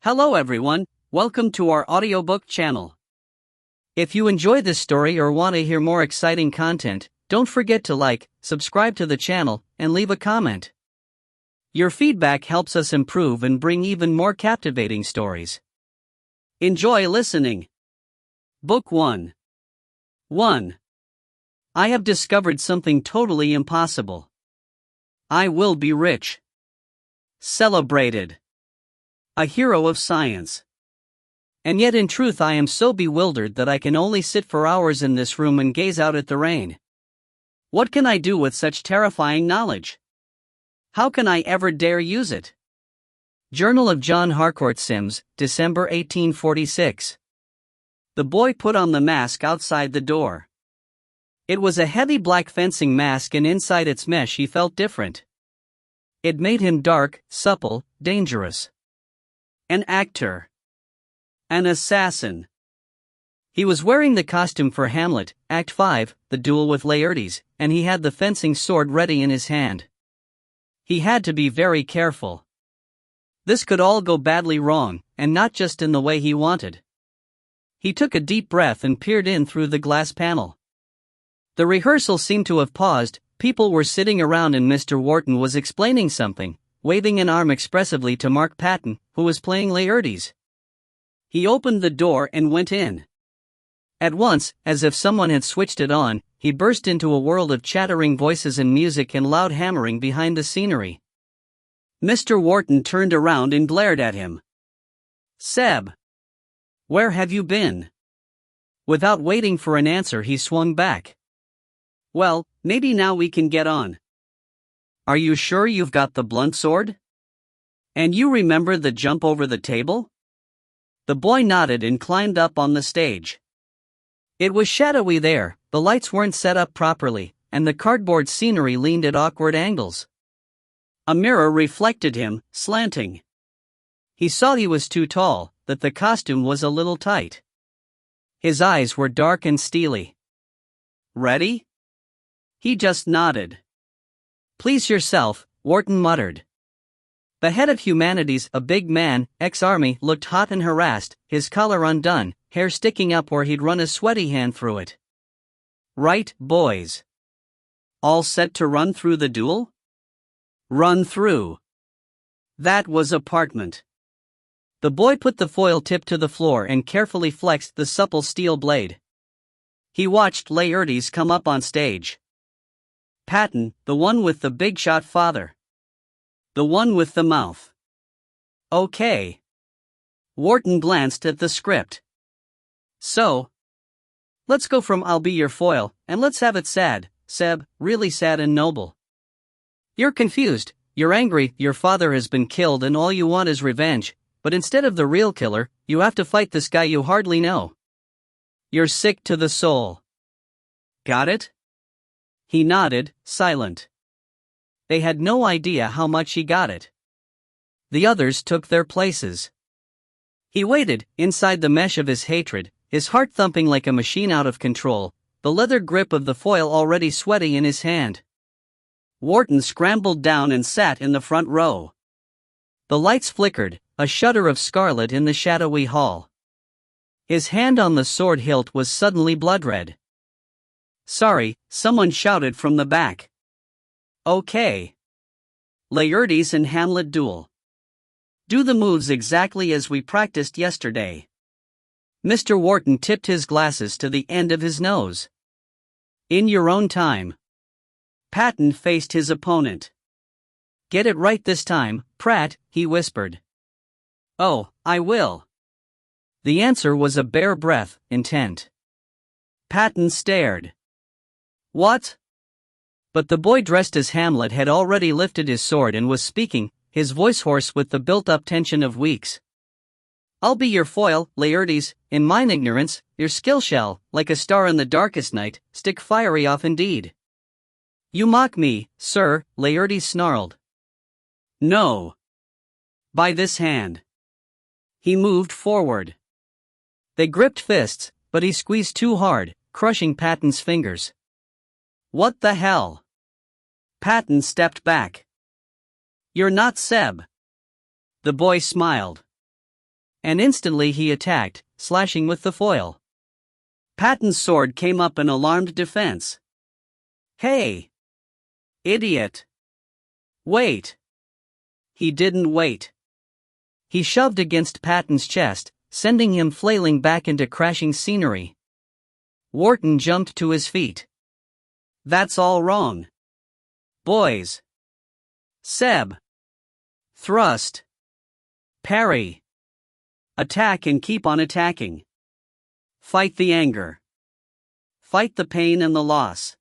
Hello everyone, welcome to our audiobook channel. If you enjoy this story or want to hear more exciting content, don't forget to like, subscribe to the channel, and leave a comment. Your feedback helps us improve and bring even more captivating stories. Enjoy listening. Book 1. 1. I have discovered something totally impossible. I will be rich. Celebrated. A hero of science. And yet in truth I am so bewildered that I can only sit for hours in this room and gaze out at the rain. What can I do with such terrifying knowledge? How can I ever dare use it? Journal of John Harcourt Sims, December 1846. The boy put on the mask outside the door. It was a heavy black fencing mask, and inside its mesh he felt different. It made him dark, supple, dangerous. An actor. An assassin. He was wearing the costume for Hamlet, Act 5, the duel with Laertes, and he had the fencing sword ready in his hand. He had to be very careful. This could all go badly wrong, and not just in the way he wanted. He took a deep breath and peered in through the glass panel. The rehearsal seemed to have paused. People were sitting around and Mr. Wharton was explaining something, waving an arm expressively to Mark Patton, who was playing Laertes. He opened the door and went in. At once, as if someone had switched it on, he burst into a world of chattering voices and music and loud hammering behind the scenery. Mr. Wharton turned around and glared at him. "Seb! Where have you been?" Without waiting for an answer he swung back. "Well, maybe now we can get on. Are you sure you've got the blunt sword? And you remember the jump over the table?" The boy nodded and climbed up on the stage. It was shadowy there, the lights weren't set up properly, and the cardboard scenery leaned at awkward angles. A mirror reflected him, slanting. He saw he was too tall, that the costume was a little tight. His eyes were dark and steely. "Ready?" He just nodded. "Please yourself," Wharton muttered. The head of humanities, a big man, ex-army, looked hot and harassed, his collar undone, hair sticking up where he'd run a sweaty hand through it. "Right, boys. All set to run through the duel?" Run through. That was apartment. The boy put the foil tip to the floor and carefully flexed the supple steel blade. He watched Laertes come up on stage. Patton, the one with the big shot father. The one with the mouth. Okay. Wharton glanced at the script. So, let's go from "I'll be your foil," and let's have it sad, Seb, really sad and noble. You're confused, you're angry, your father has been killed and all you want is revenge, but instead of the real killer, you have to fight this guy you hardly know. You're sick to the soul. Got it? He nodded, silent. They had no idea how much he got it. The others took their places. He waited, inside the mesh of his hatred, his heart thumping like a machine out of control, the leather grip of the foil already sweaty in his hand. Wharton scrambled down and sat in the front row. The lights flickered, a shudder of scarlet in the shadowy hall. His hand on the sword hilt was suddenly blood-red. "Sorry," someone shouted from the back. "Okay. Laertes and Hamlet duel. Do the moves exactly as we practiced yesterday." Mr. Wharton tipped his glasses to the end of his nose. "In your own time." Patton faced his opponent. "Get it right this time, Pratt," he whispered. "Oh, I will." The answer was a bare breath, intent. Patton stared. "What?" But the boy dressed as Hamlet had already lifted his sword and was speaking, his voice hoarse with the built-up tension of weeks. "I'll be your foil, Laertes, in mine ignorance, your skill shall, like a star in the darkest night, stick fiery off indeed." "You mock me, sir," Laertes snarled. "No. By this hand." He moved forward. They gripped fists, but he squeezed too hard, crushing Patton's fingers. "What the hell?" Patton stepped back. "You're not Seb." The boy smiled. and instantly he attacked, slashing with the foil. Patton's sword came up in alarmed defense. "Hey! Idiot! Wait!" He didn't wait. He shoved against Patton's chest, sending him flailing back into crashing scenery. Wharton jumped to his feet. "That's all wrong. Boys. Seb. Thrust. Parry. Attack and keep on attacking. Fight the anger. Fight the pain and the loss."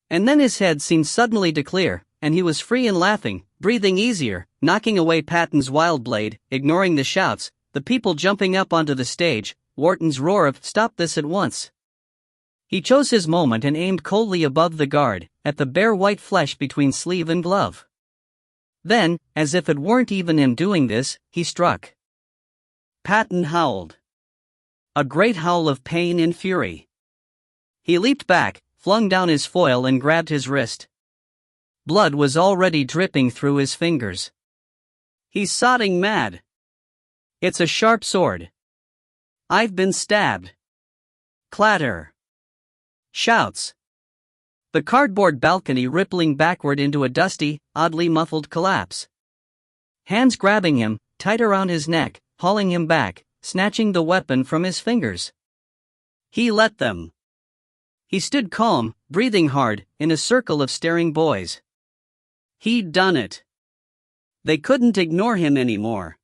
And then his head seemed suddenly to clear, and he was free and laughing, breathing easier, knocking away Patton's wild blade, ignoring the shouts, the people jumping up onto the stage, Wharton's roar of "Stop this at once." He chose his moment and aimed coldly above the guard, at the bare white flesh between sleeve and glove. Then, as if it weren't even him doing this, he struck. Patton howled. A great howl of pain and fury. He leaped back, flung down his foil and grabbed his wrist. Blood was already dripping through his fingers. "He's sodding mad. It's a sharp sword. I've been stabbed." Clatter. Shouts. The cardboard balcony rippling backward into a dusty, oddly muffled collapse. Hands grabbing him, tight around his neck, hauling him back, snatching the weapon from his fingers. He let them. He stood calm, breathing hard, in a circle of staring boys. He'd done it. They couldn't ignore him anymore.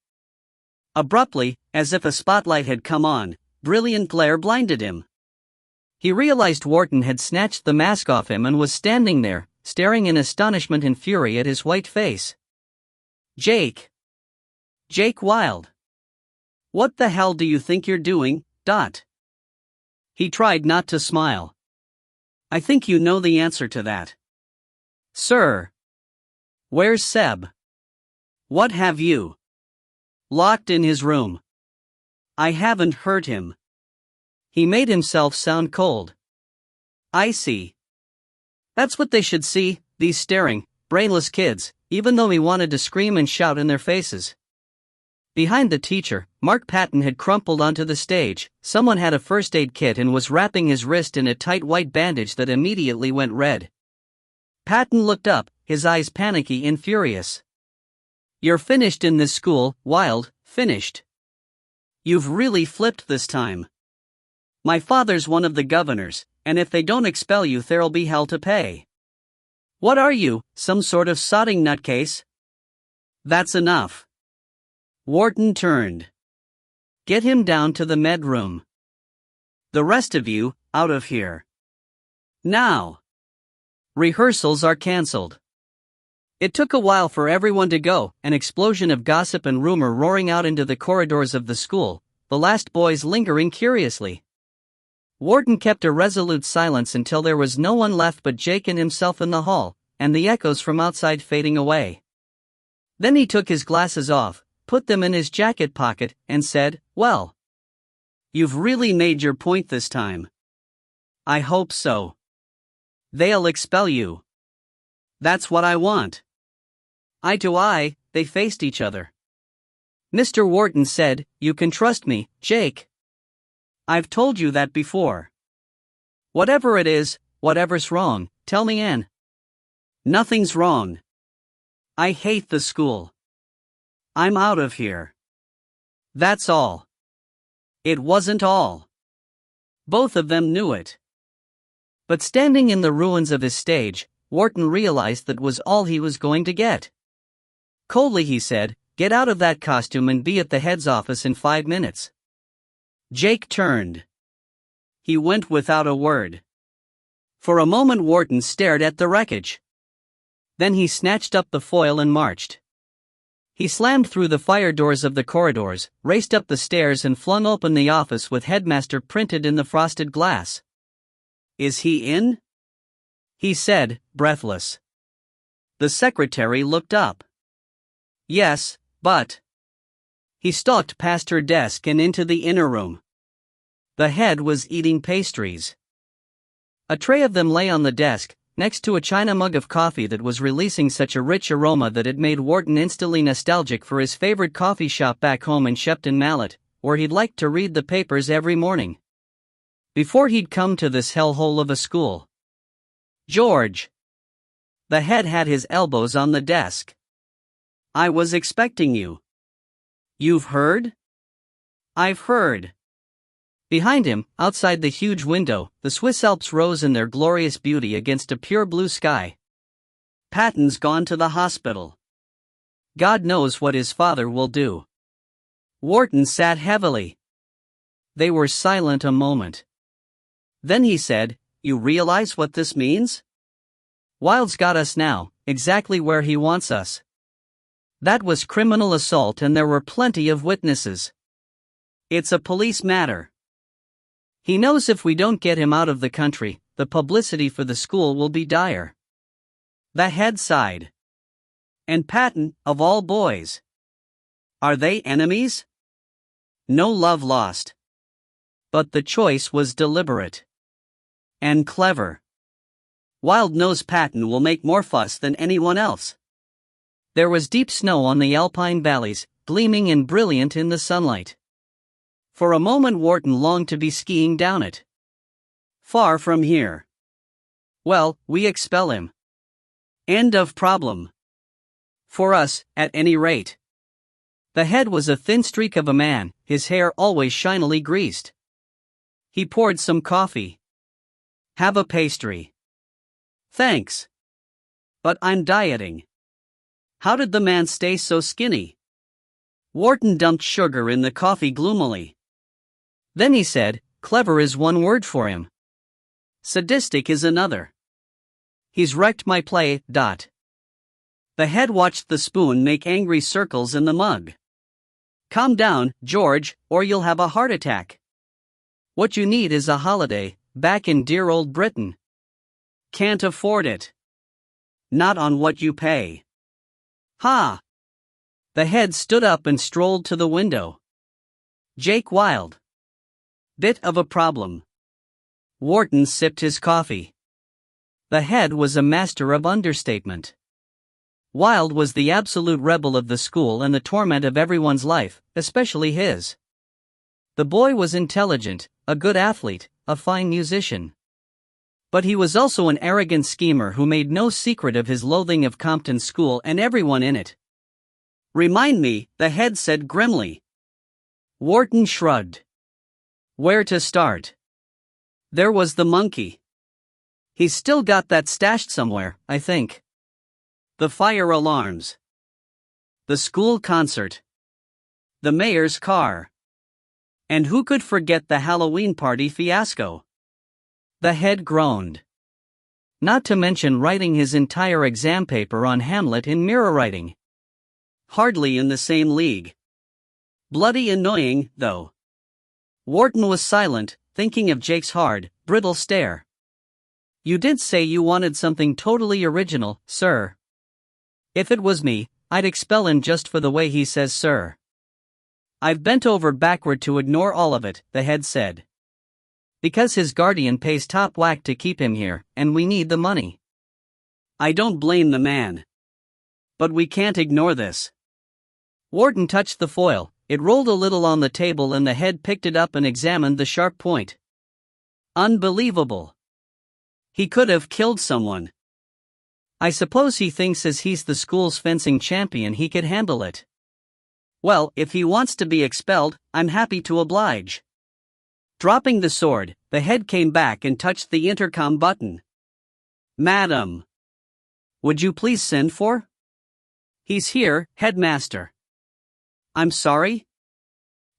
Abruptly, as if a spotlight had come on, brilliant glare blinded him. He realized Wharton had snatched the mask off him and was standing there, staring in astonishment and fury at his white face. Jake. Jake Wilde. "What the hell do you think you're doing, Dot?" He tried not to smile. "I think you know the answer to that." "Sir. Where's Seb?" "What have you?" "Locked in his room." "I haven't hurt him." He made himself sound cold. "I see. That's what they should see, these staring, brainless kids," even though he wanted to scream and shout in their faces. Behind the teacher, Mark Patton had crumpled onto the stage. Someone had a first aid kit and was wrapping his wrist in a tight white bandage that immediately went red. Patton looked up, his eyes panicky and furious. "You're finished in this school, Wilde, finished. You've really flipped this time. My father's one of the governors, and if they don't expel you there'll be hell to pay. What are you, some sort of sodding nutcase?" "That's enough." Wharton turned. "Get him down to the med room. The rest of you, out of here. Now. Rehearsals are cancelled." It took a while for everyone to go, an explosion of gossip and rumor roaring out into the corridors of the school, the last boys lingering curiously. Wharton kept a resolute silence until there was no one left but Jake and himself in the hall, and the echoes from outside fading away. Then he took his glasses off, put them in his jacket pocket, and said, "Well, you've really made your point this time. I hope so. They'll expel you. That's what I want." Eye to eye, they faced each other. Mr. Wharton said, "You can trust me, Jake. I've told you that before. Whatever it is, whatever's wrong, tell me Ann." "Nothing's wrong. I hate the school. I'm out of here. That's all." It wasn't all. Both of them knew it. But standing in the ruins of his stage, Wharton realized that was all he was going to get. Coldly he said, "Get out of that costume and be at the head's office in 5 minutes." Jake turned. He went without a word. For a moment Wharton stared at the wreckage. Then he snatched up the foil and marched. He slammed through the fire doors of the corridors, raced up the stairs and flung open the office with headmaster printed in the frosted glass. "Is he in?" he said, breathless. The secretary looked up. "Yes, but..." He stalked past her desk and into the inner room. The head was eating pastries. A tray of them lay on the desk, next to a china mug of coffee that was releasing such a rich aroma that it made Wharton instantly nostalgic for his favorite coffee shop back home in Shepton Mallet, where he'd liked to read the papers every morning. Before he'd come to this hellhole of a school. "George." The head had his elbows on the desk. "I was expecting you." "You've heard?" "I've heard." Behind him, outside the huge window, the Swiss Alps rose in their glorious beauty against a pure blue sky. "Patton's gone to the hospital. God knows what his father will do." Wharton sat heavily. They were silent a moment. Then he said, "You realize what this means? Wilde's got us now, exactly where he wants us. That was criminal assault and there were plenty of witnesses. It's a police matter. He knows if we don't get him out of the country, the publicity for the school will be dire." The head sighed. "And Patton, of all boys. Are they enemies?" "No love lost. But the choice was deliberate. And clever. Wilde knows Patton will make more fuss than anyone else." There was deep snow on the alpine valleys, gleaming and brilliant in the sunlight. For a moment Wharton longed to be skiing down it. "Far from here." "Well, we expel him. End of problem. For us, at any rate." The head was a thin streak of a man, his hair always shinily greased. He poured some coffee. "Have a pastry." "Thanks. But I'm dieting." "How did the man stay so skinny?" Wharton dumped sugar in the coffee gloomily. Then he said, "Clever is one word for him. Sadistic is another. He's wrecked my play. The head watched the spoon make angry circles in the mug. "Calm down, George, or you'll have a heart attack. What you need is a holiday, back in dear old Britain. Can't afford it. Not on what you pay." "Ha!" The head stood up and strolled to the window. "Jake Wilde. Bit of a problem." Wharton sipped his coffee. The head was a master of understatement. Wilde was the absolute rebel of the school and the torment of everyone's life, especially his. The boy was intelligent, a good athlete, a fine musician. But he was also an arrogant schemer who made no secret of his loathing of Compton School and everyone in it. "Remind me," the head said grimly. Wharton shrugged. "Where to start? There was the monkey. He's still got that stashed somewhere, I think. The fire alarms. The school concert. The mayor's car. And who could forget the Halloween party fiasco?" The head groaned. "Not to mention writing his entire exam paper on Hamlet in mirror writing. Hardly in the same league. Bloody annoying, though." Wharton was silent, thinking of Jake's hard, brittle stare. "You did say you wanted something totally original, sir." "If it was me, I'd expel him just for the way he says sir." "I've bent over backward to ignore all of it," the head said. "Because his guardian pays top whack to keep him here, and we need the money. I don't blame the man. But we can't ignore this." Wharton touched the foil, it rolled a little on the table and the head picked it up and examined the sharp point. "Unbelievable. He could have killed someone. I suppose he thinks as he's the school's fencing champion he could handle it. Well, if he wants to be expelled, I'm happy to oblige." Dropping the sword, the head came back and touched the intercom button. "Madam. Would you please send for?" "He's here, headmaster." "I'm sorry?"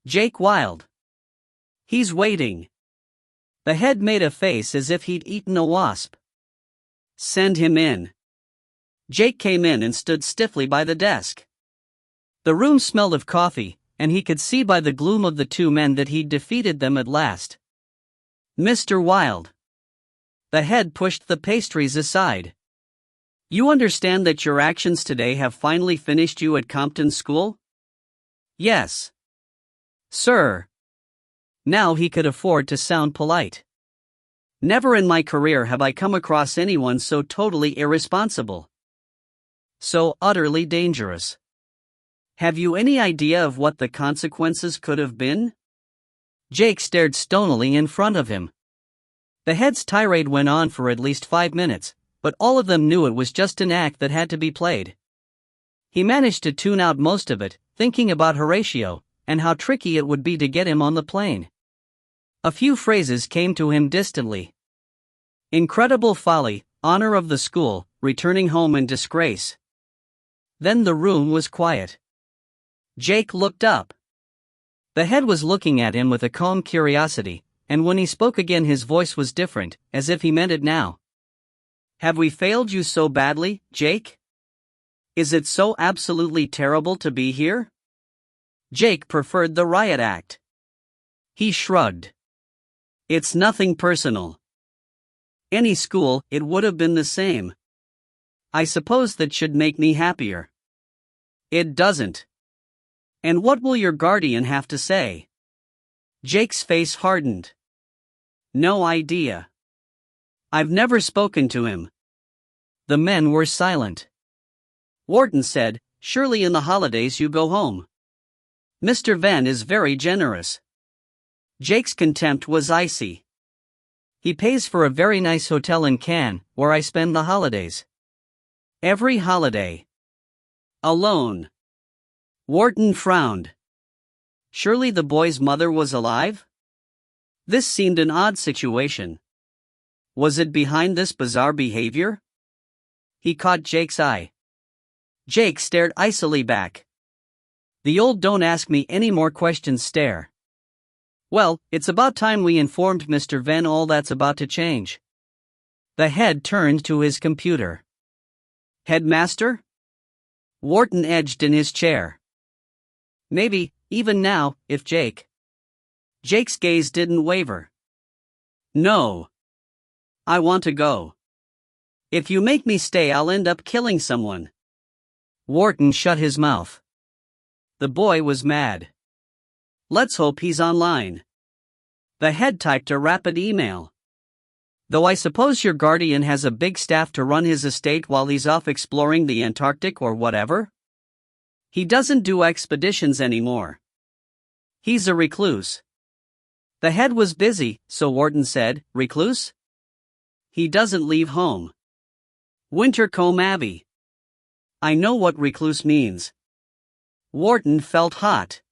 "Jake Wilde. He's waiting." The head made a face as if he'd eaten a wasp. "Send him in." Jake came in and stood stiffly by the desk. The room smelled of coffee, and he could see by the gloom of the two men that he'd defeated them at last. "Mr. Wilde." The head pushed the pastries aside. "You understand that your actions today have finally finished you at Compton School?" "Yes, sir." Now he could afford to sound polite. Never in my career have I come across anyone so totally irresponsible. So utterly dangerous. Have you any idea of what the consequences could have been? Jake stared stonily in front of him. The head's tirade went on for at least 5 minutes, but all of them knew it was just an act that had to be played. He managed to tune out most of it, thinking about Horatio, and how tricky it would be to get him on the plane. A few phrases came to him distantly. Incredible folly, honor of the school, returning home in disgrace. Then the room was quiet. Jake looked up. The head was looking at him with a calm curiosity, and when he spoke again his voice was different, as if he meant it now. Have we failed you so badly, Jake? Is it so absolutely terrible to be here? Jake preferred the riot act. He shrugged. It's nothing personal. Any school, it would have been the same. I suppose that should make me happier. It doesn't. And what will your guardian have to say? Jake's face hardened. No idea. I've never spoken to him. The men were silent. Wharton said, surely in the holidays you go home. Mr. Venn is very generous. Jake's contempt was icy. He pays for a very nice hotel in Cannes, where I spend the holidays. Every holiday. Alone. Wharton frowned. Surely the boy's mother was alive? This seemed an odd situation. Was it behind this bizarre behavior? He caught Jake's eye. Jake stared icily back. The old don't ask me any more questions stare. Well, it's about time we informed Mr. Venn all that's about to change. The head turned to his computer. Headmaster? Wharton edged in his chair. Maybe, even now, if Jake. Jake's gaze didn't waver. No. I want to go. If you make me stay, I'll end up killing someone. Wharton shut his mouth. The boy was mad. Let's hope he's online. The head typed a rapid email. Though I suppose your guardian has a big staff to run his estate while he's off exploring the Antarctic or whatever? He doesn't do expeditions anymore. He's a recluse. The head was busy, so Wharton said, recluse? He doesn't leave home. Wintercombe Abbey. I know what recluse means. Wharton felt hot.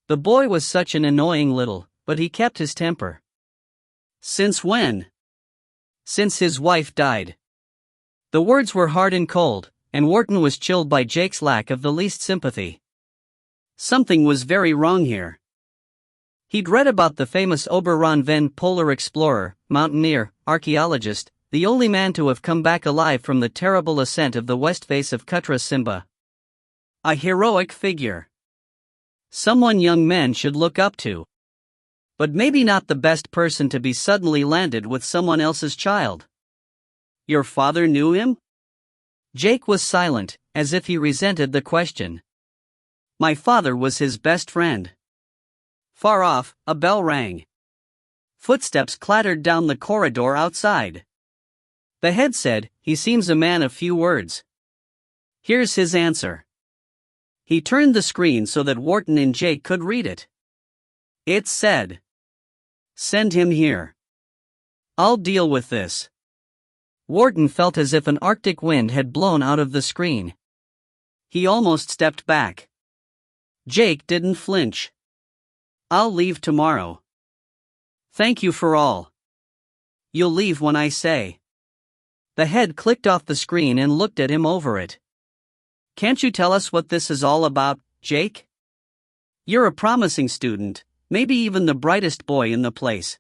The boy was such an annoying little, but he kept his temper. Since when? Since his wife died. The words were hard and cold, and Wharton was chilled by Jake's lack of the least sympathy. Something was very wrong here. He'd read about the famous Oberon Venn polar explorer, mountaineer, archaeologist, the only man to have come back alive from the terrible ascent of the west face of Katra Simba. A heroic figure. Someone young men should look up to. But maybe not the best person to be suddenly landed with someone else's child. Your father knew him? Jake was silent, as if he resented the question. My father was his best friend. Far off, a bell rang. Footsteps clattered down the corridor outside. The head said, he seems a man of few words. Here's his answer. He turned the screen so that Wharton and Jake could read it. It said, send him here. I'll deal with this. Wharton felt as if an arctic wind had blown out of the screen. He almost stepped back. Jake didn't flinch. I'll leave tomorrow. Thank you for all. You'll leave when I say. The head clicked off the screen and looked at him over it. Can't you tell us what this is all about, Jake? You're a promising student, maybe even the brightest boy in the place.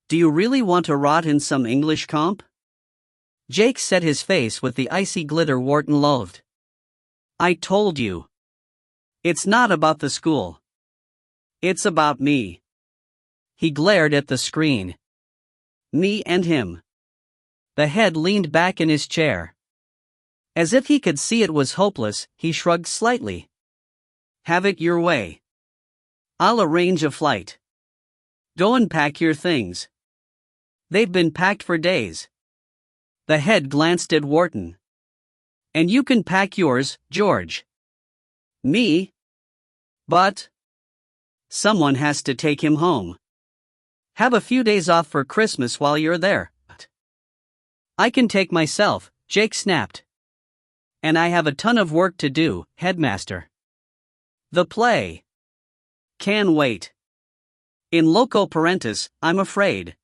Do you really want to rot in some English comp? Jake set his face with the icy glitter Wharton loathed. I told you. It's not about the school. It's about me. He glared at the screen. Me and him. The head leaned back in his chair. As if he could see it was hopeless, he shrugged slightly. Have it your way. I'll arrange a flight. Go and pack your things. They've been packed for days. The head glanced at Wharton. And you can pack yours, George. Me? But someone has to take him home. Have a few days off for Christmas while you're there. I can take myself, Jake snapped. And I have a ton of work to do, headmaster. The play can wait. In loco parentis, I'm afraid.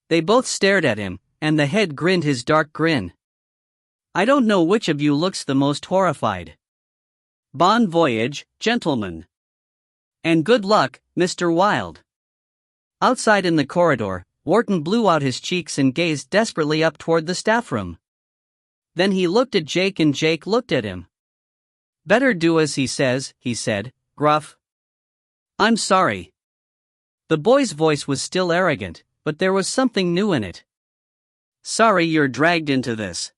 They both stared at him, and the head grinned his dark grin. I don't know which of you looks the most horrified. Bon voyage, gentlemen. And good luck, Mr. Wilde. Outside in the corridor, Wharton blew out his cheeks and gazed desperately up toward the staff room. Then he looked at Jake and Jake looked at him. Better do as he says, he said, gruff. I'm sorry. The boy's voice was still arrogant, but there was something new in it. Sorry you're dragged into this.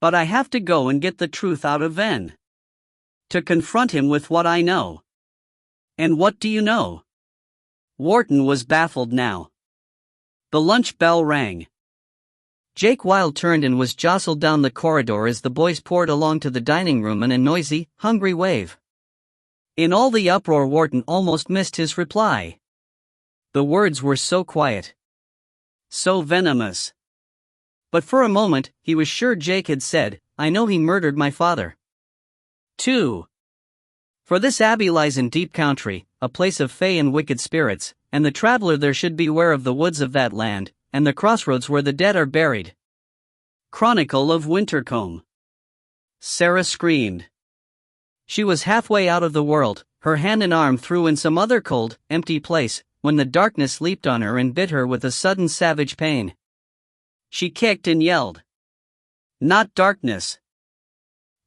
But I have to go and get the truth out of Ven. To confront him with what I know. And what do you know? Wharton was baffled now. The lunch bell rang. Jake Wilde turned and was jostled down the corridor as the boys poured along to the dining room in a noisy, hungry wave. In all the uproar, Wharton almost missed his reply. The words were so quiet. So venomous. But for a moment, he was sure Jake had said, I know he murdered my father. 2. For this abbey lies in deep country, a place of fey and wicked spirits, and the traveler there should beware of the woods of that land, and the crossroads where the dead are buried. Chronicle of Wintercombe. Sarah screamed. She was halfway out of the world, her hand and arm through in some other cold, empty place, when the darkness leaped on her and bit her with a sudden savage pain. She kicked and yelled. Not darkness.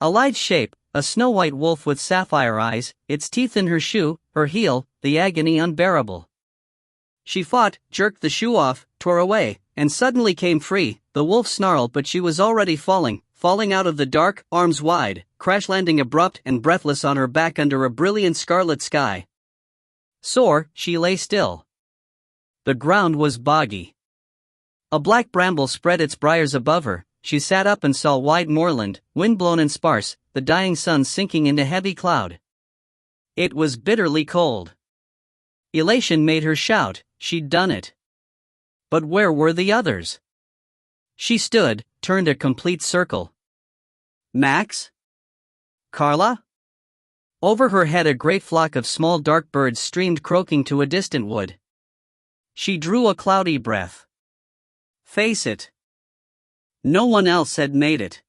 A lithe shape, a snow-white wolf with sapphire eyes, its teeth in her shoe, her heel, the agony unbearable. She fought, jerked the shoe off, tore away, and suddenly came free. The wolf snarled, but she was already falling out of the dark, arms wide, crash-landing abrupt and breathless on her back under a brilliant scarlet sky. Sore, she lay still. The ground was boggy. A black bramble spread its briars above her. She sat up and saw wide moorland, wind-blown and sparse, the dying sun sinking into heavy cloud. It was bitterly cold. Elation made her shout, she'd done it. But where were the others? She stood, turned a complete circle. Max? Carla? Over her head a great flock of small dark birds streamed croaking to a distant wood. She drew a cloudy breath. Face it. No one else had made it.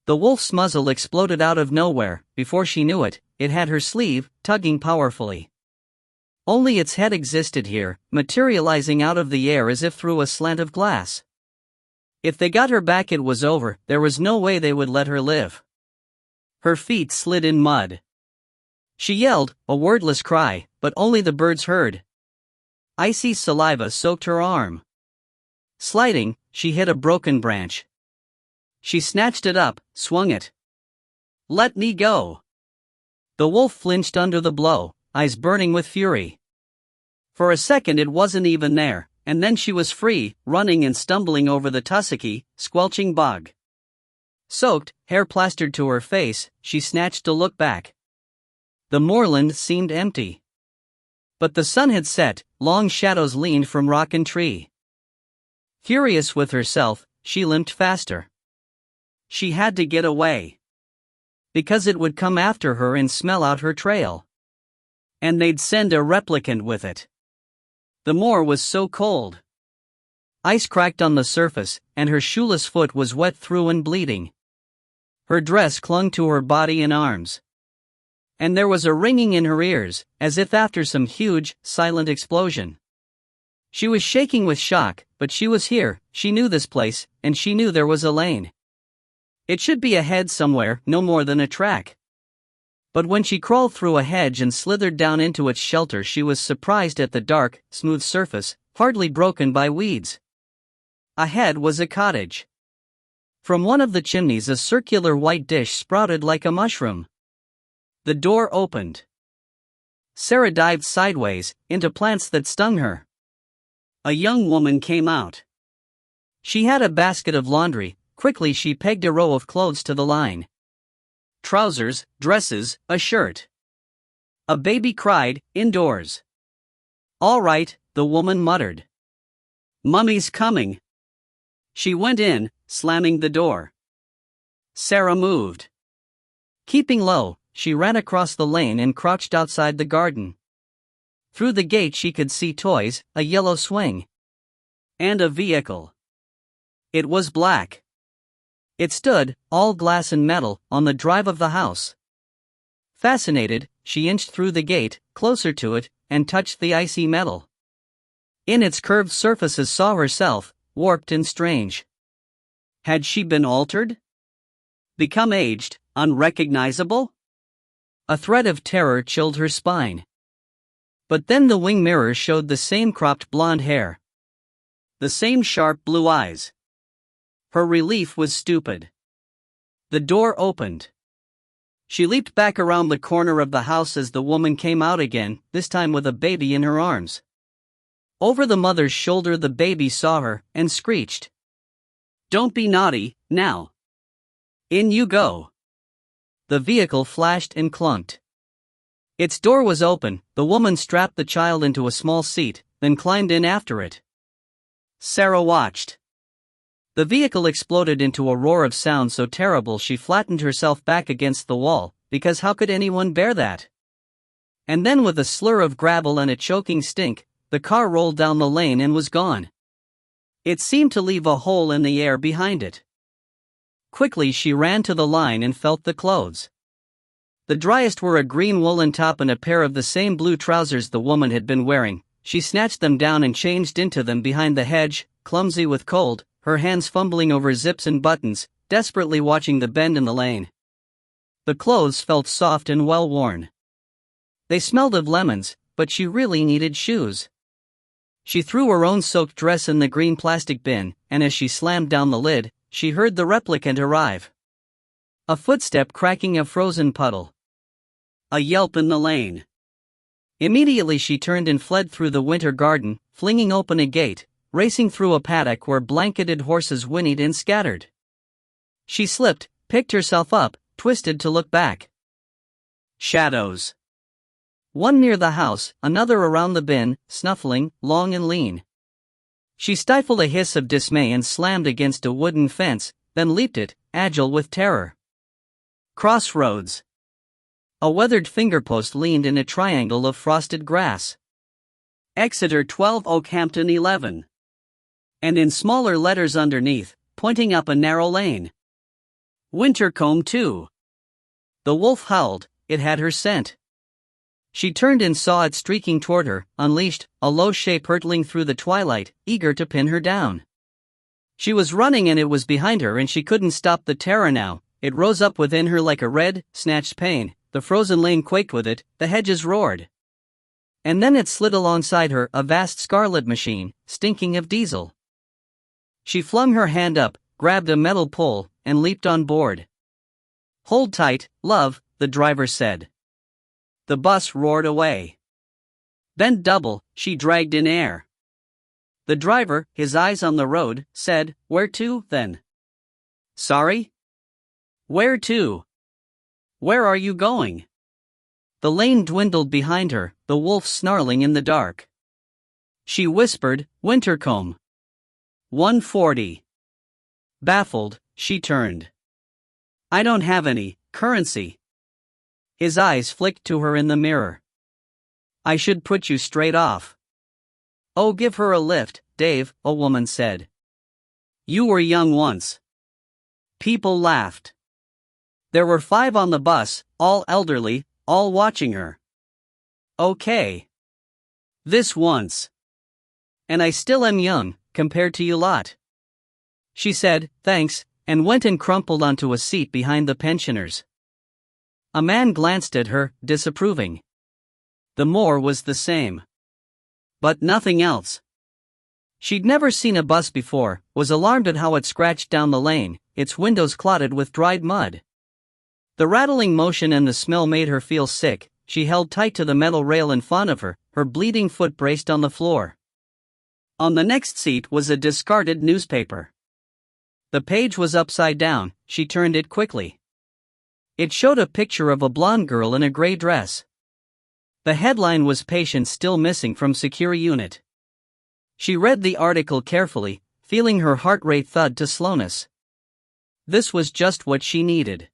The wolf's muzzle exploded out of nowhere. Before she knew it, it had her sleeve, tugging powerfully. Only its head existed here, materializing out of the air as if through a slant of glass. If they got her back, it was over. There was no way they would let her live. Her feet slid in mud. She yelled, a wordless cry, but only the birds heard. Icy saliva soaked her arm. Sliding, she hit a broken branch. She snatched it up, swung it. Let me go. The wolf flinched under the blow, eyes burning with fury. For a second it wasn't even there, and then she was free, running and stumbling over the tussocky, squelching bog. Soaked, hair plastered to her face, she snatched a look back. The moorland seemed empty. But the sun had set, long shadows leaned from rock and tree. Furious with herself, she limped faster. She had to get away. Because it would come after her and smell out her trail. And they'd send a replicant with it. The moor was so cold. Ice cracked on the surface, and her shoeless foot was wet through and bleeding. Her dress clung to her body and arms. And there was a ringing in her ears, as if after some huge, silent explosion. She was shaking with shock, but she was here, she knew this place, and she knew there was a lane. It should be ahead somewhere, no more than a track. But when she crawled through a hedge and slithered down into its shelter, she was surprised at the dark, smooth surface, hardly broken by weeds. Ahead was a cottage. From one of the chimneys a circular white dish sprouted like a mushroom. The door opened. Sarah dived sideways, into plants that stung her. A young woman came out. She had a basket of laundry. Quickly she pegged a row of clothes to the line. Trousers, dresses, a shirt. A baby cried, indoors. "All right," the woman muttered. "Mummy's coming." She went in, slamming the door. Sarah moved. Keeping low, she ran across the lane and crouched outside the garden. Through the gate she could see toys, a yellow swing, and a vehicle. It was black. It stood, all glass and metal, on the drive of the house. Fascinated, she inched through the gate, closer to it, and touched the icy metal. In its curved surfaces saw herself, warped and strange. Had she been altered? Become aged, unrecognizable? A thread of terror chilled her spine. But then the wing mirror showed the same cropped blonde hair. The same sharp blue eyes. Her relief was stupid. The door opened. She leaped back around the corner of the house as the woman came out again, this time with a baby in her arms. Over the mother's shoulder the baby saw her, and screeched. "Don't be naughty, now. In you go." The vehicle flashed and clunked. Its door was open, the woman strapped the child into a small seat, then climbed in after it. Sarah watched. The vehicle exploded into a roar of sound so terrible she flattened herself back against the wall, because how could anyone bear that? And then with a slur of gravel and a choking stink, the car rolled down the lane and was gone. It seemed to leave a hole in the air behind it. Quickly she ran to the line and felt the clothes. The driest were a green woolen top and a pair of the same blue trousers the woman had been wearing. She snatched them down and changed into them behind the hedge, clumsy with cold, her hands fumbling over zips and buttons, desperately watching the bend in the lane. The clothes felt soft and well-worn. They smelled of lemons, but she really needed shoes. She threw her own soaked dress in the green plastic bin, and as she slammed down the lid, she heard the replicant arrive. A footstep cracking a frozen puddle. A yelp in the lane. Immediately she turned and fled through the winter garden, flinging open a gate, racing through a paddock where blanketed horses whinnied and scattered. She slipped, picked herself up, twisted to look back. Shadows. One near the house, another around the bin, snuffling, long and lean. She stifled a hiss of dismay and slammed against a wooden fence, then leaped it, agile with terror. Crossroads. A weathered fingerpost leaned in a triangle of frosted grass. Exeter 12 Oakhampton 11. And in smaller letters underneath, pointing up a narrow lane. Wintercombe 2. The wolf howled, it had her scent. She turned and saw it streaking toward her, unleashed, a low shape hurtling through the twilight, eager to pin her down. She was running and it was behind her and she couldn't stop the terror now. It rose up within her like a red, snatched pain, the frozen lane quaked with it, the hedges roared. And then it slid alongside her, a vast scarlet machine, stinking of diesel. She flung her hand up, grabbed a metal pole, and leaped on board. "Hold tight, love," the driver said. The bus roared away. Bent double, she dragged in air. The driver, his eyes on the road, said, "Where to, then?" "Sorry?" "Where to? Where are you going?" The lane dwindled behind her, the wolf snarling in the dark. She whispered, "Wintercombe. 140. Baffled, she turned. "I don't have any currency." His eyes flicked to her in the mirror. "I should put you straight off." "Oh, give her a lift, Dave," a woman said. "You were young once." People laughed. There were 5 on the bus, all elderly, all watching her. "Okay. This once. And I still am young, compared to you lot." She said, "Thanks," and went and crumpled onto a seat behind the pensioners. A man glanced at her, disapproving. The moor was the same. But nothing else. She'd never seen a bus before, was alarmed at how it scratched down the lane, its windows clotted with dried mud. The rattling motion and the smell made her feel sick. She held tight to the metal rail in front of her, her bleeding foot braced on the floor. On the next seat was a discarded newspaper. The page was upside down. She turned it quickly. It showed a picture of a blonde girl in a gray dress. The headline was "Patient Still Missing from Secure Unit." She read the article carefully, feeling her heart rate thud to slowness. This was just what she needed.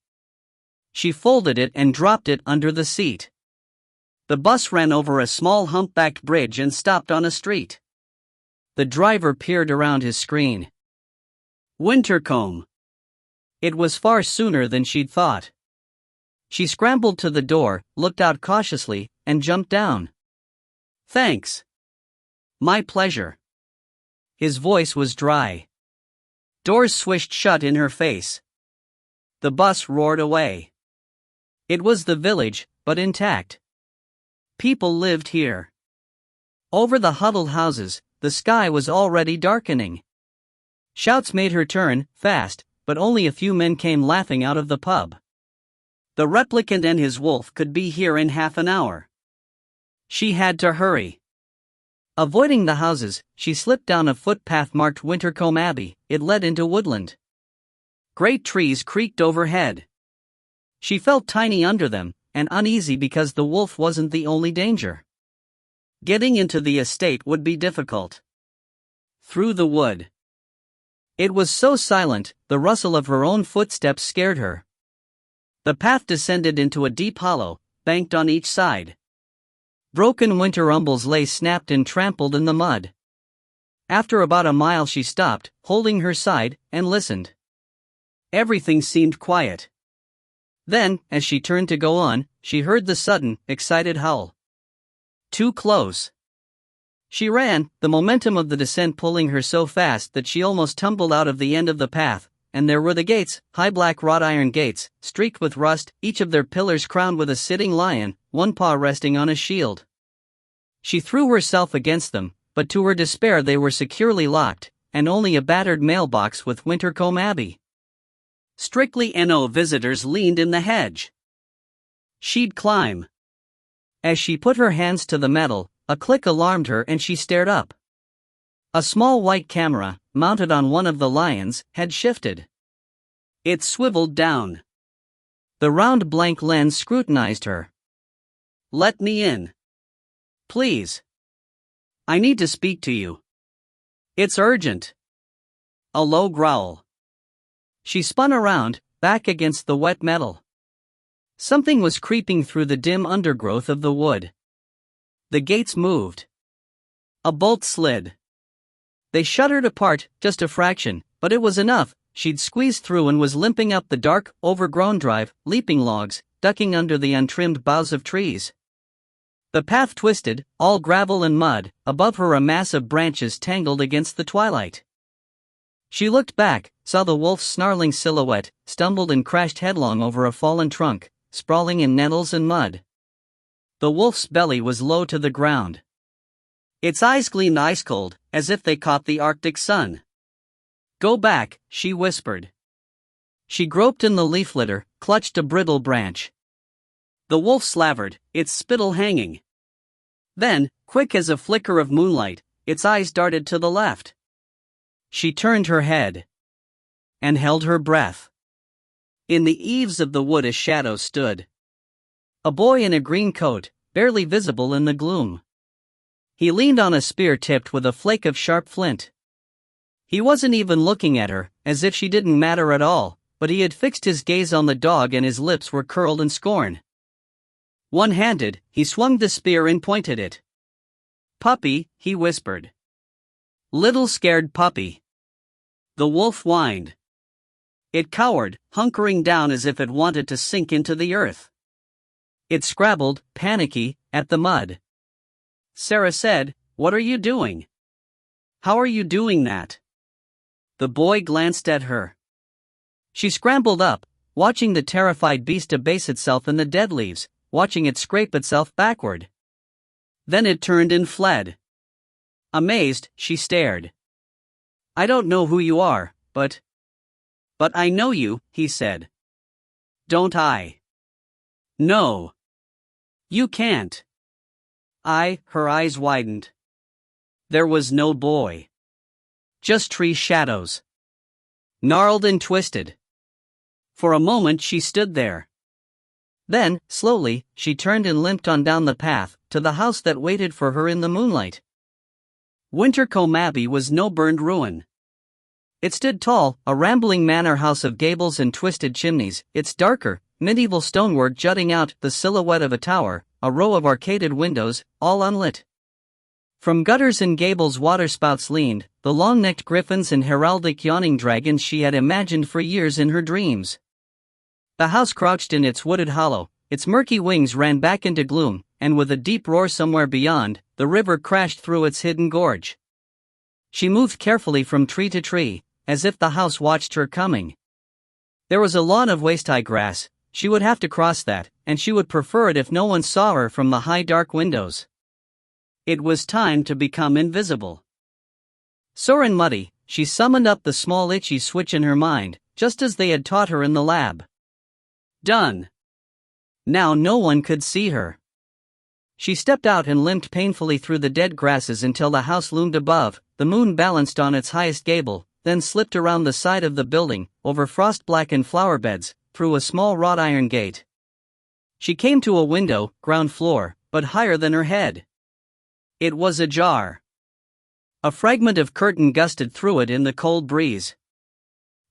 She folded it and dropped it under the seat. The bus ran over a small humpbacked bridge and stopped on a street. The driver peered around his screen. Wintercombe. It was far sooner than she'd thought. She scrambled to the door, looked out cautiously, and jumped down. "Thanks." "My pleasure." His voice was dry. Doors swished shut in her face. The bus roared away. It was the village, but intact. People lived here. Over the huddled houses, the sky was already darkening. Shouts made her turn, fast, but only a few men came laughing out of the pub. The replicant and his wolf could be here in half an hour. She had to hurry. Avoiding the houses, she slipped down a footpath marked Wintercombe Abbey. It led into woodland. Great trees creaked overhead. She felt tiny under them, and uneasy because the wolf wasn't the only danger. Getting into the estate would be difficult. Through the wood. It was so silent, the rustle of her own footsteps scared her. The path descended into a deep hollow, banked on each side. Broken winter umbels lay snapped and trampled in the mud. After about a mile she stopped, holding her side, and listened. Everything seemed quiet. Then, as she turned to go on, she heard the sudden, excited howl. Too close. She ran, the momentum of the descent pulling her so fast that she almost tumbled out of the end of the path, and there were the gates, high black wrought iron gates, streaked with rust, each of their pillars crowned with a sitting lion, one paw resting on a shield. She threw herself against them, but to her despair they were securely locked, and only a battered mailbox with Wintercombe Abbey. Strictly NO visitors leaned in the hedge. She'd climb. As she put her hands to the metal, a click alarmed her and she stared up. A small white camera, mounted on one of the lions, had shifted. It swiveled down. The round blank lens scrutinized her. "Let me in. Please. I need to speak to you. It's urgent." A low growl. She spun around, back against the wet metal. Something was creeping through the dim undergrowth of the wood. The gates moved. A bolt slid. They shuddered apart, just a fraction, but it was enough. She'd squeezed through and was limping up the dark, overgrown drive, leaping logs, ducking under the untrimmed boughs of trees. The path twisted, all gravel and mud, above her a mass of branches tangled against the twilight. She looked back, saw the wolf's snarling silhouette, stumbled and crashed headlong over a fallen trunk, sprawling in nettles and mud. The wolf's belly was low to the ground. Its eyes gleamed ice cold, as if they caught the Arctic sun. "Go back," she whispered. She groped in the leaf litter, clutched a brittle branch. The wolf slavered, its spittle hanging. Then, quick as a flicker of moonlight, its eyes darted to the left. She turned her head. And held her breath. In the eaves of the wood a shadow stood. A boy in a green coat, barely visible in the gloom. He leaned on a spear tipped with a flake of sharp flint. He wasn't even looking at her, as if she didn't matter at all, but he had fixed his gaze on the dog and his lips were curled in scorn. One-handed, he swung the spear and pointed it. "Puppy," he whispered. "Little scared puppy." The wolf whined. It cowered, hunkering down as if it wanted to sink into the earth. It scrabbled, panicky, at the mud. Sarah said, "What are you doing? How are you doing that?" The boy glanced at her. She scrambled up, watching the terrified beast abase itself in the dead leaves, watching it scrape itself backward. Then it turned and fled. Amazed, she stared. "I don't know who you are, but I know you," he said. "Don't I?" "No. You can't." Her eyes widened. There was no boy. Just tree shadows. Gnarled and twisted. For a moment she stood there. Then, slowly, she turned and limped on down the path, to the house that waited for her in the moonlight. Wintercombe Abbey was no burned ruin. It stood tall, a rambling manor house of gables and twisted chimneys, its darker, medieval stonework jutting out, the silhouette of a tower, a row of arcaded windows, all unlit. From gutters and gables waterspouts leaned, the long-necked griffins and heraldic yawning dragons she had imagined for years in her dreams. The house crouched in its wooded hollow, its murky wings ran back into gloom, and with a deep roar somewhere beyond, the river crashed through its hidden gorge. She moved carefully from tree to tree, as if the house watched her coming. There was a lawn of waist-high grass. She would have to cross that, and she would prefer it if no one saw her from the high dark windows. It was time to become invisible. Sore and muddy, she summoned up the small itchy switch in her mind, just as they had taught her in the lab. Done. Now no one could see her. She stepped out and limped painfully through the dead grasses until the house loomed above, the moon balanced on its highest gable, then slipped around the side of the building, over frost-blackened flower beds, through a small wrought iron gate. She came to a window, ground floor, but higher than her head. It was ajar. A fragment of curtain gusted through it in the cold breeze.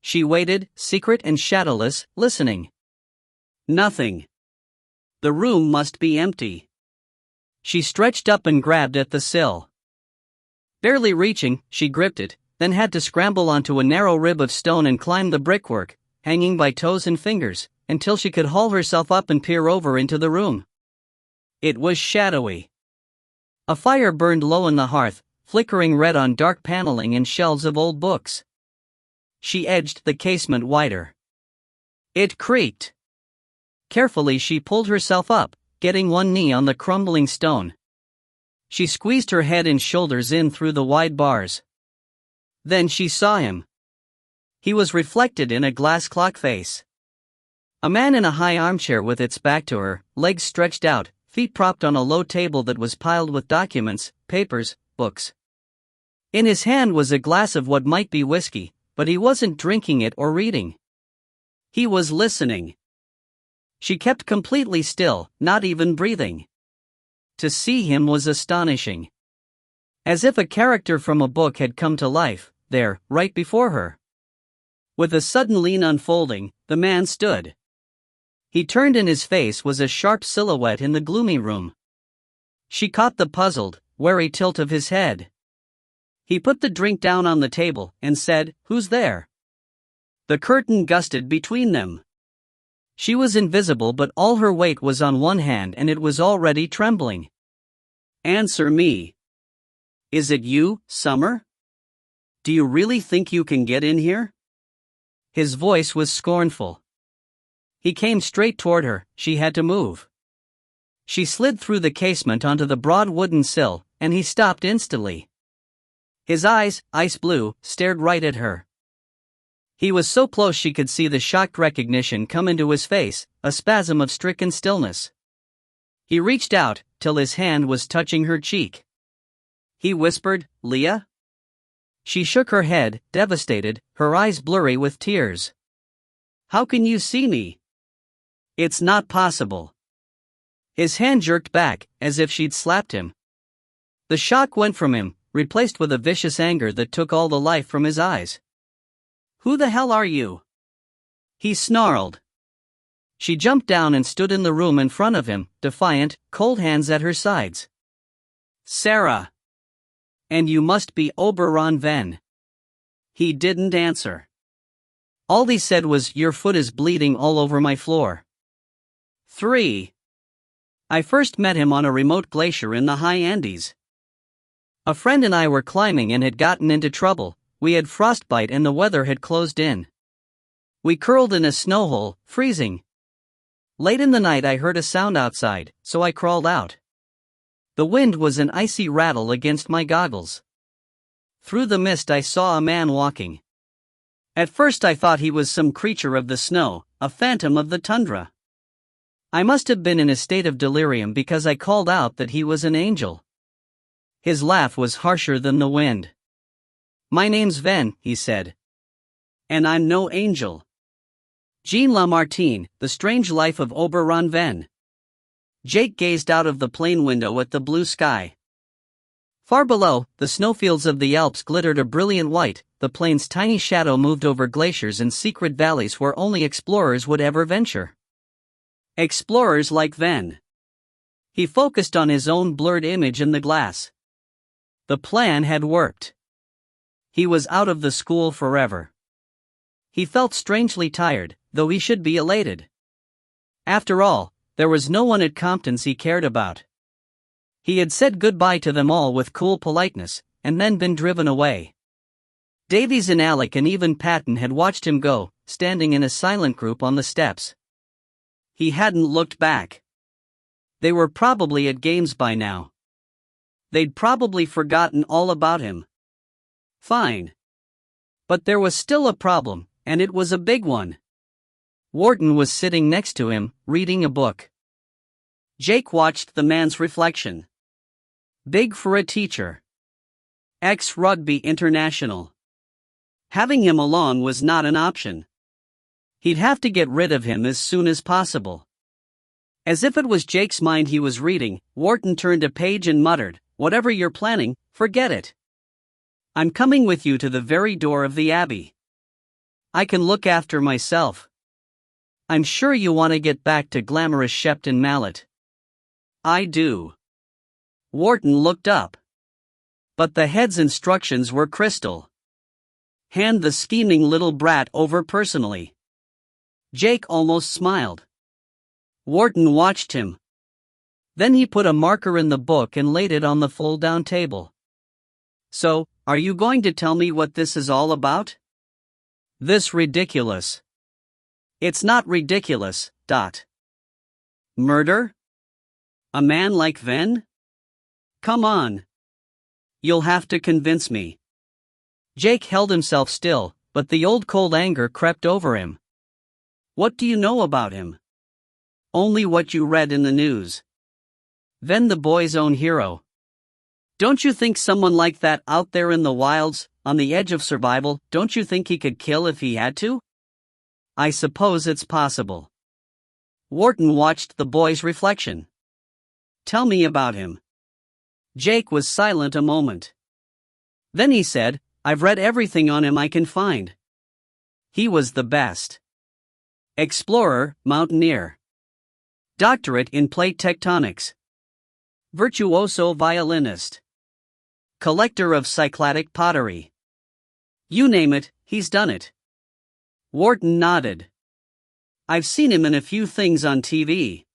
She waited, secret and shadowless, listening. Nothing. The room must be empty. She stretched up and grabbed at the sill. Barely reaching, she gripped it, then had to scramble onto a narrow rib of stone and climb the brickwork, hanging by toes and fingers, until she could haul herself up and peer over into the room. It was shadowy. A fire burned low in the hearth, flickering red on dark paneling and shelves of old books. She edged the casement wider. It creaked. Carefully she pulled herself up, getting one knee on the crumbling stone. She squeezed her head and shoulders in through the wide bars. Then she saw him. He was reflected in a glass clock face. A man in a high armchair with its back to her, legs stretched out, feet propped on a low table that was piled with documents, papers, books. In his hand was a glass of what might be whiskey, but he wasn't drinking it or reading. He was listening. She kept completely still, not even breathing. To see him was astonishing. As if a character from a book had come to life, there, right before her. With a sudden lean unfolding, the man stood. He turned and his face was a sharp silhouette in the gloomy room. She caught the puzzled, wary tilt of his head. He put the drink down on the table and said, "Who's there?" The curtain gusted between them. She was invisible, but all her weight was on one hand and it was already trembling. "Answer me. Is it you, Summer? Do you really think you can get in here?" His voice was scornful. He came straight toward her. She had to move. She slid through the casement onto the broad wooden sill, and he stopped instantly. His eyes, ice blue, stared right at her. He was so close she could see the shocked recognition come into his face, a spasm of stricken stillness. He reached out, till his hand was touching her cheek. He whispered, "Leah?" She shook her head, devastated, her eyes blurry with tears. "How can you see me? It's not possible." His hand jerked back, as if she'd slapped him. The shock went from him, replaced with a vicious anger that took all the life from his eyes. "Who the hell are you?" he snarled. She jumped down and stood in the room in front of him, defiant, cold hands at her sides. "Sarah. And you must be Oberon Ven." He didn't answer. All he said was, "Your foot is bleeding all over my floor." 3. I first met him on a remote glacier in the high Andes. A friend and I were climbing and had gotten into trouble. We had frostbite and the weather had closed in. We curled in a snow hole, freezing. Late in the night I heard a sound outside, so I crawled out. The wind was an icy rattle against my goggles. Through the mist I saw a man walking. At first I thought he was some creature of the snow, a phantom of the tundra. I must have been in a state of delirium because I called out that he was an angel. His laugh was harsher than the wind. "My name's Ven," he said. "And I'm no angel. Jean Lamartine, The Strange Life of Oberon Ven." Jake gazed out of the plane window at the blue sky. Far below, the snowfields of the Alps glittered a brilliant white. The plane's tiny shadow moved over glaciers and secret valleys where only explorers would ever venture. Explorers like Ven. He focused on his own blurred image in the glass. The plan had worked. He was out of the school forever. He felt strangely tired, though he should be elated. After all, there was no one at Compton's he cared about. He had said goodbye to them all with cool politeness, and then been driven away. Davies and Alec and even Patton had watched him go, standing in a silent group on the steps. He hadn't looked back. They were probably at games by now. They'd probably forgotten all about him. Fine. But there was still a problem, and it was a big one. Wharton was sitting next to him, reading a book. Jake watched the man's reflection. Big for a teacher. Ex-rugby international. Having him along was not an option. He'd have to get rid of him as soon as possible. As if it was Jake's mind he was reading, Wharton turned a page and muttered, "Whatever you're planning, forget it. I'm coming with you to the very door of the Abbey. I can look after myself. I'm sure you want to get back to glamorous Shepton Mallet." "I do." Wharton looked up. But the head's instructions were crystal. Hand the scheming little brat over personally. Jake almost smiled. Wharton watched him. Then he put a marker in the book and laid it on the fold-down table. "So, are you going to tell me what this is all about?" "This ridiculous." "It's not ridiculous, Dot." "Murder? A man like Ven? Come on. You'll have to convince me." Jake held himself still, but the old cold anger crept over him. "What do you know about him?" "Only what you read in the news." "Ven the boy's own hero. Don't you think someone like that out there in the wilds, on the edge of survival, don't you think he could kill if he had to?" "I suppose it's possible." Wharton watched the boy's reflection. "Tell me about him." Jake was silent a moment. Then he said, "I've read everything on him I can find. He was the best. Explorer, mountaineer. Doctorate in plate tectonics. Virtuoso violinist. Collector of Cycladic pottery. You name it, he's done it." Wharton nodded. "I've seen him in a few things on TV.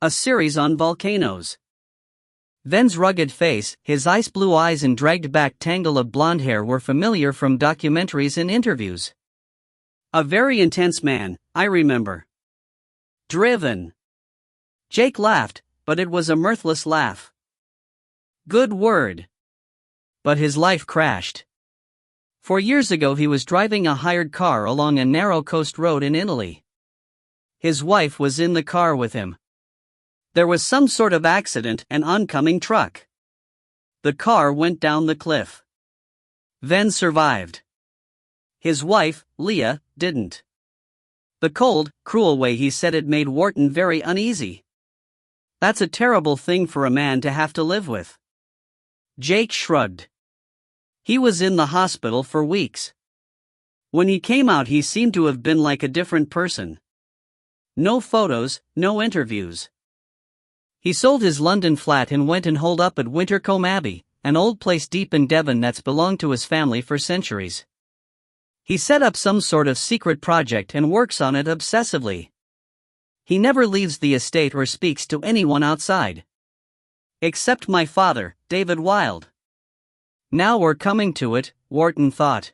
A series on volcanoes." Ven's rugged face, his ice blue eyes and dragged-back tangle of blonde hair were familiar from documentaries and interviews. "A very intense man, I remember. Driven." Jake laughed, but it was a mirthless laugh. "Good word." But his life crashed. 4 years ago he was driving a hired car along a narrow coast road in Italy. His wife was in the car with him. There was some sort of accident, an oncoming truck. The car went down the cliff. Ven survived. His wife, Leah, didn't. The cold, cruel way he said it made Wharton very uneasy. That's a terrible thing for a man to have to live with. Jake shrugged. He was in the hospital for weeks. When he came out he seemed to have been like a different person. No photos, no interviews. He sold his London flat and went and holed up at Wintercombe Abbey, an old place deep in Devon that's belonged to his family for centuries. He set up some sort of secret project and works on it obsessively. He never leaves the estate or speaks to anyone outside. Except my father, David Wilde. Now we're coming to it, Wharton thought.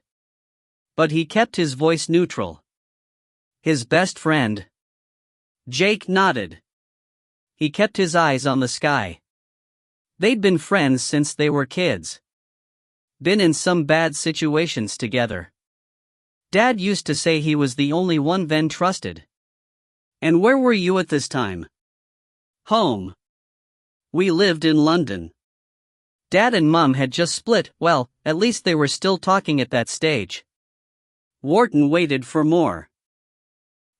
But he kept his voice neutral. His best friend. Jake nodded. He kept his eyes on the sky. They'd been friends since they were kids. Been in some bad situations together. Dad used to say he was the only one Ven trusted. "And where were you at this time?" "Home. We lived in London." Dad and Mum had just split. Well, at least they were still talking at that stage. Wharton waited for more.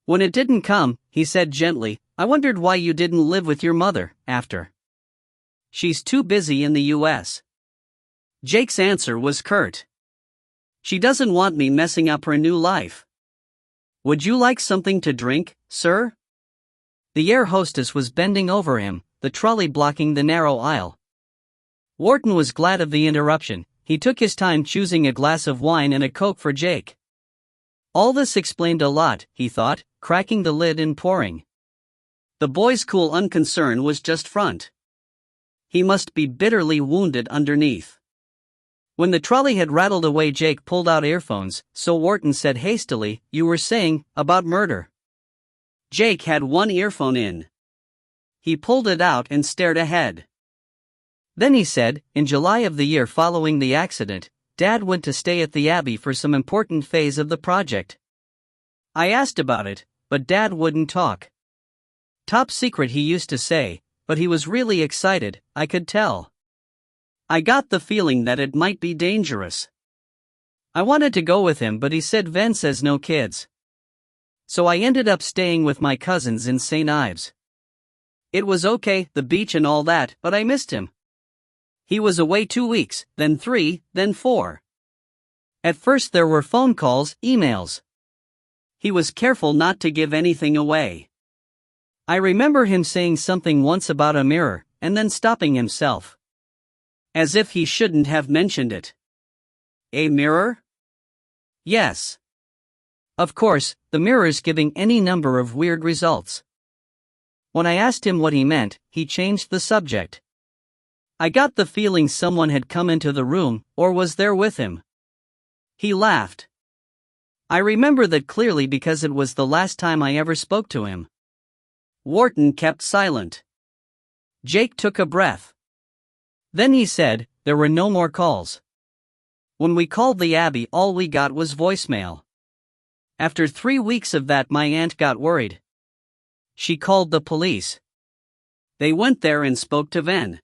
When it didn't come, he said gently, "I wondered why you didn't live with your mother, after. She's too busy in the US. Jake's answer was curt. "She doesn't want me messing up her new life. Would you like something to drink, sir?" The air hostess was bending over him, the trolley blocking the narrow aisle. Wharton was glad of the interruption. He took his time choosing a glass of wine and a Coke for Jake. All this explained a lot, he thought, cracking the lid and pouring. The boy's cool unconcern was just front. He must be bitterly wounded underneath. When the trolley had rattled away, Jake pulled out earphones, so Wharton said hastily, "You were saying, about murder." Jake had one earphone in. He pulled it out and stared ahead. Then he said, "In July of the year following the accident, Dad went to stay at the Abbey for some important phase of the project. I asked about it, but Dad wouldn't talk. Top secret, he used to say, but he was really excited, I could tell. I got the feeling that it might be dangerous. I wanted to go with him, but he said Ven says no kids. So I ended up staying with my cousins in St. Ives. It was okay, the beach and all that, but I missed him. He was away 2 weeks, then 3, then 4. At first there were phone calls, emails. He was careful not to give anything away. I remember him saying something once about a mirror, and then stopping himself. As if he shouldn't have mentioned it. A mirror? Yes. Of course, the mirror's giving any number of weird results. When I asked him what he meant, he changed the subject. I got the feeling someone had come into the room, or was there with him. He laughed. I remember that clearly because it was the last time I ever spoke to him. Wharton kept silent. Jake took a breath. Then he said, "There were no more calls. When we called the Abbey, all we got was voicemail. After 3 weeks of that, my aunt got worried. She called the police. They went there and spoke to Ven.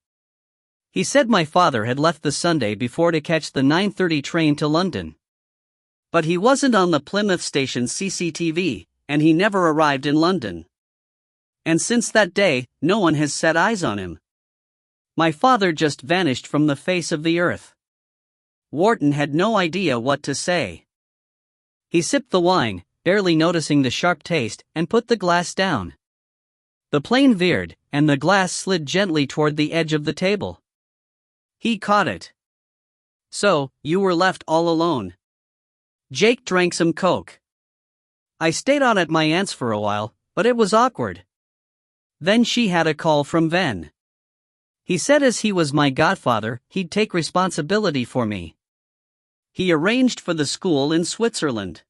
He said my father had left the Sunday before to catch the 9:30 train to London. But he wasn't on the Plymouth station CCTV, and he never arrived in London. And since that day, no one has set eyes on him. My father just vanished from the face of the earth." Wharton had no idea what to say. He sipped the wine, barely noticing the sharp taste, and put the glass down. The plane veered, and the glass slid gently toward the edge of the table. He caught it. "So, you were left all alone." Jake drank some Coke. "I stayed on at my aunt's for a while, but it was awkward. Then she had a call from Ven. He said as he was my godfather, he'd take responsibility for me. He arranged for the school in Switzerland.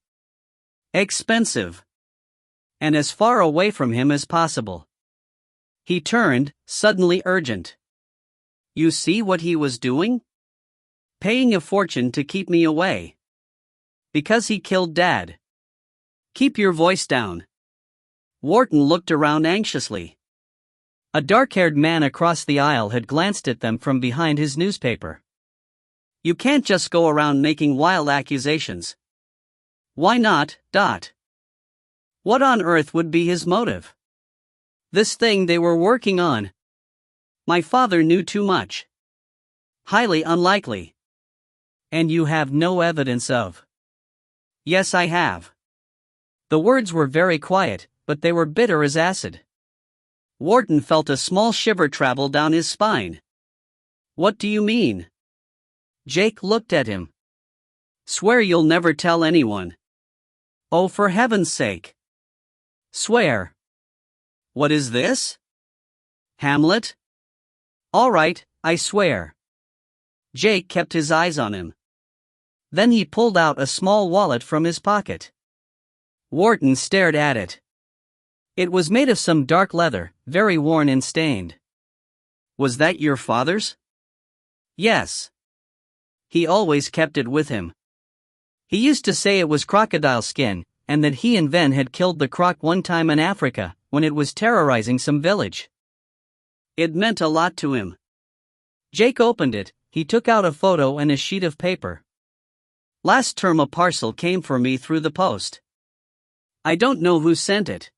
Expensive. And as far away from him as possible." He turned, suddenly urgent. "You see what he was doing? Paying a fortune to keep me away. Because he killed Dad. Keep your voice down." Wharton looked around anxiously. A dark-haired man across the aisle had glanced at them from behind his newspaper. "You can't just go around making wild accusations." "Why not, Dot? What on earth would be his motive? This thing they were working on. My father knew too much. Highly unlikely." "And you have no evidence of?" "Yes, I have." The words were very quiet, but they were bitter as acid. Wharton felt a small shiver travel down his spine. "What do you mean?" Jake looked at him. "Swear you'll never tell anyone." "Oh, for heaven's sake. Swear." "What is this? Hamlet?" "All right, I swear." Jake kept his eyes on him. Then he pulled out a small wallet from his pocket. Wharton stared at it. It was made of some dark leather, very worn and stained. "Was that your father's?" "Yes. He always kept it with him. He used to say it was crocodile skin, and that he and Ven had killed the croc one time in Africa, when it was terrorizing some village. It meant a lot to him." Jake opened it, he took out a photo and a sheet of paper. Last term a parcel came for me through the post. I don't know who sent it.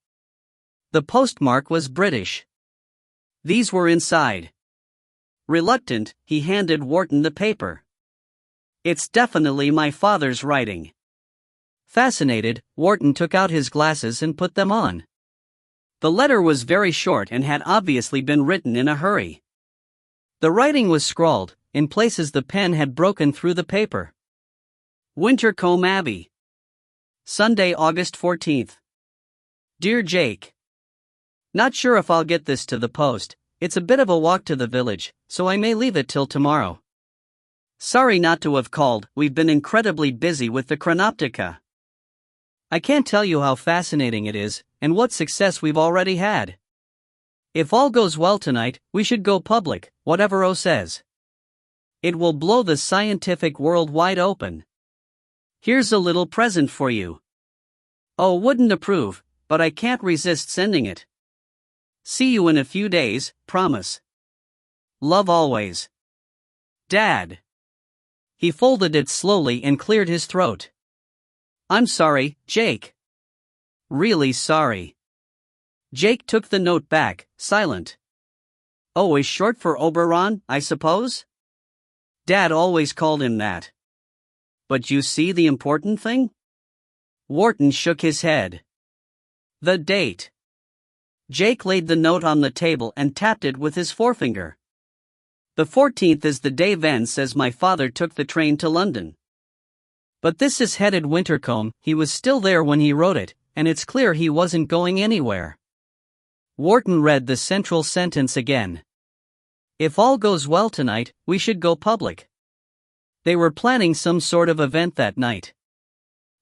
The postmark was British. These were inside. Reluctant, he handed Wharton the paper. It's definitely my father's writing. Fascinated, Wharton took out his glasses and put them on. The letter was very short and had obviously been written in a hurry. The writing was scrawled, in places the pen had broken through the paper. Wintercombe Abbey. Sunday, August 14th. Dear Jake. Not sure if I'll get this to the post. It's a bit of a walk to the village, so I may leave it till tomorrow. Sorry not to have called, we've been incredibly busy with the Chronoptica. I can't tell you how fascinating it is, and what success we've already had. If all goes well tonight, we should go public, whatever O says. It will blow the scientific world wide open. Here's a little present for you. O wouldn't approve, but I can't resist sending it. See you in a few days, promise. Love always. Dad. He folded it slowly and cleared his throat. I'm sorry, Jake. Really sorry. Jake took the note back, silent. O is short for Oberon, I suppose? Dad always called him that. But you see the important thing? Wharton shook his head. The date. Jake laid the note on the table and tapped it with his forefinger. The 14th is the day Van says my father took the train to London. But this is headed Wintercombe, he was still there when he wrote it, and it's clear he wasn't going anywhere. Wharton read the central sentence again. If all goes well tonight, we should go public. They were planning some sort of event that night.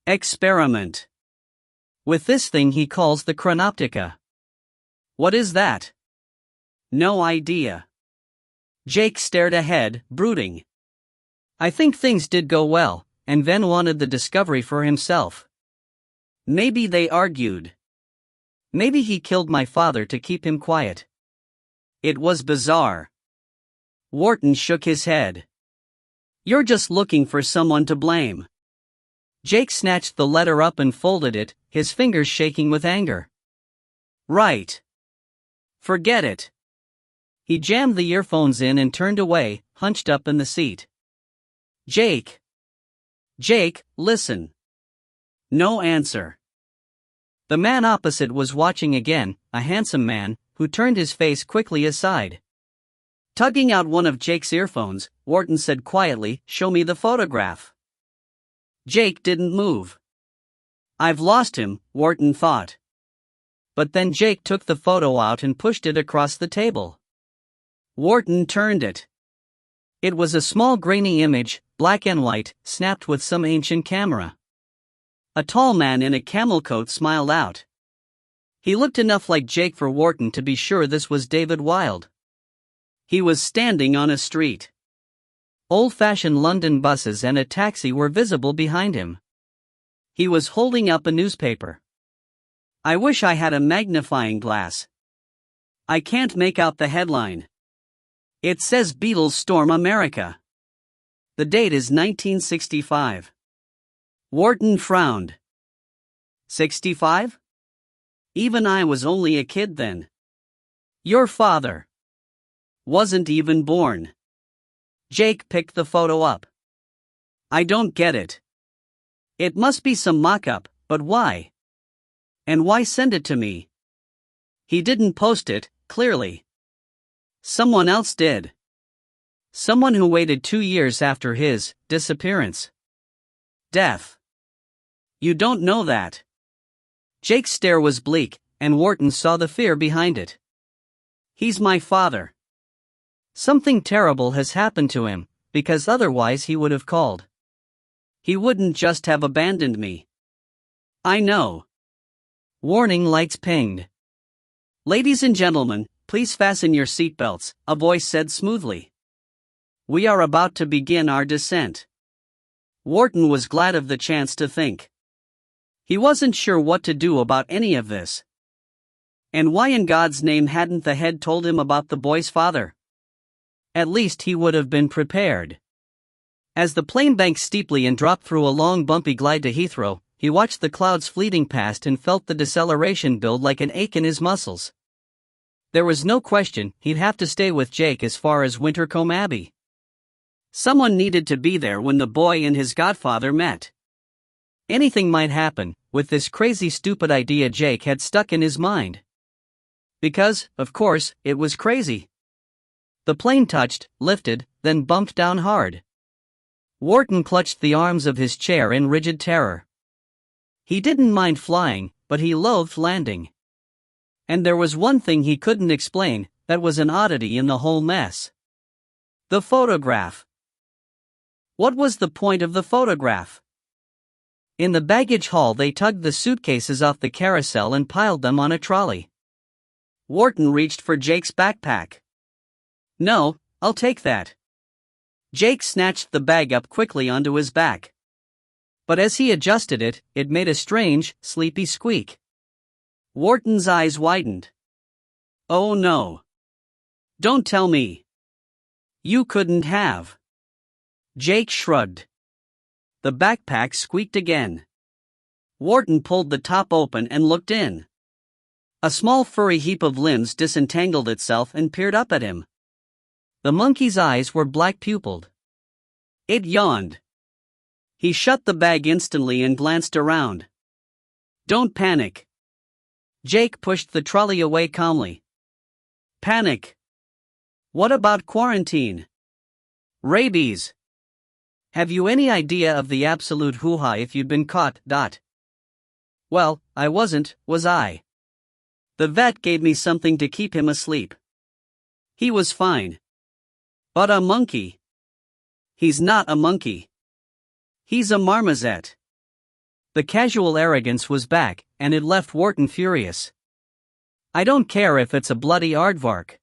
Experiment. With this thing he calls the Chronoptica. What is that? No idea. Jake stared ahead, brooding. I think things did go well, and Van wanted the discovery for himself. Maybe they argued. Maybe he killed my father to keep him quiet. It was bizarre. Wharton shook his head. You're just looking for someone to blame. Jake snatched the letter up and folded it, his fingers shaking with anger. Right. Forget it. He jammed the earphones in and turned away, hunched up in the seat. Jake. Jake, listen. No answer. The man opposite was watching again, a handsome man, who turned his face quickly aside. Tugging out one of Jake's earphones, Wharton said quietly, "Show me the photograph." Jake didn't move. I've lost him, Wharton thought. But then Jake took the photo out and pushed it across the table. Wharton turned it. It was a small grainy image, black and white, snapped with some ancient camera. A tall man in a camel coat smiled out. He looked enough like Jake for Wharton to be sure this was David Wilde. He was standing on a street. Old-fashioned London buses and a taxi were visible behind him. He was holding up a newspaper. I wish I had a magnifying glass. I can't make out the headline. It says Beatles storm America. The date is 1965. Wharton frowned. 65? Even I was only a kid then. Your father wasn't even born. Jake picked the photo up. I don't get it. It must be some mock-up, but why? And why send it to me? He didn't post it, clearly. Someone else did. Someone who waited 2 years after his disappearance. Death. You don't know that. Jake's stare was bleak, and Wharton saw the fear behind it. He's my father. Something terrible has happened to him, because otherwise he would have called. He wouldn't just have abandoned me. I know. Warning lights pinged. Ladies and gentlemen, please fasten your seatbelts, a voice said smoothly. We are about to begin our descent. Wharton was glad of the chance to think. He wasn't sure what to do about any of this. And why in God's name hadn't the head told him about the boy's father? At least he would have been prepared. As the plane banked steeply and dropped through a long bumpy glide to Heathrow, he watched the clouds fleeting past and felt the deceleration build like an ache in his muscles. There was no question he'd have to stay with Jake as far as Wintercombe Abbey. Someone needed to be there when the boy and his godfather met. Anything might happen with this crazy stupid idea Jake had stuck in his mind. Because, of course, it was crazy. The plane touched, lifted, then bumped down hard. Wharton clutched the arms of his chair in rigid terror. He didn't mind flying, but he loathed landing. And there was one thing he couldn't explain, that was an oddity in the whole mess. The photograph. What was the point of the photograph? In the baggage hall they tugged the suitcases off the carousel and piled them on a trolley. Wharton reached for Jake's backpack. "No, I'll take that." Jake snatched the bag up quickly onto his back. But as he adjusted it, it made a strange, sleepy squeak. Wharton's eyes widened. "Oh no. Don't tell me. You couldn't have." Jake shrugged. The backpack squeaked again. Wharton pulled the top open and looked in. A small furry heap of limbs disentangled itself and peered up at him. The monkey's eyes were black-pupiled. It yawned. He shut the bag instantly and glanced around. "Don't panic." Jake pushed the trolley away calmly. "Panic? What about quarantine? Rabies? Have you any idea of the absolute hoo-ha if you'd been caught? Well, I wasn't, was I? The vet gave me something to keep him asleep. He was fine. But a monkey? He's not a monkey. He's a marmoset." The casual arrogance was back, and it left Wharton furious. "I don't care if it's a bloody aardvark.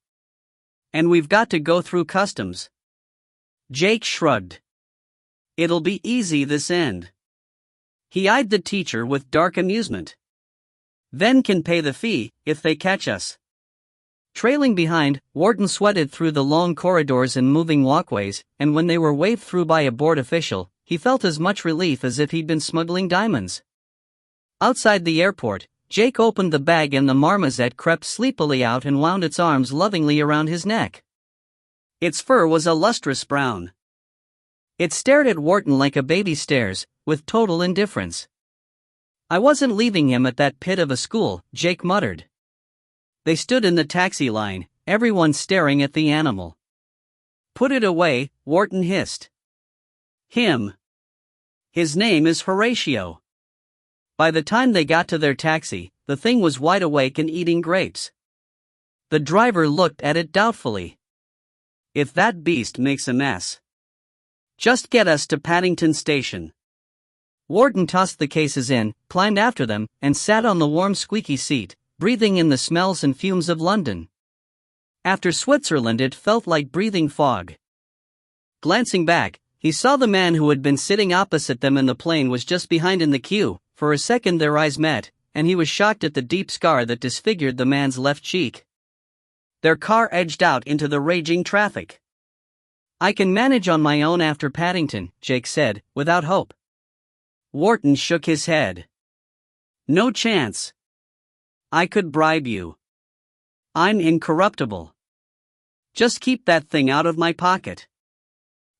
And we've got to go through customs." Jake shrugged. "It'll be easy this end." He eyed the teacher with dark amusement. "Then can pay the fee, if they catch us." Trailing behind, Wharton sweated through the long corridors and moving walkways, and when they were waved through by a board official, he felt as much relief as if he'd been smuggling diamonds. Outside the airport, Jake opened the bag and the marmoset crept sleepily out and wound its arms lovingly around his neck. Its fur was a lustrous brown. It stared at Wharton like a baby stares, with total indifference. "I wasn't leaving him at that pit of a school," Jake muttered. They stood in the taxi line, everyone staring at the animal. "Put it away," Wharton hissed. "Him? His name is Horatio." By the time they got to their taxi, the thing was wide awake and eating grapes. The driver looked at it doubtfully. "If that beast makes a mess. Just get us to Paddington Station." Wharton tossed the cases in, climbed after them, and sat on the warm squeaky seat, breathing in the smells and fumes of London. After Switzerland it felt like breathing fog. Glancing back, he saw the man who had been sitting opposite them in the plane was just behind in the queue. For a second their eyes met, and he was shocked at the deep scar that disfigured the man's left cheek. Their car edged out into the raging traffic. "I can manage on my own after Paddington," Jake said, without hope. Wharton shook his head. "No chance. I could bribe you. I'm incorruptible. Just keep that thing out of my pocket."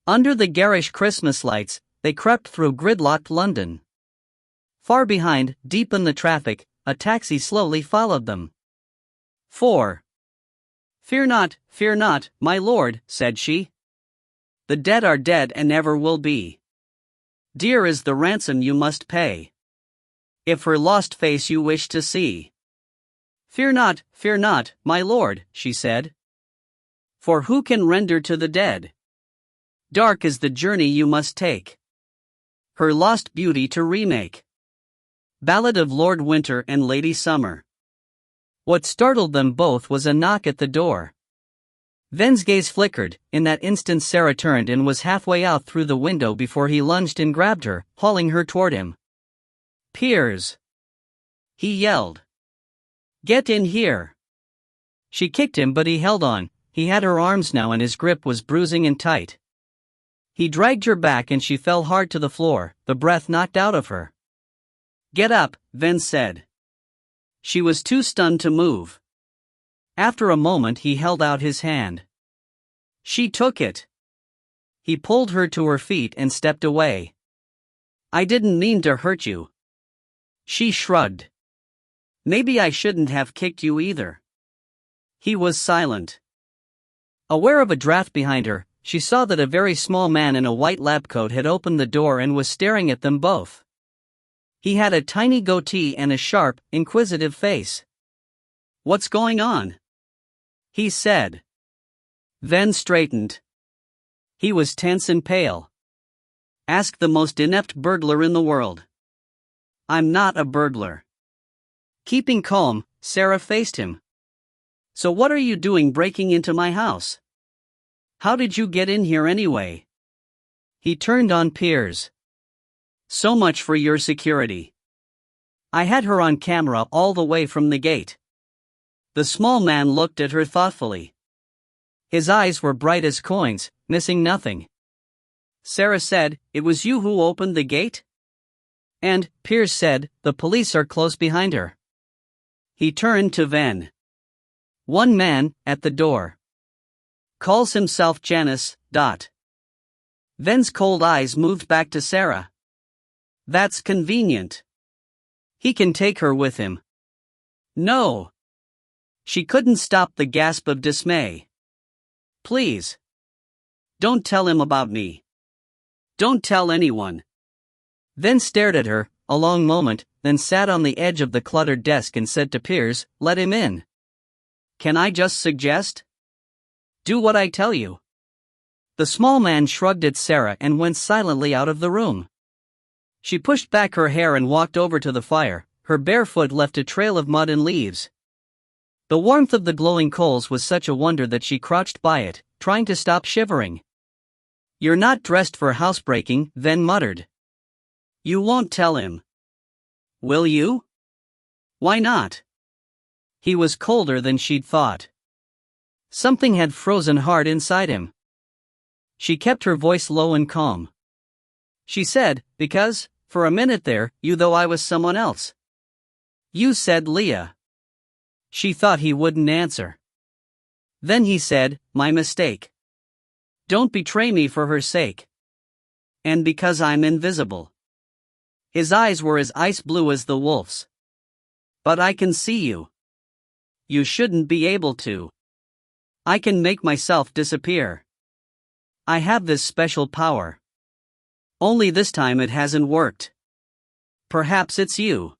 Under the garish Christmas lights, they crept through gridlocked London. Far behind, deep in the traffic, a taxi slowly followed them. 4. Fear not, my lord," said she. "The dead are dead and ever will be. Dear is the ransom you must pay, if her lost face you wish to see." Fear not, my lord," she said. "For who can render to the dead? Dark is the journey you must take, her lost beauty to remake." Ballad of Lord Winter and Lady Summer. What startled them both was a knock at the door. Ven's gaze flickered. In that instant Sarah turned and was halfway out through the window before he lunged and grabbed her, hauling her toward him. "Piers!" he yelled. "Get in here!" She kicked him but he held on. He had her arms now and his grip was bruising and tight. He dragged her back and she fell hard to the floor, the breath knocked out of her. "Get up," Ven said. She was too stunned to move. After a moment he held out his hand. She took it. He pulled her to her feet and stepped away. "I didn't mean to hurt you." She shrugged. "Maybe I shouldn't have kicked you either." He was silent. Aware of a draft behind her, she saw that a very small man in a white lab coat had opened the door and was staring at them both. He had a tiny goatee and a sharp, inquisitive face. "What's going on?" he said. Ven straightened. He was tense and pale. "Ask the most inept burglar in the world." "I'm not a burglar." Keeping calm, Sarah faced him. "So what are you doing breaking into my house? How did you get in here anyway?" He turned on Piers. "So much for your security. I had her on camera all the way from the gate." The small man looked at her thoughtfully. His eyes were bright as coins, missing nothing. Sarah said, "It was you who opened the gate?" And, Piers said, "The police are close behind her." He turned to Ven. "One man, at the door. Calls himself Janice. Ven's cold eyes moved back to Sarah. "That's convenient. He can take her with him." "No." She couldn't stop the gasp of dismay. "Please. Don't tell him about me. Don't tell anyone." Ven stared at her, a long moment, then sat on the edge of the cluttered desk and said to Piers, "Let him in." "Can I just suggest?" "Do what I tell you." The small man shrugged at Sarah and went silently out of the room. She pushed back her hair and walked over to the fire. Her bare foot left a trail of mud and leaves. The warmth of the glowing coals was such a wonder that she crouched by it, trying to stop shivering. "You're not dressed for housebreaking," Ven muttered. "You won't tell him." "Will you?" "Why not?" He was colder than she'd thought. Something had frozen hard inside him. She kept her voice low and calm. She said, "Because, for a minute there, you thought I was someone else. You said Leah." She thought he wouldn't answer. Then he said, "My mistake. Don't betray me for her sake. And because I'm invisible." His eyes were as ice blue as the wolf's. "But I can see you. You shouldn't be able to. I can make myself disappear. I have this special power. Only this time it hasn't worked. Perhaps it's you.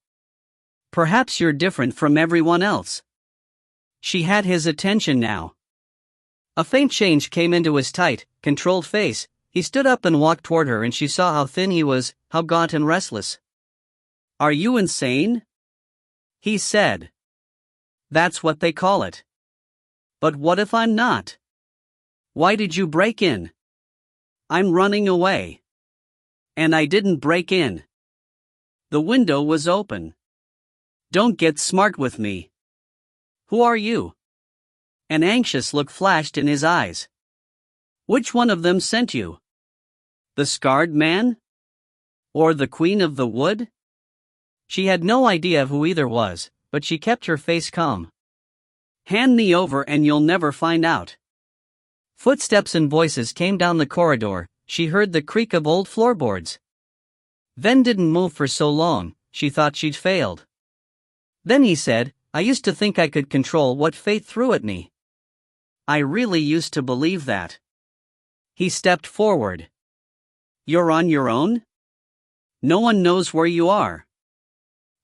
Perhaps you're different from everyone else." She had his attention now. A faint change came into his tight, controlled face. He stood up and walked toward her and she saw how thin he was, how gaunt and restless. "Are you insane?" he said. "That's what they call it. But what if I'm not? Why did you break in?" "I'm running away. And I didn't break in. The window was open. Don't get smart with me. Who are you?" An anxious look flashed in his eyes. "Which one of them sent you? The scarred man? Or the Queen of the Wood?" She had no idea who either was, but she kept her face calm. "Hand me over and you'll never find out." Footsteps and voices came down the corridor. She heard the creak of old floorboards. Ven didn't move for so long, she thought she'd failed. Then he said, "I used to think I could control what fate threw at me. I really used to believe that." He stepped forward. "You're on your own? No one knows where you are.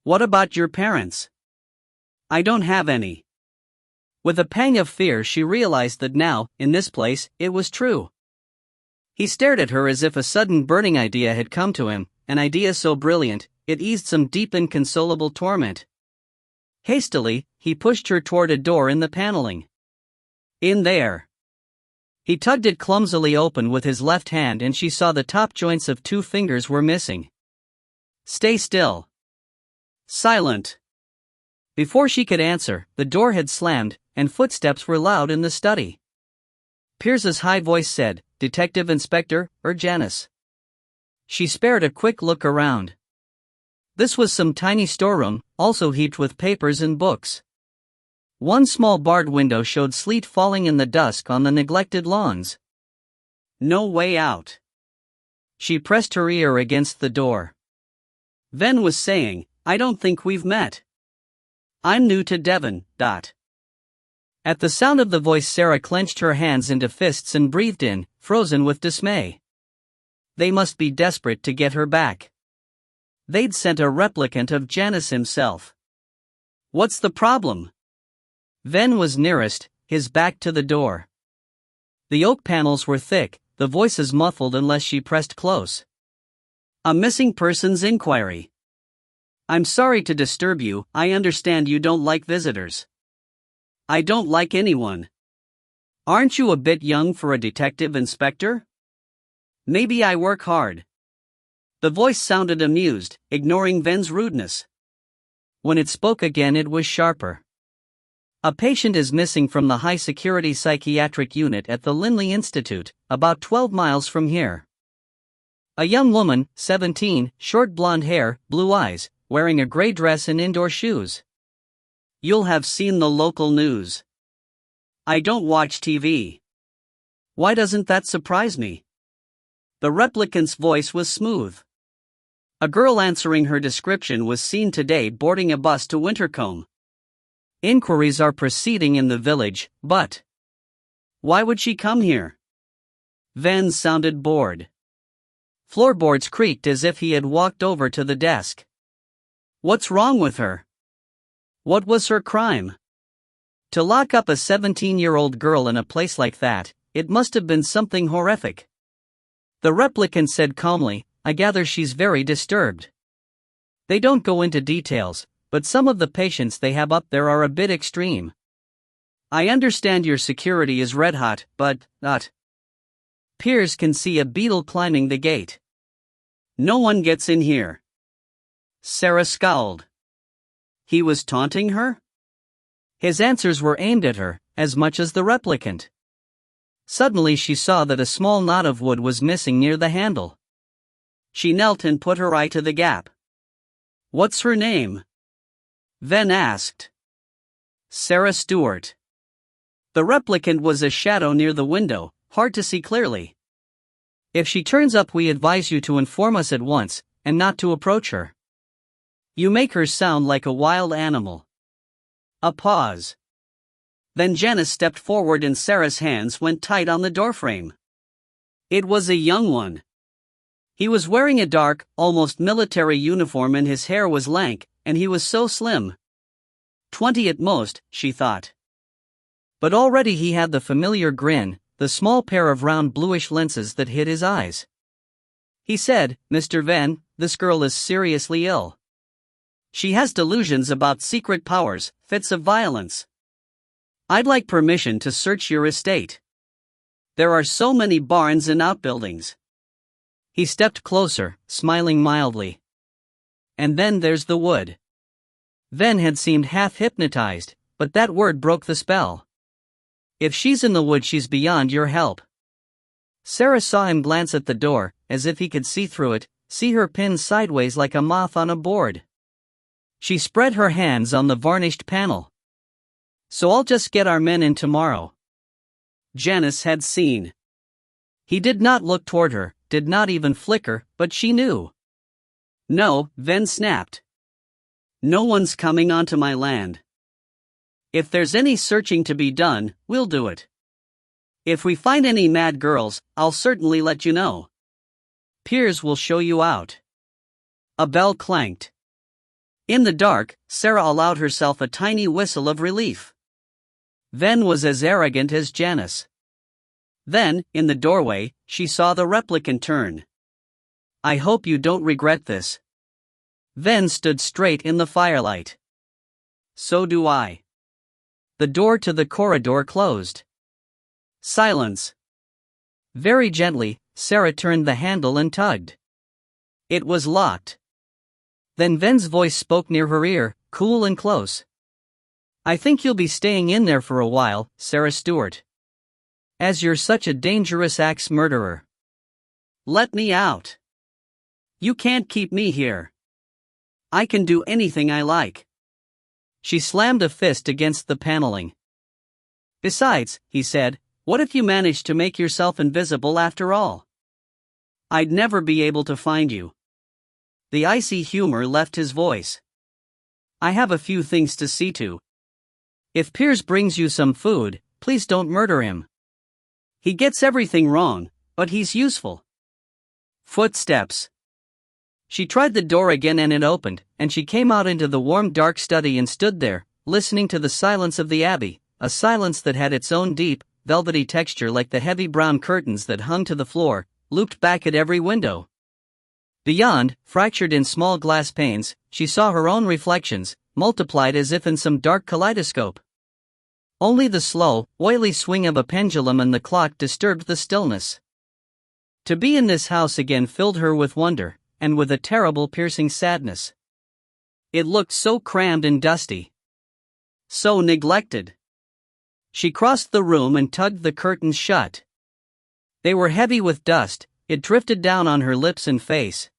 What about your parents?" "I don't have any." With a pang of fear she realized that now, in this place, it was true. He stared at her as if a sudden burning idea had come to him, an idea so brilliant, it eased some deep inconsolable torment. Hastily, he pushed her toward a door in the paneling. "In there." He tugged it clumsily open with his left hand and she saw the top joints of 2 fingers were missing. "Stay still." "Silent." Before she could answer, the door had slammed, and footsteps were loud in the study. Pierce's high voice said, "Detective Inspector, or Janice?" She spared a quick look around. This was some tiny storeroom, also heaped with papers and books. One small barred window showed sleet falling in the dusk on the neglected lawns. No way out. She pressed her ear against the door. Ven was saying, "I don't think we've met. I'm new to Devon, . At the sound of the voice, Sarah clenched her hands into fists and breathed in, frozen with dismay. They must be desperate to get her back. They'd sent a replicant of Janice himself. What's the problem? Ven was nearest, his back to the door. The oak panels were thick, the voices muffled unless she pressed close. "A missing persons inquiry. I'm sorry to disturb you, I understand you don't like visitors." "I don't like anyone." "Aren't you a bit young for a detective inspector?" "Maybe I work hard." The voice sounded amused, ignoring Ven's rudeness. When it spoke again, it was sharper. "A patient is missing from the high-security psychiatric unit at the Linley Institute, about 12 miles from here. A young woman, 17, short blonde hair, blue eyes, wearing a gray dress and indoor shoes. You'll have seen the local news." "I don't watch TV." "Why doesn't that surprise me?" The replicant's voice was smooth. "A girl answering her description was seen today boarding a bus to Wintercombe. Inquiries are proceeding in the village, but why would she come here?" Ven sounded bored. Floorboards creaked as if he had walked over to the desk. "What's wrong with her? What was her crime? To lock up a 17-year-old girl in a place like that, it must have been something horrific." The replicant said calmly, "I gather she's very disturbed. They don't go into details, but some of the patients they have up there are a bit extreme. I understand your security is red hot, but, Pierce can see a beetle climbing the gate. No one gets in here." Sarah scowled. He was taunting her? His answers were aimed at her, as much as the replicant. Suddenly she saw that a small knot of wood was missing near the handle. She knelt and put her eye to the gap. "What's her name?" Ven asked. "Sarah Stewart." The replicant was a shadow near the window, hard to see clearly. "If she turns up, we advise you to inform us at once, and not to approach her. You make her sound like a wild animal." A pause. Then Janice stepped forward and Sarah's hands went tight on the doorframe. It was a young one. He was wearing a dark, almost military uniform and his hair was lank, and he was so slim. 20 at most, she thought. But already he had the familiar grin, the small pair of round bluish lenses that hid his eyes. He said, "Mr. Ven, this girl is seriously ill. She has delusions about secret powers, fits of violence. I'd like permission to search your estate. There are so many barns and outbuildings." He stepped closer, smiling mildly. "And then there's the wood." Ven had seemed half hypnotized, but that word broke the spell. "If she's in the wood, she's beyond your help." Sarah saw him glance at the door, as if he could see through it, see her pinned sideways like a moth on a board. She spread her hands on the varnished panel. "So I'll just get our men in tomorrow." Janice had seen. He did not look toward her, did not even flicker, but she knew. "No," Ven snapped. "No one's coming onto my land. If there's any searching to be done, we'll do it. If we find any mad girls, I'll certainly let you know. Piers will show you out." A bell clanked. In the dark, Sarah allowed herself a tiny whistle of relief. Ven was as arrogant as Janice. Then, in the doorway, she saw the replicant turn. "I hope you don't regret this." Ven stood straight in the firelight. "So do I." The door to the corridor closed. Silence. Very gently, Sarah turned the handle and tugged. It was locked. Then Ven's voice spoke near her ear, cool and close. "I think you'll be staying in there for a while, Sarah Stewart. as you're such a dangerous axe murderer. Let me out. You can't keep me here. I can do anything I like." She slammed a fist against the paneling. "Besides," he said, "what if you manage to make yourself invisible after all? I'd never be able to find you." The icy humor left his voice. "I have a few things to see to. If Piers brings you some food, please don't murder him. He gets everything wrong, but he's useful." Footsteps. She tried the door again and it opened, and she came out into the warm dark study and stood there, listening to the silence of the Abbey, a silence that had its own deep, velvety texture like the heavy brown curtains that hung to the floor, looped back at every window. Beyond, fractured in small glass panes, she saw her own reflections, multiplied as if in some dark kaleidoscope. Only the slow, oily swing of a pendulum and the clock disturbed the stillness. To be in this house again filled her with wonder, and with a terrible piercing sadness. It looked so crammed and dusty. So neglected. She crossed the room and tugged the curtains shut. They were heavy with dust, it drifted down on her lips and face.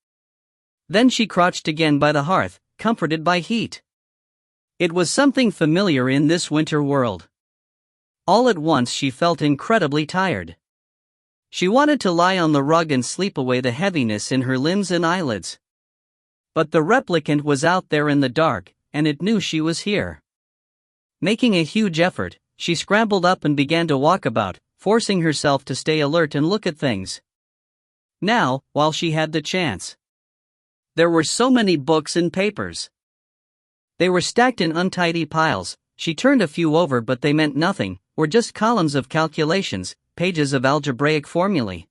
Then she crouched again by the hearth, comforted by heat. It was something familiar in this winter world. All at once she felt incredibly tired. She wanted to lie on the rug and sleep away the heaviness in her limbs and eyelids. But the replicant was out there in the dark, and it knew she was here. Making a huge effort, she scrambled up and began to walk about, forcing herself to stay alert and look at things. Now, while she had the chance. There were so many books and papers. They were stacked in untidy piles. She turned a few over, but they meant nothing, were just columns of calculations, pages of algebraic formulae.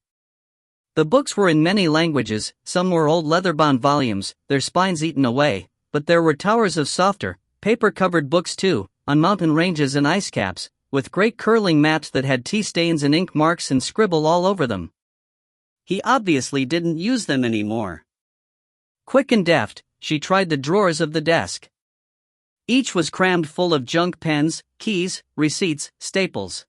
The books were in many languages, some were old leather-bound volumes, their spines eaten away, but there were towers of softer, paper-covered books too, on mountain ranges and ice caps, with great curling maps that had tea stains and ink marks and scribble all over them. He obviously didn't use them anymore. Quick and deft, she tried the drawers of the desk. Each was crammed full of junk pens, keys, receipts, staples.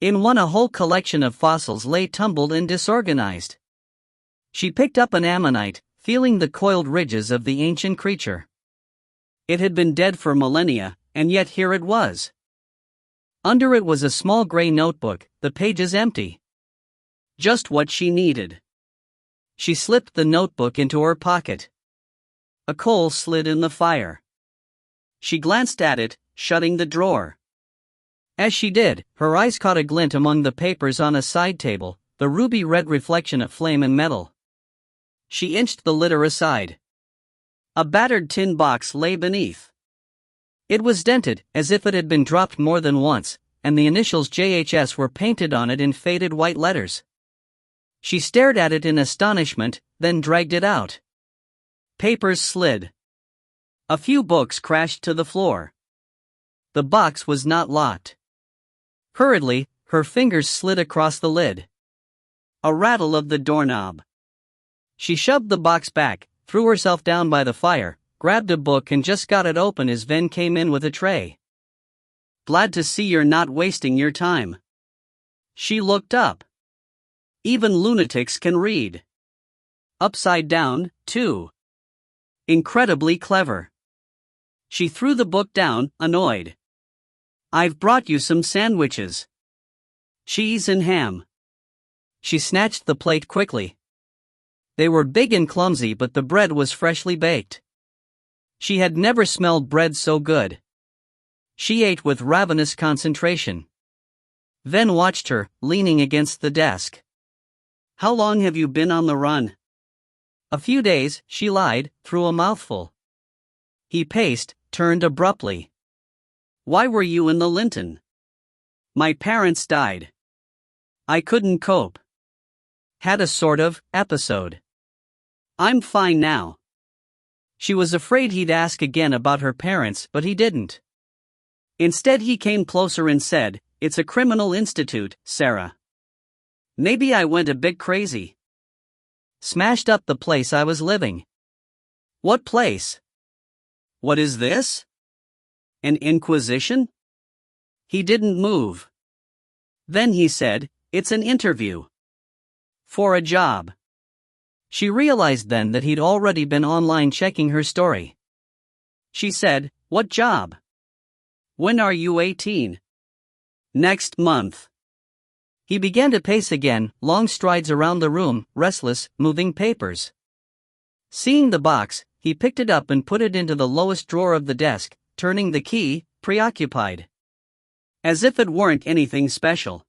In one a whole collection of fossils lay tumbled and disorganized. She picked up an ammonite, feeling the coiled ridges of the ancient creature. It had been dead for millennia, and yet here it was. Under it was a small gray notebook, the pages empty. Just what she needed. She slipped the notebook into her pocket. A coal slid in the fire. She glanced at it, shutting the drawer. As she did, her eyes caught a glint among the papers on a side table, the ruby-red reflection of flame and metal. She inched the litter aside. A battered tin box lay beneath. It was dented, as if it had been dropped more than once, and the initials JHS were painted on it in faded white letters. She stared at it in astonishment, then dragged it out. Papers slid. A few books crashed to the floor. The box was not locked. Hurriedly, her fingers slid across the lid. A rattle of the doorknob. She shoved the box back, threw herself down by the fire, grabbed a book and just got it open as Ven came in with a tray. "Glad to see you're not wasting your time." She looked up. Even lunatics can read. Upside down, too. Incredibly clever. She threw the book down, annoyed. "I've brought you some sandwiches. Cheese and ham." She snatched the plate quickly. They were big and clumsy, but the bread was freshly baked. She had never smelled bread so good. She ate with ravenous concentration. Ven watched her, leaning against the desk. "How long have you been on the run?" "A few days," she lied, through a mouthful. He paced, turned abruptly. "Why were you in the Linton?" "My parents died. I couldn't cope. Had a sort of episode. I'm fine now." She was afraid he'd ask again about her parents, but he didn't. Instead he came closer and said, "It's a criminal institute, Sarah. Maybe I went a bit crazy. Smashed up the place I was living." "What place?" "What is this? An inquisition?" He didn't move. Then he said, "It's an interview. For a job." She realized then that he'd already been online checking her story. She said, "What job? When are you 18? Next month." He began to pace again, long strides around the room, restless, moving papers. Seeing the box, he picked it up and put it into the lowest drawer of the desk, turning the key, preoccupied. As if it weren't anything special.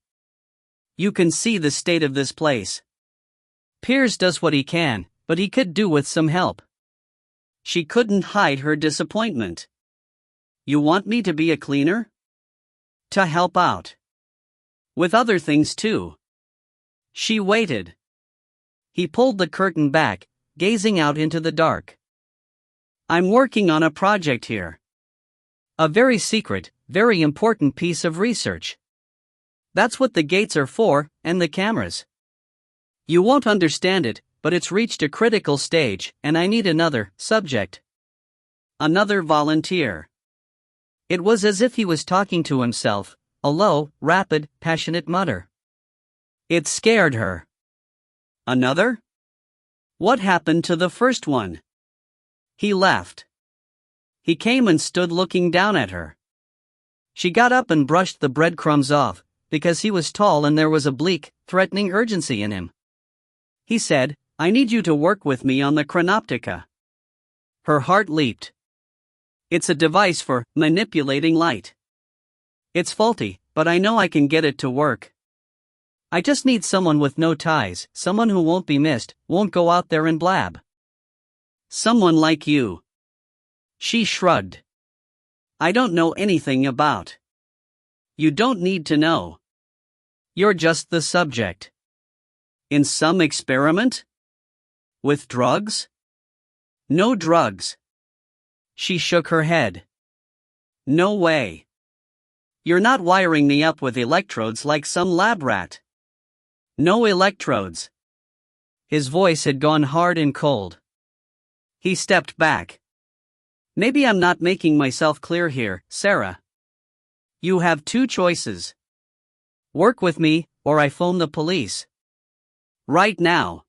"You can see the state of this place. Piers does what he can, but he could do with some help." She couldn't hide her disappointment. "You want me to be a cleaner? To help out? With other things too?" She waited. He pulled the curtain back, gazing out into the dark. "I'm working on a project here. A very secret, very important piece of research. That's what the gates are for, and the cameras. You won't understand it, but it's reached a critical stage, and I need another subject. Another volunteer." It was as if he was talking to himself, a low, rapid, passionate mutter. It scared her. "Another? What happened to the first one?" He laughed. He came and stood looking down at her. She got up and brushed the breadcrumbs off, because he was tall and there was a bleak, threatening urgency in him. He said, "I need you to work with me on the chronoptica." Her heart leaped. "It's a device for manipulating light. It's faulty, but I know I can get it to work. I just need someone with no ties, someone who won't be missed, won't go out there and blab. Someone like you." She shrugged. "I don't know anything about." "You don't need to know. You're just the subject. In some experiment? With drugs?" "No drugs." She shook her head. "No way. You're not wiring me up with electrodes like some lab rat. No electrodes." His voice had gone hard and cold. He stepped back. "Maybe I'm not making myself clear here, Sarah. You have two choices. Work with me, or I phone the police. Right now."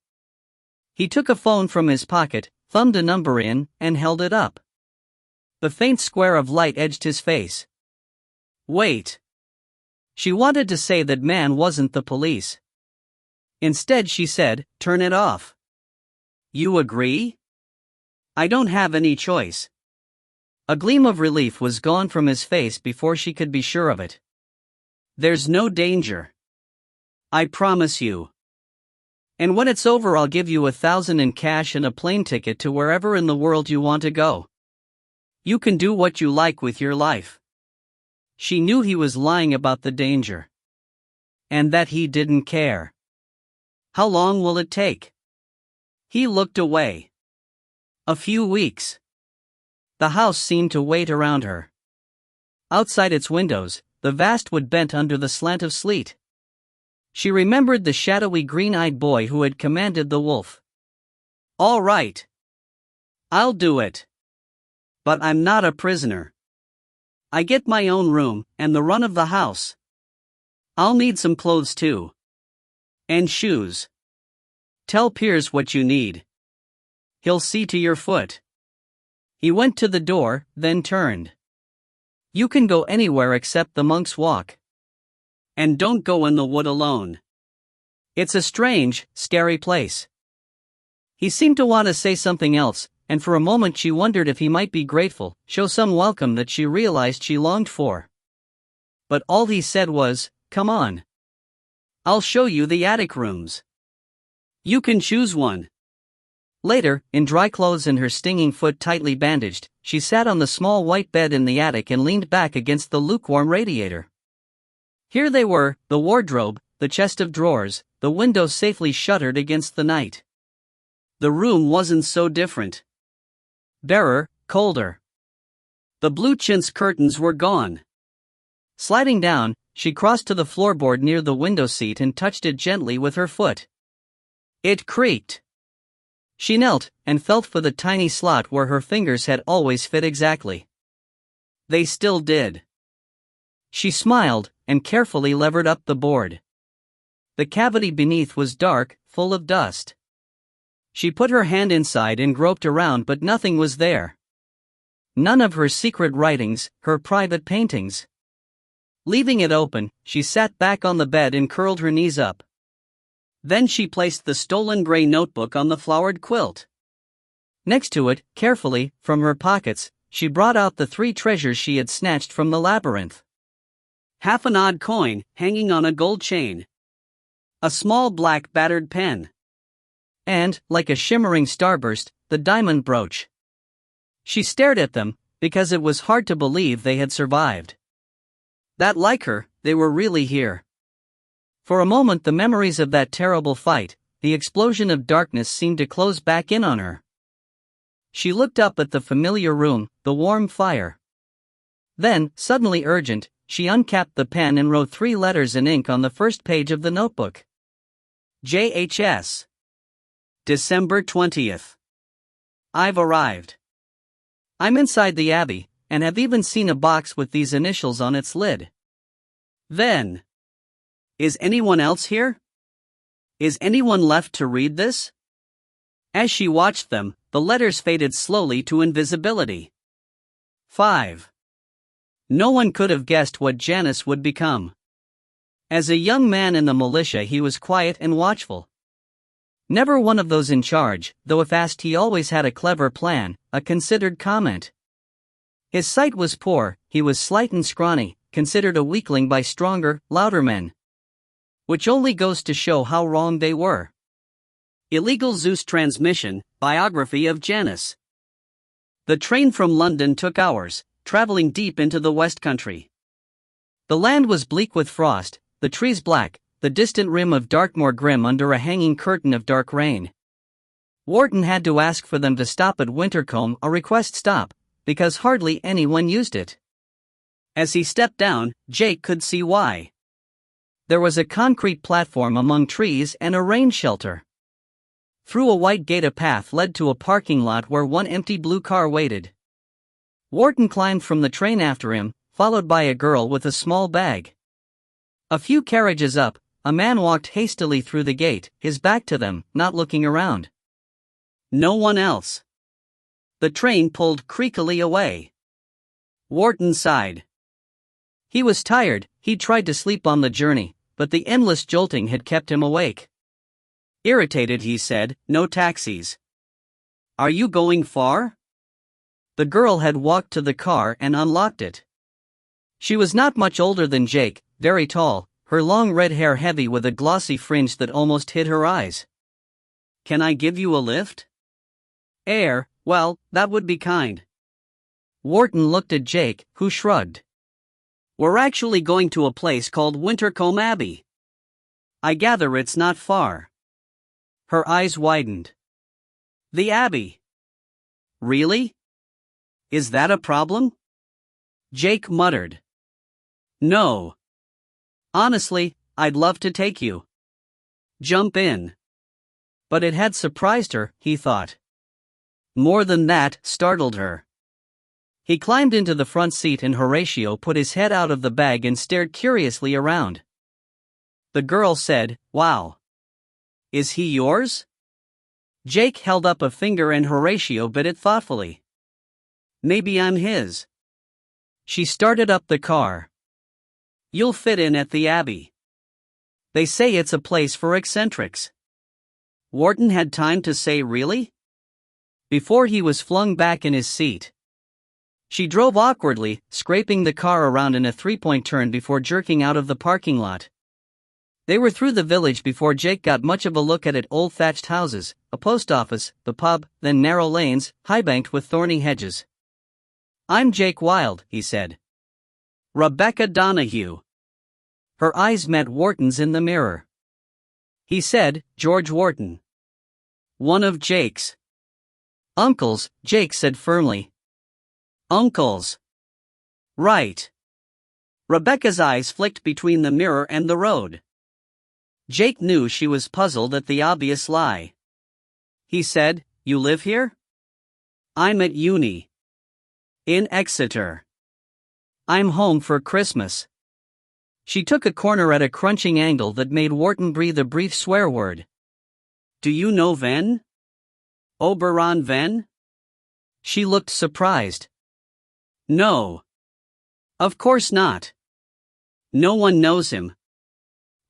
He took a phone from his pocket, thumbed a number in, and held it up. The faint square of light edged his face. "Wait." She wanted to say that man wasn't the police. Instead she said, "Turn it off." "You agree?" "I don't have any choice." A gleam of relief was gone from his face before she could be sure of it. "There's no danger. I promise you. And when it's over I'll give you 1,000 in cash and a plane ticket to wherever in the world you want to go. You can do what you like with your life." She knew he was lying about the danger. And that he didn't care. "How long will it take?" He looked away. "A few weeks." The house seemed to wait around her. Outside its windows, the vast wood bent under the slant of sleet. She remembered the shadowy green-eyed boy who had commanded the wolf. "All right. I'll do it. But I'm not a prisoner. I get my own room, and the run of the house. I'll need some clothes too. And shoes. Tell Piers what you need. He'll see to your foot." He went to the door, then turned. "You can go anywhere except the Monk's Walk. And don't go in the wood alone. It's a strange, scary place." He seemed to want to say something else, and for a moment she wondered if he might be grateful, show some welcome that she realized she longed for. But all he said was, "Come on. I'll show you the attic rooms. You can choose one." Later, in dry clothes and her stinging foot tightly bandaged, she sat on the small white bed in the attic and leaned back against the lukewarm radiator. Here they were, the wardrobe, the chest of drawers, the windows safely shuttered against the night. The room wasn't so different. Barer, colder. The blue chintz curtains were gone. Sliding down, she crossed to the floorboard near the window seat and touched it gently with her foot. It creaked. She knelt and felt for the tiny slot where her fingers had always fit exactly. They still did. She smiled and carefully levered up the board. The cavity beneath was dark, full of dust. She put her hand inside and groped around, but nothing was there. None of her secret writings, her private paintings. Leaving it open, she sat back on the bed and curled her knees up. Then she placed the stolen gray notebook on the flowered quilt. Next to it, carefully, from her pockets, she brought out the 3 treasures she had snatched from the labyrinth. Half an odd coin, hanging on a gold chain. A small black battered pen. And, like a shimmering starburst, the diamond brooch. She stared at them, because it was hard to believe they had survived. That, like her, they were really here. For a moment the memories of that terrible fight, the explosion of darkness, seemed to close back in on her. She looked up at the familiar room, the warm fire. Then, suddenly urgent, she uncapped the pen and wrote 3 letters in ink on the first page of the notebook. JHS. December 20th. I've arrived. I'm inside the Abbey, and have even seen a box with these initials on its lid. Then. Is anyone else here? Is anyone left to read this? As she watched them, the letters faded slowly to invisibility. 5. No one could have guessed what Janus would become. As a young man in the militia, he was quiet and watchful. Never one of those in charge, though if asked he always had a clever plan, a considered comment. His sight was poor, he was slight and scrawny, considered a weakling by stronger, louder men. Which only goes to show how wrong they were. Illegal Zeus transmission, biography of Janus. The train from London took hours, traveling deep into the West Country. The land was bleak with frost, the trees black, the distant rim of Dartmoor grim under a hanging curtain of dark rain. Wharton had to ask for them to stop at Wintercombe, a request stop, because hardly anyone used it. As he stepped down, Jake could see why. There was a concrete platform among trees and a rain shelter. Through a white gate a path led to a parking lot where one empty blue car waited. Wharton climbed from the train after him, followed by a girl with a small bag. A few carriages up, a man walked hastily through the gate, his back to them, not looking around. No one else. The train pulled creakily away. Wharton sighed. He was tired, he'd tried to sleep on the journey, but the endless jolting had kept him awake. Irritated, he said, "No taxis." "Are you going far?" The girl had walked to the car and unlocked it. She was not much older than Jake, very tall, her long red hair heavy with a glossy fringe that almost hid her eyes. "Can I give you a lift?" Well, that would be kind." Wharton looked at Jake, who shrugged. "We're actually going to a place called Wintercombe Abbey. I gather it's not far." Her eyes widened. "The Abbey? Really? Is that a problem?" Jake muttered. "No. Honestly, I'd love to take you. Jump in." But it had surprised her, he thought. More than that, startled her. He climbed into the front seat and Horatio put his head out of the bag and stared curiously around. The girl said, "Wow. Is he yours?" Jake held up a finger and Horatio bit it thoughtfully. "Maybe I'm his." She started up the car. "You'll fit in at the Abbey. They say it's a place for eccentrics." Wharton had time to say really? Before he was flung back in his seat. She drove awkwardly, scraping the car around in a 3-point turn before jerking out of the parking lot. They were through the village before Jake got much of a look at it. Old thatched houses, a post office, the pub, then narrow lanes, high-banked with thorny hedges. "I'm Jake Wilde," he said. "Rebecca Donahue." Her eyes met Wharton's in the mirror. He said, "George Wharton." "One of Jake's uncles," Jake said firmly. "Uncles. Right." Rebecca's eyes flicked between the mirror and the road. Jake knew she was puzzled at the obvious lie. He said, "You live here?" "I'm at uni. In Exeter. I'm home for Christmas." She took a corner at a crunching angle that made Wharton breathe a brief swear word. Do you know Venn? Oberon Venn? She looked surprised. No. Of course not. No one knows him.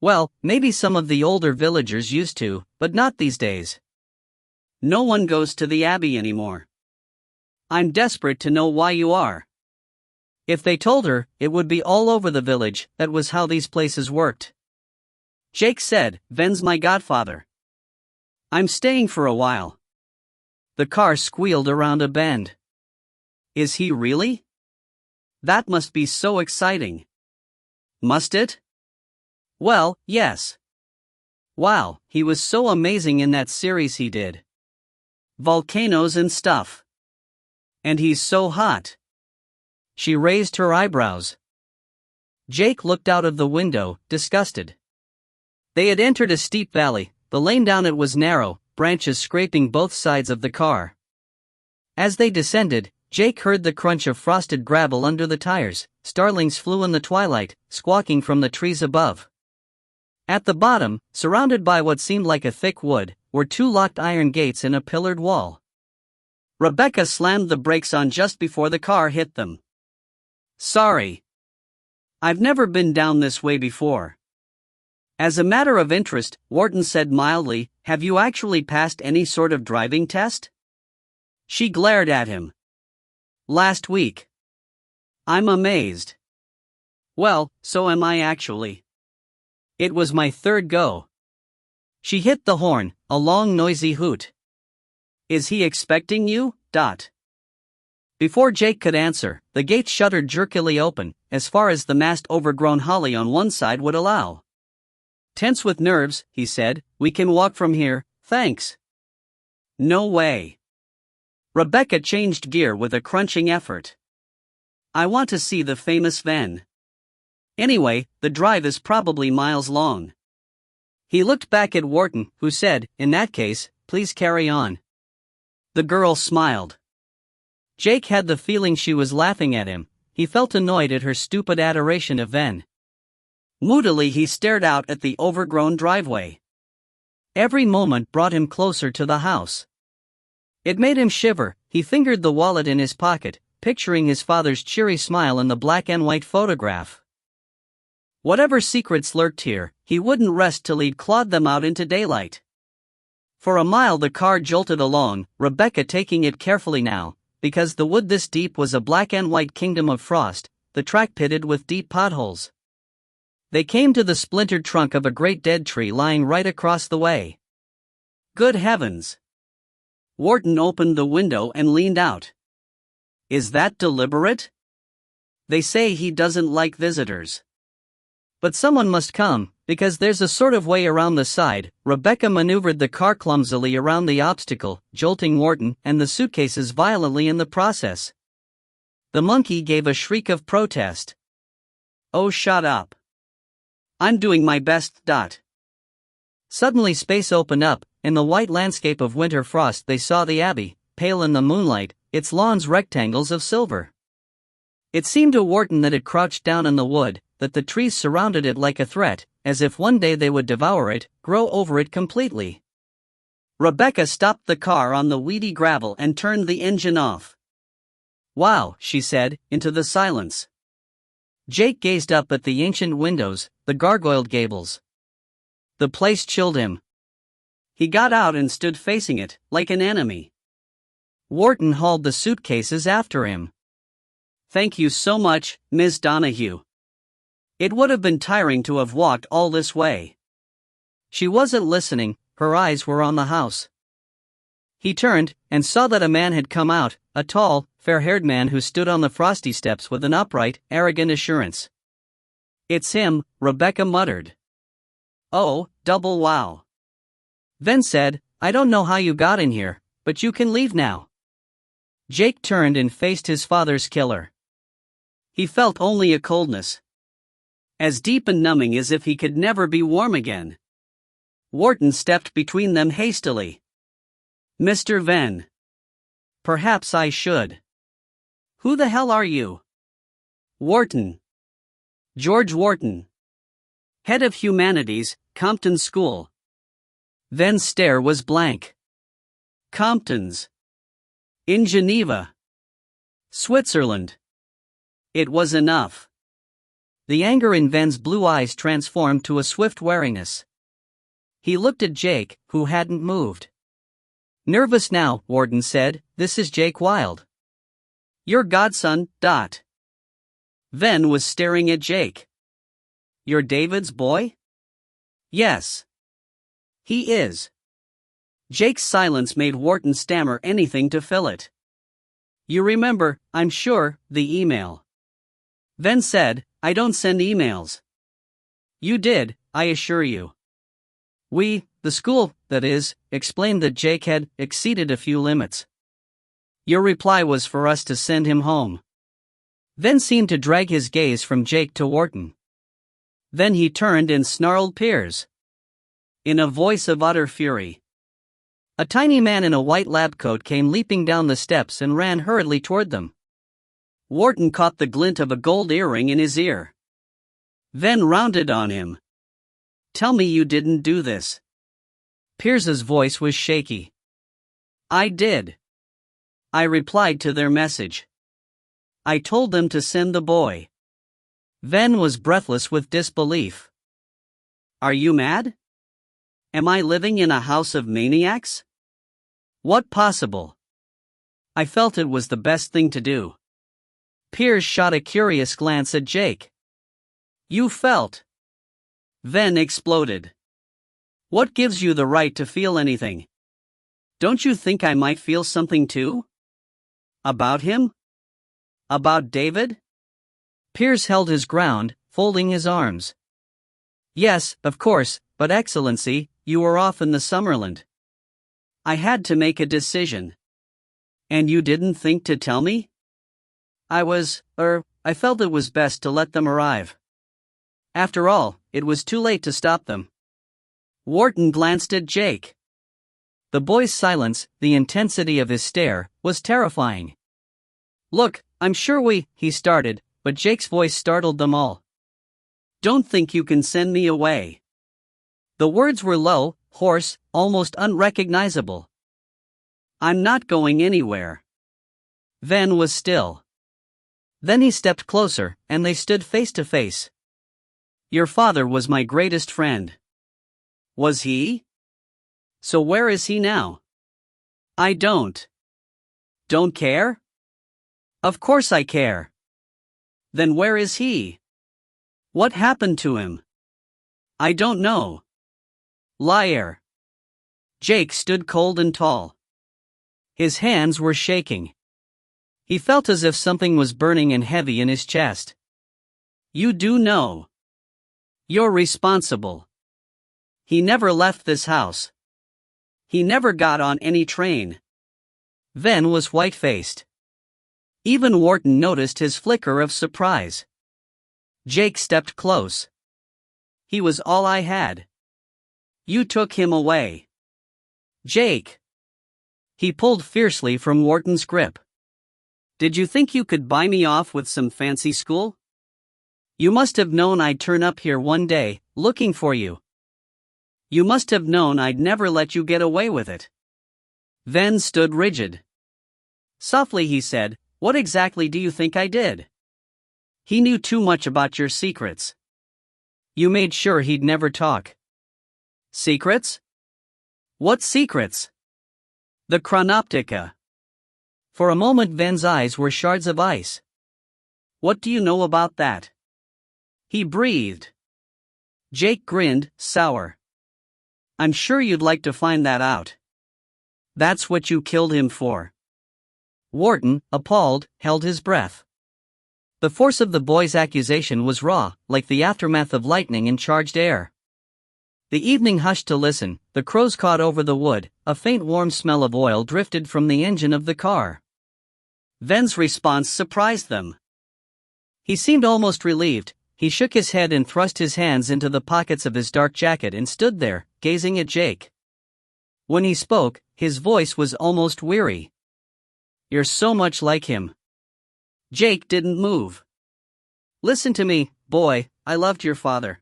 Well, maybe some of the older villagers used to, but not these days. No one goes to the Abbey anymore. I'm desperate to know why you are. If they told her, it would be all over the village. That was how these places worked. Jake said, Venn's my godfather. I'm staying for a while. The car squealed around a bend. Is he really? That must be so exciting. Must it? Well, yes. Wow, he was so amazing in that series he did. Volcanoes and stuff. And he's so hot. She raised her eyebrows. Jake looked out of the window, disgusted. They had entered a steep valley. The lane down it was narrow, branches scraping both sides of the car. As they descended, Jake heard the crunch of frosted gravel under the tires. Starlings flew in the twilight, squawking from the trees above. At the bottom, surrounded by what seemed like a thick wood, were two locked iron gates in a pillared wall. Rebecca slammed the brakes on just before the car hit them. Sorry. I've never been down this way before. As a matter of interest, Wharton said mildly, have you actually passed any sort of driving test? She glared at him. Last week. I'm amazed. Well, so am I actually. It was my third go. She hit the horn, a long noisy hoot. Is he expecting you? Before Jake could answer, the gate shuddered jerkily open, as far as the massed overgrown holly on one side would allow. Tense with nerves, he said, we can walk from here, thanks. No way. Rebecca changed gear with a crunching effort. I want to see the famous Venn. Anyway, the drive is probably miles long. He looked back at Wharton, who said, in that case, please carry on. The girl smiled. Jake had the feeling she was laughing at him. He felt annoyed at her stupid adoration of Venn. Moodily he stared out at the overgrown driveway. Every moment brought him closer to the house. It made him shiver. He fingered the wallet in his pocket, picturing his father's cheery smile in the black and white photograph. Whatever secrets lurked here, he wouldn't rest till he'd clawed them out into daylight. For a mile the car jolted along, Rebecca taking it carefully now, because the wood this deep was a black and white kingdom of frost, the track pitted with deep potholes. They came to the splintered trunk of a great dead tree lying right across the way. Good heavens! Wharton opened the window and leaned out. Is that deliberate? They say he doesn't like visitors. But someone must come, because there's a sort of way around the side. Rebecca maneuvered the car clumsily around the obstacle, jolting Wharton and the suitcases violently in the process. The monkey gave a shriek of protest. Oh, shut up. I'm doing my best. Suddenly space opened up. In the white landscape of winter frost they saw the Abbey, pale in the moonlight, its lawns rectangles of silver. It seemed to Wharton that it crouched down in the wood, that the trees surrounded it like a threat, as if one day they would devour it, grow over it completely. Rebecca stopped the car on the weedy gravel and turned the engine off. Wow, she said, into the silence. Jake gazed up at the ancient windows, the gargoyled gables. The place chilled him. He got out and stood facing it, like an enemy. Wharton hauled the suitcases after him. Thank you so much, Ms. Donahue. It would have been tiring to have walked all this way. She wasn't listening, her eyes were on the house. He turned, and saw that a man had come out, a tall, fair-haired man who stood on the frosty steps with an upright, arrogant assurance. It's him, Rebecca muttered. Oh, double wow. Venn said, I don't know how you got in here, but you can leave now. Jake turned and faced his father's killer. He felt only a coldness. As deep and numbing as if he could never be warm again. Wharton stepped between them hastily. Mr. Venn. Perhaps I should. Who the hell are you? Wharton. George Wharton. Head of Humanities, Compton School. Ven's stare was blank. Compton's. In Geneva. Switzerland. It was enough. The anger in Ven's blue eyes transformed to a swift wariness. He looked at Jake, who hadn't moved. Nervous now, Wharton said, this is Jake Wilde. Your godson, Dot. Ven was staring at Jake. You're David's boy? Yes. He is. Jake's silence made Wharton stammer anything to fill it. You remember, I'm sure, the email. Ven said, I don't send emails. You did, I assure you. We, the school, that is, explained that Jake had exceeded a few limits. Your reply was for us to send him home. Ven seemed to drag his gaze from Jake to Wharton. Then he turned and snarled Piers. In a voice of utter fury. A tiny man in a white lab coat came leaping down the steps and ran hurriedly toward them. Wharton caught the glint of a gold earring in his ear. Ven rounded on him. Tell me you didn't do this. Piers's voice was shaky. I did. I replied to their message. I told them to send the boy. Ven was breathless with disbelief. Are you mad? Am I living in a house of maniacs? What possible? I felt it was the best thing to do. Piers shot a curious glance at Jake. You felt? Ven exploded. What gives you the right to feel anything? Don't you think I might feel something too? About him? About David? Piers held his ground, folding his arms. Yes, of course, but Excellency, you were off in the Summerland. I had to make a decision. And you didn't think to tell me? I felt it was best to let them arrive. After all, it was too late to stop them. Wharton glanced at Jake. The boy's silence, the intensity of his stare, was terrifying. Look, I'm sure he started, but Jake's voice startled them all. Don't think you can send me away. The words were low, hoarse, almost unrecognizable. I'm not going anywhere. Ven was still. Then he stepped closer, and they stood face to face. Your father was my greatest friend. Was he? So where is he now? I don't. Don't care? Of course I care. Then where is he? What happened to him? I don't know. Liar. Jake stood cold and tall. His hands were shaking. He felt as if something was burning and heavy in his chest. You do know. You're responsible. He never left this house. He never got on any train. Ven was white-faced. Even Wharton noticed his flicker of surprise. Jake stepped close. He was all I had. You took him away. Jake. He pulled fiercely from Wharton's grip. Did you think you could buy me off with some fancy school? You must have known I'd turn up here one day, looking for you. You must have known I'd never let you get away with it. Ven stood rigid. Softly he said, What exactly do you think I did? He knew too much about your secrets. You made sure he'd never talk. Secrets? What secrets? The Chronoptica. For a moment Ven's eyes were shards of ice. What do you know about that? He breathed. Jake grinned, sour. I'm sure you'd like to find that out. That's what you killed him for. Wharton, appalled, held his breath. The force of the boy's accusation was raw, like the aftermath of lightning in charged air. The evening hushed to listen, the crows cawed over the wood, a faint warm smell of oil drifted from the engine of the car. Ven's response surprised them. He seemed almost relieved. He shook his head and thrust his hands into the pockets of his dark jacket and stood there, gazing at Jake. When he spoke, his voice was almost weary. You're so much like him. Jake didn't move. Listen to me, boy, I loved your father.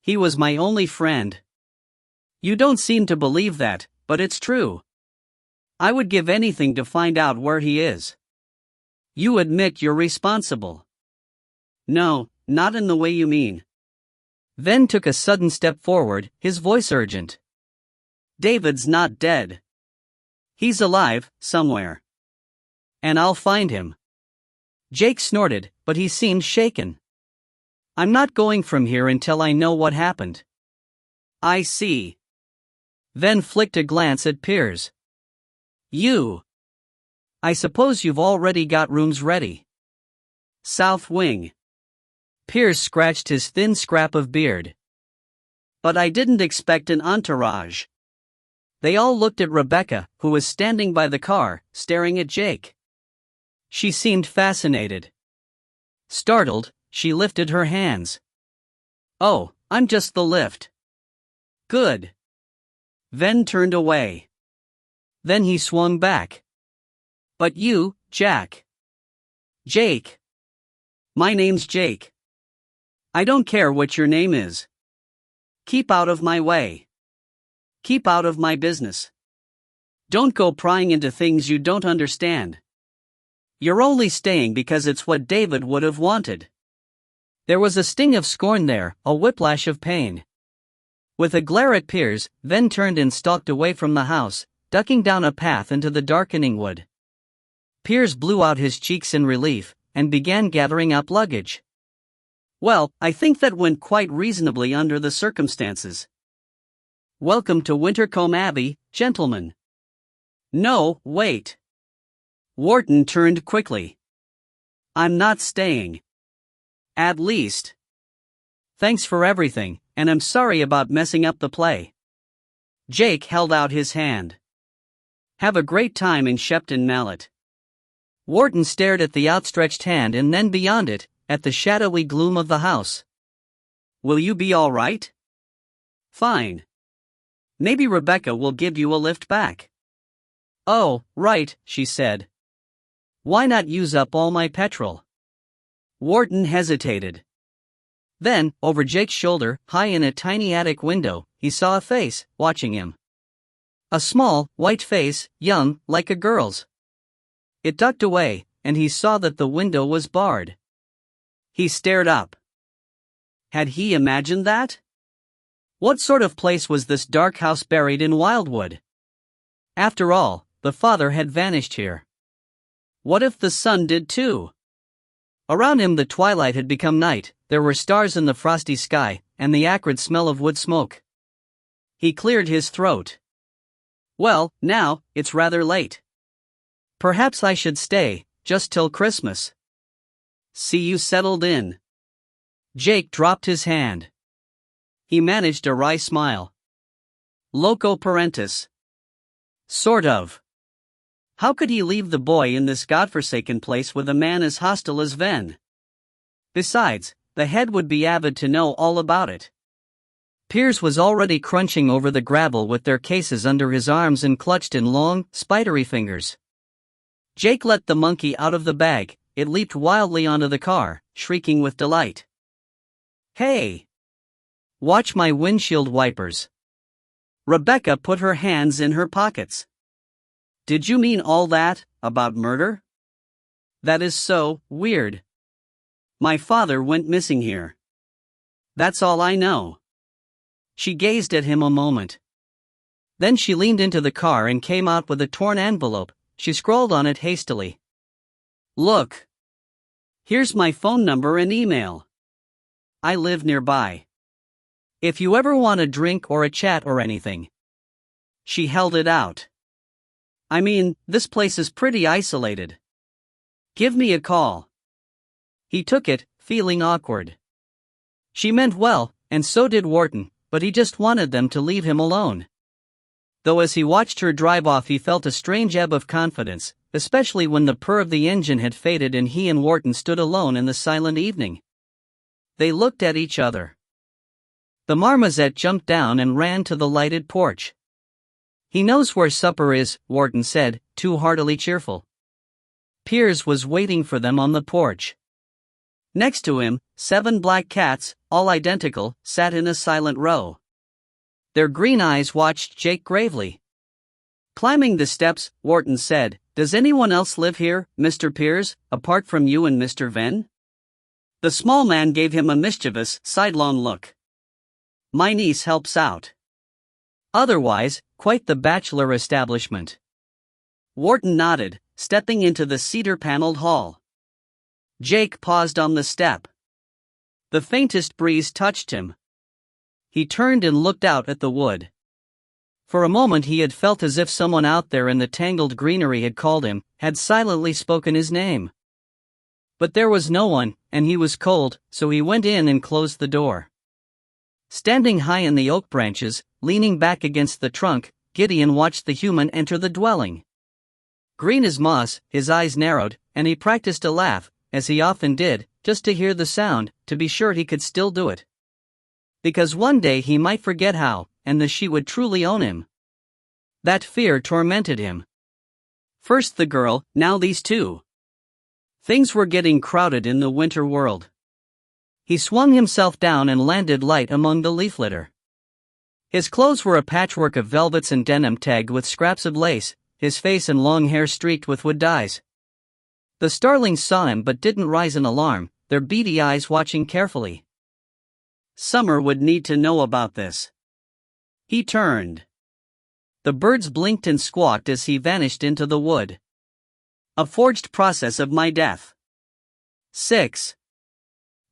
He was my only friend. You don't seem to believe that, but it's true. I would give anything to find out where he is. You admit you're responsible. No, not in the way you mean. Ven took a sudden step forward, his voice urgent. David's not dead. He's alive, somewhere. And I'll find him. Jake snorted, but he seemed shaken. I'm not going from here until I know what happened. I see. Ven flicked a glance at Piers. I suppose you've already got rooms ready. South wing. Piers scratched his thin scrap of beard. But I didn't expect an entourage. They all looked at Rebecca, who was standing by the car, staring at Jake. She seemed fascinated. Startled, she lifted her hands. Oh, I'm just the lift. Good. Ven turned away. Then he swung back. But you, Jack. Jake. My name's Jake. I don't care what your name is. Keep out of my way. Keep out of my business. Don't go prying into things you don't understand. You're only staying because it's what David would have wanted. There was a sting of scorn there, a whiplash of pain. With a glare at Piers, Ven turned and stalked away from the house, ducking down a path into the darkening wood. Piers blew out his cheeks in relief, and began gathering up luggage. Well, I think that went quite reasonably under the circumstances. Welcome to Wintercombe Abbey, gentlemen. No, wait. Wharton turned quickly. I'm not staying. At least. Thanks for everything, and I'm sorry about messing up the play. Jake held out his hand. Have a great time in Shepton Mallet. Wharton stared at the outstretched hand and then beyond it, at the shadowy gloom of the house. Will you be all right? Fine. Maybe Rebecca will give you a lift back. Oh, right, she said. Why not use up all my petrol? Wharton hesitated. Then, over Jake's shoulder, high in a tiny attic window, he saw a face, watching him. A small, white face, young, like a girl's. It ducked away, and he saw that the window was barred. He stared up. Had he imagined that? What sort of place was this dark house buried in Wildwood? After all, the father had vanished here. What if the son did too? Around him the twilight had become night, there were stars in the frosty sky, and the acrid smell of wood smoke. He cleared his throat. Well, now, it's rather late. Perhaps I should stay, just till Christmas. See you settled in. Jake dropped his hand. He managed a wry smile. Loco parentis. Sort of. How could he leave the boy in this godforsaken place with a man as hostile as Ven? Besides, the head would be avid to know all about it. Piers was already crunching over the gravel with their cases under his arms and clutched in long, spidery fingers. Jake let the monkey out of the bag, it leaped wildly onto the car, shrieking with delight. Hey! Watch my windshield wipers. Rebecca put her hands in her pockets. Did you mean all that, about murder? That is so weird. My father went missing here. That's all I know. She gazed at him a moment. Then she leaned into the car and came out with a torn envelope. She scrawled on it hastily. Look. Here's my phone number and email. I live nearby. If you ever want a drink or a chat or anything. She held it out. I mean, this place is pretty isolated. Give me a call. He took it, feeling awkward. She meant well, and so did Wharton, but he just wanted them to leave him alone. Though as he watched her drive off he felt a strange ebb of confidence, especially when the purr of the engine had faded and he and Wharton stood alone in the silent evening. They looked at each other. The marmoset jumped down and ran to the lighted porch. He knows where supper is, Wharton said, too heartily cheerful. Piers was waiting for them on the porch. Next to him, 7 black cats, all identical, sat in a silent row. Their green eyes watched Jake gravely. Climbing the steps, Wharton said, "Does anyone else live here, Mr. Piers, apart from you and Mr. Venn?" The small man gave him a mischievous, sidelong look. "My niece helps out. Otherwise, quite the bachelor establishment." Wharton nodded, stepping into the cedar-paneled hall. Jake paused on the step. The faintest breeze touched him. He turned and looked out at the wood. For a moment he had felt as if someone out there in the tangled greenery had called him, had silently spoken his name. But there was no one, and he was cold, so he went in and closed the door. Standing high in the oak branches, leaning back against the trunk, Gideon watched the human enter the dwelling. Green as moss, his eyes narrowed, and he practiced a laugh, as he often did, just to hear the sound, to be sure he could still do it. Because one day he might forget how, and the she would truly own him. That fear tormented him. First the girl, now these two. Things were getting crowded in the winter world. He swung himself down and landed light among the leaf litter. His clothes were a patchwork of velvets and denim tagged with scraps of lace, his face and long hair streaked with wood dyes. The starlings saw him but didn't rise in alarm, their beady eyes watching carefully. Summer would need to know about this. He turned. The birds blinked and squawked as he vanished into the wood. A forged process of my death. 6.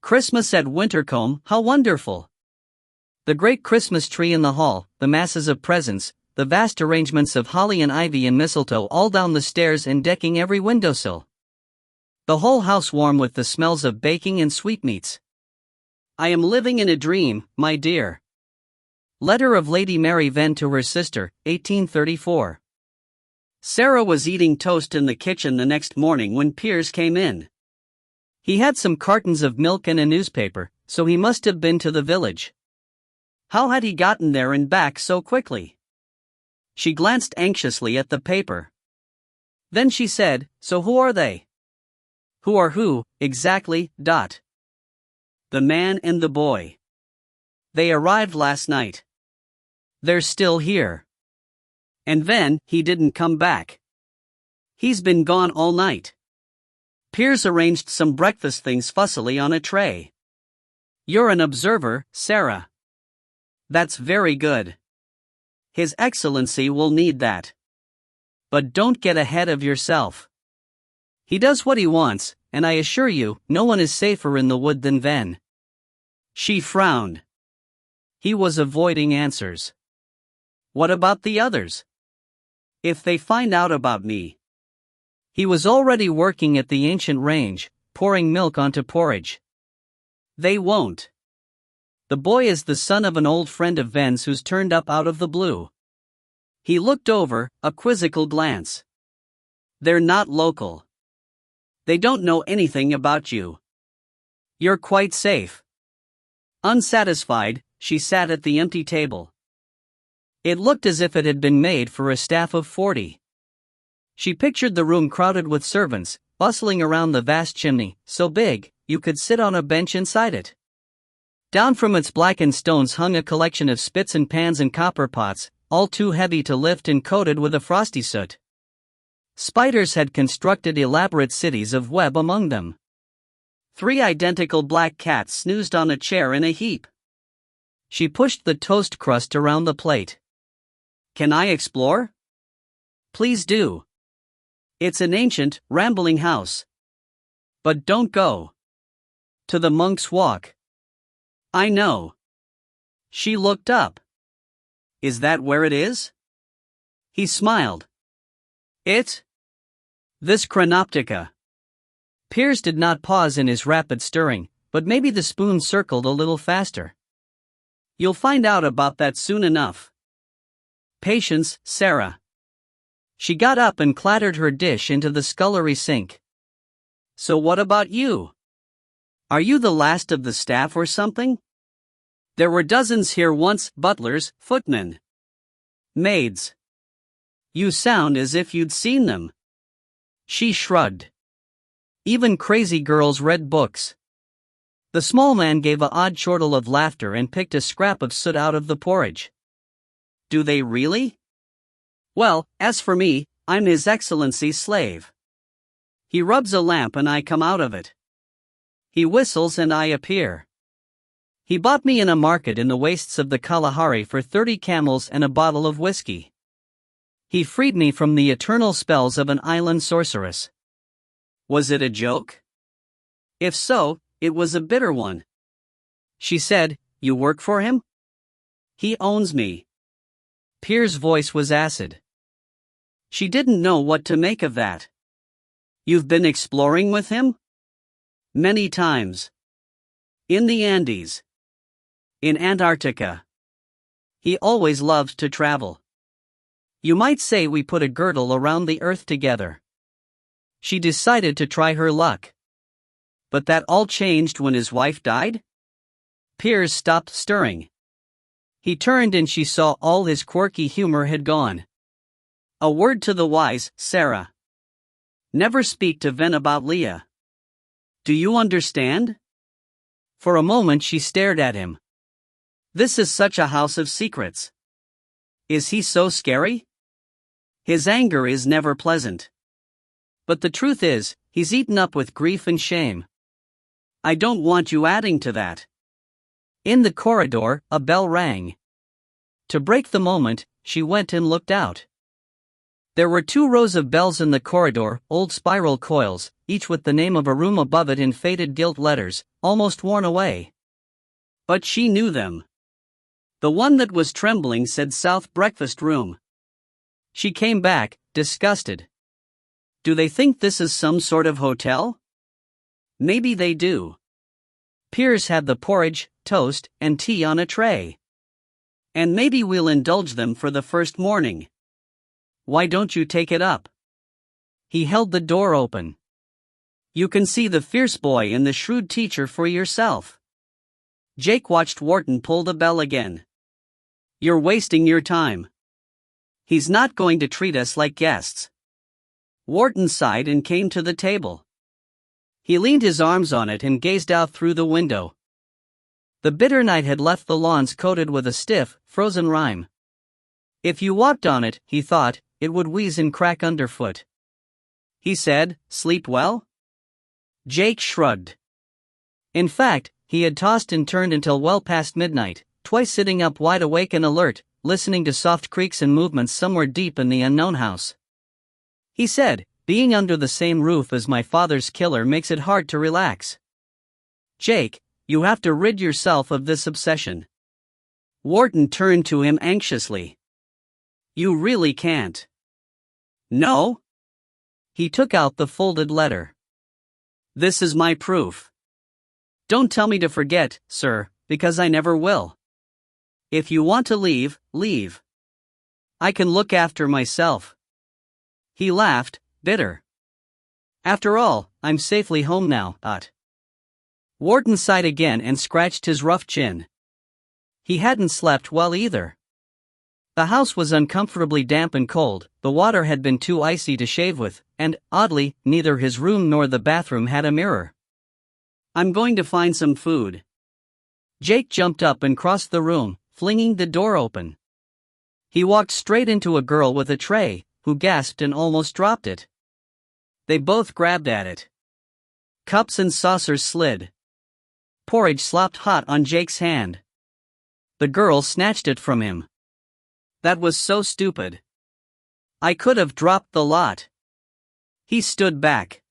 Christmas at Wintercombe, how wonderful! The great Christmas tree in the hall, the masses of presents, the vast arrangements of holly and ivy and mistletoe all down the stairs and decking every windowsill. The whole house warm with the smells of baking and sweetmeats. I am living in a dream, my dear. Letter of Lady Mary Venn to her sister, 1834. Sarah was eating toast in the kitchen the next morning when Piers came in. He had some cartons of milk and a newspaper, so he must have been to the village. How had he gotten there and back so quickly? She glanced anxiously at the paper. Then she said, "So who are they?" "Who are who, exactly, dot?" "The man and the boy. They arrived last night. They're still here. And then, he didn't come back. He's been gone all night." Piers arranged some breakfast things fussily on a tray. "You're an observer, Sarah. That's very good. His Excellency will need that. But don't get ahead of yourself. He does what he wants, and I assure you, no one is safer in the wood than Venn." She frowned. He was avoiding answers. "What about the others? If they find out about me?" He was already working at the ancient range, pouring milk onto porridge. "They won't. The boy is the son of an old friend of Venn's who's turned up out of the blue." He looked over, a quizzical glance. "They're not local. They don't know anything about you. You're quite safe." Unsatisfied, she sat at the empty table. It looked as if it had been made for a staff of 40. She pictured the room crowded with servants, bustling around the vast chimney, so big, you could sit on a bench inside it. Down from its blackened stones hung a collection of spits and pans and copper pots, all too heavy to lift and coated with a frosty soot. Spiders had constructed elaborate cities of web among them. 3 identical black cats snoozed on a chair in a heap. She pushed the toast crust around the plate. "Can I explore?" "Please do. It's an ancient, rambling house. But don't go to the Monk's Walk." "I know." She looked up. "Is that where it is?" He smiled. "It? This Chronoptica." Piers did not pause in his rapid stirring, but maybe the spoon circled a little faster. "You'll find out about that soon enough. Patience, Sarah." She got up and clattered her dish into the scullery sink. "So what about you? Are you the last of the staff or something? There were dozens here once, butlers, footmen, maids. You sound as if you'd seen them." She shrugged. "Even crazy girls read books. The small man gave an odd chortle of laughter and picked a scrap of soot out of the porridge. Do they really? Well, as for me, I'm His Excellency's slave. He rubs a lamp and I come out of it. He whistles and I appear. He bought me in a market in the wastes of the Kalahari for 30 camels and a bottle of whiskey. He freed me from the eternal spells of an island sorceress. Was it a joke? If so, it was a bitter one. She said, "You work for him?" He owns me. Pierre's voice was acid. She didn't know what to make of that. You've been exploring with him? Many times. In the Andes. In Antarctica. He always loved to travel. You might say we put a girdle around the earth together. She decided to try her luck. But that all changed when his wife died? Pierre stopped stirring. He turned and she saw all his quirky humor had gone. A word to the wise, Sarah. Never speak to Ven about Leah. Do you understand? For a moment she stared at him. This is such a house of secrets. Is he so scary? His anger is never pleasant. But the truth is, he's eaten up with grief and shame. I don't want you adding to that. In the corridor, a bell rang. To break the moment, she went and looked out. There were 2 rows of bells in the corridor, old spiral coils, each with the name of a room above it in faded gilt letters, almost worn away. But she knew them. The one that was trembling said South Breakfast Room. She came back, disgusted. Do they think this is some sort of hotel? Maybe they do. Pierre's had the porridge, toast, and tea on a tray. And maybe we'll indulge them for the first morning. Why don't you take it up? He held the door open. You can see the fierce boy and the shrewd teacher for yourself. Jake watched Wharton pull the bell again. You're wasting your time. He's not going to treat us like guests. Wharton sighed and came to the table. He leaned his arms on it and gazed out through the window. The bitter night had left the lawns coated with a stiff, frozen rime. If you walked on it, he thought, it would wheeze and crack underfoot. He said, "Sleep well?" Jake shrugged. In fact, he had tossed and turned until well past midnight, twice sitting up wide awake and alert, listening to soft creaks and movements somewhere deep in the unknown house. He said, "Being under the same roof as my father's killer makes it hard to relax. Jake, you have to rid yourself of this obsession." Wharton turned to him anxiously. You really can't. No? He took out the folded letter. This is my proof. Don't tell me to forget, sir, because I never will. If you want to leave, leave. I can look after myself. He laughed, bitter. After all, I'm safely home now, Wharton sighed again and scratched his rough chin. He hadn't slept well either. The house was uncomfortably damp and cold, the water had been too icy to shave with, and, oddly, neither his room nor the bathroom had a mirror. I'm going to find some food. Jake jumped up and crossed the room, flinging the door open. He walked straight into a girl with a tray, who gasped and almost dropped it. They both grabbed at it. Cups and saucers slid. Porridge slopped hot on Jake's hand. The girl snatched it from him. That was so stupid. I could have dropped the lot. He stood back.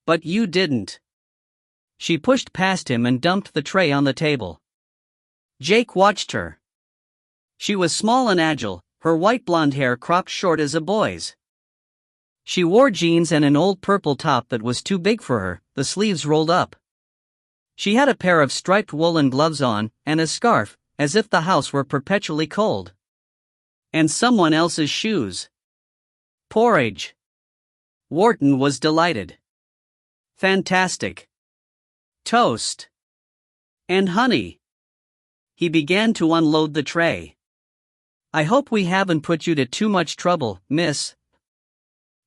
But you didn't. She pushed past him and dumped the tray on the table. Jake watched her. She was small and agile, her white blonde hair cropped short as a boy's. She wore jeans and an old purple top that was too big for her, the sleeves rolled up. She had a pair of striped woolen gloves on, and a scarf, as if the house were perpetually cold. And someone else's shoes. Porridge. Wharton was delighted. Fantastic. Toast. And honey. He began to unload the tray. I hope we haven't put you to too much trouble, miss.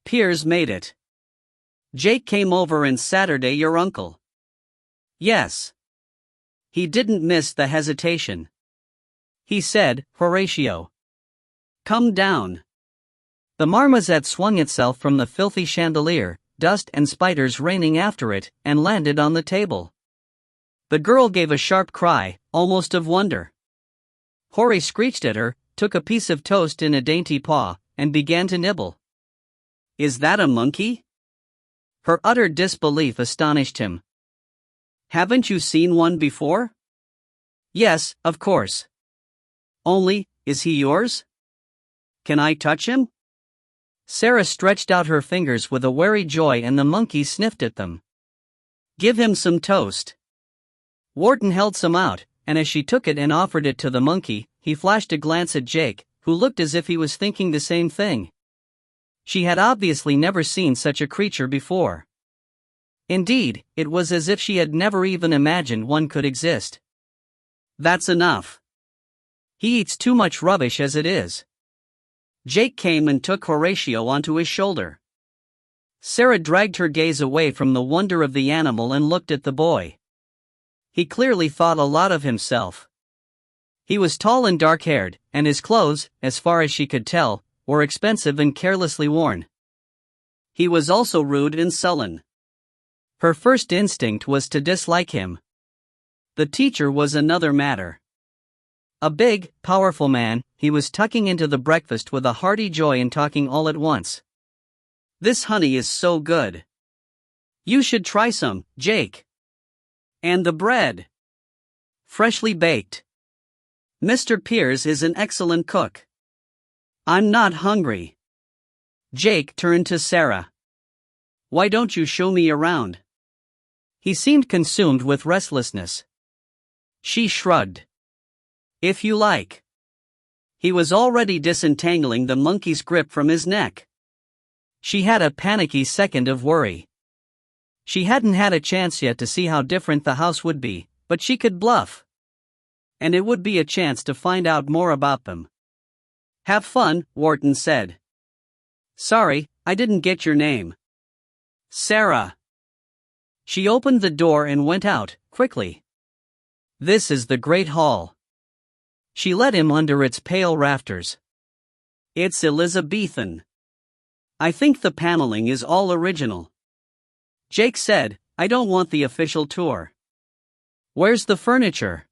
Piers made it. Jake came over and Saturday your uncle. Yes. He didn't miss the hesitation. He said, "Horatio, come down." The marmoset swung itself from the filthy chandelier, dust and spiders raining after it, and landed on the table. The girl gave a sharp cry, almost of wonder. Hori screeched at her, took a piece of toast in a dainty paw, and began to nibble. "Is that a monkey?" Her utter disbelief astonished him. "Haven't you seen one before?" "Yes, of course." "Only, is he yours? Can I touch him?" Sarah stretched out her fingers with a wary joy and the monkey sniffed at them. "Give him some toast." Wharton held some out, and as she took it and offered it to the monkey, he flashed a glance at Jake, who looked as if he was thinking the same thing. She had obviously never seen such a creature before. Indeed, it was as if she had never even imagined one could exist. "That's enough. He eats too much rubbish as it is." Jake came and took Horatio onto his shoulder. Sarah dragged her gaze away from the wonder of the animal and looked at the boy. He clearly thought a lot of himself. He was tall and dark-haired, and his clothes, as far as she could tell, were expensive and carelessly worn. He was also rude and sullen. Her first instinct was to dislike him. The teacher was another matter. A big, powerful man, he was tucking into the breakfast with a hearty joy and talking all at once. "This honey is so good. You should try some, Jake. And the bread. Freshly baked. Mr. Piers is an excellent cook. I'm not hungry." Jake turned to Sarah. "Why don't you show me around?" He seemed consumed with restlessness. She shrugged. "If you like." He was already disentangling the monkey's grip from his neck. She had a panicky second of worry. She hadn't had a chance yet to see how different the house would be, but she could bluff. And it would be a chance to find out more about them. "Have fun," Wharton said. "Sorry, I didn't get your name." "Sarah." She opened the door and went out, quickly. "This is the Great Hall." She led him under its pale rafters. "It's Elizabethan. I think the paneling is all original." Jake said, "I don't want the official tour." "Where's the furniture?"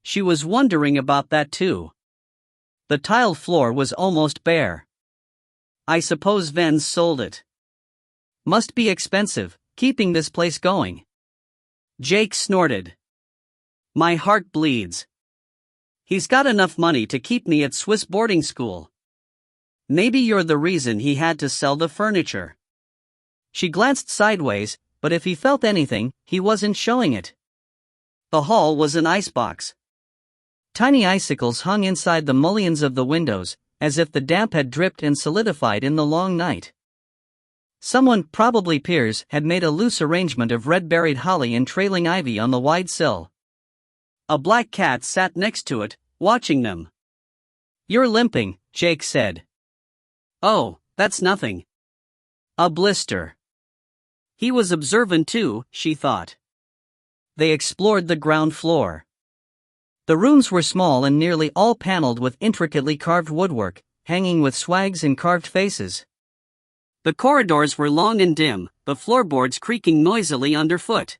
She was wondering about that too. The tiled floor was almost bare. "I suppose Ven's sold it. Must be expensive, keeping this place going." Jake snorted. "My heart bleeds. He's got enough money to keep me at Swiss boarding school. Maybe you're the reason he had to sell the furniture." She glanced sideways, but if he felt anything, he wasn't showing it. The hall was an icebox. Tiny icicles hung inside the mullions of the windows, as if the damp had dripped and solidified in the long night. Someone, probably Piers, had made a loose arrangement of red-berried holly and trailing ivy on the wide sill. A black cat sat next to it, watching them. "You're limping," Jake said. "Oh, that's nothing. A blister." He was observant too, she thought. They explored the ground floor. The rooms were small and nearly all paneled with intricately carved woodwork, hanging with swags and carved faces. The corridors were long and dim, the floorboards creaking noisily underfoot.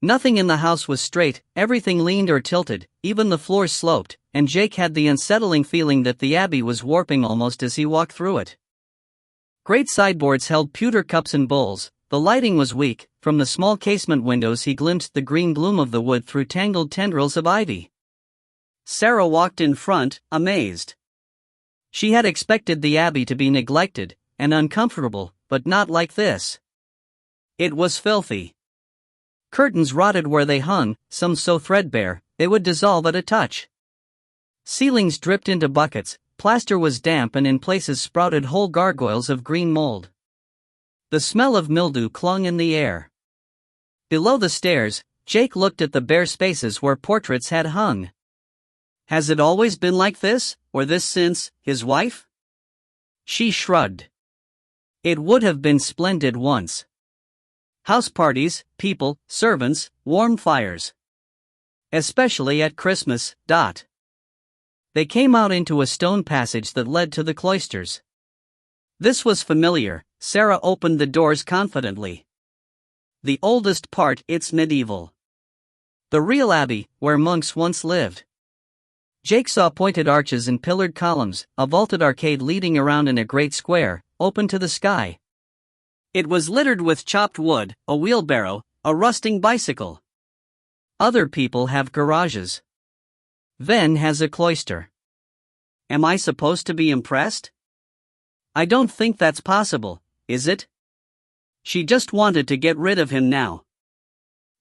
Nothing in the house was straight, everything leaned or tilted, even the floors sloped, and Jake had the unsettling feeling that the abbey was warping almost as he walked through it. Great sideboards held pewter cups and bowls. The lighting was weak. From the small casement windows he glimpsed the green gloom of the wood through tangled tendrils of ivy. Sarah walked in front, amazed. She had expected the abbey to be neglected and uncomfortable, but not like this. It was filthy. Curtains rotted where they hung, some so threadbare, they would dissolve at a touch. Ceilings dripped into buckets, plaster was damp and in places sprouted whole gargoyles of green mold. The smell of mildew clung in the air. Below the stairs, Jake looked at the bare spaces where portraits had hung. Has it always been like this, or this since his wife? She shrugged. It would have been splendid once. House parties, people, servants, warm fires. Especially at Christmas. They came out into a stone passage that led to the cloisters. This was familiar. Sarah opened the doors confidently. The oldest part, it's medieval. The real abbey, where monks once lived. Jake saw pointed arches and pillared columns, a vaulted arcade leading around in a great square, open to the sky. It was littered with chopped wood, a wheelbarrow, a rusting bicycle. Other people have garages. Ven has a cloister. Am I supposed to be impressed? I don't think that's possible, is it? She just wanted to get rid of him now.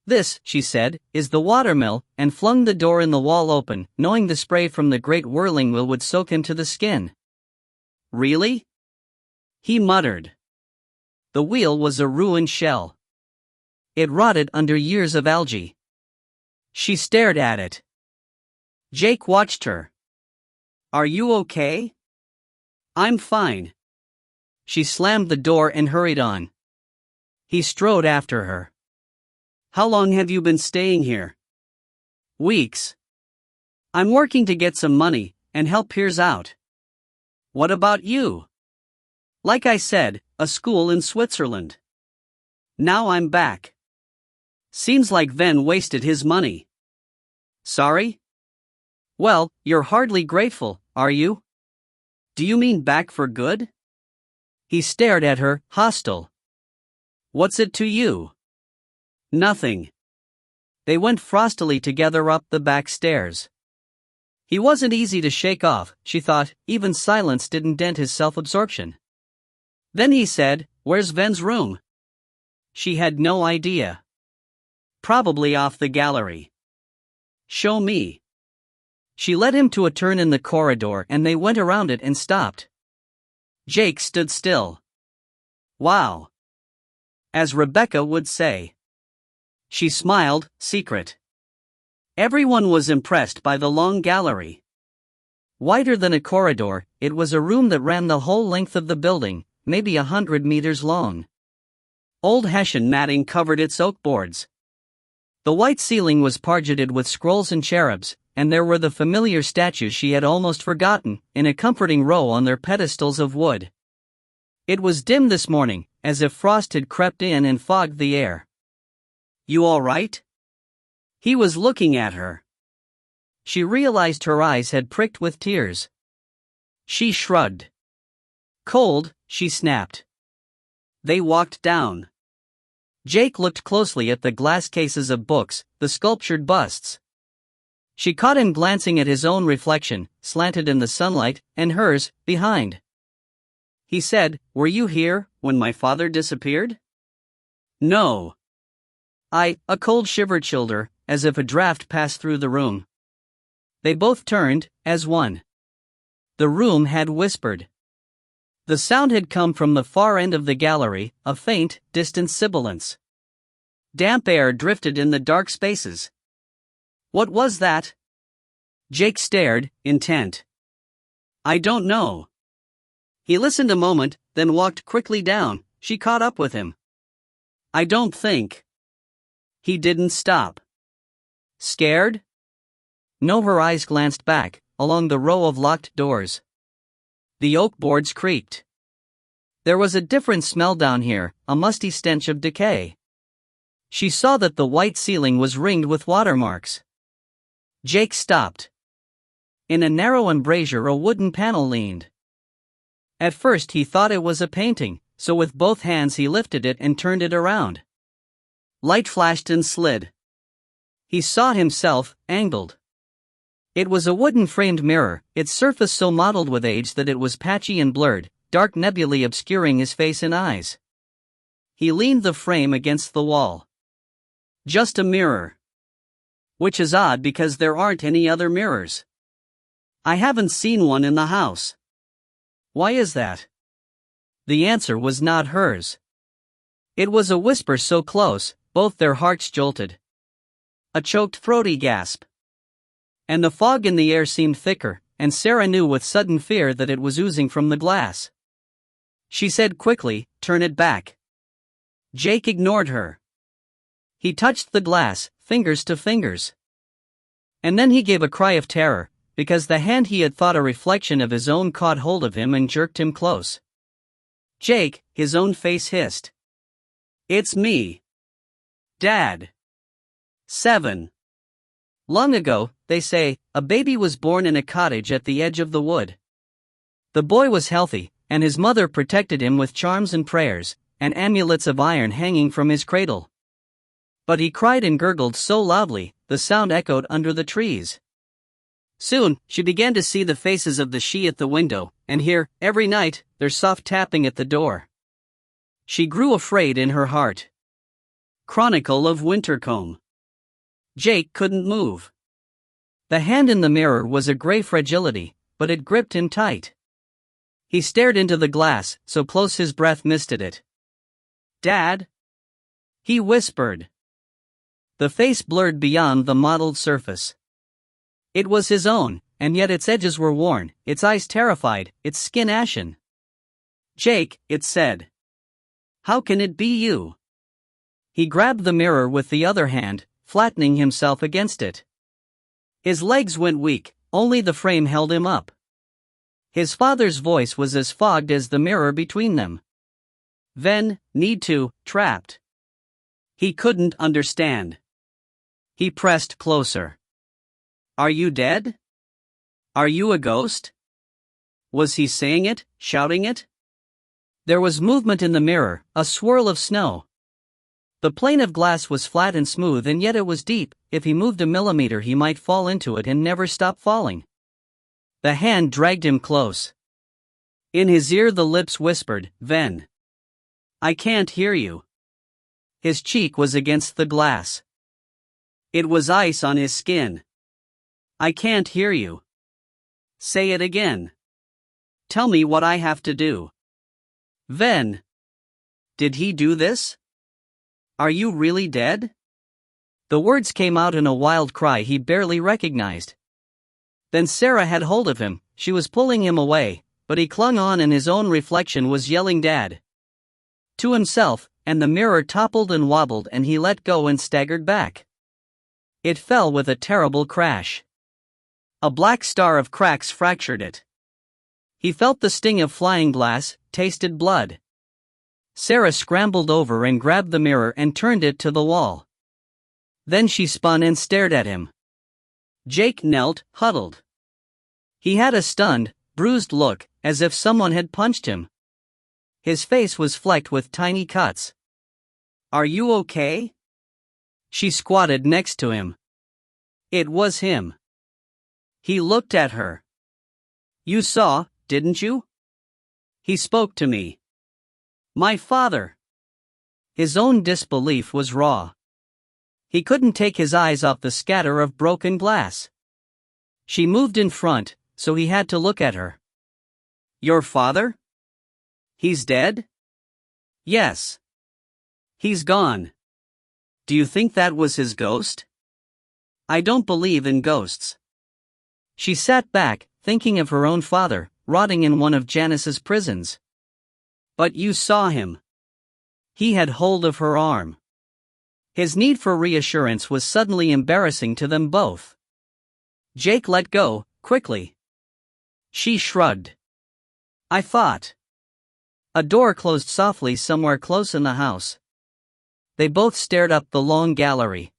This, she said, is the watermill, and flung the door in the wall open, knowing the spray from the great whirling wheel would soak into the skin. Really? He muttered. The wheel was a ruined shell. It rotted under years of algae. She stared at it. Jake watched her. Are you okay? I'm fine. She slammed the door and hurried on. He strode after her. How long have you been staying here? Weeks. I'm working to get some money and help Piers out. What about you? Like I said, a school in Switzerland. Now I'm back. Seems like Ven wasted his money. Sorry? Well, you're hardly grateful, are you? Do you mean back for good? He stared at her, hostile. What's it to you? Nothing. They went frostily together up the back stairs. He wasn't easy to shake off, she thought. Even silence didn't dent his self-absorption. Then he said, Where's Ven's room? She had no idea. Probably off the gallery. Show me. She led him to a turn in the corridor and they went around it and stopped. Jake stood still. Wow. As Rebecca would say. She smiled, secret. Everyone was impressed by the long gallery. Wider than a corridor, it was a room that ran the whole length of the building, maybe 100 meters long. Old Hessian matting covered its oak boards. The white ceiling was pargeted with scrolls and cherubs, and there were the familiar statues she had almost forgotten, in a comforting row on their pedestals of wood. It was dim this morning, as if frost had crept in and fogged the air. You all right? He was looking at her. She realized her eyes had pricked with tears. She shrugged. Cold, she snapped. They walked down. Jake looked closely at the glass cases of books, the sculptured busts. She caught him glancing at his own reflection, slanted in the sunlight, and hers, behind. He said, Were you here when my father disappeared? No. A cold shiver chilled her, as if a draft passed through the room. They both turned, as one. The room had whispered. The sound had come from the far end of the gallery, a faint, distant sibilance. Damp air drifted in the dark spaces. What was that? Jake stared, intent. I don't know. He listened a moment, then walked quickly down. She caught up with him. I don't think. He didn't stop. Scared? No, her eyes glanced back, along the row of locked doors. The oak boards creaked. There was a different smell down here, a musty stench of decay. She saw that the white ceiling was ringed with watermarks. Jake stopped. In a narrow embrasure a wooden panel leaned. At first he thought it was a painting, so with both hands he lifted it and turned it around. Light flashed and slid. He saw himself, angled. It was a wooden framed mirror, its surface so mottled with age that it was patchy and blurred, dark nebulae obscuring his face and eyes. He leaned the frame against the wall. Just a mirror. Which is odd because there aren't any other mirrors. I haven't seen one in the house. Why is that? The answer was not hers. It was a whisper so close, both their hearts jolted. A choked throaty gasp. And the fog in the air seemed thicker, and Sarah knew with sudden fear that it was oozing from the glass. She said quickly, Turn it back. Jake ignored her. He touched the glass, fingers to fingers. And then he gave a cry of terror, because the hand he had thought a reflection of his own caught hold of him and jerked him close. "Jake," his own face hissed. "It's me. Dad." 7. Long ago, they say, a baby was born in a cottage at the edge of the wood. The boy was healthy, and his mother protected him with charms and prayers, and amulets of iron hanging from his cradle. But he cried and gurgled so loudly, the sound echoed under the trees. Soon, she began to see the faces of the she at the window, and hear, every night, their soft tapping at the door. She grew afraid in her heart. Chronicle of Wintercombe. Jake couldn't move. The hand in the mirror was a gray fragility, but it gripped him tight. He stared into the glass, so close his breath misted it. "Dad?" he whispered. The face blurred beyond the mottled surface. It was his own, and yet its edges were worn, its eyes terrified, its skin ashen. "Jake," it said. "How can it be you?" He grabbed the mirror with the other hand, flattening himself against it. His legs went weak, only the frame held him up. His father's voice was as fogged as the mirror between them. "Ven, need to, trapped." He couldn't understand. He pressed closer. "Are you dead? Are you a ghost?" Was he saying it, shouting it? There was movement in the mirror, a swirl of snow. The plane of glass was flat and smooth, and yet it was deep. If he moved a millimeter he might fall into it and never stop falling. The hand dragged him close. In his ear the lips whispered, "Ven. I can't hear you." His cheek was against the glass. It was ice on his skin. "I can't hear you. Say it again. Tell me what I have to do." "Ven. Did he do this? Are you really dead?" The words came out in a wild cry he barely recognized. Then Sarah had hold of him. She was pulling him away, but he clung on and his own reflection was yelling "Dad" to himself, and the mirror toppled and wobbled and he let go and staggered back. It fell with a terrible crash. A black star of cracks fractured it. He felt the sting of flying glass, tasted blood. Sarah scrambled over and grabbed the mirror and turned it to the wall. Then she spun and stared at him. Jake knelt, huddled. He had a stunned, bruised look, as if someone had punched him. His face was flecked with tiny cuts. "Are you okay?" She squatted next to him. It was him. He looked at her. "You saw, didn't you? He spoke to me. My father." His own disbelief was raw. He couldn't take his eyes off the scatter of broken glass. She moved in front, so he had to look at her. "Your father? He's dead?" "Yes. He's gone." "Do you think that was his ghost?" "I don't believe in ghosts." She sat back, thinking of her own father, rotting in one of Janice's prisons. "But you saw him." He had hold of her arm. His need for reassurance was suddenly embarrassing to them both. Jake let go, quickly. She shrugged. "I thought." A door closed softly somewhere close in the house. They both stared up the long gallery.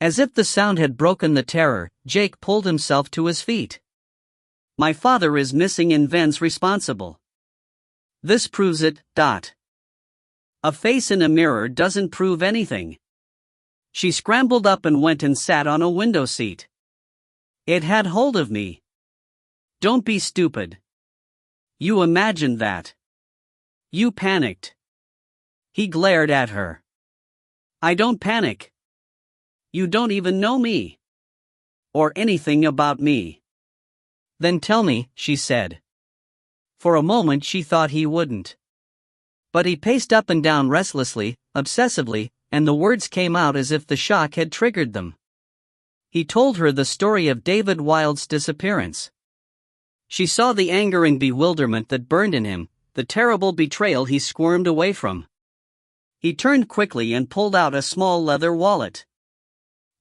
As if the sound had broken the terror, Jake pulled himself to his feet. "My father is missing and Ven's responsible. This proves it, . A face in a mirror doesn't prove anything." She scrambled up and went and sat on a window seat. "It had hold of me." "Don't be stupid. You imagined that. You panicked." He glared at her. "I don't panic. You don't even know me. Or anything about me." "Then tell me," she said. For a moment she thought he wouldn't. But he paced up and down restlessly, obsessively, and the words came out as if the shock had triggered them. He told her the story of David Wilde's disappearance. She saw the anger and bewilderment that burned in him, the terrible betrayal he squirmed away from. He turned quickly and pulled out a small leather wallet.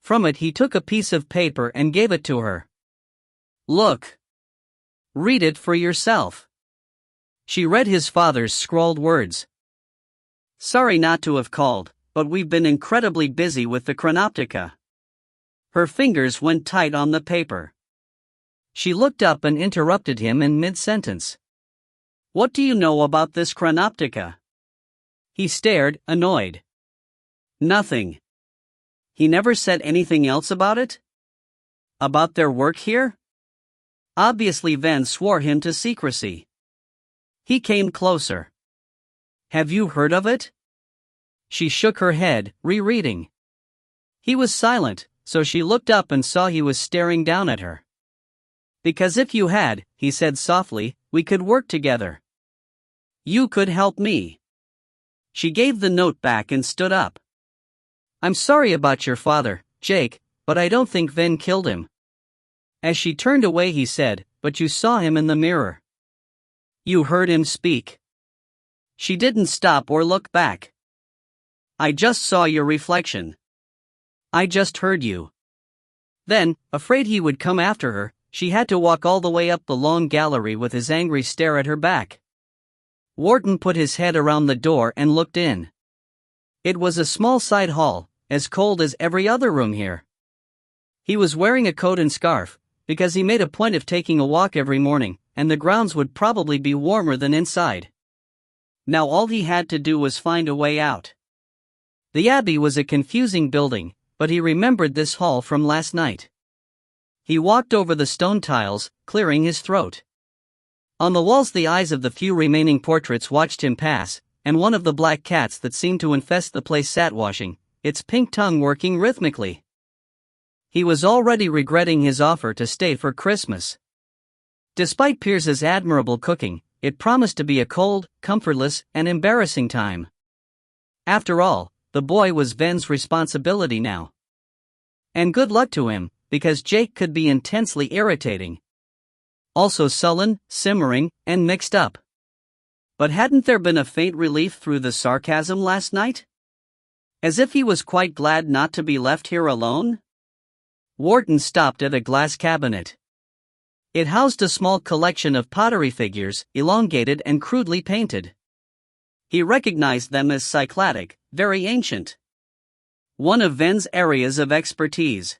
From it he took a piece of paper and gave it to her. "Look. Read it for yourself." She read his father's scrawled words. "Sorry not to have called, but we've been incredibly busy with the Chronoptica." Her fingers went tight on the paper. She looked up and interrupted him in mid-sentence. "What do you know about this Chronoptica?" He stared, annoyed. "Nothing." He never said anything else about it? About their work here? Obviously Ven swore him to secrecy. He came closer. "Have you heard of it?" She shook her head, rereading. He was silent, so she looked up and saw he was staring down at her. "Because if you had," he said softly, "we could work together. You could help me." She gave the note back and stood up. "I'm sorry about your father, Jake, but I don't think Ven killed him." As she turned away he said, "But you saw him in the mirror. You heard him speak." She didn't stop or look back. "I just saw your reflection. I just heard you." Then, afraid he would come after her, she had to walk all the way up the long gallery with his angry stare at her back. Wharton put his head around the door and looked in. It was a small side hall, as cold as every other room here. He was wearing a coat and scarf, because he made a point of taking a walk every morning, and the grounds would probably be warmer than inside. Now all he had to do was find a way out. The Abbey was a confusing building, but he remembered this hall from last night. He walked over the stone tiles, clearing his throat. On the walls the eyes of the few remaining portraits watched him pass, and one of the black cats that seemed to infest the place sat washing, its pink tongue working rhythmically. He was already regretting his offer to stay for Christmas. Despite Pierce's admirable cooking, it promised to be a cold, comfortless, and embarrassing time. After all, the boy was Ven's responsibility now. And good luck to him, because Jake could be intensely irritating. Also sullen, simmering, and mixed up. But hadn't there been a faint relief through the sarcasm last night? As if he was quite glad not to be left here alone? Wharton stopped at a glass cabinet. It housed a small collection of pottery figures, elongated and crudely painted. He recognized them as Cycladic, very ancient. One of Ven's areas of expertise.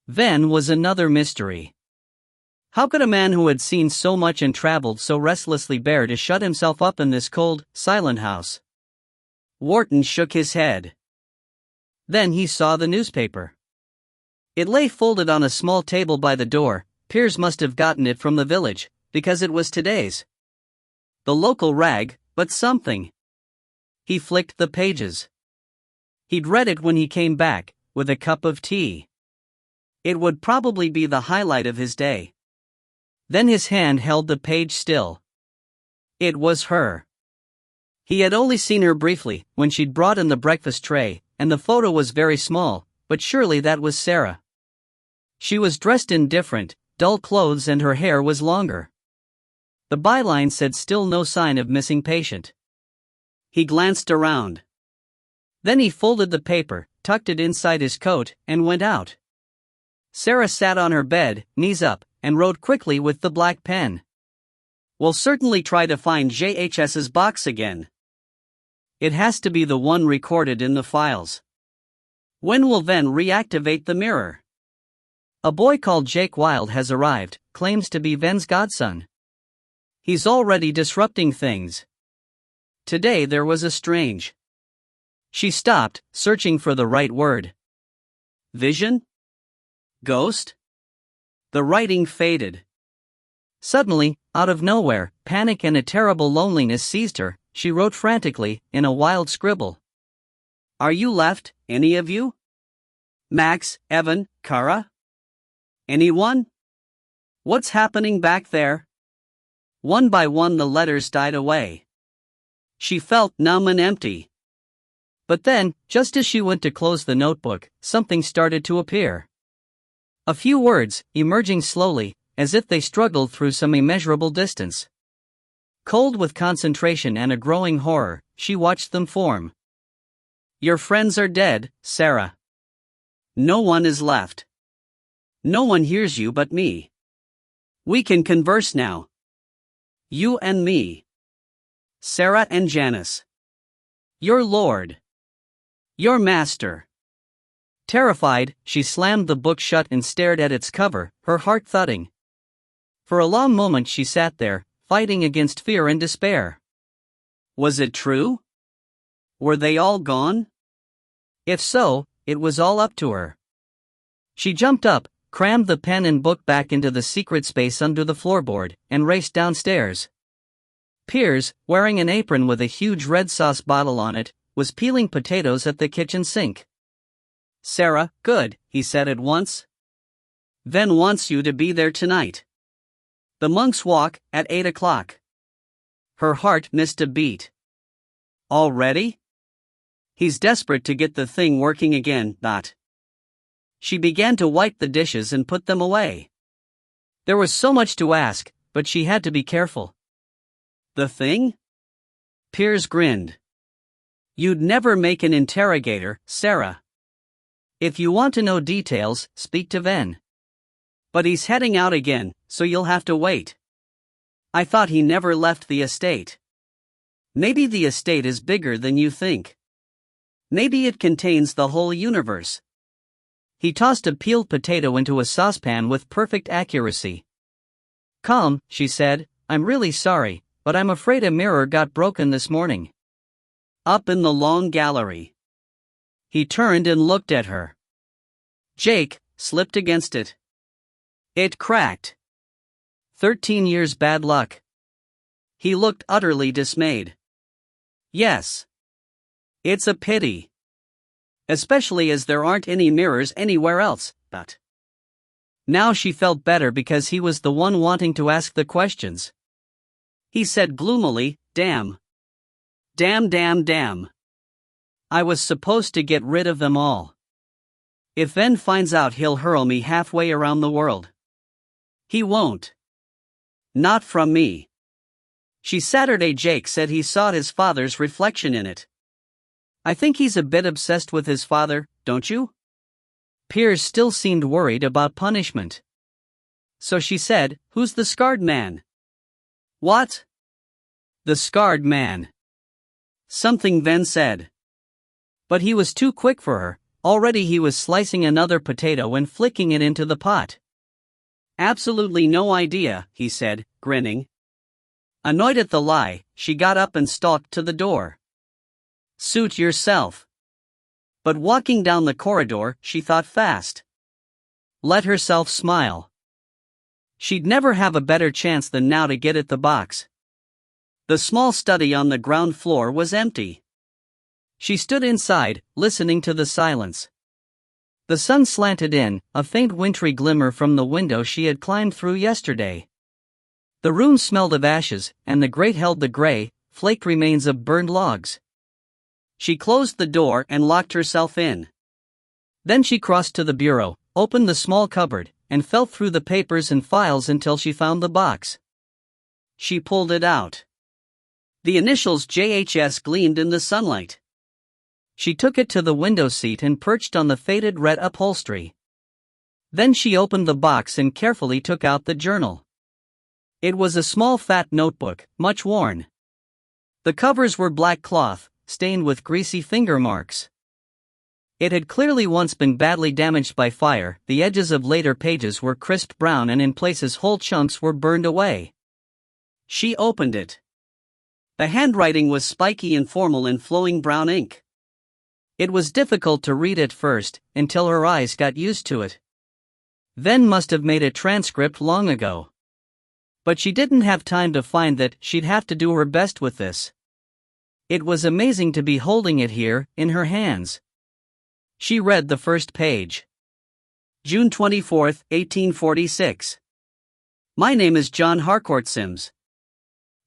Ven was another mystery. How could a man who had seen so much and traveled so restlessly bear to shut himself up in this cold, silent house? Wharton shook his head. Then he saw the newspaper. It lay folded on a small table by the door. Pierce must have gotten it from the village, because it was today's. The local rag, but something. He flicked the pages. He'd read it when he came back, with a cup of tea. It would probably be the highlight of his day. Then his hand held the page still. It was her. He had only seen her briefly, when she'd brought in the breakfast tray, and the photo was very small, but surely that was Sarah. She was dressed in different, dull clothes and her hair was longer. The byline said still no sign of missing patient. He glanced around. Then he folded the paper, tucked it inside his coat, and went out. Sarah sat on her bed, knees up, and wrote quickly with the black pen. "We'll certainly try to find JHS's box again. It has to be the one recorded in the files. When will Ven reactivate the mirror? A boy called Jake Wilde has arrived, claims to be Ven's godson. He's already disrupting things. Today there was a strange..." She stopped, searching for the right word. Vision? Ghost? The writing faded. Suddenly, out of nowhere, panic and a terrible loneliness seized her. She wrote frantically, in a wild scribble. "Are you left, any of you? Max, Evan, Kara? Anyone? What's happening back there?" One by one the letters died away. She felt numb and empty. But then, just as she went to close the notebook, something started to appear. A few words, emerging slowly, as if they struggled through some immeasurable distance. Cold with concentration and a growing horror, she watched them form. "Your friends are dead, Sarah. No one is left. No one hears you but me. We can converse now. You and me. Sarah and Janice. Your lord. Your master. Terrified, she slammed the book shut and stared at its cover, her heart thudding. For a long moment she sat there, fighting against fear and despair. Was it true? Were they all gone? If so, it was all up to her. She jumped up, crammed the pen and book back into the secret space under the floorboard, and raced downstairs. Piers, wearing an apron with a huge red sauce bottle on it, was peeling potatoes at the kitchen sink. Sarah, good, he said at once. Ven wants you to be there tonight. The Monk's Walk, at 8 o'clock. Her heart missed a beat. Already? He's desperate to get the thing working again, not. She began to wipe the dishes and put them away. There was so much to ask, but she had to be careful. The thing? Piers grinned. You'd never make an interrogator, Sarah. If you want to know details, speak to Ven. But he's heading out again, so you'll have to wait. I thought he never left the estate. Maybe the estate is bigger than you think. Maybe it contains the whole universe. He tossed a peeled potato into a saucepan with perfect accuracy. Calm, she said, I'm really sorry, but I'm afraid a mirror got broken this morning. Up in the long gallery. He turned and looked at her. Jake slipped against it. It cracked. 13 years bad luck. He looked utterly dismayed. Yes. It's a pity. Especially as there aren't any mirrors anywhere else, but. Now she felt better because he was the one wanting to ask the questions. He said gloomily, Damn. Damn. I was supposed to get rid of them all. If Ven finds out, he'll hurl me halfway around the world. He won't. Not from me. Saturday Jake said he saw his father's reflection in it. I think he's a bit obsessed with his father, don't you? Piers still seemed worried about punishment. So she said, Who's the scarred man? What? The scarred man. Something Ven said. But he was too quick for her. Already he was slicing another potato and flicking it into the pot. Absolutely no idea, he said, grinning. Annoyed at the lie, she got up and stalked to the door. Suit yourself. But walking down the corridor, she thought fast. Let herself smile. She'd never have a better chance than now to get at the box. The small study on the ground floor was empty. She stood inside, listening to the silence. The sun slanted in, a faint wintry glimmer from the window she had climbed through yesterday. The room smelled of ashes, and the grate held the gray, flaked remains of burned logs. She closed the door and locked herself in. Then she crossed to the bureau, opened the small cupboard, and felt through the papers and files until she found the box. She pulled it out. The initials JHS gleamed in the sunlight. She took it to the window seat and perched on the faded red upholstery. Then she opened the box and carefully took out the journal. It was a small fat notebook, much worn. The covers were black cloth, stained with greasy finger marks. It had clearly once been badly damaged by fire. The edges of later pages were crisp brown and in places whole chunks were burned away. She opened it. The handwriting was spiky and formal in flowing brown ink. It was difficult to read at first, until her eyes got used to it. Ven must have made a transcript long ago. But she didn't have time to find that. She'd have to do her best with this. It was amazing to be holding it here, in her hands. She read the first page. June 24, 1846. My name is John Harcourt Sims.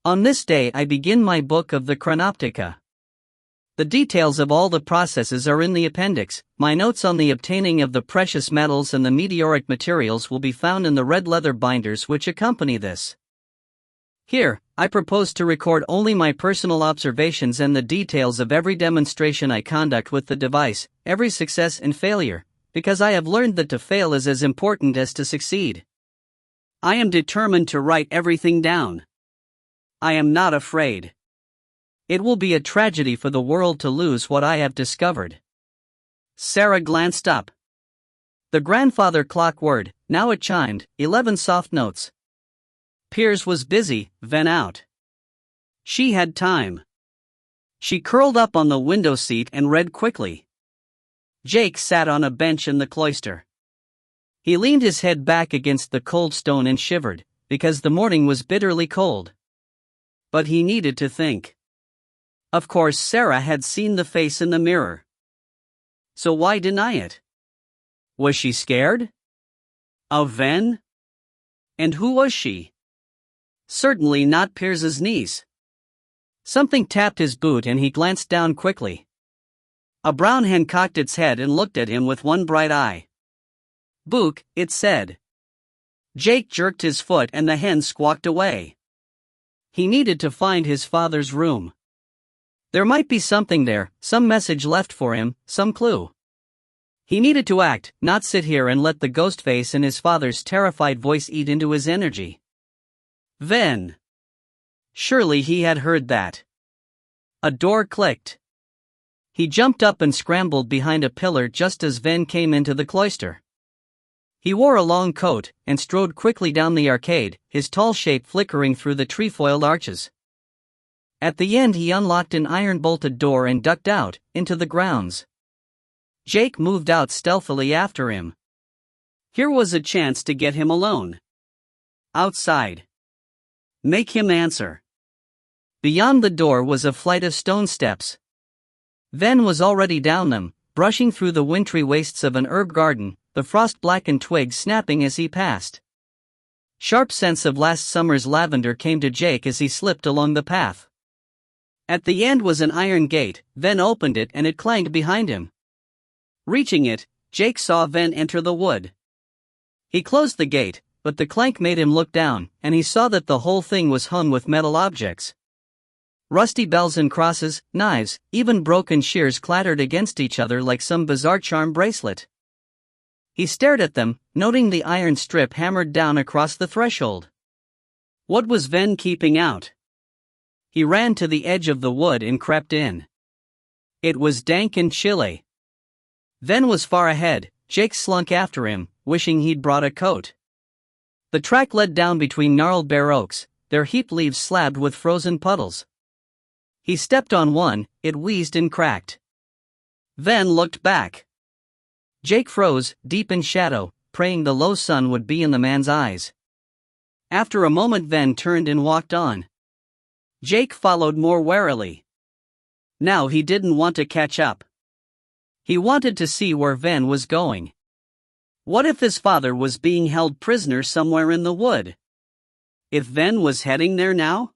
On this day I begin my book of the Chronoptica. The details of all the processes are in the appendix. My notes on the obtaining of the precious metals and the meteoric materials will be found in the red leather binders which accompany this. Here, I propose to record only my personal observations and the details of every demonstration I conduct with the device, every success and failure, because I have learned that to fail is as important as to succeed. I am determined to write everything down. I am not afraid. It will be a tragedy for the world to lose what I have discovered." Sarah glanced up. The grandfather clock whirred, now it chimed, 11 soft notes. Piers was busy, Ven out. She had time. She curled up on the window seat and read quickly. Jake sat on a bench in the cloister. He leaned his head back against the cold stone and shivered, because the morning was bitterly cold. But he needed to think. Of course, Sarah had seen the face in the mirror. So why deny it? Was she scared? Of Ven? And who was she? Certainly not Piers's niece. Something tapped his boot and he glanced down quickly. A brown hen cocked its head and looked at him with one bright eye. "Book," it said. Jake jerked his foot and the hen squawked away. He needed to find his father's room. There might be something there, some message left for him, some clue. He needed to act, not sit here and let the ghost face in his father's terrified voice eat into his energy. Ven. Surely he had heard that. A door clicked. He jumped up and scrambled behind a pillar just as Ven came into the cloister. He wore a long coat and strode quickly down the arcade, his tall shape flickering through the trefoiled arches. At the end he unlocked an iron-bolted door and ducked out, into the grounds. Jake moved out stealthily after him. Here was a chance to get him alone. Outside. Make him answer. Beyond the door was a flight of stone steps. Ven was already down them, brushing through the wintry wastes of an herb garden, the frost-blackened twigs snapping as he passed. Sharp scents of last summer's lavender came to Jake as he slipped along the path. At the end was an iron gate. Ven opened it and it clanged behind him. Reaching it, Jake saw Ven enter the wood. He closed the gate, but the clank made him look down, and he saw that the whole thing was hung with metal objects. Rusty bells and crosses, knives, even broken shears clattered against each other like some bizarre charm bracelet. He stared at them, noting the iron strip hammered down across the threshold. What was Ven keeping out? He ran to the edge of the wood and crept in. It was dank and chilly. Ven was far ahead. Jake slunk after him, wishing he'd brought a coat. The track led down between gnarled bare oaks, their heaped leaves slabbed with frozen puddles. He stepped on one, it wheezed and cracked. Ven looked back. Jake froze, deep in shadow, praying the low sun would be in the man's eyes. After a moment Ven turned and walked on. Jake followed more warily. Now he didn't want to catch up. He wanted to see where Ven was going. What if his father was being held prisoner somewhere in the wood? If Ven was heading there now?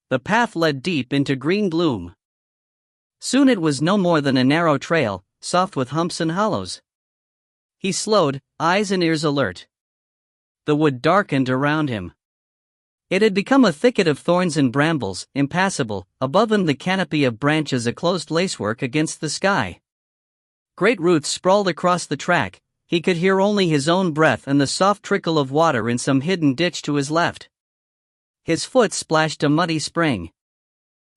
The path led deep into green gloom. Soon it was no more than a narrow trail, soft with humps and hollows. He slowed, eyes and ears alert. The wood darkened around him. It had become a thicket of thorns and brambles, impassable, above him the canopy of branches a closed lacework against the sky. Great roots sprawled across the track. He could hear only his own breath and the soft trickle of water in some hidden ditch to his left. His foot splashed a muddy spring.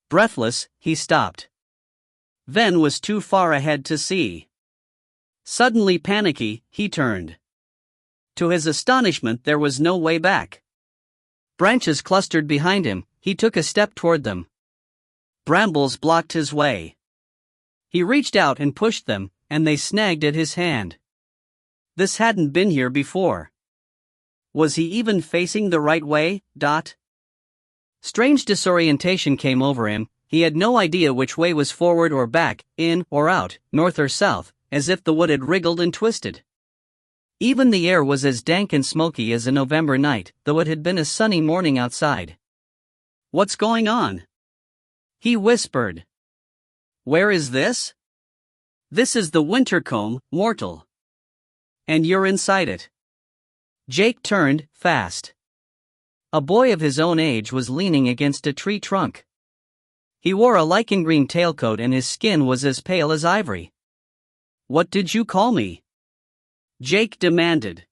Breathless, he stopped. Ven was too far ahead to see. Suddenly panicky, he turned. To his astonishment, there was no way back. Branches clustered behind him. He took a step toward them. Brambles blocked his way. He reached out and pushed them, and they snagged at his hand. This hadn't been here before. Was he even facing the right way? Strange disorientation came over him. He had no idea which way was forward or back, in or out, north or south, as if the wood had wriggled and twisted. Even the air was as dank and smoky as a November night, though it had been a sunny morning outside. What's going on? He whispered. Where is this? This is the Wintercombe, mortal. And you're inside it. Jake turned, fast. A boy of his own age was leaning against a tree trunk. He wore a lichen green tailcoat and his skin was as pale as ivory. What did you call me? Jake demanded.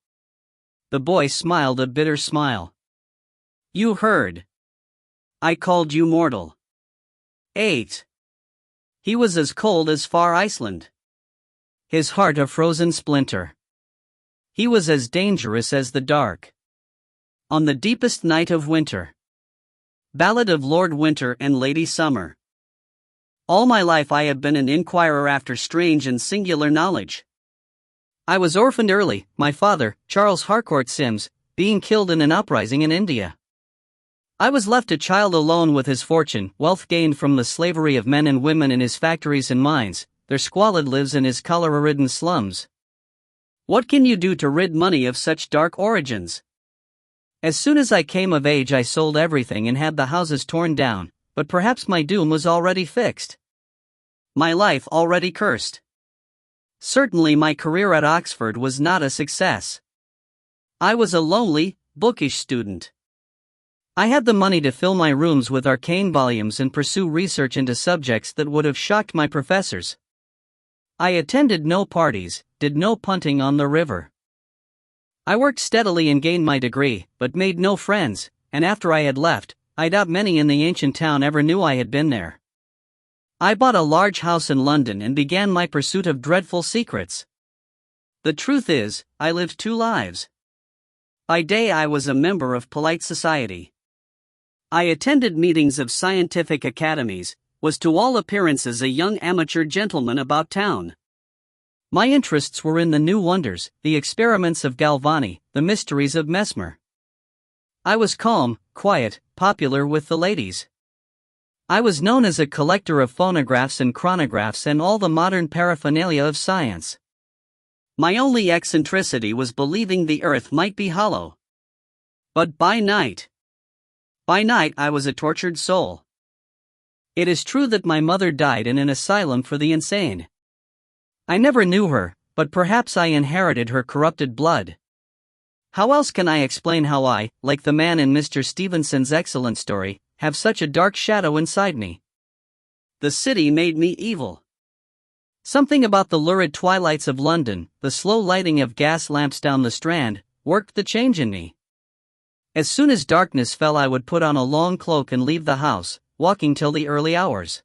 The boy smiled a bitter smile. You heard. I called you mortal. 8. He was as cold as far Iceland. His heart a frozen splinter. He was as dangerous as the dark. On the deepest night of winter. Ballad of Lord Winter and Lady Summer. All my life I have been an inquirer after strange and singular knowledge. I was orphaned early, my father, Charles Harcourt Sims, being killed in an uprising in India. I was left a child alone with his fortune, wealth gained from the slavery of men and women in his factories and mines, their squalid lives in his cholera-ridden slums. What can you do to rid money of such dark origins? As soon as I came of age I sold everything and had the houses torn down, but perhaps my doom was already fixed. My life already cursed. Certainly my career at Oxford was not a success. I was a lonely, bookish student. I had the money to fill my rooms with arcane volumes and pursue research into subjects that would have shocked my professors. I attended no parties, did no punting on the river. I worked steadily and gained my degree, but made no friends, and after I had left, I doubt many in the ancient town ever knew I had been there. I bought a large house in London and began my pursuit of dreadful secrets. The truth is, I lived 2 lives. By day I was a member of polite society. I attended meetings of scientific academies, was to all appearances a young amateur gentleman about town. My interests were in the new wonders, the experiments of Galvani, the mysteries of Mesmer. I was calm, quiet, popular with the ladies. I was known as a collector of phonographs and chronographs and all the modern paraphernalia of science. My only eccentricity was believing the earth might be hollow. But by night I was a tortured soul. It is true that my mother died in an asylum for the insane. I never knew her, but perhaps I inherited her corrupted blood. How else can I explain how I, like the man in Mr. Stevenson's excellent story, have such a dark shadow inside me? The city made me evil. Something about the lurid twilights of London, the slow lighting of gas lamps down the Strand, worked the change in me. As soon as darkness fell I would put on a long cloak and leave the house, walking till the early hours.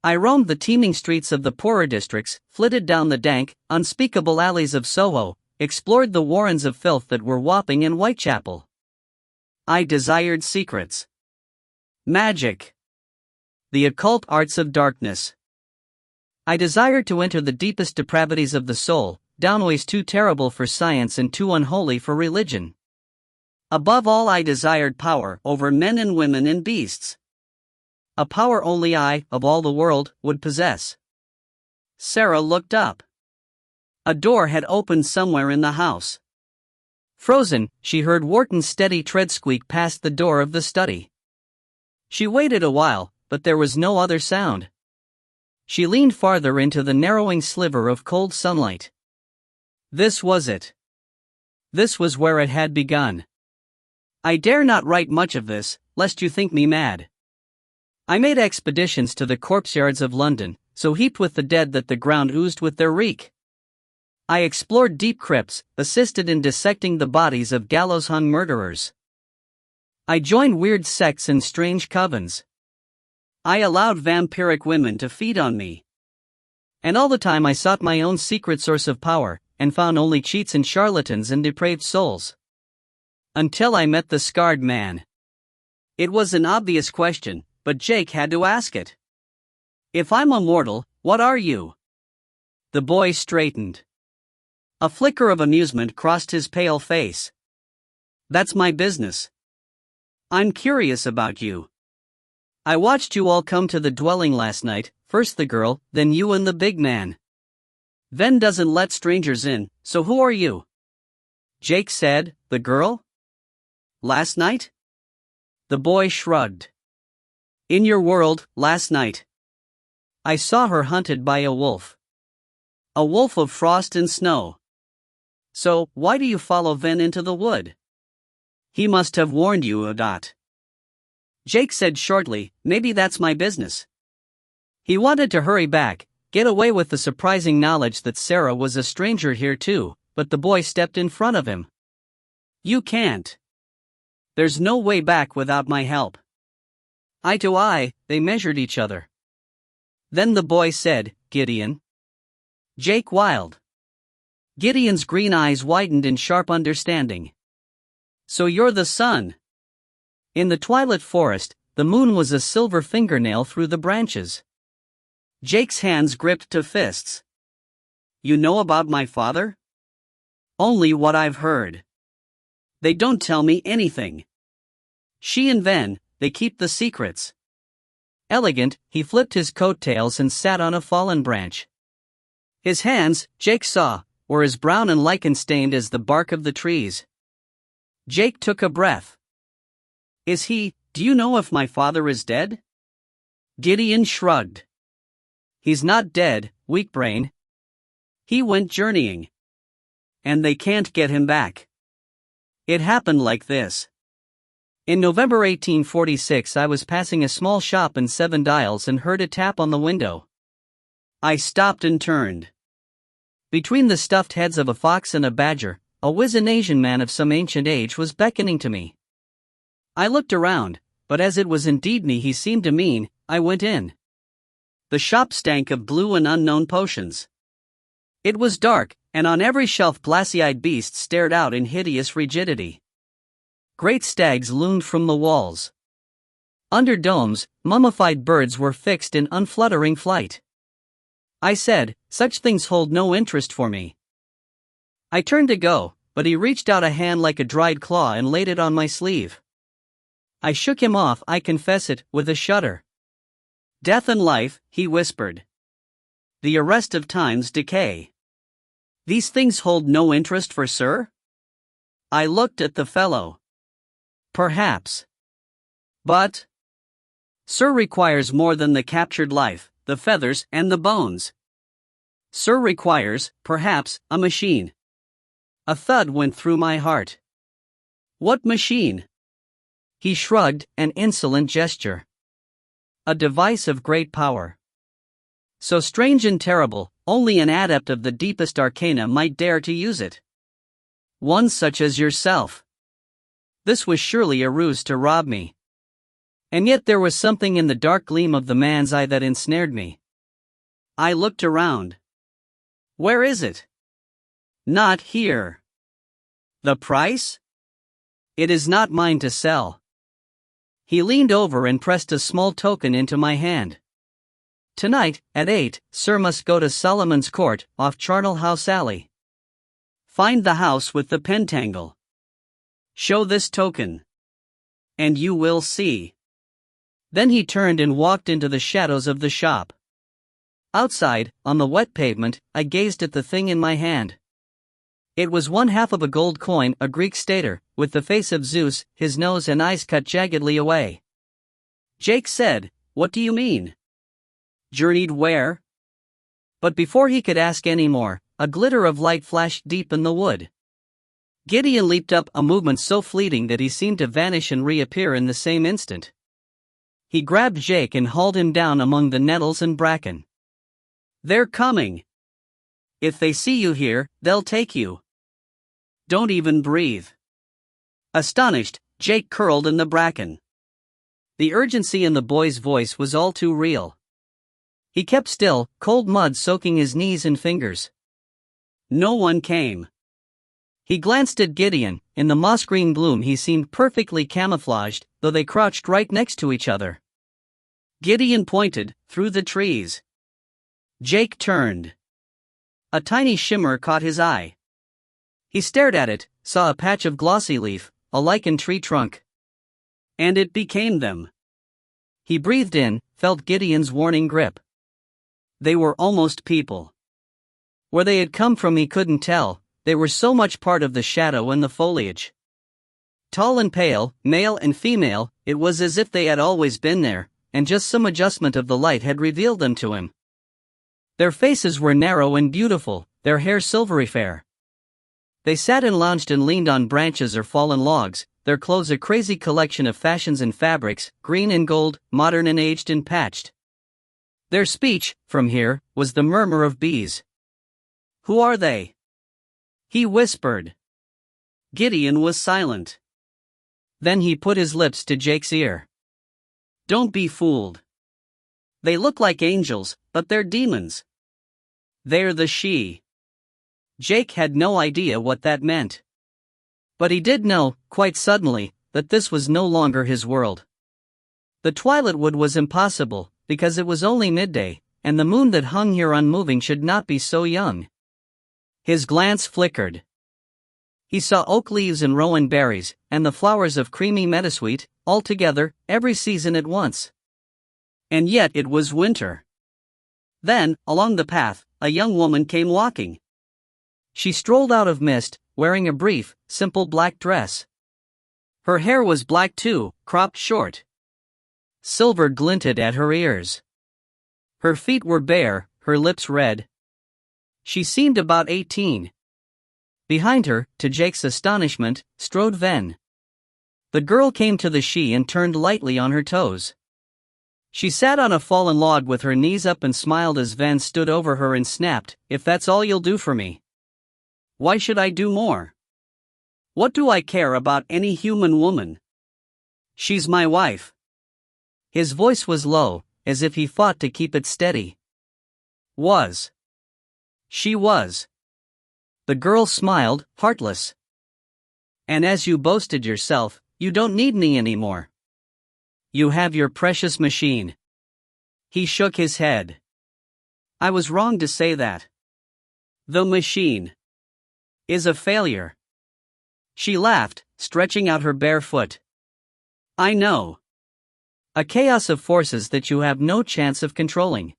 I roamed the teeming streets of the poorer districts, flitted down the dank, unspeakable alleys of Soho, explored the warrens of filth that were Wapping and Whitechapel. I desired secrets. Magic. The occult arts of darkness. I desired to enter the deepest depravities of the soul, downways too terrible for science and too unholy for religion. Above all I desired power over men and women and beasts. A power only I, of all the world, would possess. Sarah looked up. A door had opened somewhere in the house. Frozen, she heard Wharton's steady tread squeak past the door of the study. She waited a while, but there was no other sound. She leaned farther into the narrowing sliver of cold sunlight. This was it. This was where it had begun. I dare not write much of this, lest you think me mad. I made expeditions to the corpse-yards of London, so heaped with the dead that the ground oozed with their reek. I explored deep crypts, assisted in dissecting the bodies of gallows-hung murderers. I joined weird sects and strange covens. I allowed vampiric women to feed on me. And all the time I sought my own secret source of power, and found only cheats and charlatans and depraved souls. Until I met the scarred man. It was an obvious question, but Jake had to ask it. If I'm a mortal, what are you? The boy straightened. A flicker of amusement crossed his pale face. That's my business. I'm curious about you. I watched you all come to the dwelling last night, first the girl, then you and the big man. Ven doesn't let strangers in, so who are you? Jake said, the girl? Last night? The boy shrugged. In your world, last night. I saw her hunted by a wolf. A wolf of frost and snow. So, why do you follow Ven into the wood? He must have warned you, Odot. Jake said shortly, maybe that's my business. He wanted to hurry back, get away with the surprising knowledge that Sarah was a stranger here too, but the boy stepped in front of him. "You can't. There's no way back without my help." Eye to eye, they measured each other. Then the boy said, "Gideon." Jake Wild. Gideon's green eyes widened in sharp understanding. "So you're the son." In the twilit forest, the moon was a silver fingernail through the branches. Jake's hands gripped to fists. "You know about my father?" "Only what I've heard. They don't tell me anything. She and Ven, they keep the secrets." Elegant, he flipped his coattails and sat on a fallen branch. His hands, Jake saw, were as brown and lichen-stained as the bark of the trees. Jake took a breath. Do you know if my father is dead?" Gideon shrugged. "He's not dead, weak brain. He went journeying. And they can't get him back. It happened like this. In November 1846 I was passing a small shop in Seven Dials and heard a tap on the window. I stopped and turned. Between the stuffed heads of a fox and a badger, a wizened Asian man of some ancient age was beckoning to me. I looked around, but as it was indeed me he seemed to mean, I went in. The shop stank of blue and unknown potions. It was dark, and on every shelf glassy-eyed beasts stared out in hideous rigidity. Great stags loomed from the walls. Under domes, mummified birds were fixed in unfluttering flight. I said, "Such things hold no interest for me." I turned to go, but he reached out a hand like a dried claw and laid it on my sleeve. I shook him off, I confess it, with a shudder. "Death and life," he whispered. "The arrest of time's decay. These things hold no interest for Sir?" I looked at the fellow. "Perhaps. But Sir requires more than the captured life, the feathers, and the bones. Sir requires, perhaps, a machine." A thud went through my heart. "What machine?" He shrugged, an insolent gesture. "A device of great power. So strange and terrible, only an adept of the deepest arcana might dare to use it. One such as yourself." This was surely a ruse to rob me. And yet there was something in the dark gleam of the man's eye that ensnared me. I looked around. "Where is it?" "Not here." "The price?" "It is not mine to sell." He leaned over and pressed a small token into my hand. "Tonight, at 8, Sir must go to Solomon's Court, off Charnel House Alley. Find the house with the pentangle. Show this token. And you will see." Then he turned and walked into the shadows of the shop. Outside, on the wet pavement, I gazed at the thing in my hand. It was 1/2 of a gold coin, a Greek stater, with the face of Zeus, his nose and eyes cut jaggedly away. Jake said, "What do you mean? Journeyed where?" But before he could ask any more, a glitter of light flashed deep in the wood. Gideon leaped up, a movement so fleeting that he seemed to vanish and reappear in the same instant. He grabbed Jake and hauled him down among the nettles and bracken. "They're coming. If they see you here, they'll take you. Don't even breathe." Astonished, Jake curled in the bracken. The urgency in the boy's voice was all too real. He kept still, cold mud soaking his knees and fingers. No one came. He glanced at Gideon. In the moss-green gloom he seemed perfectly camouflaged, though they crouched right next to each other. Gideon pointed, through the trees. Jake turned. A tiny shimmer caught his eye. He stared at it, saw a patch of glossy leaf, a lichened tree trunk. And it became them. He breathed in, felt Gideon's warning grip. They were almost people. Where they had come from he couldn't tell, they were so much part of the shadow and the foliage. Tall and pale, male and female, it was as if they had always been there, and just some adjustment of the light had revealed them to him. Their faces were narrow and beautiful, their hair silvery fair. They sat and lounged and leaned on branches or fallen logs, their clothes a crazy collection of fashions and fabrics, green and gold, modern and aged and patched. Their speech, from here, was the murmur of bees. "Who are they?" he whispered. Gideon was silent. Then he put his lips to Jake's ear. Don't be fooled. They look like angels, but they're demons. They're the she. Jake had no idea what that meant. But he did know, quite suddenly, that this was no longer his world. The twilit wood was impossible, because it was only midday, and the moon that hung here unmoving should not be so young. His glance flickered. He saw oak leaves and rowan berries, and the flowers of creamy meadowsweet, all together, every season at once. And yet it was winter. Then, along the path, a young woman came walking. She strolled out of mist, wearing a brief, simple black dress. Her hair was black too, cropped short. Silver glinted at her ears. Her feet were bare, her lips red. She seemed about 18. Behind her, to Jake's astonishment, strode Ven. The girl came to the she and turned lightly on her toes. She sat on a fallen log with her knees up and smiled as Ven stood over her and snapped, "If that's all you'll do for me, why should I do more? What do I care about any human woman? She's my wife." His voice was low, as if he fought to keep it steady. Was. She was. The girl smiled, heartless. And as you boasted yourself, you don't need me anymore. You have your precious machine. He shook his head. I was wrong to say that. The machine is a failure. She laughed, stretching out her bare foot. I know. A chaos of forces that you have no chance of controlling.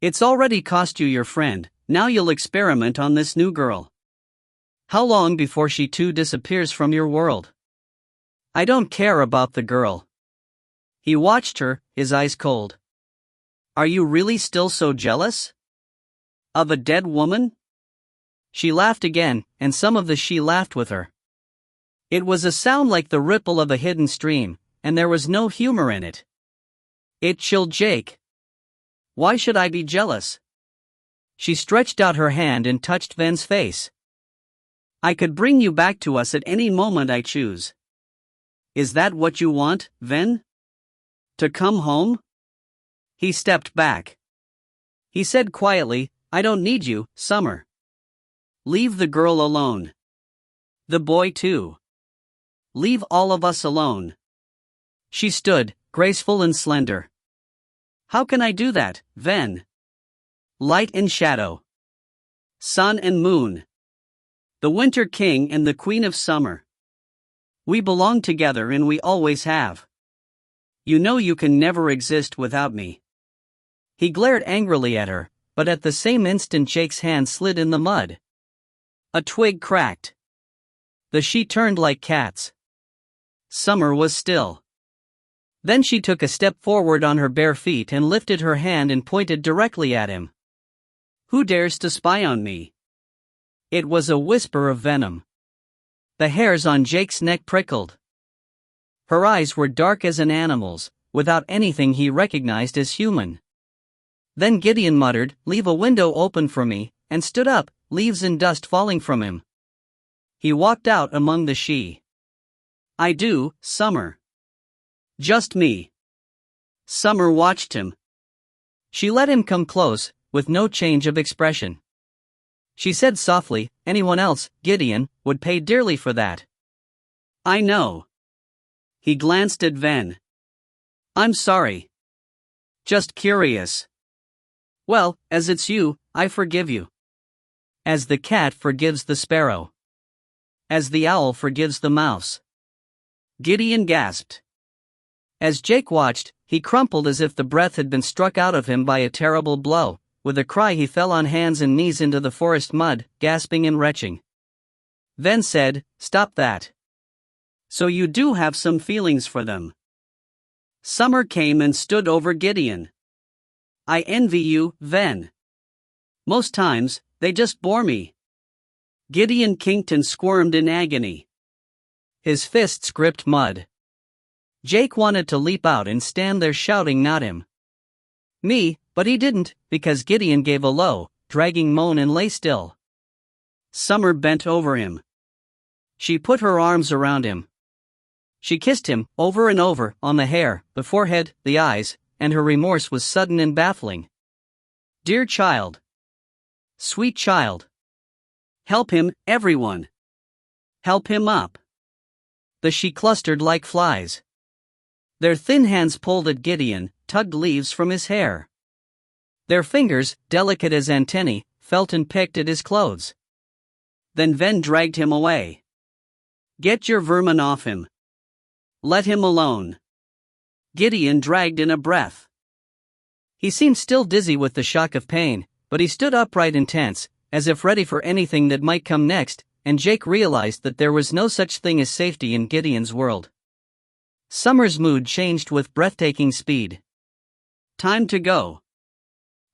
It's already cost you your friend, now you'll experiment on this new girl. How long before she too disappears from your world? I don't care about the girl. He watched her, his eyes cold. Are you really still so jealous? Of a dead woman? She laughed again, and some of the she laughed with her. It was a sound like the ripple of a hidden stream, and there was no humor in it. It chilled Jake. Why should I be jealous? She stretched out her hand and touched Ven's face. I could bring you back to us at any moment I choose. Is that what you want, Ven? To come home? He stepped back. He said quietly, I don't need you, Summer. Leave the girl alone. The boy too. Leave all of us alone. She stood, graceful and slender. How can I do that, Ven? Light and shadow. Sun and moon. The Winter King and the Queen of Summer. We belong together and we always have. You know you can never exist without me. He glared angrily at her, but at the same instant Jake's hand slid in the mud. A twig cracked. The she turned like cats. Summer was still. Then she took a step forward on her bare feet and lifted her hand and pointed directly at him. Who dares to spy on me? It was a whisper of venom. The hairs on Jake's neck prickled. Her eyes were dark as an animal's, without anything he recognized as human. Then Gideon muttered, Leave a window open for me, and stood up, leaves and dust falling from him. He walked out among the she. I do, Summer. Just me. Summer watched him. She let him come close, with no change of expression. She said softly, anyone else, Gideon, would pay dearly for that. I know. He glanced at Ven. I'm sorry. Just curious. Well, as it's you, I forgive you. As the cat forgives the sparrow. As the owl forgives the mouse. Gideon gasped. As Jake watched, he crumpled as if the breath had been struck out of him by a terrible blow. With a cry he fell on hands and knees into the forest mud, gasping and retching. Ven said, Stop that. So you do have some feelings for them. Summer came and stood over Gideon. I envy you, Ven. Most times, they just bore me. Gideon kinked and squirmed in agony. His fists gripped mud. Jake wanted to leap out and stand there shouting not him. Me, but he didn't, because Gideon gave a low, dragging moan and lay still. Summer bent over him. She put her arms around him. She kissed him, over and over, on the hair, the forehead, the eyes, and her remorse was sudden and baffling. Dear child. Sweet child. Help him, everyone. Help him up. She clustered like flies. Their thin hands pulled at Gideon, tugged leaves from his hair. Their fingers, delicate as antennae, felt and picked at his clothes. Then Ven dragged him away. Get your vermin off him. Let him alone. Gideon dragged in a breath. He seemed still dizzy with the shock of pain, but he stood upright and tense, as if ready for anything that might come next, and Jake realized that there was no such thing as safety in Gideon's world. Summer's mood changed with breathtaking speed. Time to go.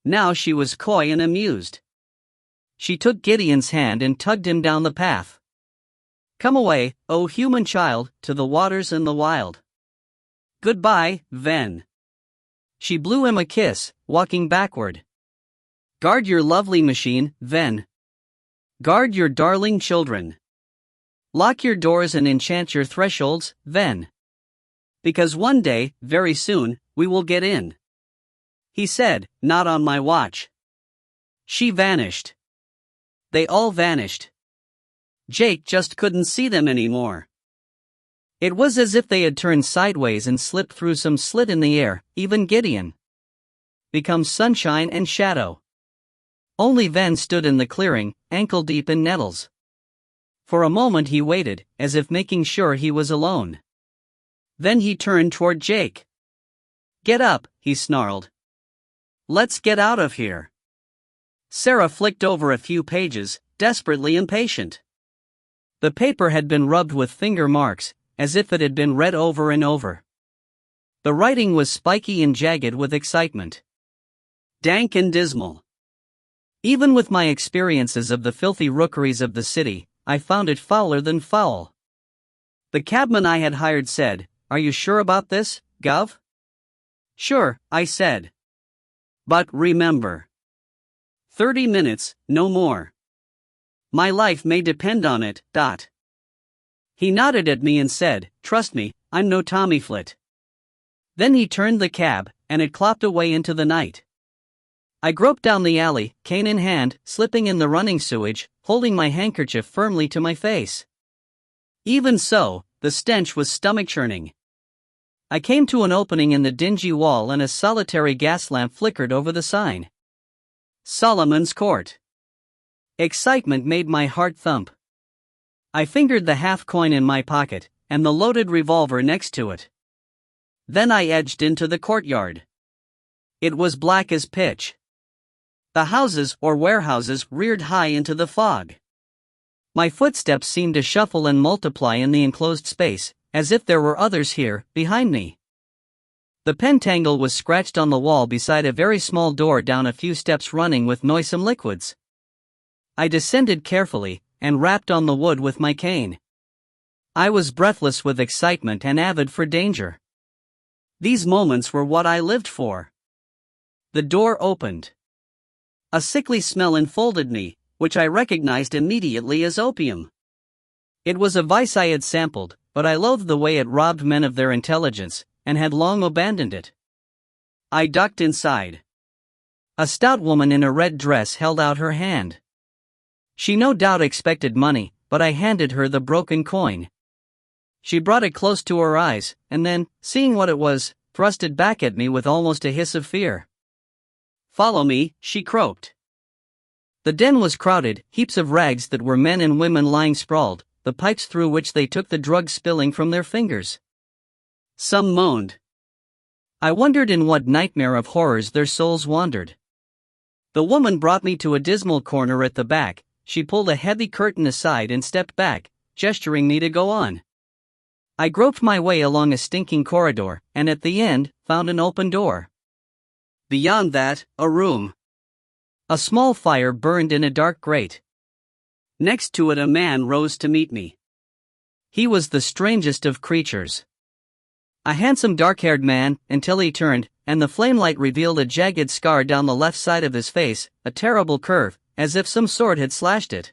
Now she was coy and amused. She took Gideon's hand and tugged him down the path. Come away, O human child, to the waters and the wild. Goodbye, Ven. She blew him a kiss, walking backward. Guard your lovely machine, Ven. Guard your darling children. Lock your doors and enchant your thresholds, Ven. Because one day, very soon, we will get in. He said, not on my watch. She vanished. They all vanished. Jake just couldn't see them anymore. It was as if they had turned sideways and slipped through some slit in the air, even Gideon. Become sunshine and shadow. Only Ven stood in the clearing, ankle deep in nettles. For a moment he waited, as if making sure he was alone. Then he turned toward Jake. Get up, he snarled. Let's get out of here. Sarah flicked over a few pages, desperately impatient. The paper had been rubbed with finger marks, as if it had been read over and over. The writing was spiky and jagged with excitement. Dank and dismal. Even with my experiences of the filthy rookeries of the city, I found it fouler than foul. The cabman I had hired said, Are you sure about this, Gov? Sure, I said. But remember. 30 minutes, no more. My life may depend on it, . He nodded at me and said, Trust me, I'm no Tommy Flit. Then he turned the cab, and it clopped away into the night. I groped down the alley, cane in hand, slipping in the running sewage, holding my handkerchief firmly to my face. Even so, the stench was stomach-churning. I came to an opening in the dingy wall and a solitary gas lamp flickered over the sign. Solomon's Court. Excitement made my heart thump. I fingered the half-coin in my pocket, and the loaded revolver next to it. Then I edged into the courtyard. It was black as pitch. The houses or warehouses reared high into the fog. My footsteps seemed to shuffle and multiply in the enclosed space, as if there were others here, behind me. The pentangle was scratched on the wall beside a very small door down a few steps running with noisome liquids. I descended carefully, and rapped on the wood with my cane. I was breathless with excitement and avid for danger. These moments were what I lived for. The door opened. A sickly smell enfolded me, which I recognized immediately as opium. It was a vice I had sampled, but I loathed the way it robbed men of their intelligence, and had long abandoned it. I ducked inside. A stout woman in a red dress held out her hand. She no doubt expected money, but I handed her the broken coin. She brought it close to her eyes, and then, seeing what it was, thrust it back at me with almost a hiss of fear. Follow me, she croaked. The den was crowded, heaps of rags that were men and women lying sprawled, the pipes through which they took the drugs spilling from their fingers. Some moaned. I wondered in what nightmare of horrors their souls wandered. The woman brought me to a dismal corner at the back. She pulled a heavy curtain aside and stepped back, gesturing me to go on. I groped my way along a stinking corridor, and at the end, found an open door. Beyond that, a room. A small fire burned in a dark grate. Next to it a man rose to meet me. He was the strangest of creatures. A handsome dark-haired man, until he turned, and the flamelight revealed a jagged scar down the left side of his face, a terrible curve, as if some sword had slashed it.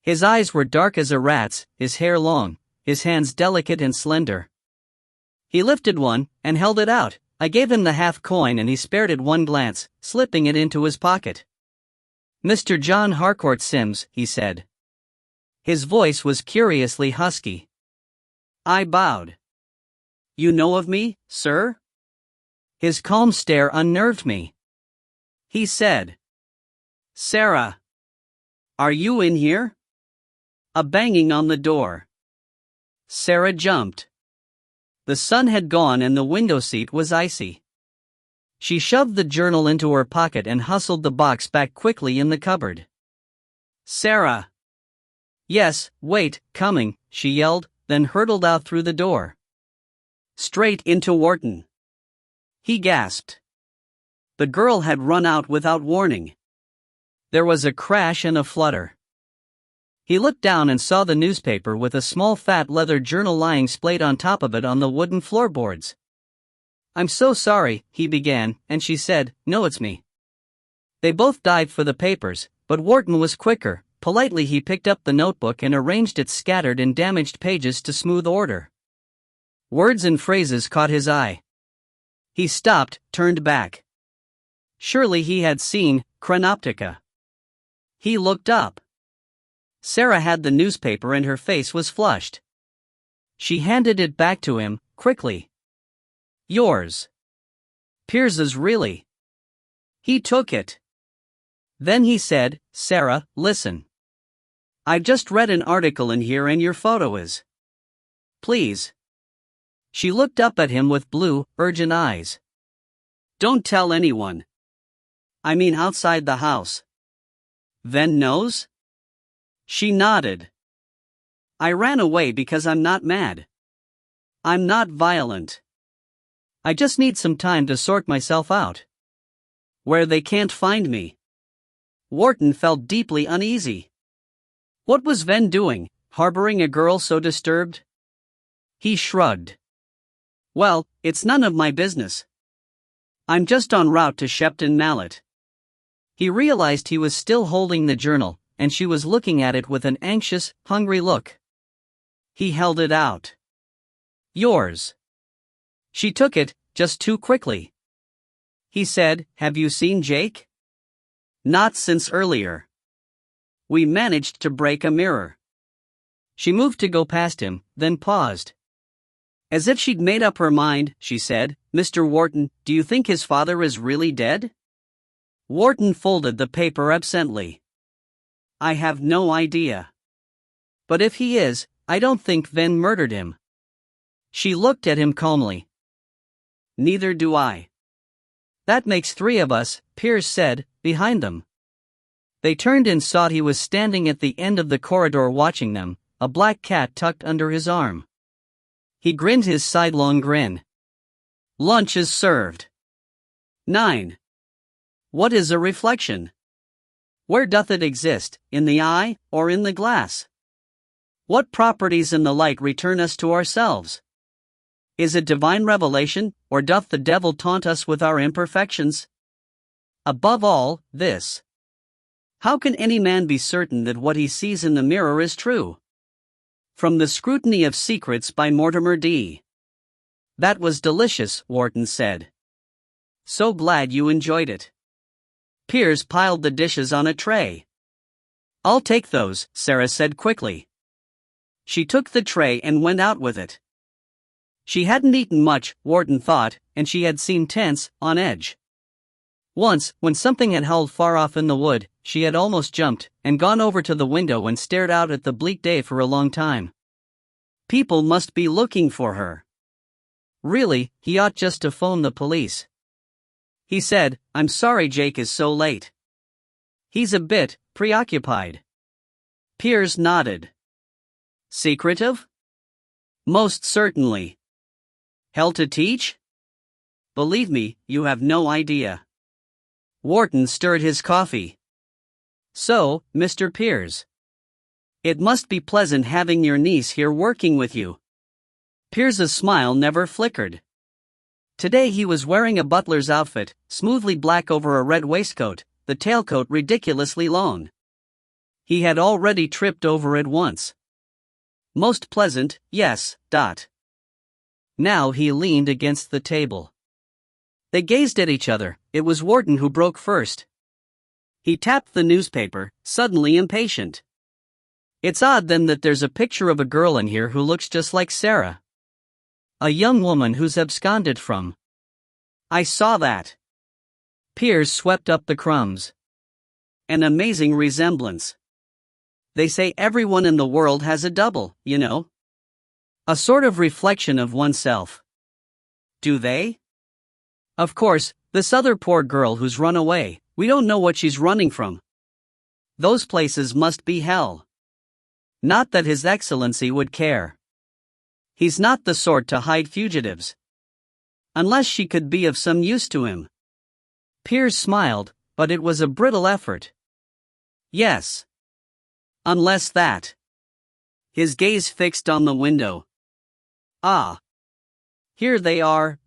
His eyes were dark as a rat's, his hair long, his hands delicate and slender. He lifted one, and held it out. I gave him the half-coin and he spared it one glance, slipping it into his pocket. "Mr. John Harcourt Sims," he said. His voice was curiously husky. I bowed. "You know of me, sir?" His calm stare unnerved me. He said, "Sarah, are you in here?" A banging on the door. Sarah jumped. The sun had gone and the window seat was icy. She shoved the journal into her pocket and hustled the box back quickly in the cupboard. "Sarah!" "Yes, wait, coming," she yelled, then hurtled out through the door. Straight into Wharton. He gasped. The girl had run out without warning. There was a crash and a flutter. He looked down and saw the newspaper with a small fat leather journal lying splayed on top of it on the wooden floorboards. "I'm so sorry," he began, and she said, "No, it's me." They both dived for the papers, but Wharton was quicker. Politely he picked up the notebook and arranged its scattered and damaged pages to smooth order. Words and phrases caught his eye. He stopped, turned back. Surely he had seen Chronoptica. He looked up. Sarah had the newspaper and her face was flushed. She handed it back to him, quickly. "Yours." "Piers's, really." He took it. Then he said, "Sarah, listen. I've just read an article in here and your photo is. Please." She looked up at him with blue, urgent eyes. "Don't tell anyone. I mean outside the house. Ven knows?" She nodded. "I ran away because I'm not mad. I'm not violent. I just need some time to sort myself out. Where they can't find me." Wharton felt deeply uneasy. What was Ven doing, harboring a girl so disturbed? He shrugged. "Well, it's none of my business. I'm just en route to Shepton Mallet." He realized he was still holding the journal, and she was looking at it with an anxious, hungry look. He held it out. "Yours." She took it, just too quickly. He said, "Have you seen Jake?" "Not since earlier. We managed to break a mirror." She moved to go past him, then paused. As if she'd made up her mind, she said, "Mr. Wharton, do you think his father is really dead?" Wharton folded the paper absently. "I have no idea. But if he is, I don't think Ven murdered him." She looked at him calmly. "Neither do I." "That makes three of us," Piers said, behind them. They turned and saw he was standing at the end of the corridor watching them, a black cat tucked under his arm. He grinned his sidelong grin. "Lunch is served." 9. What is a reflection? Where doth it exist, in the eye, or in the glass? What properties in the light return us to ourselves? Is it divine revelation, or doth the devil taunt us with our imperfections? Above all, this. How can any man be certain that what he sees in the mirror is true? From The Scrutiny of Secrets by Mortimer D. That was delicious, Wharton said. So glad you enjoyed it. Piers piled the dishes on a tray. "I'll take those," Sarah said quickly. She took the tray and went out with it. She hadn't eaten much, Wharton thought, and she had seemed tense, on edge. Once, when something had howled far off in the wood, she had almost jumped, and gone over to the window and stared out at the bleak day for a long time. People must be looking for her. Really, he ought just to phone the police. He said, "I'm sorry Jake is so late. He's a bit preoccupied." Piers nodded. "Secretive?" "Most certainly." "Hell to teach?" "Believe me, you have no idea." Wharton stirred his coffee. "So, Mr. Piers, it must be pleasant having your niece here working with you." Piers's smile never flickered. Today he was wearing a butler's outfit, smoothly black over a red waistcoat, the tailcoat ridiculously long. He had already tripped over it once. Most pleasant, yes. Now he leaned against the table. They gazed at each other. It was Wharton who broke first. He tapped the newspaper, suddenly impatient. It's odd then that there's a picture of a girl in here who looks just like Sarah. A young woman who's absconded from. I saw that. Piers swept up the crumbs. An amazing resemblance. They say everyone in the world has a double, you know. A sort of reflection of oneself. Do they? Of course, this other poor girl who's run away, we don't know what she's running from. Those places must be hell. Not that His Excellency would care. He's not the sort to hide fugitives. Unless she could be of some use to him. Piers smiled, but it was a brittle effort. Yes. Unless that. His gaze fixed on the window. Ah. Here they are.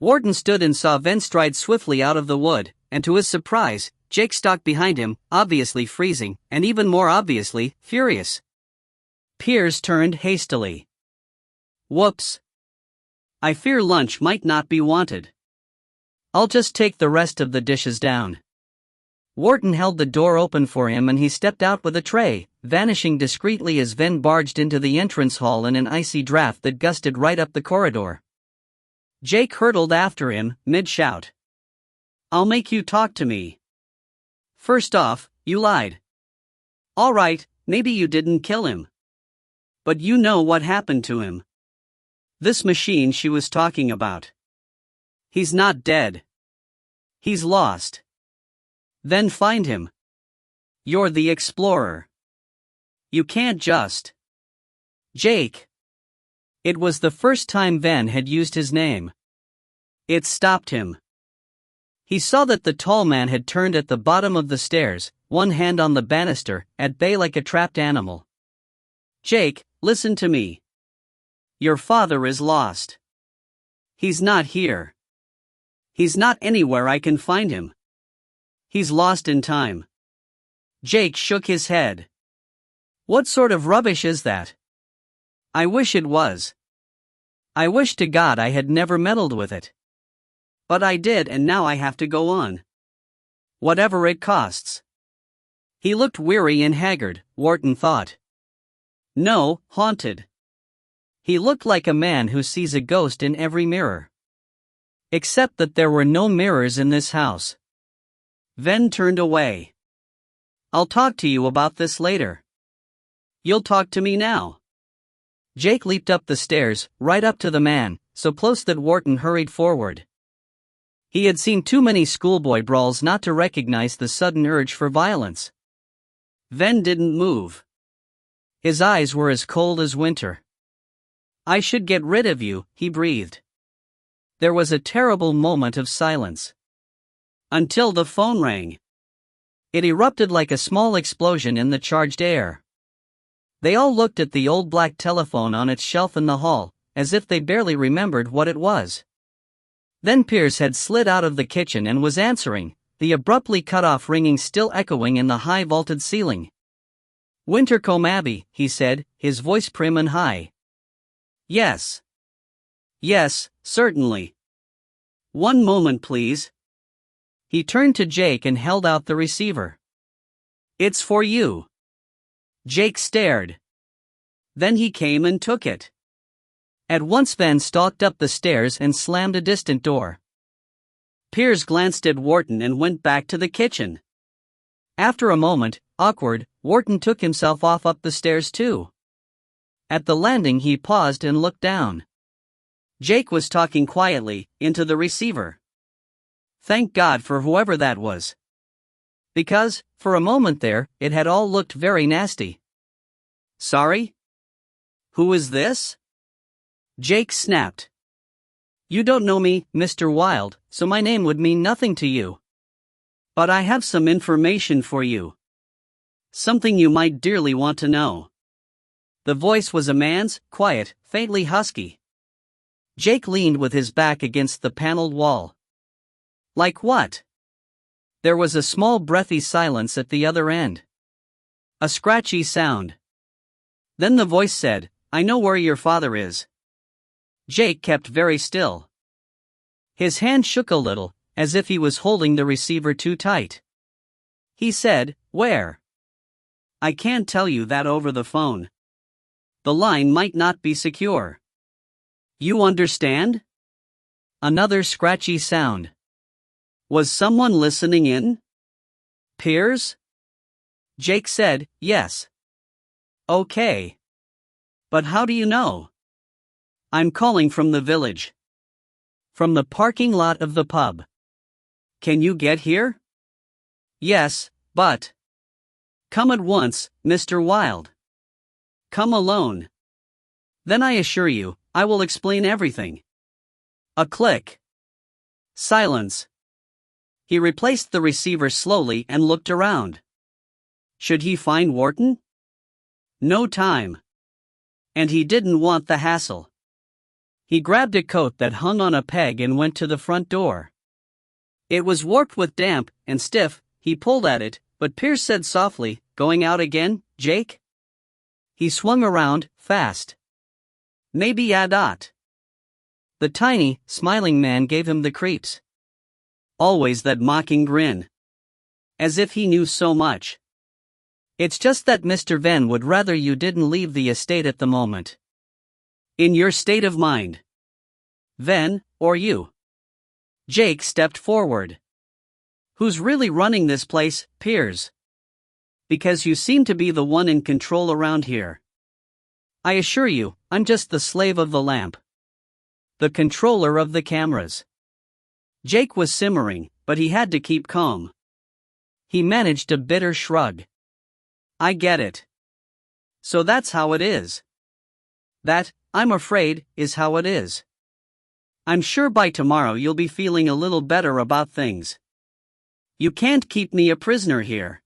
Wharton stood and saw Ven stride swiftly out of the wood, and to his surprise, Jake stalked behind him, obviously freezing, and even more obviously, furious. Piers turned hastily. Whoops. I fear lunch might not be wanted. I'll just take the rest of the dishes down. Wharton held the door open for him and he stepped out with a tray, vanishing discreetly as Ven barged into the entrance hall in an icy draft that gusted right up the corridor. Jake hurtled after him, mid-shout. I'll make you talk to me. First off, you lied. All right, maybe you didn't kill him. But you know what happened to him. This machine she was talking about. He's not dead. He's lost. Then find him. You're the explorer. You can't just. Jake. It was the first time Ven had used his name. It stopped him. He saw that the tall man had turned at the bottom of the stairs, one hand on the banister, at bay like a trapped animal. Jake, listen to me. Your father is lost. He's not here. He's not anywhere I can find him. He's lost in time. Jake shook his head. What sort of rubbish is that? I wish it was. I wish to God I had never meddled with it. But I did, and now I have to go on. Whatever it costs. He looked weary and haggard, Wharton thought. No, haunted. He looked like a man who sees a ghost in every mirror. Except that there were no mirrors in this house. Ven turned away. I'll talk to you about this later. You'll talk to me now. Jake leaped up the stairs, right up to the man, so close that Wharton hurried forward. He had seen too many schoolboy brawls not to recognize the sudden urge for violence. Ven didn't move. His eyes were as cold as winter. I should get rid of you, he breathed. There was a terrible moment of silence. Until the phone rang. It erupted like a small explosion in the charged air. They all looked at the old black telephone on its shelf in the hall, as if they barely remembered what it was. Then Piers had slid out of the kitchen and was answering, the abruptly cut-off ringing still echoing in the high vaulted ceiling. Wintercombe Abbey, he said, his voice prim and high. Yes. Yes, certainly. One moment please. He turned to Jake and held out the receiver. It's for you. Jake stared. Then he came and took it. At once Ven stalked up the stairs and slammed a distant door. Piers glanced at Wharton and went back to the kitchen. After a moment, awkward, Wharton took himself off up the stairs too. At the landing he paused and looked down. Jake was talking quietly, into the receiver. Thank God for whoever that was. Because, for a moment there, it had all looked very nasty. Sorry? Who is this? Jake snapped. You don't know me, Mr. Wilde, so my name would mean nothing to you. But I have some information for you. Something you might dearly want to know. The voice was a man's, quiet, faintly husky. Jake leaned with his back against the paneled wall. Like what? There was a small breathy silence at the other end. A scratchy sound. Then the voice said, "I know where your father is." Jake kept very still. His hand shook a little, as if he was holding the receiver too tight. He said, "Where?" "I can't tell you that over the phone. The line might not be secure." "You understand?" Another scratchy sound. Was someone listening in? Piers? Jake said, "Yes." "Okay. But how do you know?" "I'm calling from the village. From the parking lot of the pub." "Can you get here?" "Yes, but..." "Come at once, Mr. Wilde." "Come alone. Then I assure you, I will explain everything." A click. Silence. He replaced the receiver slowly and looked around. Should he find Wharton? No time. And he didn't want the hassle. He grabbed a coat that hung on a peg and went to the front door. It was warped with damp and stiff. He pulled at it, but Piers said softly, "Going out again, Jake?" He swung around, fast. "Maybe I dot." The tiny, smiling man gave him the creeps. Always that mocking grin. As if he knew so much. "It's just that Mr. Venn would rather you didn't leave the estate at the moment." "In your state of mind." "Venn, or you?" Jake stepped forward. "Who's really running this place, Piers? Because you seem to be the one in control around here." "I assure you, I'm just the slave of the lamp. The controller of the cameras." Jake was simmering, but he had to keep calm. He managed a bitter shrug. "I get it. So that's how it is." "That, I'm afraid, is how it is. I'm sure by tomorrow you'll be feeling a little better about things. You can't keep me a prisoner here."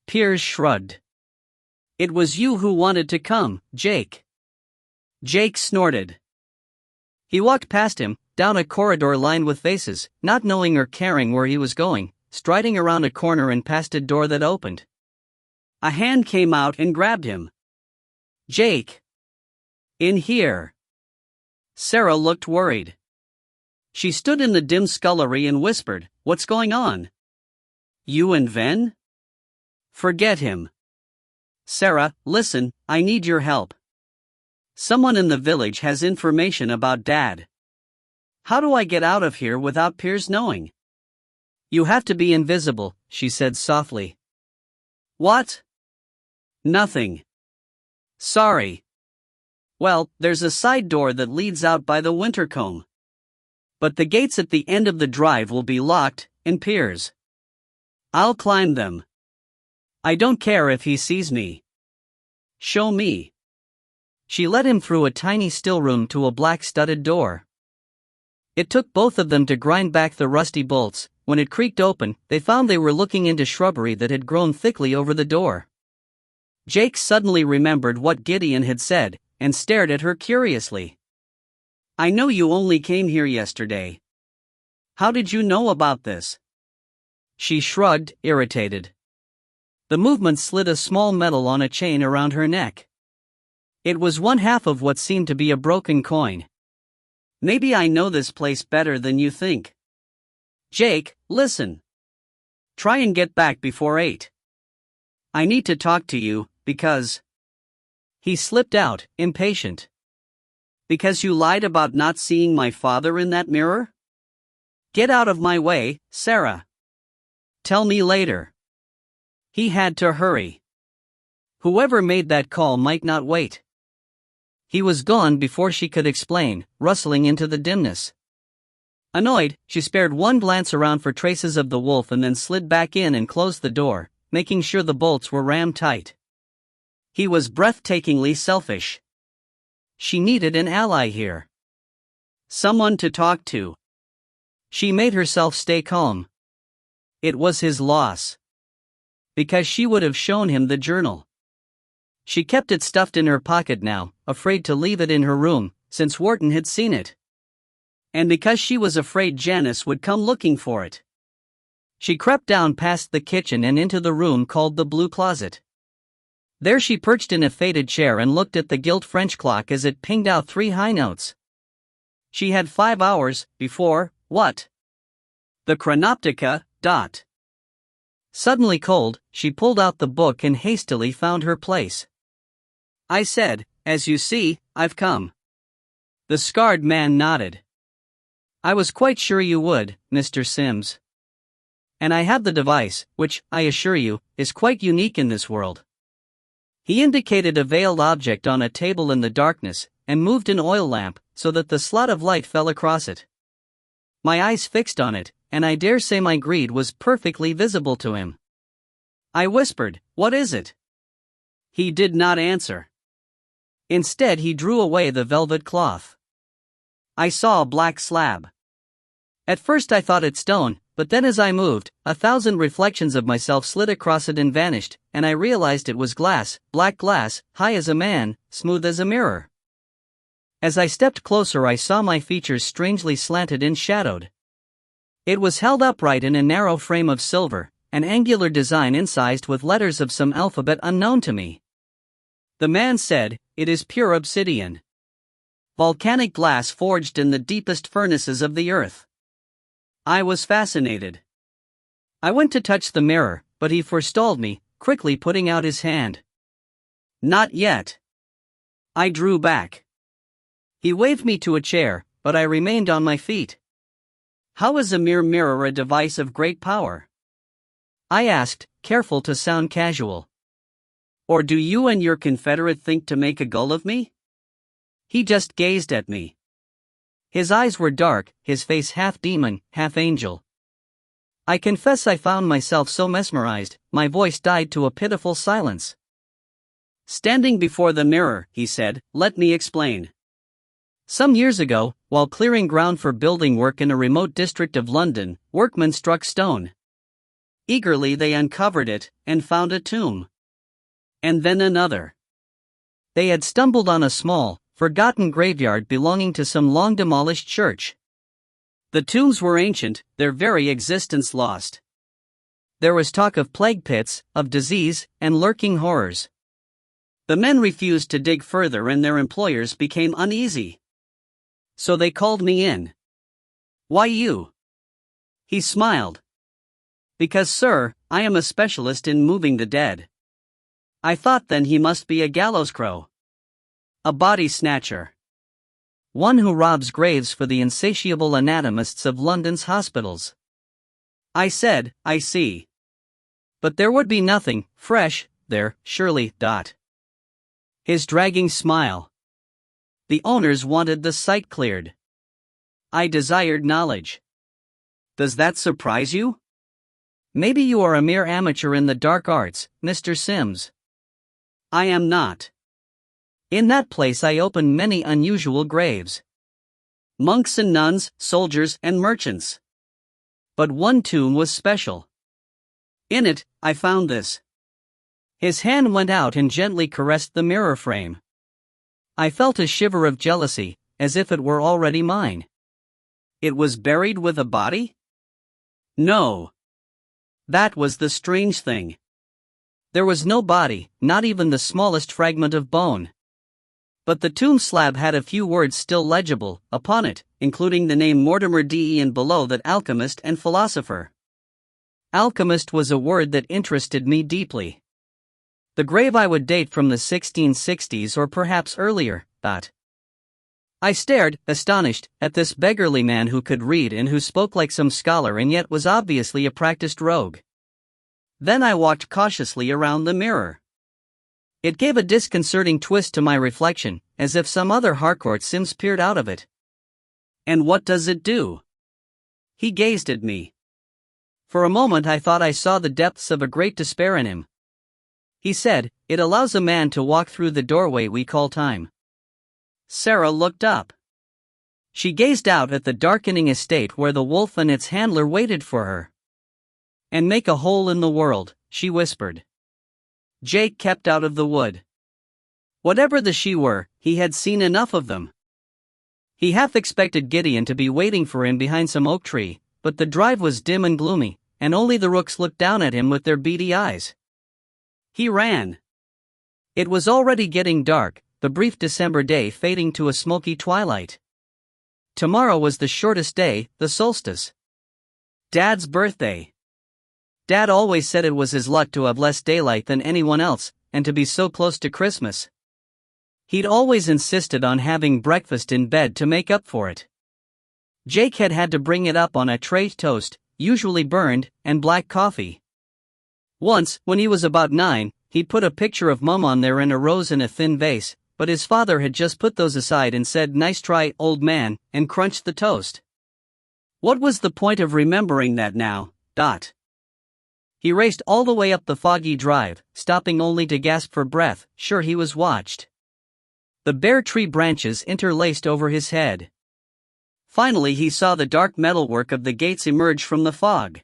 Piers shrugged. "It was you who wanted to come, Jake." Jake snorted. He walked past him, down a corridor lined with vases, not knowing or caring where he was going, striding around a corner and past a door that opened. A hand came out and grabbed him. "Jake! In here!" Sarah looked worried. She stood in the dim scullery and whispered, "What's going on?" "You and Venn?" "Forget him." "Sarah, listen, I need your help. Someone in the village has information about Dad. How do I get out of here without Piers knowing?" "You have to be invisible," she said softly. "What?" "Nothing." "Sorry." "Well, there's a side door that leads out by the Wintercombe. But the gates at the end of the drive will be locked, and Piers. I'll climb them. I don't care if he sees me. Show me." She led him through a tiny still room to a black studded door. It took both of them to grind back the rusty bolts. When it creaked open, they found they were looking into shrubbery that had grown thickly over the door. Jake suddenly remembered what Gideon had said, and stared at her curiously. "I know you only came here yesterday. How did you know about this?" She shrugged, irritated. The movement slid a small medal on a chain around her neck. It was one half of what seemed to be a broken coin. "Maybe I know this place better than you think." "Jake, listen. Try and get back before 8. I need to talk to you, because..." He slipped out, impatient. "Because you lied about not seeing my father in that mirror? Get out of my way, Sarah. Tell me later." He had to hurry. Whoever made that call might not wait. He was gone before she could explain, rustling into the dimness. Annoyed, she spared one glance around for traces of the wolf and then slid back in and closed the door, making sure the bolts were rammed tight. He was breathtakingly selfish. She needed an ally here. Someone to talk to. She made herself stay calm. It was his loss. Because she would have shown him the journal. She kept it stuffed in her pocket now, afraid to leave it in her room, since Wharton had seen it. And because she was afraid Janice would come looking for it. She crept down past the kitchen and into the room called the Blue Closet. There she perched in a faded chair and looked at the gilt French clock as it pinged out 3 high notes. She had 5 hours before, what? The Chronoptica. Suddenly cold, she pulled out the book and hastily found her place. I said, "As you see, I've come." The scarred man nodded. "I was quite sure you would, Mr. Sims. And I have the device, which, I assure you, is quite unique in this world." He indicated a veiled object on a table in the darkness, and moved an oil lamp, so that the slot of light fell across it. My eyes fixed on it, and I dare say my greed was perfectly visible to him. I whispered, "What is it?" He did not answer. Instead, he drew away the velvet cloth. I saw a black slab. At first I thought it stone, but then as I moved, 1,000 reflections of myself slid across it and vanished, and I realized it was glass, black glass, high as a man, smooth as a mirror. As I stepped closer, I saw my features strangely slanted and shadowed. It was held upright in a narrow frame of silver, an angular design incised with letters of some alphabet unknown to me. The man said, "It is pure obsidian. Volcanic glass forged in the deepest furnaces of the earth." I was fascinated. I went to touch the mirror, but he forestalled me, quickly putting out his hand. "Not yet." I drew back. He waved me to a chair, but I remained on my feet. "How is a mere mirror a device of great power?" I asked, careful to sound casual. "Or do you and your confederate think to make a gull of me?" He just gazed at me. His eyes were dark, his face half demon, half angel. I confess I found myself so mesmerized, my voice died to a pitiful silence. "Standing before the mirror," he said, "let me explain. Some years ago, while clearing ground for building work in a remote district of London, workmen struck stone. Eagerly they uncovered it, and found a tomb. And then another. They had stumbled on a small, forgotten graveyard belonging to some long-demolished church. The tombs were ancient, their very existence lost. There was talk of plague pits, of disease, and lurking horrors. The men refused to dig further and their employers became uneasy. So they called me in. "Why you?" He smiled. "Because, sir, I am a specialist in moving the dead." I thought then he must be a gallows crow. A body snatcher. One who robs graves for the insatiable anatomists of London's hospitals. I said, "I see. But there would be nothing fresh there, surely. His dragging smile. The owners wanted the site cleared. I desired knowledge. Does that surprise you? Maybe you are a mere amateur in the dark arts, Mr. Sims. I am not. In that place I opened many unusual graves. Monks and nuns, soldiers and merchants. But one tomb was special. In it, I found this. His hand went out and gently caressed the mirror frame. I felt a shiver of jealousy, as if it were already mine. It was buried with a body? No. That was the strange thing. There was no body, not even the smallest fragment of bone. But the tomb slab had a few words still legible upon it, including the name Mortimer D. and below that alchemist and philosopher. Alchemist was a word that interested me deeply. The grave I would date from the 1660s or perhaps earlier. I stared, astonished, at this beggarly man who could read and who spoke like some scholar and yet was obviously a practiced rogue. Then I walked cautiously around the mirror. It gave a disconcerting twist to my reflection, as if some other Harcourt Sims peered out of it. "And what does it do?" He gazed at me. For a moment I thought I saw the depths of a great despair in him. He said, "It allows a man to walk through the doorway we call time." Sarah looked up. She gazed out at the darkening estate where the wolf and its handler waited for her. "And make a hole in the world," she whispered. Jake kept out of the wood. Whatever the she were, he had seen enough of them. He half expected Gideon to be waiting for him behind some oak tree, but the drive was dim and gloomy, and only the rooks looked down at him with their beady eyes. He ran. It was already getting dark, the brief December day fading to a smoky twilight. Tomorrow was the shortest day, the solstice. Dad's birthday. Dad always said it was his luck to have less daylight than anyone else, and to be so close to Christmas. He'd always insisted on having breakfast in bed to make up for it. Jake had to bring it up on a tray of toast, usually burned, and black coffee. Once, when he was about 9, he'd put a picture of Mum on there in a rose in a thin vase, but his father had just put those aside and said, "Nice try, old man," and crunched the toast. What was the point of remembering that now? He raced all the way up the foggy drive, stopping only to gasp for breath, sure he was watched. The bare tree branches interlaced over his head. Finally he saw the dark metalwork of the gates emerge from the fog.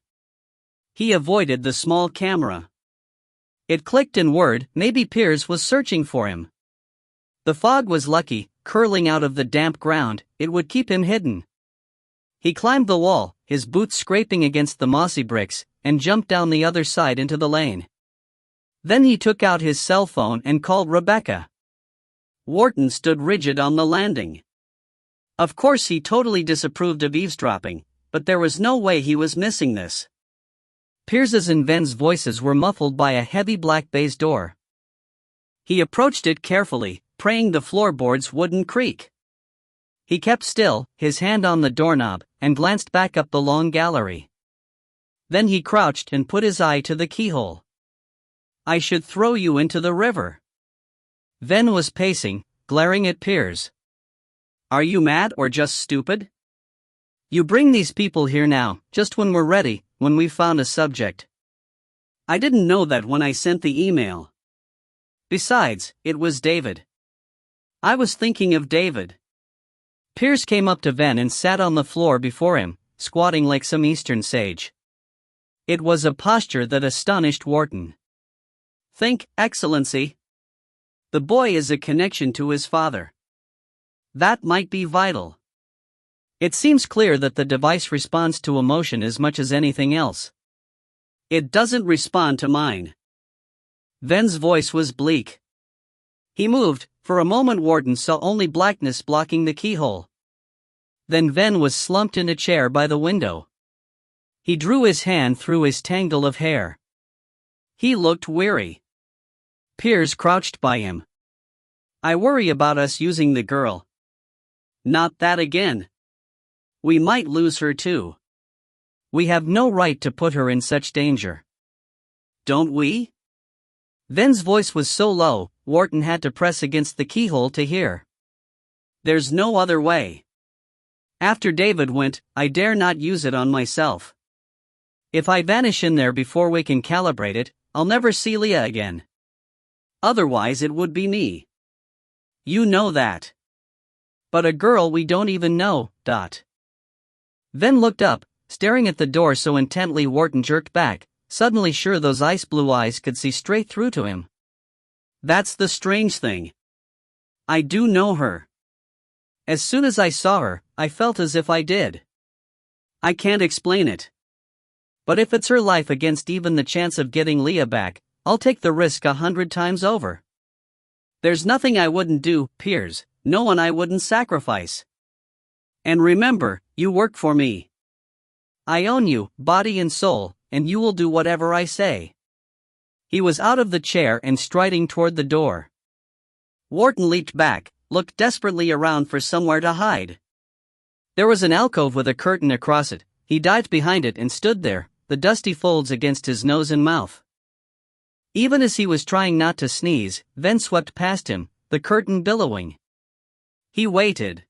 He avoided the small camera. It clicked and whirred, maybe Piers was searching for him. The fog was lucky, curling out of the damp ground, it would keep him hidden. He climbed the wall, his boots scraping against the mossy bricks, and jumped down the other side into the lane. Then he took out his cell phone and called Rebecca. Wharton stood rigid on the landing. Of course he totally disapproved of eavesdropping, but there was no way he was missing this. Piers's and Ven's voices were muffled by a heavy black baize door. He approached it carefully, praying the floorboards wouldn't creak. He kept still, his hand on the doorknob, and glanced back up the long gallery. Then he crouched and put his eye to the keyhole. "I should throw you into the river." Ven was pacing, glaring at Piers. "Are you mad or just stupid? You bring these people here now, just when we're ready, when we've found a subject. I didn't know that when I sent the email. Besides, it was David. I was thinking of David." Piers came up to Ven and sat on the floor before him, squatting like some eastern sage. It was a posture that astonished Wharton. "Think, Excellency. The boy is a connection to his father. That might be vital. It seems clear that the device responds to emotion as much as anything else. It doesn't respond to mine." Ven's voice was bleak. He moved. For a moment Wharton saw only blackness blocking the keyhole. Then Ven was slumped in a chair by the window. He drew his hand through his tangle of hair. He looked weary. Piers crouched by him. "I worry about us using the girl." "Not that again. We might lose her too. We have no right to put her in such danger." "Don't we?" Ven's voice was so low, Wharton had to press against the keyhole to hear. "There's no other way. After David went, I dare not use it on myself. If I vanish in there before we can calibrate it, I'll never see Leah again. Otherwise it would be me. You know that. But a girl we don't even know, . Ven looked up, staring at the door so intently Wharton jerked back, suddenly sure those ice blue eyes could see straight through to him. "That's the strange thing. I do know her. As soon as I saw her, I felt as if I did. I can't explain it. But if it's her life against even the chance of getting Leah back, I'll take the risk 100 times over. There's nothing I wouldn't do, Piers, no one I wouldn't sacrifice. And remember, you work for me. I own you, body and soul, and you will do whatever I say." He was out of the chair and striding toward the door. Wharton leaped back, looked desperately around for somewhere to hide. There was an alcove with a curtain across it. He dived behind it and stood there, the dusty folds against his nose and mouth. Even as he was trying not to sneeze, Ven swept past him, the curtain billowing. He waited.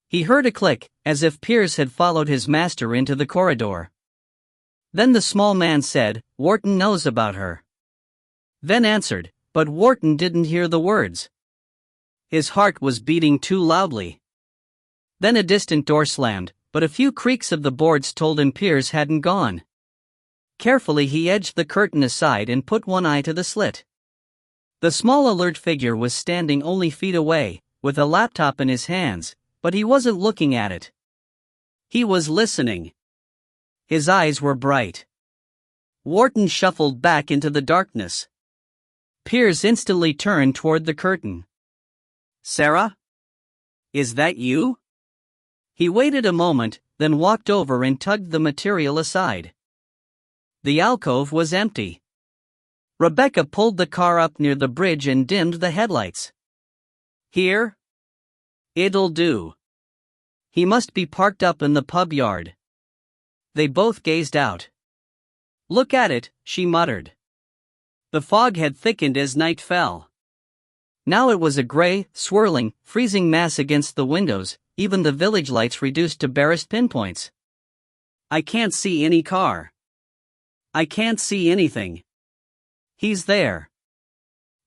He heard a click, as if Piers had followed his master into the corridor. Then the small man said, "Wharton knows about her." Ven answered, but Wharton didn't hear the words. His heart was beating too loudly. Then a distant door slammed, but a few creaks of the boards told him Piers hadn't gone. Carefully he edged the curtain aside and put one eye to the slit. The small alert figure was standing only feet away, with a laptop in his hands, but he wasn't looking at it. He was listening. His eyes were bright. Wharton shuffled back into the darkness. Piers instantly turned toward the curtain. Sarah? Is that you? He waited a moment, then walked over and tugged the material aside. The alcove was empty. Rebecca pulled the car up near the bridge and dimmed the headlights. Here? It'll do. He must be parked up in the pub yard. They both gazed out. Look at it, she muttered. The fog had thickened as night fell. Now it was a gray, swirling, freezing mass against the windows, even the village lights reduced to barest pinpoints. I can't see any car. I can't see anything. He's there.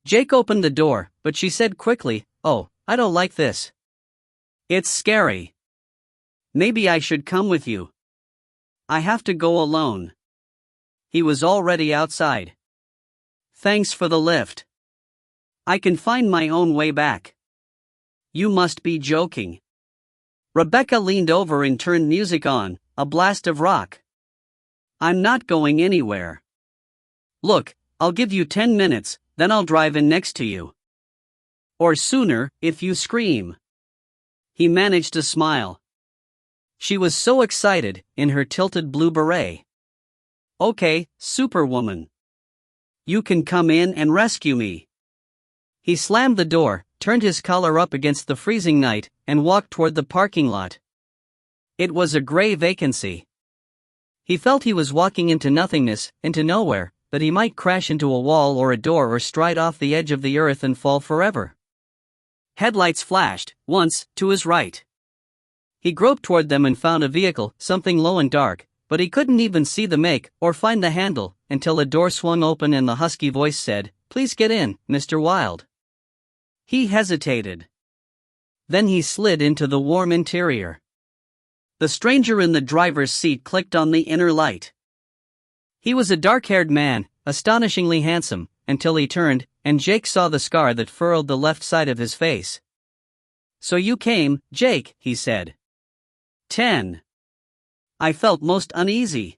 Jake opened the door, but she said quickly, "Oh, I don't like this. It's scary. Maybe I should come with you. I have to go alone." He was already outside. Thanks for the lift. I can find my own way back. You must be joking. Rebecca leaned over and turned music on, a blast of rock. I'm not going anywhere. Look, I'll give you 10 minutes, then I'll drive in next to you. Or sooner, if you scream. He managed to smile. She was so excited, in her tilted blue beret. Okay, Superwoman. You can come in and rescue me. He slammed the door, turned his collar up against the freezing night, and walked toward the parking lot. It was a gray vacancy. He felt he was walking into nothingness, into nowhere, that he might crash into a wall or a door or stride off the edge of the earth and fall forever. Headlights flashed, once, to his right. He groped toward them and found a vehicle, something low and dark, but he couldn't even see the make or find the handle until a door swung open and the husky voice said, "Please get in, Mr. Wilde." He hesitated. Then he slid into the warm interior. The stranger in the driver's seat clicked on the inner light. He was a dark-haired man, astonishingly handsome, until he turned, and Jake saw the scar that furrowed the left side of his face. "So you came, Jake," he said. 10. I felt most uneasy.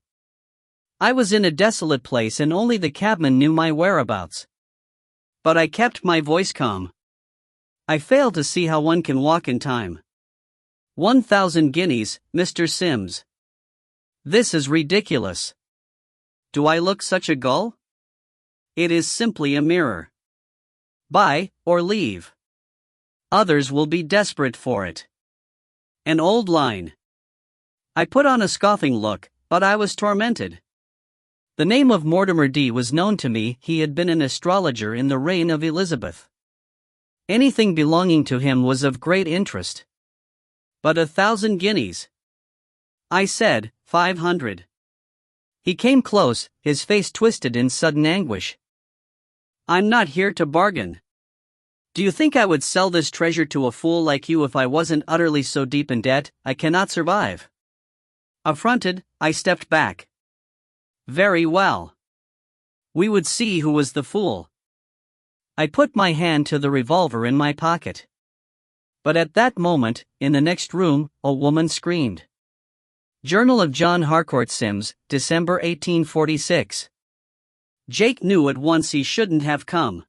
I was in a desolate place and only the cabman knew my whereabouts. But I kept my voice calm. I fail to see how one can walk in time. 1,000 guineas, Mr. Sims. This is ridiculous. Do I look such a gull? It is simply a mirror. Buy, or leave. Others will be desperate for it. An old line. I put on a scoffing look, but I was tormented. The name of Mortimer D was known to me. He had been an astrologer in the reign of Elizabeth. Anything belonging to him was of great interest. But 1,000 guineas. I said, 500. He came close, his face twisted in sudden anguish. I'm not here to bargain. Do you think I would sell this treasure to a fool like you if I wasn't utterly so deep in debt I cannot survive? Affronted, I stepped back. Very well. We would see who was the fool. I put my hand to the revolver in my pocket. But at that moment, in the next room, a woman screamed. Journal of John Harcourt Sims, December 1846. Jake knew at once he shouldn't have come.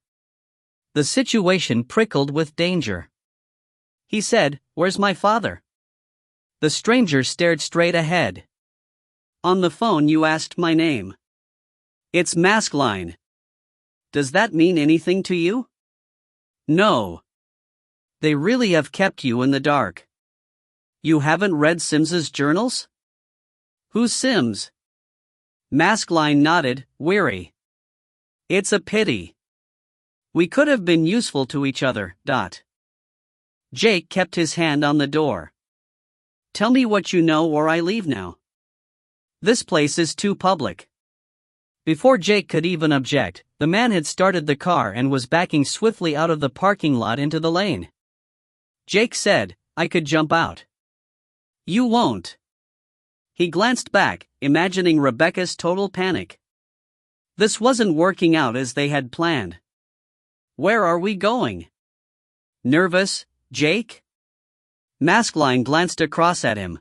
The situation prickled with danger. He said, "Where's my father?" The stranger stared straight ahead. On the phone you asked my name. It's Maskline. Does that mean anything to you? No. They really have kept you in the dark. You haven't read Sims's journals? Who's Sims? Maskline nodded, weary. It's a pity. We could have been useful to each other. Jake kept his hand on the door. Tell me what you know or I leave now. This place is too public. Before Jake could even object, the man had started the car and was backing swiftly out of the parking lot into the lane. Jake said, I could jump out. You won't. He glanced back, imagining Rebecca's total panic. This wasn't working out as they had planned. Where are we going? Nervous, Jake? Maskline glanced across at him.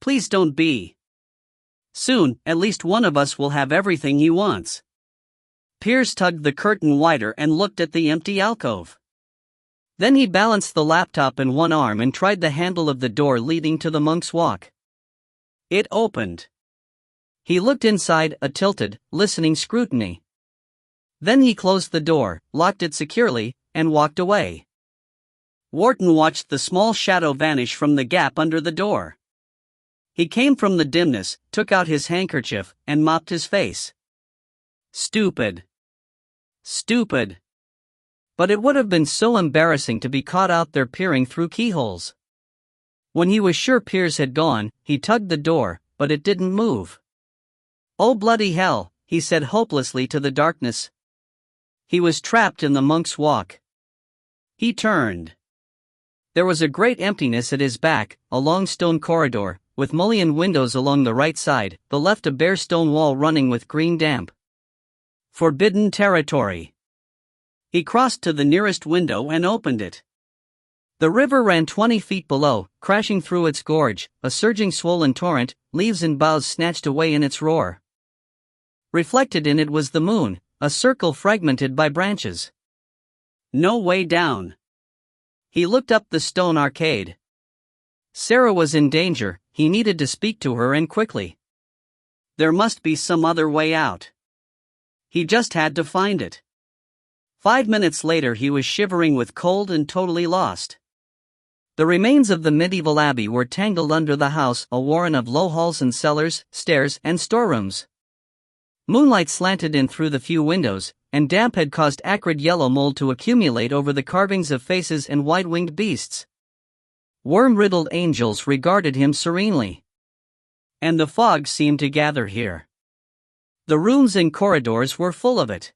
Please don't be. Soon, at least one of us will have everything he wants. Piers tugged the curtain wider and looked at the empty alcove. Then he balanced the laptop in one arm and tried the handle of the door leading to the monk's walk. It opened. He looked inside, a tilted, listening scrutiny. Then he closed the door, locked it securely, and walked away. Wharton watched the small shadow vanish from the gap under the door. He came from the dimness, took out his handkerchief, and mopped his face. Stupid. Stupid. But it would have been so embarrassing to be caught out there peering through keyholes. When he was sure Piers had gone, he tugged the door, but it didn't move. "Oh bloody hell," he said hopelessly to the darkness. He was trapped in the monk's walk. He turned. There was a great emptiness at his back, a long stone corridor, with mullioned windows along the right side, the left a bare stone wall running with green damp. Forbidden territory. He crossed to the nearest window and opened it. The river ran 20 feet below, crashing through its gorge, a surging swollen torrent, leaves and boughs snatched away in its roar. Reflected in it was the moon, a circle fragmented by branches. No way down. He looked up the stone arcade. Sarah was in danger, he needed to speak to her and quickly. There must be some other way out. He just had to find it. 5 minutes later he was shivering with cold and totally lost. The remains of the medieval abbey were tangled under the house, a warren of low halls and cellars, stairs and storerooms. Moonlight slanted in through the few windows, and damp had caused acrid yellow mold to accumulate over the carvings of faces and wide-winged beasts. Worm-riddled angels regarded him serenely. And the fog seemed to gather here. The rooms and corridors were full of it.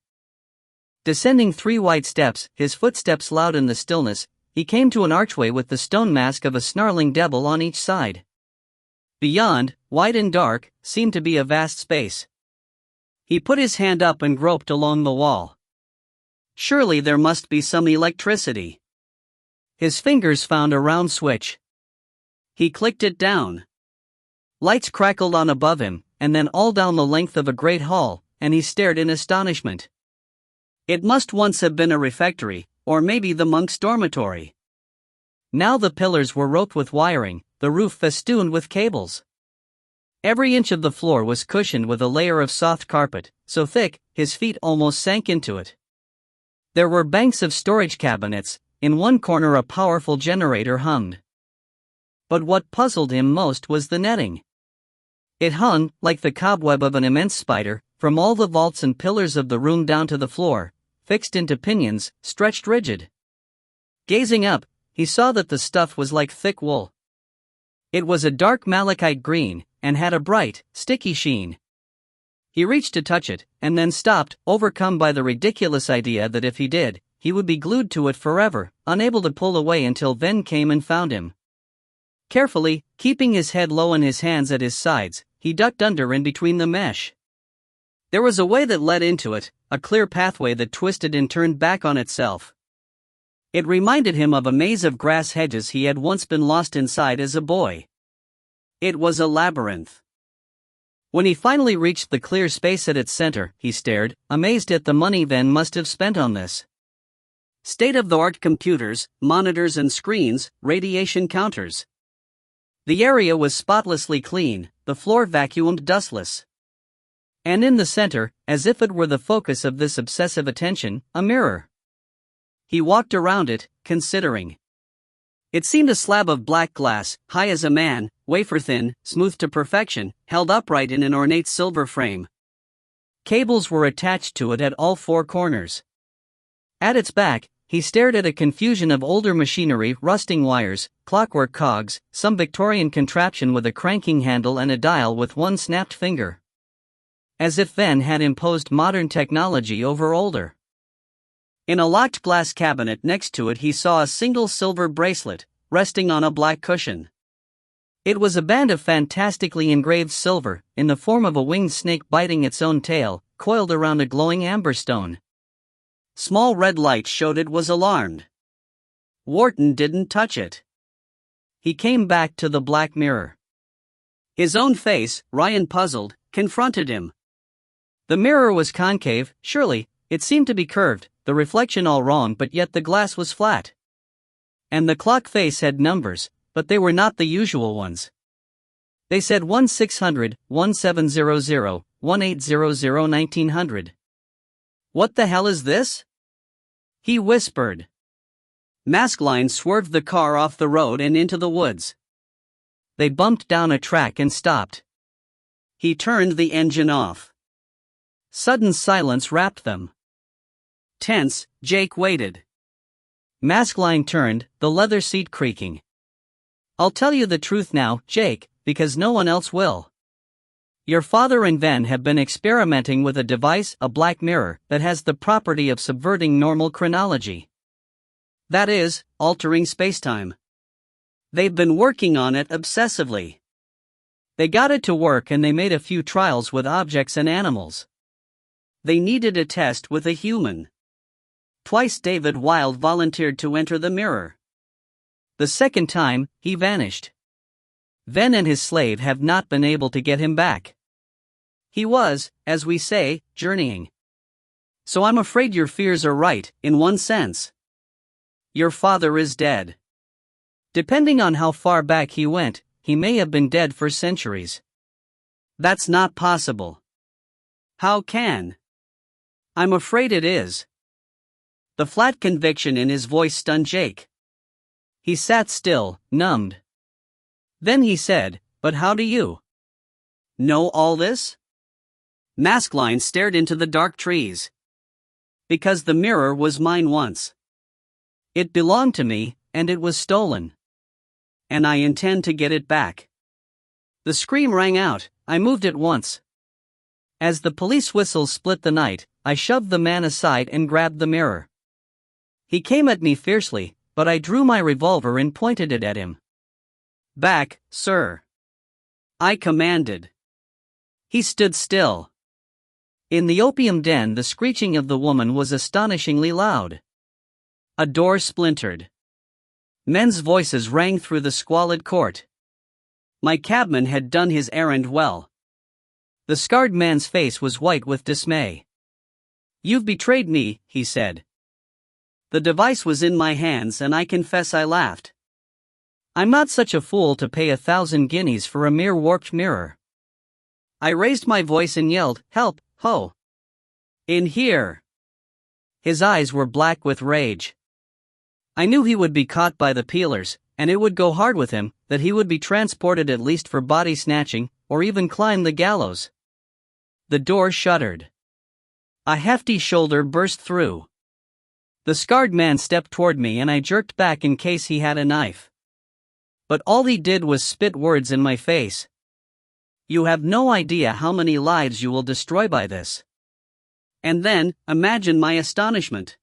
Descending 3 wide steps, his footsteps loud in the stillness, he came to an archway with the stone mask of a snarling devil on each side. Beyond, wide and dark, seemed to be a vast space. He put his hand up and groped along the wall. Surely there must be some electricity. His fingers found a round switch. He clicked it down. Lights crackled on above him, and then all down the length of a great hall, and he stared in astonishment. It must once have been a refectory, or maybe the monk's dormitory. Now the pillars were roped with wiring, the roof festooned with cables. Every inch of the floor was cushioned with a layer of soft carpet, so thick, his feet almost sank into it. There were banks of storage cabinets, in one corner a powerful generator hummed. But what puzzled him most was the netting. It hung, like the cobweb of an immense spider, from all the vaults and pillars of the room down to the floor, fixed into pinions, stretched rigid. Gazing up, he saw that the stuff was like thick wool. It was a dark malachite green, and had a bright, sticky sheen. He reached to touch it, and then stopped, overcome by the ridiculous idea that if he did, he would be glued to it forever, unable to pull away until Ven came and found him. Carefully, keeping his head low and his hands at his sides, he ducked under in between the mesh. There was a way that led into it, a clear pathway that twisted and turned back on itself. It reminded him of a maze of grass hedges he had once been lost inside as a boy. It was a labyrinth. When he finally reached the clear space at its center, he stared, amazed at the money Ven must have spent on this. State-of-the-art computers, monitors and screens, radiation counters. The area was spotlessly clean, the floor vacuumed dustless. And in the center, as if it were the focus of this obsessive attention, a mirror. He walked around it, considering. It seemed a slab of black glass, high as a man, wafer-thin, smooth to perfection, held upright in an ornate silver frame. Cables were attached to it at all 4 corners. At its back, he stared at a confusion of older machinery, rusting wires, clockwork cogs, some Victorian contraption with a cranking handle and a dial with one snapped finger. As if Ven had imposed modern technology over older. In a locked glass cabinet next to it he saw a single silver bracelet, resting on a black cushion. It was a band of fantastically engraved silver, in the form of a winged snake biting its own tail, coiled around a glowing amber stone. Small red light showed it was alarmed. Wharton didn't touch it. He came back to the black mirror. His own face, Ryan puzzled, confronted him. The mirror was concave, surely, It seemed to be curved, the reflection all wrong, but yet the glass was flat. And the clock face had numbers, but they were not the usual ones. They said 1600, 1700, 1800, 1900. What the hell is this? He whispered. Maskelyne swerved the car off the road and into the woods. They bumped down a track and stopped. He turned the engine off. Sudden silence wrapped them. Tense, Jake waited. Maskelyne turned, the leather seat creaking. I'll tell you the truth now, Jake, because no one else will. Your father and Ven have been experimenting with a device, a black mirror, that has the property of subverting normal chronology. That is, altering spacetime. They've been working on it obsessively. They got it to work and they made a few trials with objects and animals. They needed a test with a human. Twice David Wilde volunteered to enter the mirror. The second time, he vanished. Ven and his slave have not been able to get him back. He was, as we say, journeying. So I'm afraid your fears are right, in one sense. Your father is dead. Depending on how far back he went, he may have been dead for centuries. That's not possible. How can? I'm afraid it is. The flat conviction in his voice stunned Jake. He sat still, numbed. Then he said, but how do you know all this? Maskelyne stared into the dark trees. Because the mirror was mine once. It belonged to me, and it was stolen. And I intend to get it back. The scream rang out. I moved at once. As the police whistles split the night, I shoved the man aside and grabbed the mirror. He came at me fiercely, but I drew my revolver and pointed it at him. Back, sir. I commanded. He stood still. In the opium den, the screeching of the woman was astonishingly loud. A door splintered. Men's voices rang through the squalid court. My cabman had done his errand well. The scarred man's face was white with dismay. You've betrayed me, he said. The device was in my hands and I confess I laughed. I'm not such a fool to pay 1,000 guineas for a mere warped mirror. I raised my voice and yelled, help, ho! In here! His eyes were black with rage. I knew he would be caught by the peelers, and it would go hard with him, that he would be transported at least for body snatching, or even climb the gallows. The door shuddered. A hefty shoulder burst through. The scarred man stepped toward me and I jerked back in case he had a knife. But all he did was spit words in my face. You have no idea how many lives you will destroy by this. And then, imagine my astonishment.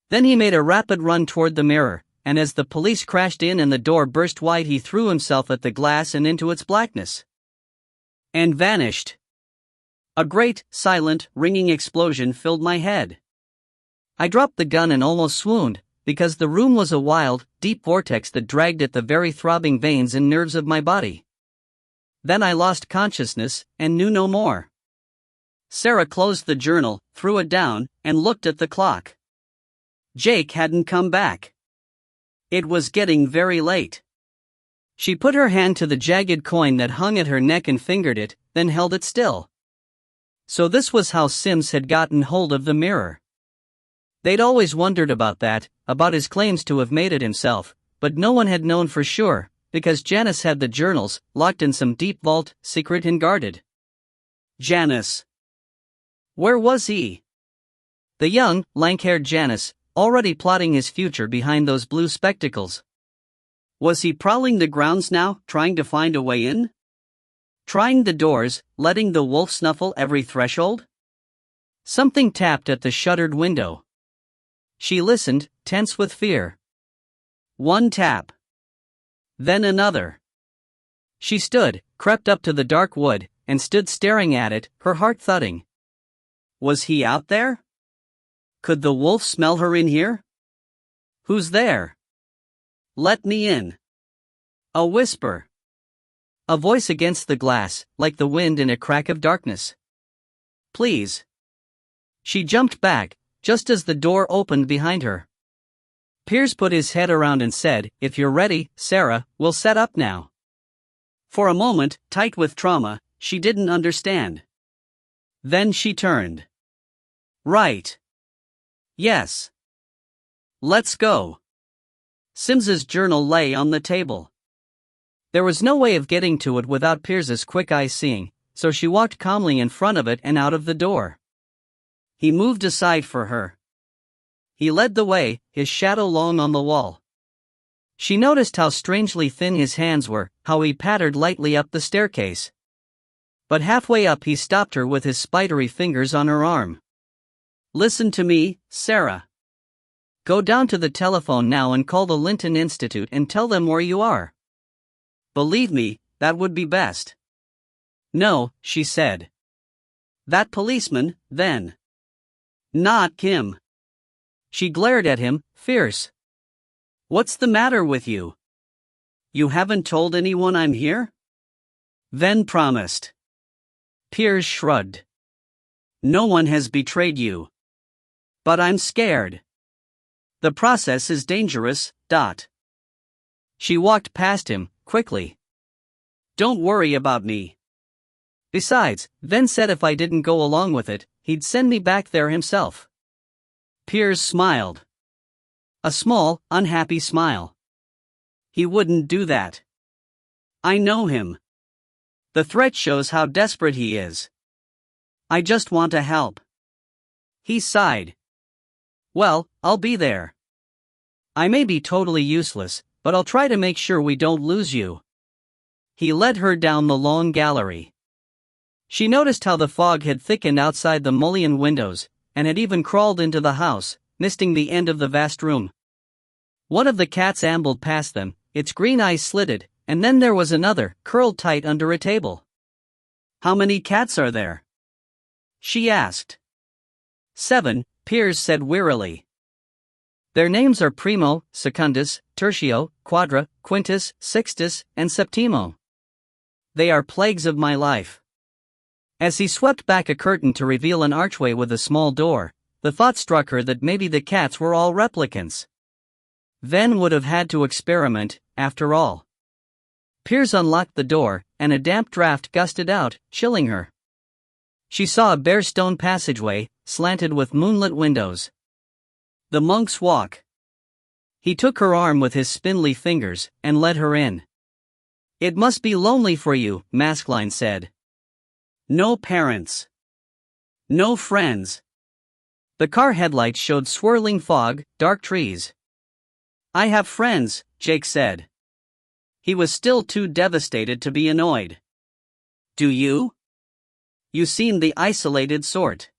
Then he made a rapid run toward the mirror, and as the police crashed in and the door burst wide, he threw himself at the glass and into its blackness. And vanished. A great, silent, ringing explosion filled my head. I dropped the gun and almost swooned, because the room was a wild, deep vortex that dragged at the very throbbing veins and nerves of my body. Then I lost consciousness, and knew no more. Sarah closed the journal, threw it down, and looked at the clock. Jake hadn't come back. It was getting very late. She put her hand to the jagged coin that hung at her neck and fingered it, then held it still. So this was how Sims had gotten hold of the mirror. They'd always wondered about that, about his claims to have made it himself, but no one had known for sure, because Janice had the journals, locked in some deep vault, secret and guarded. Janice. Where was he? The young, lank-haired Janice, already plotting his future behind those blue spectacles. Was he prowling the grounds now, trying to find a way in? Trying the doors, letting the wolf snuffle every threshold? Something tapped at the shuttered window. She listened, tense with fear. One tap. Then another. She stood, crept up to the dark wood, and stood staring at it, her heart thudding. Was he out there? Could the wolf smell her in here? Who's there? Let me in. A whisper. A voice against the glass, like the wind in a crack of darkness. Please. She jumped back, just as the door opened behind her. Piers put his head around and said, "If you're ready, Sarah, we'll set up now." For a moment, tight with trauma, she didn't understand. Then she turned. "Right. Yes. Let's go." Sims's journal lay on the table. There was no way of getting to it without Piers's quick eye seeing, so she walked calmly in front of it and out of the door. He moved aside for her. He led the way, his shadow long on the wall. She noticed how strangely thin his hands were, how he pattered lightly up the staircase. But halfway up he stopped her with his spidery fingers on her arm. "Listen to me, Sarah. Go down to the telephone now and call the Linton Institute and tell them where you are. Believe me, that would be best." "No," she said. "That policeman, then." "Not Kim." She glared at him, fierce. "What's the matter with you? You haven't told anyone I'm here?" "Then promised." Piers shrugged. "No one has betrayed you. But I'm scared. The process is dangerous. She walked past him, quickly. "Don't worry about me. Besides, Ven said if I didn't go along with it, he'd send me back there himself." Piers smiled. A small, unhappy smile. "He wouldn't do that. I know him. The threat shows how desperate he is. I just want to help." He sighed. "Well, I'll be there. I may be totally useless, but I'll try to make sure we don't lose you." He led her down the long gallery. She noticed how the fog had thickened outside the mullioned windows, and had even crawled into the house, misting the end of the vast room. One of the cats ambled past them, its green eyes slitted, and then there was another, curled tight under a table. "How many cats are there?" she asked. "7, Piers said wearily. "Their names are Primo, Secundus, Tertio, Quadra, Quintus, Sixtus, and Septimo. They are plagues of my life." As he swept back a curtain to reveal an archway with a small door, the thought struck her that maybe the cats were all replicants. Ven would have had to experiment, after all. Piers unlocked the door, and a damp draft gusted out, chilling her. She saw a bare stone passageway, slanted with moonlit windows. "The Monk's Walk." He took her arm with his spindly fingers, and led her in. "It must be lonely for you," Maskelyne said. "No parents. No friends." The car headlights showed swirling fog, dark trees. "I have friends," Jake said. He was still too devastated to be annoyed. "Do you? You seem the isolated sort.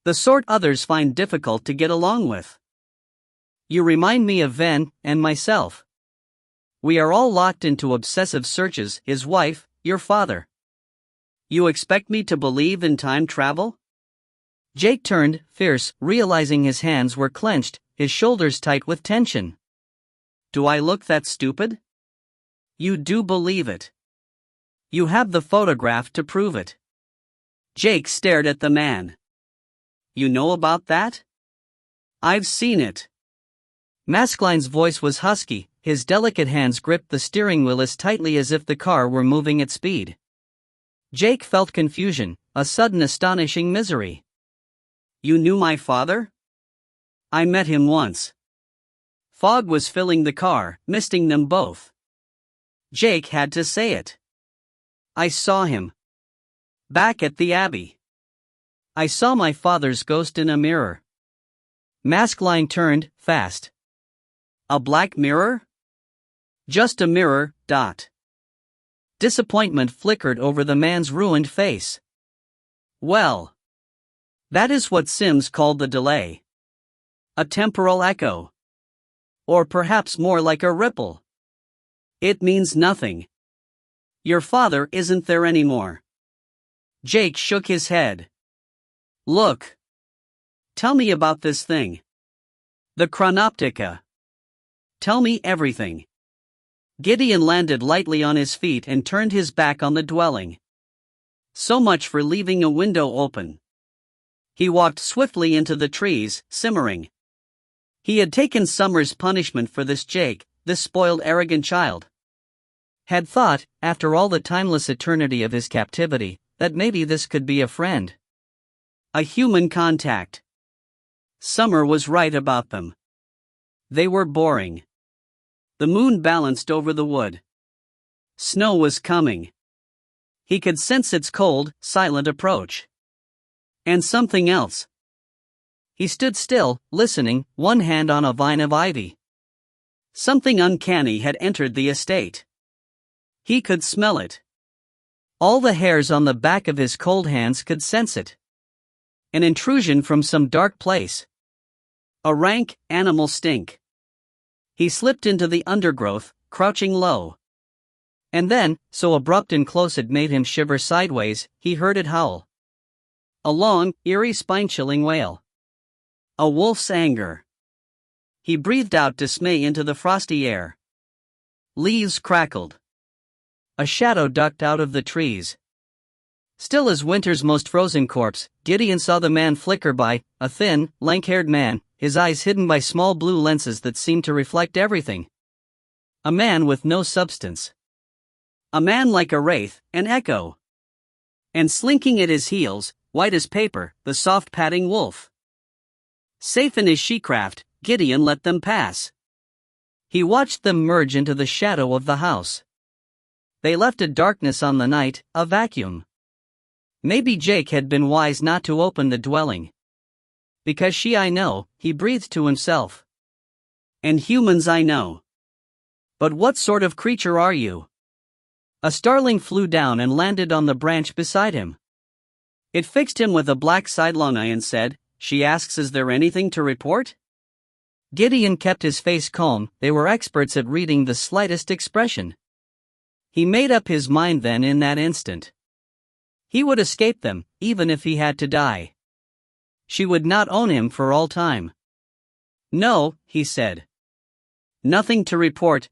The sort others find difficult to get along with." "You remind me of Ven and myself. We are all locked into obsessive searches, his wife, your father. You expect me to believe in time travel?" Jake turned, fierce, realizing his hands were clenched, his shoulders tight with tension. "Do I look that stupid? You do believe it. You have the photograph to prove it." Jake stared at the man. "You know about that?" "I've seen it." Maskelyne's voice was husky, his delicate hands gripped the steering wheel as tightly as if the car were moving at speed. Jake felt confusion, a sudden astonishing misery. "You knew my father?" "I met him once." Fog was filling the car, misting them both. Jake had to say it. "I saw him. Back at the Abbey. I saw my father's ghost in a mirror." Maskelyne turned, fast. "A black mirror?" "Just a mirror. Disappointment flickered over the man's ruined face. "Well, that is what Sims called the delay. A temporal echo. Or perhaps more like a ripple. It means nothing. Your father isn't there anymore." Jake shook his head. "Look. Tell me about this thing. The Chronoptica. Tell me everything." Gideon landed lightly on his feet and turned his back on the dwelling. "So much for leaving a window open. He walked swiftly into the trees, simmering. He had taken Summer's punishment for this Jake, this spoiled arrogant child. Had thought, after all the timeless eternity of his captivity, that maybe this could be a friend. A human contact. Summer was right about them. They were boring. The moon balanced over the wood. Snow was coming. He could sense its cold, silent approach. And something else. He stood still, listening, one hand on a vine of ivy. Something uncanny had entered the estate. He could smell it. All the hairs on the back of his cold hands could sense it. An intrusion from some dark place. A rank, animal stink. He slipped into the undergrowth, crouching low. And then, so abrupt and close it made him shiver sideways, he heard it howl. A long, eerie, spine-chilling wail. A wolf's anger. He breathed out dismay into the frosty air. Leaves crackled. A shadow ducked out of the trees. Still as winter's most frozen corpse, Gideon saw the man flicker by, a thin, lank-haired man, his eyes hidden by small blue lenses that seemed to reflect everything. A man with no substance. A man like a wraith, an echo. And slinking at his heels, white as paper, the soft padding wolf. Safe in his she-craft, Gideon let them pass. He watched them merge into the shadow of the house. They left a darkness on the night, a vacuum. Maybe Jake had been wise not to open the dwelling. Because I know, he breathed to himself. And humans I know. But what sort of creature are you? A starling flew down and landed on the branch beside him. It fixed him with a black sidelong eye and said, "She asks, is there anything to report?" Gideon kept his face calm. They were experts at reading the slightest expression. He made up his mind then in that instant. He would escape them, even if he had to die. She would not own him for all time. "No," he said. "Nothing to report."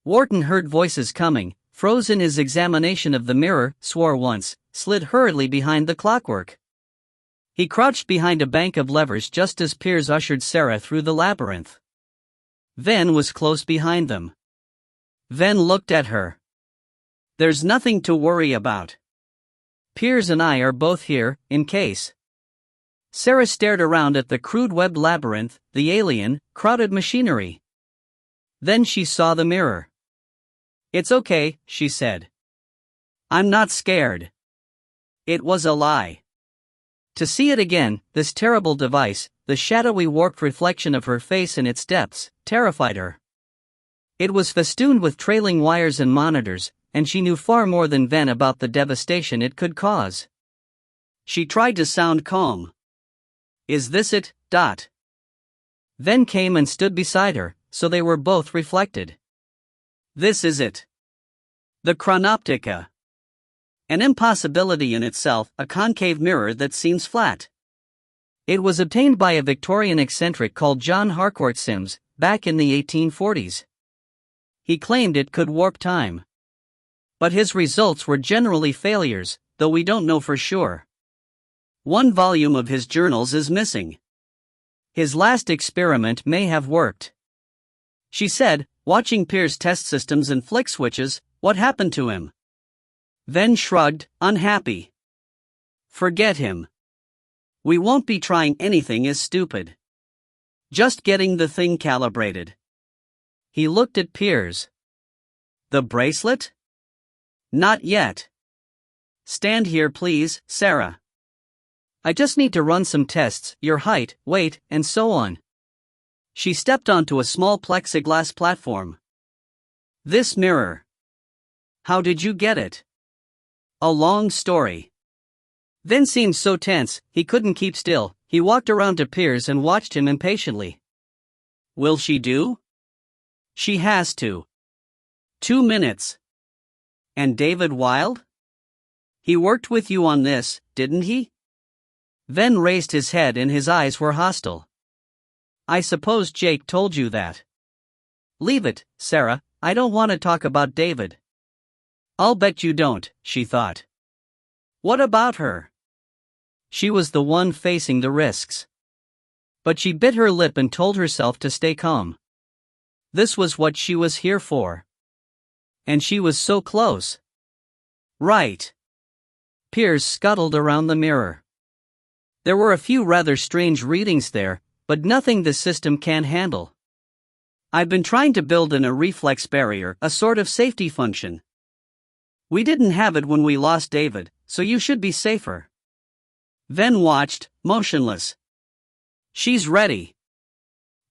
Wharton heard voices coming, froze in his examination of the mirror, swore once, slid hurriedly behind the clockwork. He crouched behind a bank of levers just as Piers ushered Sarah through the labyrinth. Ven was close behind them. Ven looked at her. "There's nothing to worry about. Piers and I are both here, in case." Sarah stared around at the crude webbed labyrinth, the alien, crowded machinery. Then she saw the mirror. "It's okay," she said. "I'm not scared." It was a lie. To see it again, this terrible device, the shadowy warped reflection of her face in its depths, terrified her. It was festooned with trailing wires and monitors, and she knew far more than Ven about the devastation it could cause. She tried to sound calm. "Is this it?" Ven came and stood beside her, so they were both reflected. "This is it. The chronoptica. An impossibility in itself, a concave mirror that seems flat. It was obtained by a Victorian eccentric called John Harcourt Sims, back in the 1840s. He claimed it could warp time. But his results were generally failures, though we don't know for sure. One volume of his journals is missing. His last experiment may have worked." She said, watching Piers test systems and flick switches. "What happened to him?" Ven shrugged, unhappy. "Forget him. We won't be trying anything as stupid. Just getting the thing calibrated." He looked at Piers. "The bracelet?" "Not yet. Stand here please, Sarah. I just need to run some tests, your height, weight, and so on." She stepped onto a small plexiglass platform. "This mirror. How did you get it?" "A long story." Ven seemed so tense, he couldn't keep still. He walked around to Piers and watched him impatiently. "Will she do?" "She has to. 2 minutes. And David Wilde? He worked with you on this, didn't he?" Ven raised his head and his eyes were hostile. "I suppose Jake told you that." "Leave it, Sarah, I don't want to talk about David." "I'll bet you don't," she thought. "What about her?" She was the one facing the risks. But she bit her lip and told herself to stay calm. This was what she was here for. And she was so close. Right. Piers scuttled around the mirror. There were a few rather strange readings there, but nothing the system can't handle. I've been trying to build in a reflex barrier, a sort of safety function. We didn't have it when we lost David, so you should be safer. Ven watched, motionless. She's ready.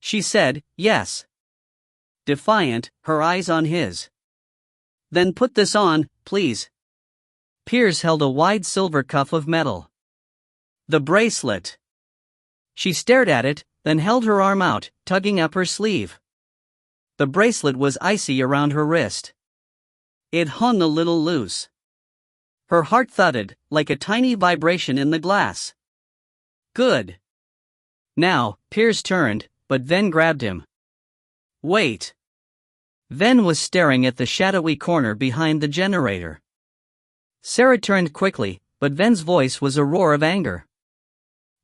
She said, yes. Defiant, her eyes on his. Then put this on, please. Piers held a wide silver cuff of metal. The bracelet. She stared at it, then held her arm out, tugging up her sleeve. The bracelet was icy around her wrist. It hung a little loose. Her heart thudded, like a tiny vibration in the glass. Good. Now, Piers turned, but Ven grabbed him. Wait. Ven was staring at the shadowy corner behind the generator. Sarah turned quickly, but Ven's voice was a roar of anger.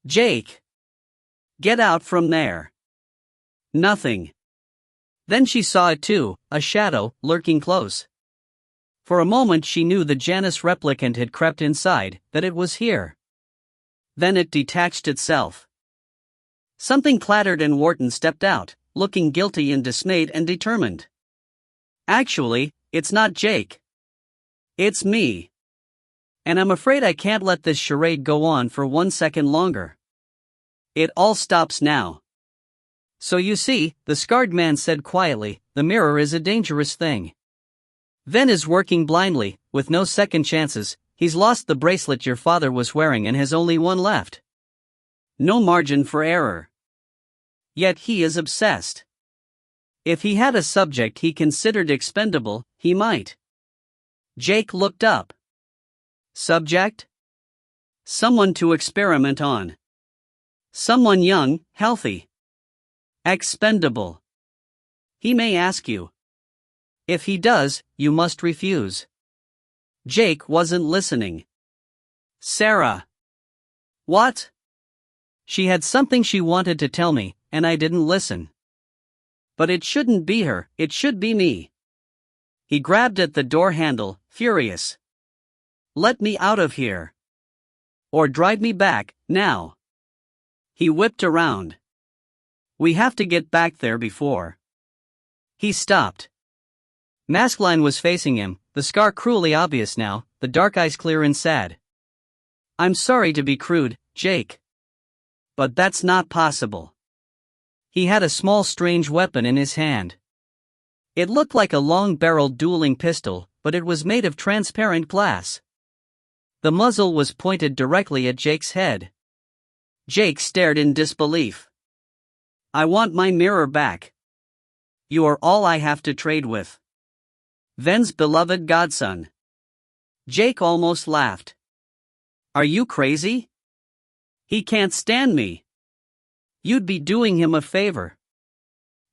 Jake! Get out from there! Nothing. Then she saw it too, a shadow, lurking close. For a moment she knew the Janus replicant had crept inside, that it was here. Then it detached itself. Something clattered and Wharton stepped out, looking guilty and dismayed and determined. Actually, it's not Jake. It's me. And I'm afraid I can't let this charade go on for 1 second longer. It all stops now. So you see, the scarred man said quietly, the mirror is a dangerous thing. Ven is working blindly, with no second chances. He's lost the bracelet your father was wearing and has only one left. No margin for error. Yet he is obsessed. If he had a subject he considered expendable, he might. Jake looked up. Subject? Someone to experiment on. Someone young, healthy. Expendable. He may ask you. If he does, you must refuse. Jake wasn't listening. Sarah. What? She had something she wanted to tell me, and I didn't listen. But it shouldn't be her, it should be me. He grabbed at the door handle, furious. Let me out of here. Or drive me back, now. He whipped around. We have to get back there before. He stopped. Maskelyne was facing him, the scar cruelly obvious now, the dark eyes clear and sad. I'm sorry to be crude, Jake. But that's not possible. He had a small strange weapon in his hand. It looked like a long-barreled dueling pistol, but it was made of transparent glass. The muzzle was pointed directly at Jake's head. Jake stared in disbelief. I want my mirror back. You are all I have to trade with. Ven's beloved godson. Jake almost laughed. Are you crazy? He can't stand me. You'd be doing him a favor.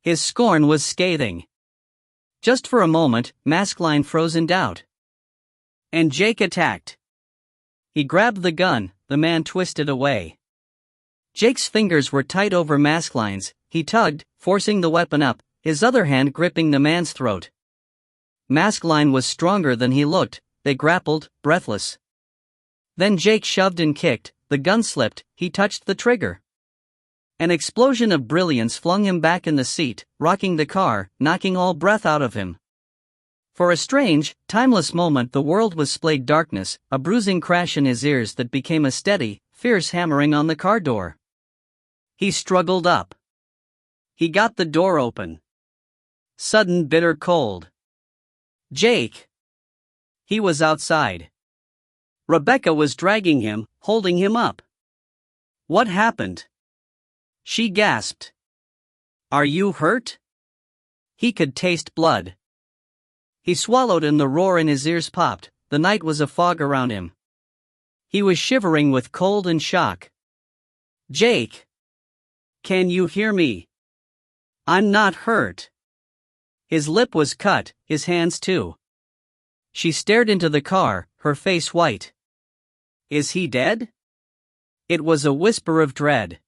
His scorn was scathing. Just for a moment, Maskelyne froze in doubt. And Jake attacked. He grabbed the gun, the man twisted away. Jake's fingers were tight over Maskelyne's, he tugged, forcing the weapon up, his other hand gripping the man's throat. Maskelyne was stronger than he looked, they grappled, breathless. Then Jake shoved and kicked, the gun slipped, he touched the trigger. An explosion of brilliance flung him back in the seat, rocking the car, knocking all breath out of him. For a strange, timeless moment the world was splayed darkness, a bruising crash in his ears that became a steady, fierce hammering on the car door. He struggled up. He got the door open. Sudden bitter cold. Jake. He was outside. Rebecca was dragging him, holding him up. What happened? She gasped. Are you hurt? He could taste blood. He swallowed and the roar in his ears popped, the night was a fog around him. He was shivering with cold and shock. Jake! Can you hear me? I'm not hurt. His lip was cut, his hands too. She stared into the car, her face white. Is he dead? It was a whisper of dread.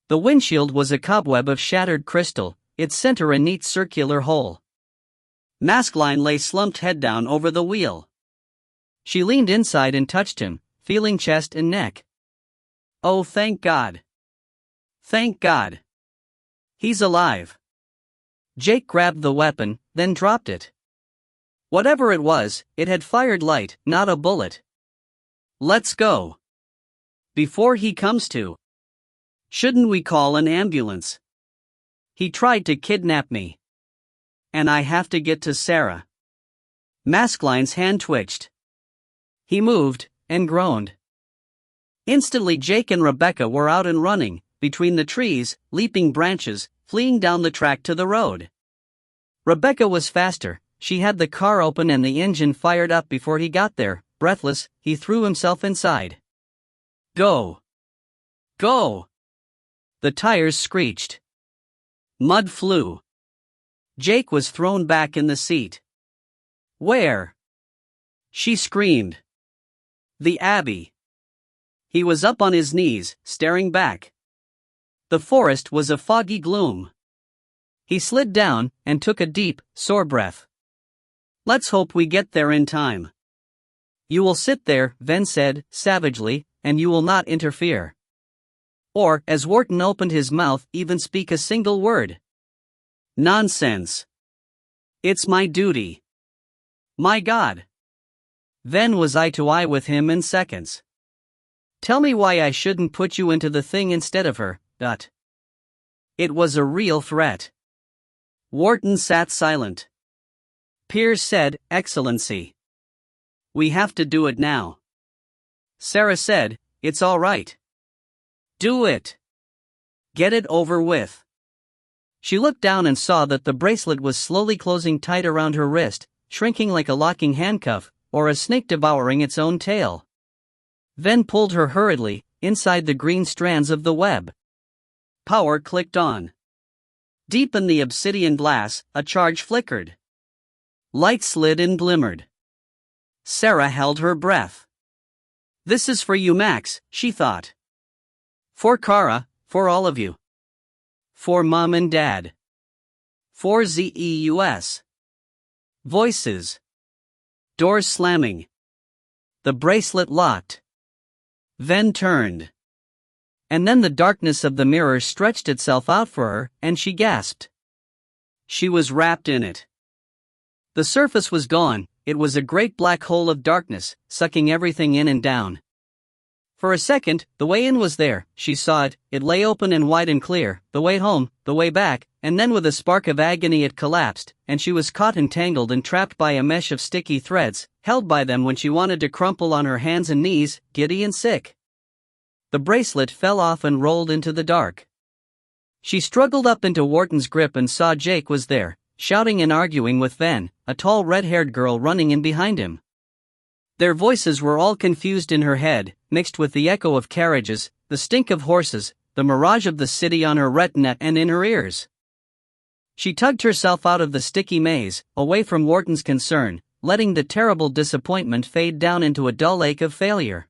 The windshield was a cobweb of shattered crystal, its center a neat circular hole. Maskelyne lay slumped head down over the wheel. She leaned inside and touched him, feeling chest and neck. Oh, thank God. Thank God. He's alive. Jake grabbed the weapon, then dropped it. Whatever it was, it had fired light, not a bullet. Let's go. Before he comes to. Shouldn't we call an ambulance? He tried to kidnap me. And I have to get to Sarah. Maskelyne's hand twitched. He moved, and groaned. Instantly Jake and Rebecca were out and running, between the trees, leaping branches, fleeing down the track to the road. Rebecca was faster. She had the car open and the engine fired up before he got there. Breathless, he threw himself inside. Go! Go! The tires screeched. Mud flew. Jake was thrown back in the seat. Where? She screamed. The Abbey. He was up on his knees, staring back. The forest was a foggy gloom. He slid down, and took a deep, sore breath. Let's hope we get there in time. You will sit there, Ven said, savagely, and you will not interfere. Or, as Wharton opened his mouth, even speak a single word. Nonsense. It's my duty. My God. Ven was eye to eye with him in seconds. Tell me why I shouldn't put you into the thing instead of her, Dot. It was a real threat. Wharton sat silent. Piers said, Excellency. We have to do it now. Sarah said, It's all right. Do it. Get it over with. She looked down and saw that the bracelet was slowly closing tight around her wrist, shrinking like a locking handcuff, or a snake devouring its own tail. Ven pulled her hurriedly, inside the green strands of the web. Power clicked on. Deep in the obsidian glass, a charge flickered. Light slid and glimmered. Sarah held her breath. This is for you, Max, she thought. For Kara, for all of you. For Mom and Dad. For Zeus. Voices. Doors slamming. The bracelet locked. Ven turned. And then the darkness of the mirror stretched itself out for her, and she gasped. She was wrapped in it. The surface was gone, it was a great black hole of darkness, sucking everything in and down. For a second, the way in was there, she saw it, it lay open and wide and clear, the way home, the way back, and then with a spark of agony it collapsed, and she was caught and tangled and trapped by a mesh of sticky threads, held by them when she wanted to crumple on her hands and knees, giddy and sick. The bracelet fell off and rolled into the dark. She struggled up into Wharton's grip and saw Jake was there, shouting and arguing with Ven, a tall red-haired girl running in behind him. Their voices were all confused in her head, mixed with the echo of carriages, the stink of horses, the mirage of the city on her retina and in her ears. She tugged herself out of the sticky maze, away from Wharton's concern, letting the terrible disappointment fade down into a dull ache of failure.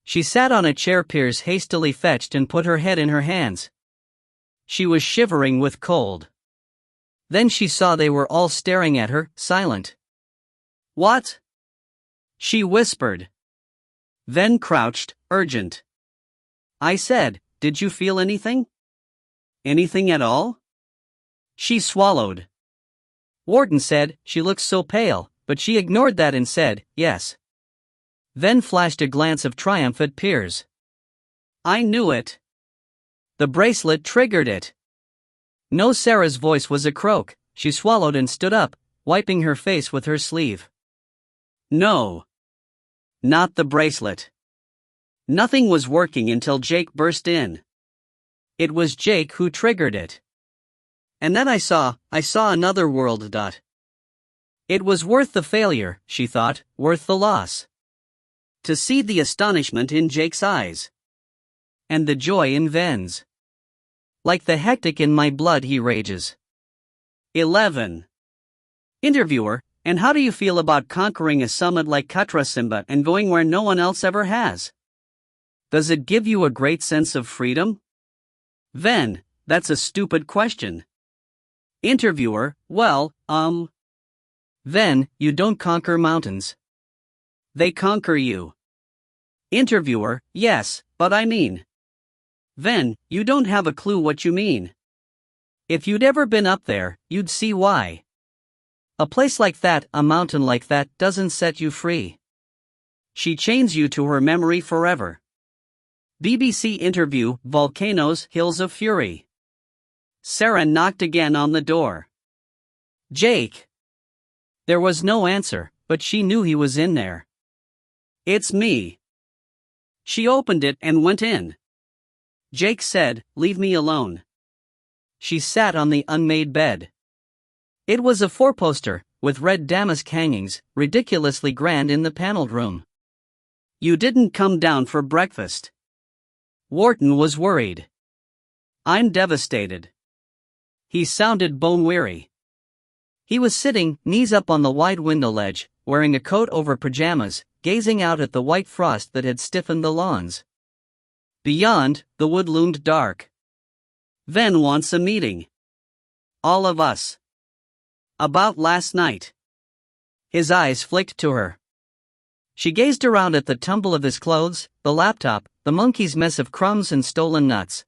She sat on a chair Piers hastily fetched and put her head in her hands. She was shivering with cold. Then she saw they were all staring at her, silent. What? She whispered. Then crouched, urgent. I said, did you feel anything? Anything at all? She swallowed. Wharton said, she looks so pale, but she ignored that and said, yes. Then flashed a glance of triumph at Piers. I knew it. The bracelet triggered it. No, Sarah's voice was a croak. She swallowed and stood up, wiping her face with her sleeve. No. Not the bracelet. Nothing was working until Jake burst in. It was Jake who triggered it. And then I saw another world. It was worth the failure, she thought, worth the loss. To see the astonishment in Jake's eyes. And the joy in Ven's. Like the hectic in my blood, he rages. 11. Interviewer, and how do you feel about conquering a summit like Katrasimba and going where no one else ever has? Does it give you a great sense of freedom? Then, that's a stupid question. Interviewer, well, Then, you don't conquer mountains. They conquer you. Interviewer, yes, but I mean. Then, you don't have a clue what you mean. If you'd ever been up there, you'd see why. A place like that, a mountain like that, doesn't set you free. She chains you to her memory forever. BBC interview, Volcanoes, Hills of Fury. Sarah knocked again on the door. Jake. There was no answer, but she knew he was in there. It's me. She opened it and went in. Jake said, "Leave me alone." She sat on the unmade bed. It was a four-poster, with red damask hangings, ridiculously grand in the paneled room. You didn't come down for breakfast. Wharton was worried. I'm devastated. He sounded bone-weary. He was sitting, knees up on the wide window ledge, wearing a coat over pajamas, gazing out at the white frost that had stiffened the lawns. Beyond, the wood loomed dark. Ven wants a meeting. All of us. About last night. His eyes flicked to her. She gazed around at the tumble of his clothes, the laptop, the monkey's mess of crumbs and stolen nuts.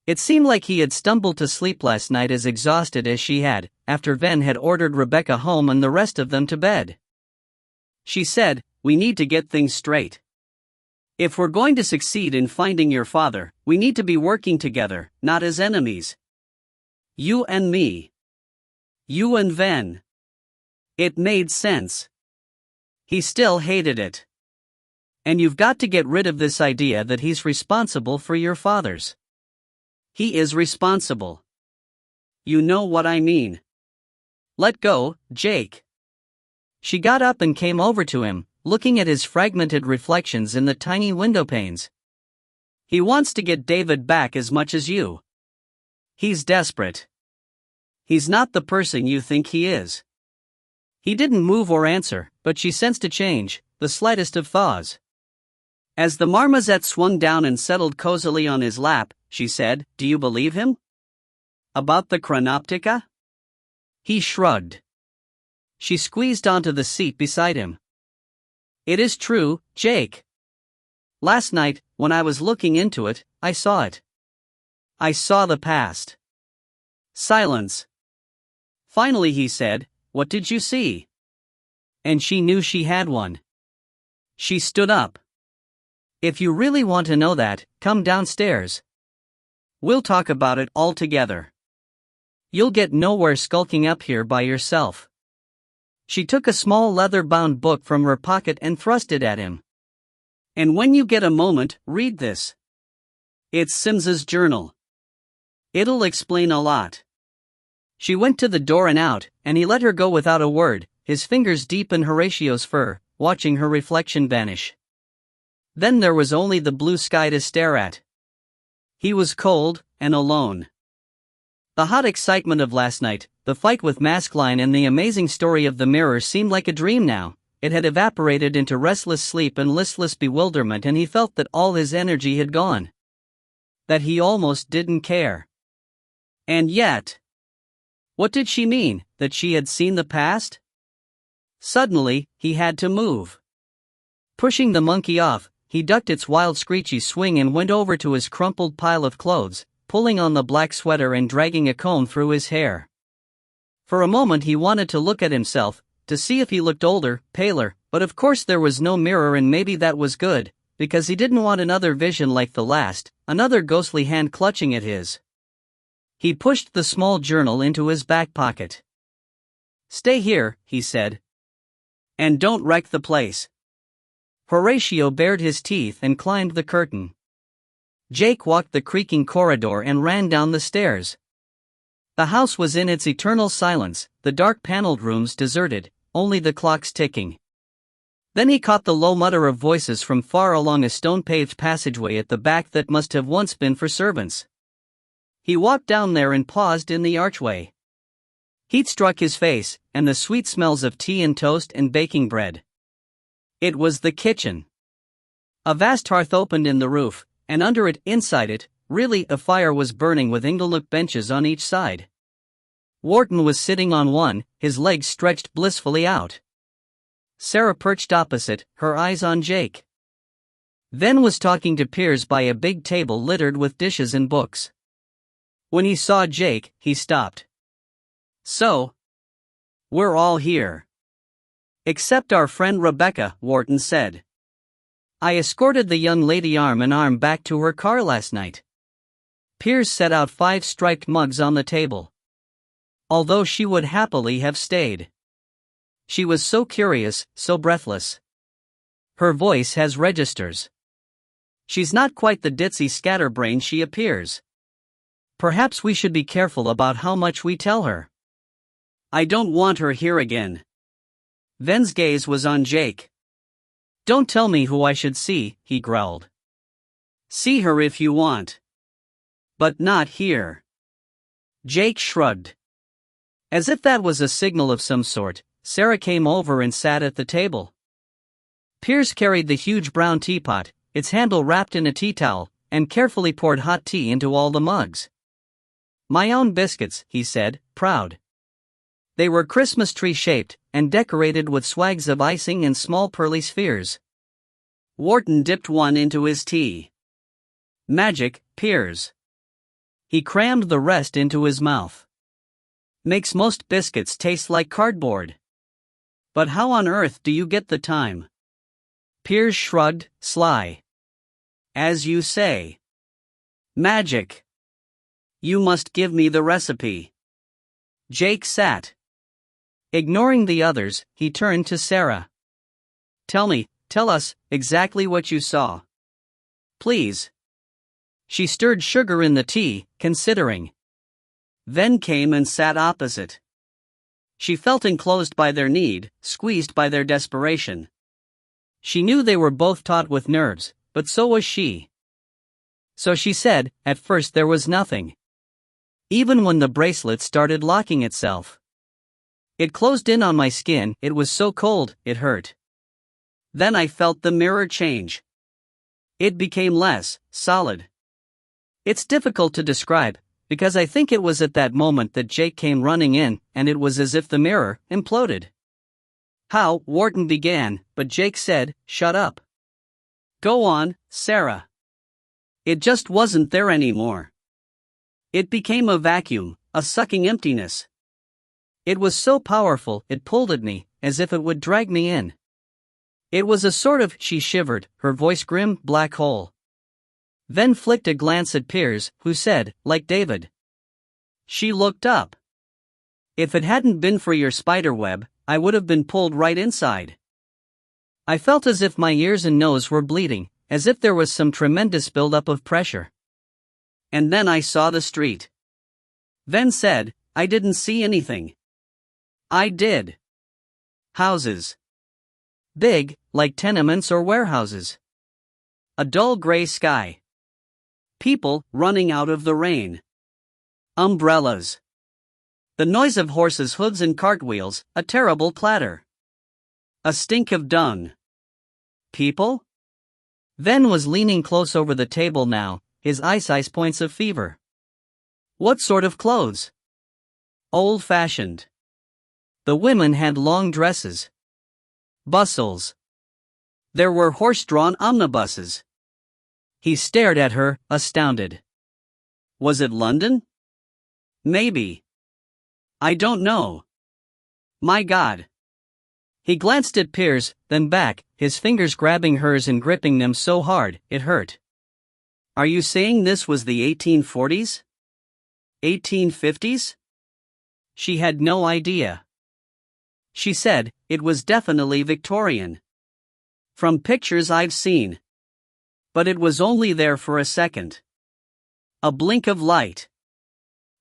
It seemed like he had stumbled to sleep last night as exhausted as she had, after Ven had ordered Rebecca home and the rest of them to bed. She said, "We need to get things straight. If we're going to succeed in finding your father, we need to be working together, not as enemies. You and me. You and Ven." It made sense. He still hated it. And you've got to get rid of this idea that he's responsible for your father's. He is responsible. You know what I mean. Let go, Jake. She got up and came over to him, looking at his fragmented reflections in the tiny window panes. He wants to get David back as much as you. He's desperate. He's not the person you think he is. He didn't move or answer, but she sensed a change, the slightest of thaws. As the marmoset swung down and settled cozily on his lap, she said, "Do you believe him? About the Chronoptica?" He shrugged. She squeezed onto the seat beside him. "It is true, Jake. Last night, when I was looking into it, I saw it. I saw the past." Silence. Finally he said, "What did you see?" And she knew she had one. She stood up. "If you really want to know that, come downstairs. We'll talk about it all together. You'll get nowhere skulking up here by yourself." She took a small leather-bound book from her pocket and thrust it at him. "And when you get a moment, read this. It's Sims's journal. It'll explain a lot." She went to the door and out, and he let her go without a word, his fingers deep in Horatio's fur, watching her reflection vanish. Then there was only the blue sky to stare at. He was cold, and alone. The hot excitement of last night, the fight with Maskelyne and the amazing story of the mirror seemed like a dream now. It had evaporated into restless sleep and listless bewilderment, and he felt that all his energy had gone. That he almost didn't care. And yet... What did she mean, that she had seen the past? Suddenly, he had to move. Pushing the monkey off, he ducked its wild screechy swing and went over to his crumpled pile of clothes, pulling on the black sweater and dragging a comb through his hair. For a moment he wanted to look at himself, to see if he looked older, paler, but of course there was no mirror, and maybe that was good, because he didn't want another vision like the last, another ghostly hand clutching at his. He pushed the small journal into his back pocket. "Stay here," he said. "And don't wreck the place." Horatio bared his teeth and climbed the curtain. Jake walked the creaking corridor and ran down the stairs. The house was in its eternal silence, the dark paneled rooms deserted, only the clocks ticking. Then he caught the low mutter of voices from far along a stone-paved passageway at the back that must have once been for servants. He walked down there and paused in the archway. Heat struck his face, and the sweet smells of tea and toast and baking bread. It was the kitchen. A vast hearth opened in the roof, and under it, inside it, really, a fire was burning with enigmatic benches on each side. Wharton was sitting on one, his legs stretched blissfully out. Sarah perched opposite, her eyes on Jake. Then was talking to Piers by a big table littered with dishes and books. When he saw Jake, he stopped. "So? We're all here." "Except our friend Rebecca," Wharton said. "I escorted the young lady arm in arm back to her car last night." Piers set out 5 striped mugs on the table. Although she would happily have stayed. She was so curious, so breathless. Her voice has registers. She's not quite the ditzy scatterbrain she appears. Perhaps we should be careful about how much we tell her. I don't want her here again. Ven's gaze was on Jake. "Don't tell me who I should see," he growled. "See her if you want. But not here." Jake shrugged. As if that was a signal of some sort, Sarah came over and sat at the table. Piers carried the huge brown teapot, its handle wrapped in a tea towel, and carefully poured hot tea into all the mugs. "My own biscuits," he said, proud. They were Christmas tree shaped, and decorated with swags of icing and small pearly spheres. Wharton dipped one into his tea. "Magic, Piers." He crammed the rest into his mouth. "Makes most biscuits taste like cardboard. But how on earth do you get the time?" Piers shrugged, sly. "As you say. Magic. You must give me the recipe." Jake sat. Ignoring the others, he turned to Sarah. Tell us, exactly what you saw. Please." She stirred sugar in the tea, considering. Then came and sat opposite. She felt enclosed by their need, squeezed by their desperation. She knew they were both taut with nerves, but so was she. So she said, "At first there was nothing. Even when the bracelet started locking itself. It closed in on my skin, it was so cold, it hurt. Then I felt the mirror change. It became less solid. It's difficult to describe, because I think it was at that moment that Jake came running in, and it was as if the mirror imploded." "How?" Wharton began, but Jake said, "Shut up. Go on, Sarah." "It just wasn't there anymore. It became a vacuum, a sucking emptiness. It was so powerful, it pulled at me, as if it would drag me in. It was a sort of," she shivered, her voice grim, "black hole." Then flicked a glance at Piers, who said, "Like David." She looked up. "If it hadn't been for your spider web, I would have been pulled right inside. I felt as if my ears and nose were bleeding, as if there was some tremendous buildup of pressure. And then I saw the street." Then said, "I didn't see anything." "I did. Houses. Big, like tenements or warehouses. A dull gray sky. People running out of the rain. Umbrellas. The noise of horses' hooves and cartwheels, a terrible clatter. A stink of dung. People?" Ven was leaning close over the table now, his eyes points of fever. "What sort of clothes?" "Old-fashioned. The women had long dresses. Bustles. There were horse-drawn omnibuses." He stared at her, astounded. "Was it London? Maybe. I don't know. My God." He glanced at Piers, then back, his fingers grabbing hers and gripping them so hard, it hurt. "Are you saying this was the 1840s? 1850s? She had no idea. She said, "It was definitely Victorian. From pictures I've seen. But it was only there for a second. A blink of light.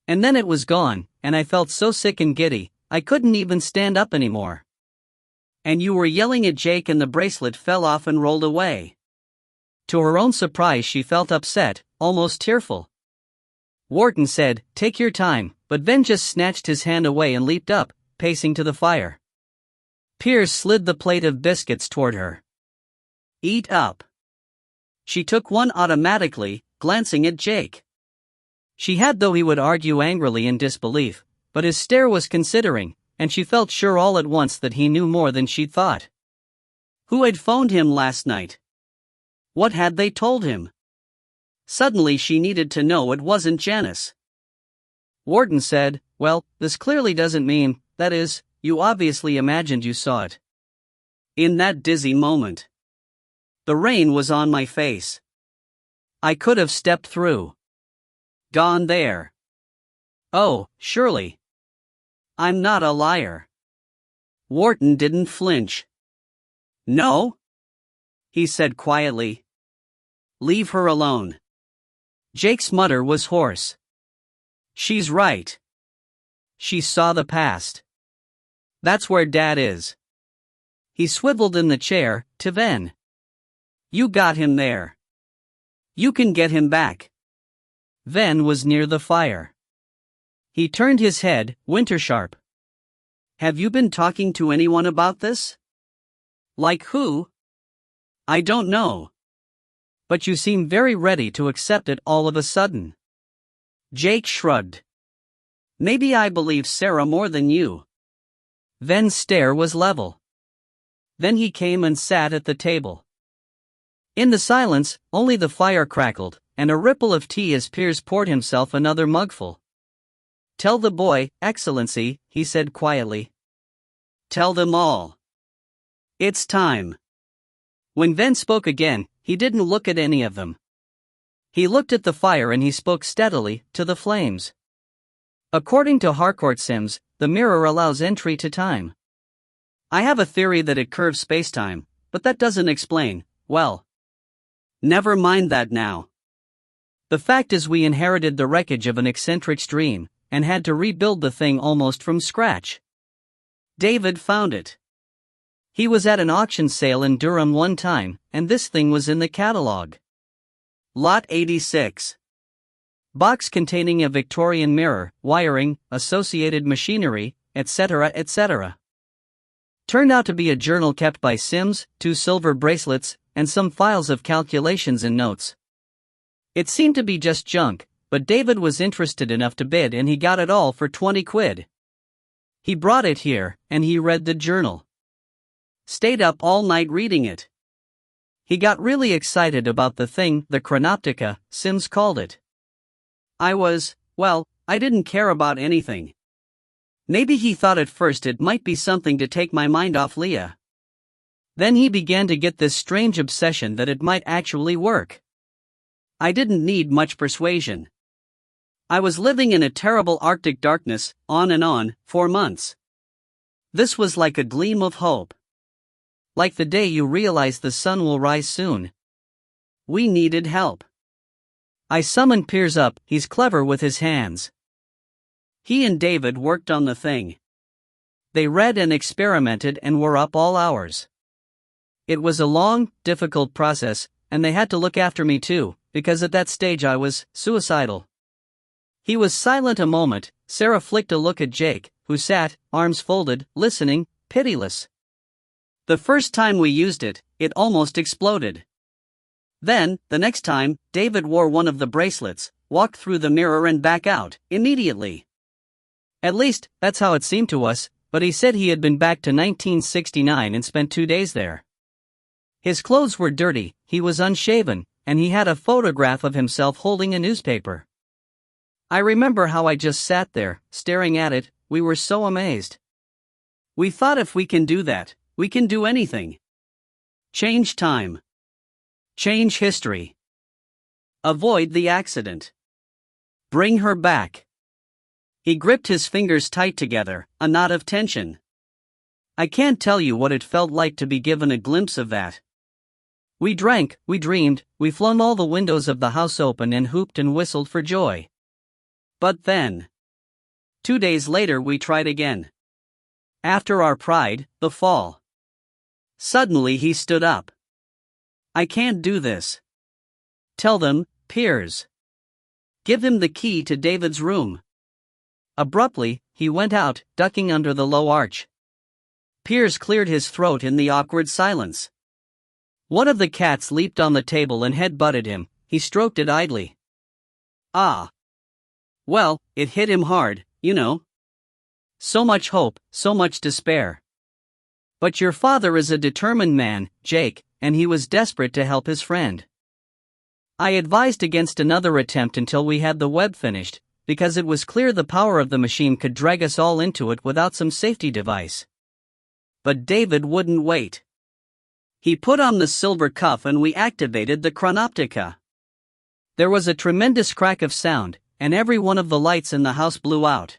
And then it was gone, and I felt so sick and giddy, I couldn't even stand up anymore. And you were yelling at Jake and the bracelet fell off and rolled away." To her own surprise she felt upset, almost tearful. Wharton said, "Take your time," but Ven just snatched his hand away and leaped up, pacing to the fire. Piers slid the plate of biscuits toward her. "Eat up. She took one automatically, glancing at Jake. She had, though he would argue angrily in disbelief, but his stare was considering, and she felt sure all at once that he knew more than she'd thought. Who had phoned him last night? What had they told him? Suddenly she needed to know it wasn't Janice. Wharton said, "Well, this clearly doesn't mean, that is, you obviously imagined you saw it." In that dizzy moment, the rain was on my face. I could have stepped through. Gone there. Oh, surely. I'm not a liar. Wharton didn't flinch. "No?" he said quietly. "Leave her alone." Jake's mutter was hoarse. "She's right. She saw the past. That's where Dad is." He swiveled in the chair, to Ven. "You got him there. You can get him back." Ven was near the fire. He turned his head, winter-sharp. "Have you been talking to anyone about this?" "Like who?" "I don't know. But you seem very ready to accept it all of a sudden." Jake shrugged. "Maybe I believe Sarah more than you." Ven's stare was level. Then he came and sat at the table. In the silence, only the fire crackled, and a ripple of tea as Piers poured himself another mugful. "Tell the boy, Excellency," he said quietly. "Tell them all. It's time." When Ven spoke again, he didn't look at any of them. He looked at the fire and he spoke steadily, to the flames. "According to Harcourt Sims, the mirror allows entry to time. I have a theory that it curves spacetime, but that doesn't explain, well. Never mind that now. The fact is we inherited the wreckage of an eccentric dream, and had to rebuild the thing almost from scratch. David found it. He was at an auction sale in Durham one time, and this thing was in the catalogue. Lot 86. Box containing a Victorian mirror, wiring, associated machinery, etc., etc. Turned out to be a journal kept by Sims, 2 silver bracelets, and some files of calculations and notes. It seemed to be just junk, but David was interested enough to bid and he got it all for 20 quid. He brought it here, and he read the journal. Stayed up all night reading it. He got really excited about the thing, the Chronoptica, Sims called it. I didn't care about anything. Maybe he thought at first it might be something to take my mind off Leah. Then he began to get this strange obsession that it might actually work. I didn't need much persuasion. I was living in a terrible Arctic darkness, on and on, for months. This was like a gleam of hope. Like the day you realize the sun will rise soon. We needed help. I summoned Piers up, he's clever with his hands. He and David worked on the thing. They read and experimented and were up all hours. It was a long, difficult process, and they had to look after me too, because at that stage I was suicidal. He was silent a moment. Sarah flicked a look at Jake, who sat, arms folded, listening, pitiless. The first time we used it, it almost exploded. Then, the next time, David wore one of the bracelets, walked through the mirror and back out, immediately. At least, that's how it seemed to us, but he said he had been back to 1969 and spent 2 days there. His clothes were dirty, he was unshaven, and he had a photograph of himself holding a newspaper. I remember how I just sat there, staring at it. We were so amazed. We thought if we can do that, we can do anything. Change time. Change history. Avoid the accident. Bring her back. He gripped his fingers tight together, a knot of tension. I can't tell you what it felt like to be given a glimpse of that. We drank, we dreamed, we flung all the windows of the house open and hooped and whistled for joy. But then, 2 days later we tried again. After our pride, the fall. Suddenly he stood up. I can't do this. Tell them, Piers. Give him the key to David's room. Abruptly, he went out, ducking under the low arch. Piers cleared his throat in the awkward silence. One of the cats leaped on the table and head-butted him. He stroked it idly. Ah. Well, it hit him hard, you know. So much hope, so much despair. But your father is a determined man, Jake, and he was desperate to help his friend. I advised against another attempt until we had the web finished, because it was clear the power of the machine could drag us all into it without some safety device. But David wouldn't wait. He put on the silver cuff and we activated the chronoptica. There was a tremendous crack of sound, and every one of the lights in the house blew out.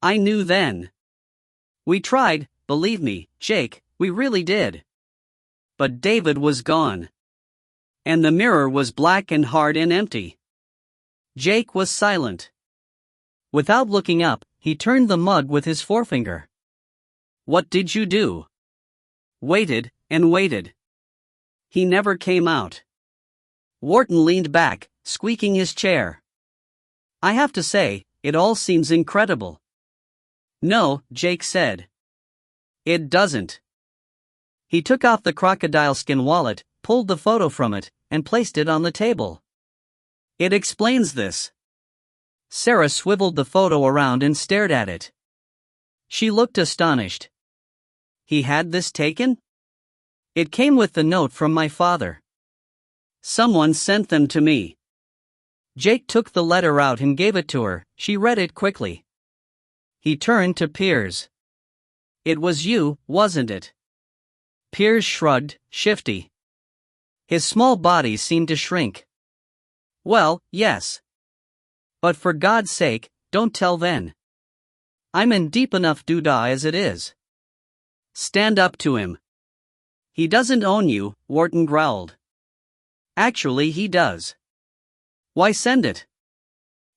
I knew then. We tried, believe me, Jake, we really did. But David was gone. And the mirror was black and hard and empty. Jake was silent. Without looking up, he turned the mug with his forefinger. What did you do? Waited, and waited. He never came out. Wharton leaned back, squeaking his chair. I have to say, it all seems incredible. No, Jake said. It doesn't. He took off the crocodile skin wallet, pulled the photo from it, and placed it on the table. It explains this. Sarah swiveled the photo around and stared at it. She looked astonished. He had this taken? It came with the note from my father. Someone sent them to me. Jake took the letter out and gave it to her. She read it quickly. He turned to Piers. It was you, wasn't it? Piers shrugged, shifty. His small body seemed to shrink. Well, yes. But for God's sake, don't tell then. I'm in deep enough doodah as it is. Stand up to him. He doesn't own you, Wharton growled. Actually, he does. Why send it?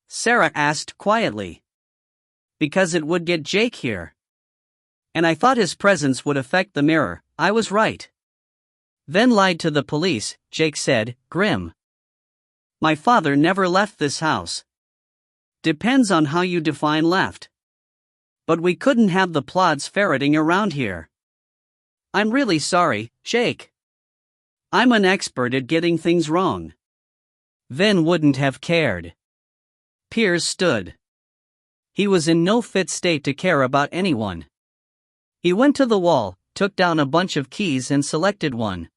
Sarah asked quietly. Because it would get Jake here. And I thought his presence would affect the mirror. I was right. Then lied to the police, Jake said, grim. My father never left this house. Depends on how you define left. But we couldn't have the plods ferreting around here. I'm really sorry, Jake. I'm an expert at getting things wrong. Then wouldn't have cared. Piers stood. He was in no fit state to care about anyone. He went to the wall, took down a bunch of keys and selected one.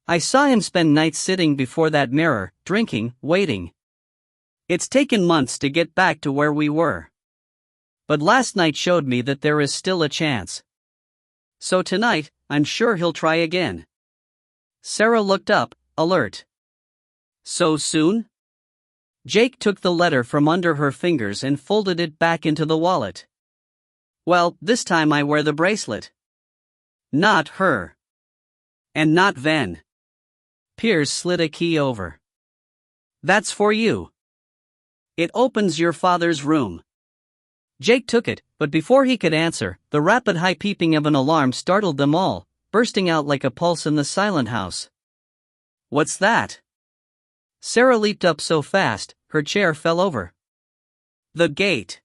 I saw him spend nights sitting before that mirror, drinking, waiting. It's taken months to get back to where we were. But last night showed me that there is still a chance. So tonight, I'm sure he'll try again. Sarah looked up, alert. So soon? Jake took the letter from under her fingers and folded it back into the wallet. Well, this time I wear the bracelet. Not her. And not Ven. Piers slid a key over. That's for you. It opens your father's room. Jake took it, but before he could answer, the rapid high peeping of an alarm startled them all, bursting out like a pulse in the silent house. What's that? Sarah leaped up so fast, her chair fell over. The gate.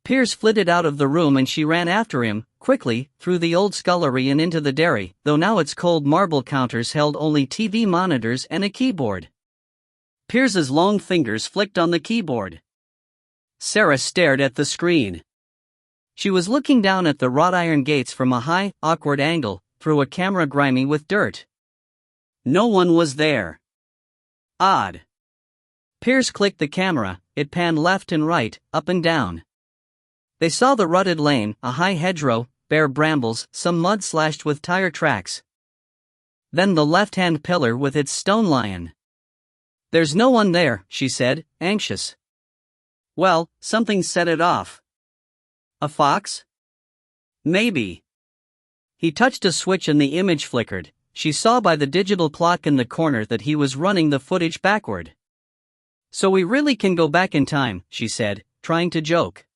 Piers flitted out of the room and she ran after him, quickly, through the old scullery and into the dairy, though now its cold marble counters held only TV monitors and a keyboard. Piers's long fingers flicked on the keyboard. Sarah stared at the screen. She was looking down at the wrought iron gates from a high, awkward angle, through a camera grimy with dirt. No one was there. Odd. Piers clicked the camera, it panned left and right, up and down. They saw the rutted lane, a high hedgerow, bare brambles, some mud slashed with tire tracks. Then the left-hand pillar with its stone lion. There's no one there, she said, anxious. Well, something set it off. A fox? Maybe. He touched a switch and the image flickered. She saw by the digital clock in the corner that he was running the footage backward. So we really can go back in time, she said, trying to joke.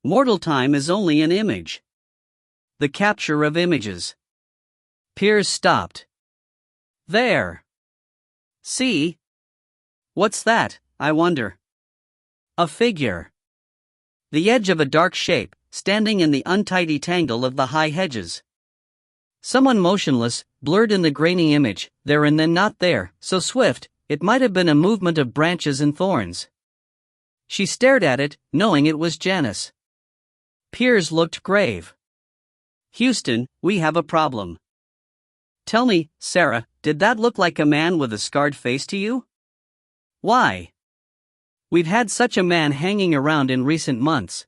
Mortal time is only an image. The capture of images. Piers stopped. There. See? What's that, I wonder? A figure. The edge of a dark shape, standing in the untidy tangle of the high hedges. Someone motionless, blurred in the grainy image, there and then not there, so swift, it might have been a movement of branches and thorns. She stared at it, knowing it was Janice. Piers looked grave. "Houston, we have a problem." "Tell me, Sarah, did that look like a man with a scarred face to you?" "Why? We've had such a man hanging around in recent months."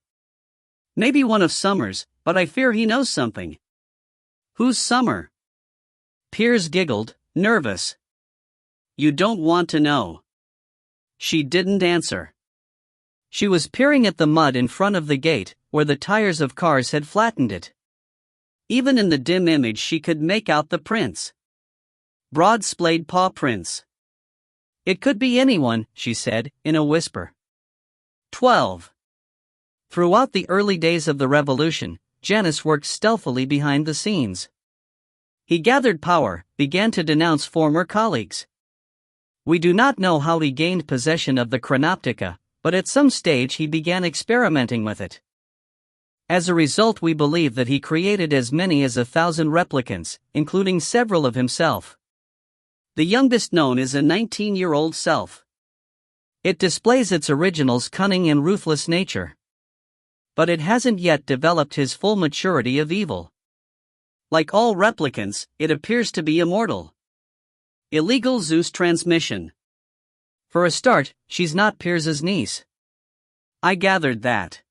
"Maybe one of Summer's, but I fear he knows something." "Who's Summer?" Piers giggled, nervous. "You don't want to know." She didn't answer. She was peering at the mud in front of the gate, where the tires of cars had flattened it. Even in the dim image she could make out the prints. Broad splayed paw prints. "It could be anyone," she said, in a whisper. 12. Throughout the early days of the revolution, Janice worked stealthily behind the scenes. He gathered power, began to denounce former colleagues. We do not know how he gained possession of the Chronoptica, but at some stage he began experimenting with it. As a result, we believe that he created as many as 1,000 replicants, including several of himself. The youngest known is a 19-year-old self. It displays its original's cunning and ruthless nature. But it hasn't yet developed his full maturity of evil. Like all replicants, it appears to be immortal. Illegal Zeus transmission. For a start, she's not Piers's niece. I gathered that.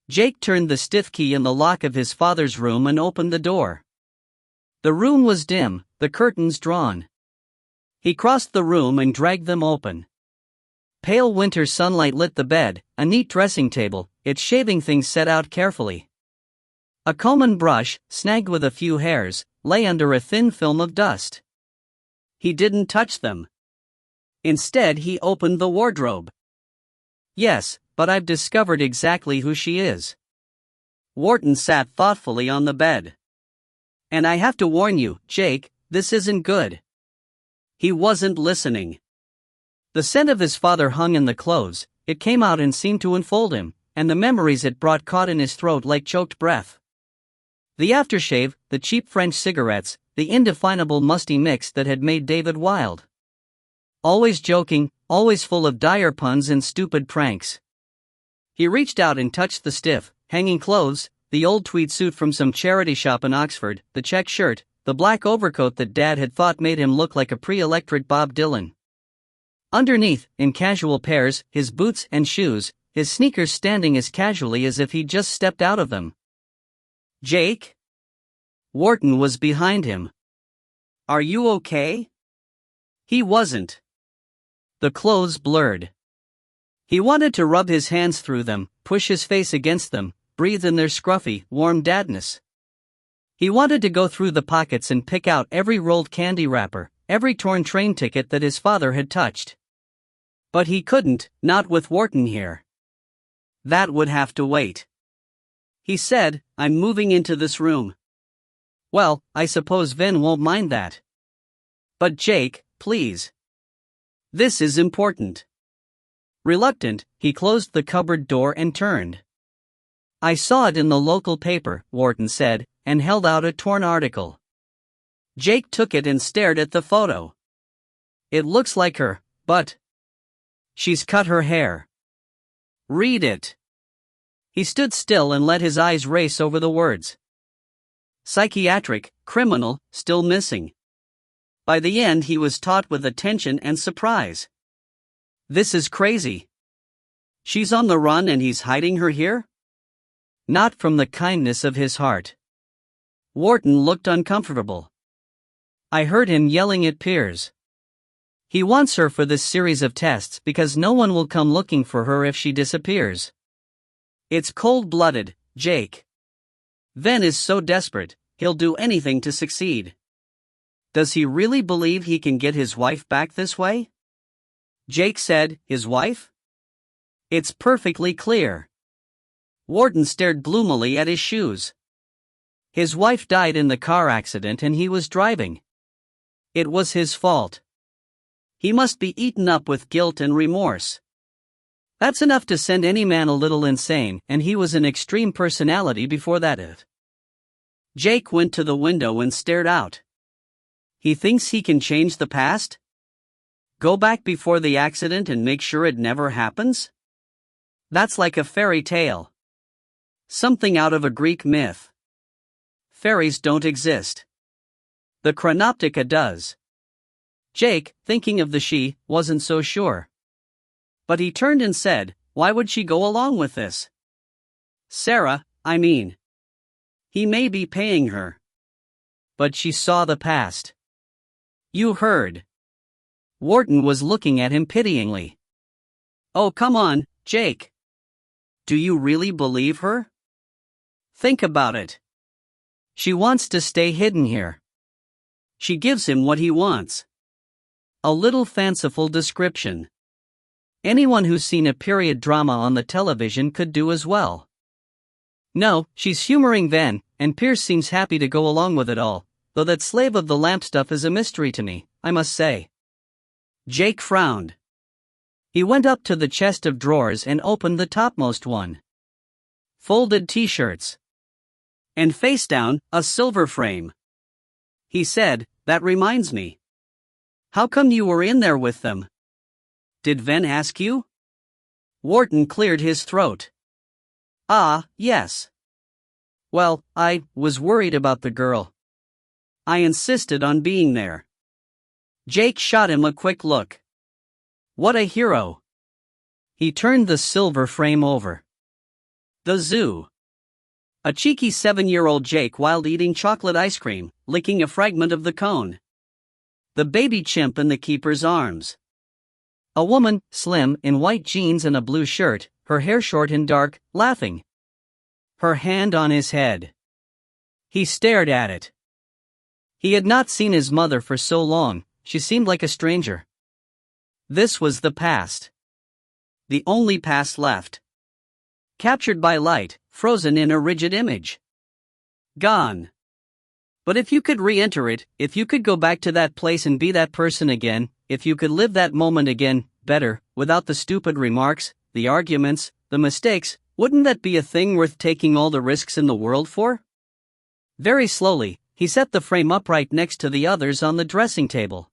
Jake turned the stiff key in the lock of his father's room and opened the door. The room was dim, the curtains drawn. He crossed the room and dragged them open. Pale winter sunlight lit the bed, a neat dressing table, its shaving things set out carefully. A comb and brush, snagged with a few hairs, lay under a thin film of dust. He didn't touch them. Instead, he opened the wardrobe. "Yes, but I've discovered exactly who she is." Wharton sat thoughtfully on the bed. "And I have to warn you, Jake, this isn't good." He wasn't listening. The scent of his father hung in the clothes, it came out and seemed to enfold him, and the memories it brought caught in his throat like choked breath. The aftershave, the cheap French cigarettes, the indefinable musty mix that had made David wild. Always joking, always full of dire puns and stupid pranks. He reached out and touched the stiff, hanging clothes, the old tweed suit from some charity shop in Oxford, the check shirt, the black overcoat that Dad had thought made him look like a pre-electric Bob Dylan. Underneath, in casual pairs, his boots and shoes, his sneakers standing as casually as if he'd just stepped out of them. "Jake?" Wharton was behind him. "Are you okay?" He wasn't. The clothes blurred. He wanted to rub his hands through them, push his face against them, breathe in their scruffy, warm dadness. He wanted to go through the pockets and pick out every rolled candy wrapper, every torn train ticket that his father had touched. But he couldn't, not with Wharton here. That would have to wait. He said, "I'm moving into this room." "Well, I suppose Vin won't mind that." "But Jake, please. This is important." Reluctant, he closed the cupboard door and turned. "I saw it in the local paper," Wharton said, and held out a torn article. Jake took it and stared at the photo. "It looks like her, but she's cut her hair." "Read it." He stood still and let his eyes race over the words. Psychiatric, criminal, still missing. By the end he was taut with attention and surprise. This is crazy. She's on the run and he's hiding her here? Not from the kindness of his heart. Wharton looked uncomfortable. I heard him yelling at Piers. He wants her for this series of tests because no one will come looking for her if she disappears. It's cold-blooded, Jake. Ven is so desperate, he'll do anything to succeed. Does he really believe he can get his wife back this way? Jake said, his wife? It's perfectly clear. Wharton stared gloomily at his shoes. His wife died in the car accident and he was driving. It was his fault. He must be eaten up with guilt and remorse. That's enough to send any man a little insane, and he was an extreme personality before that. Jake went to the window and stared out. He thinks he can change the past? Go back before the accident and make sure it never happens? That's like a fairy tale. Something out of a Greek myth. Fairies don't exist. The Chronoptica does. Jake, thinking of the she, wasn't so sure. But he turned and said, why would she go along with this? Sarah, I mean. He may be paying her. But she saw the past. You heard. Wharton was looking at him pityingly. Oh, come on, Jake. Do you really believe her? Think about it. She wants to stay hidden here. She gives him what he wants. A little fanciful description. Anyone who's seen a period drama on the television could do as well. No, she's humoring Ven, and Pierce seems happy to go along with it all, though that slave of the lamp stuff is a mystery to me, I must say. Jake frowned. He went up to the chest of drawers and opened the topmost one. Folded t-shirts. And face down, a silver frame. He said, that reminds me. How come you were in there with them? Did Ven ask you? Wharton cleared his throat. Ah, yes. Well, I was worried about the girl. I insisted on being there. Jake shot him a quick look. What a hero. He turned the silver frame over. The zoo. A cheeky 7-year-old Jake while eating chocolate ice cream, licking a fragment of the cone. The baby chimp in the keeper's arms. A woman, slim, in white jeans and a blue shirt, her hair short and dark, laughing. Her hand on his head. He stared at it. He had not seen his mother for so long, she seemed like a stranger. This was the past. The only past left. Captured by light, frozen in a rigid image. Gone. But if you could re-enter it, if you could go back to that place and be that person again, if you could live that moment again, better, without the stupid remarks, the arguments, the mistakes, wouldn't that be a thing worth taking all the risks in the world for? Very slowly, he set the frame upright next to the others on the dressing table.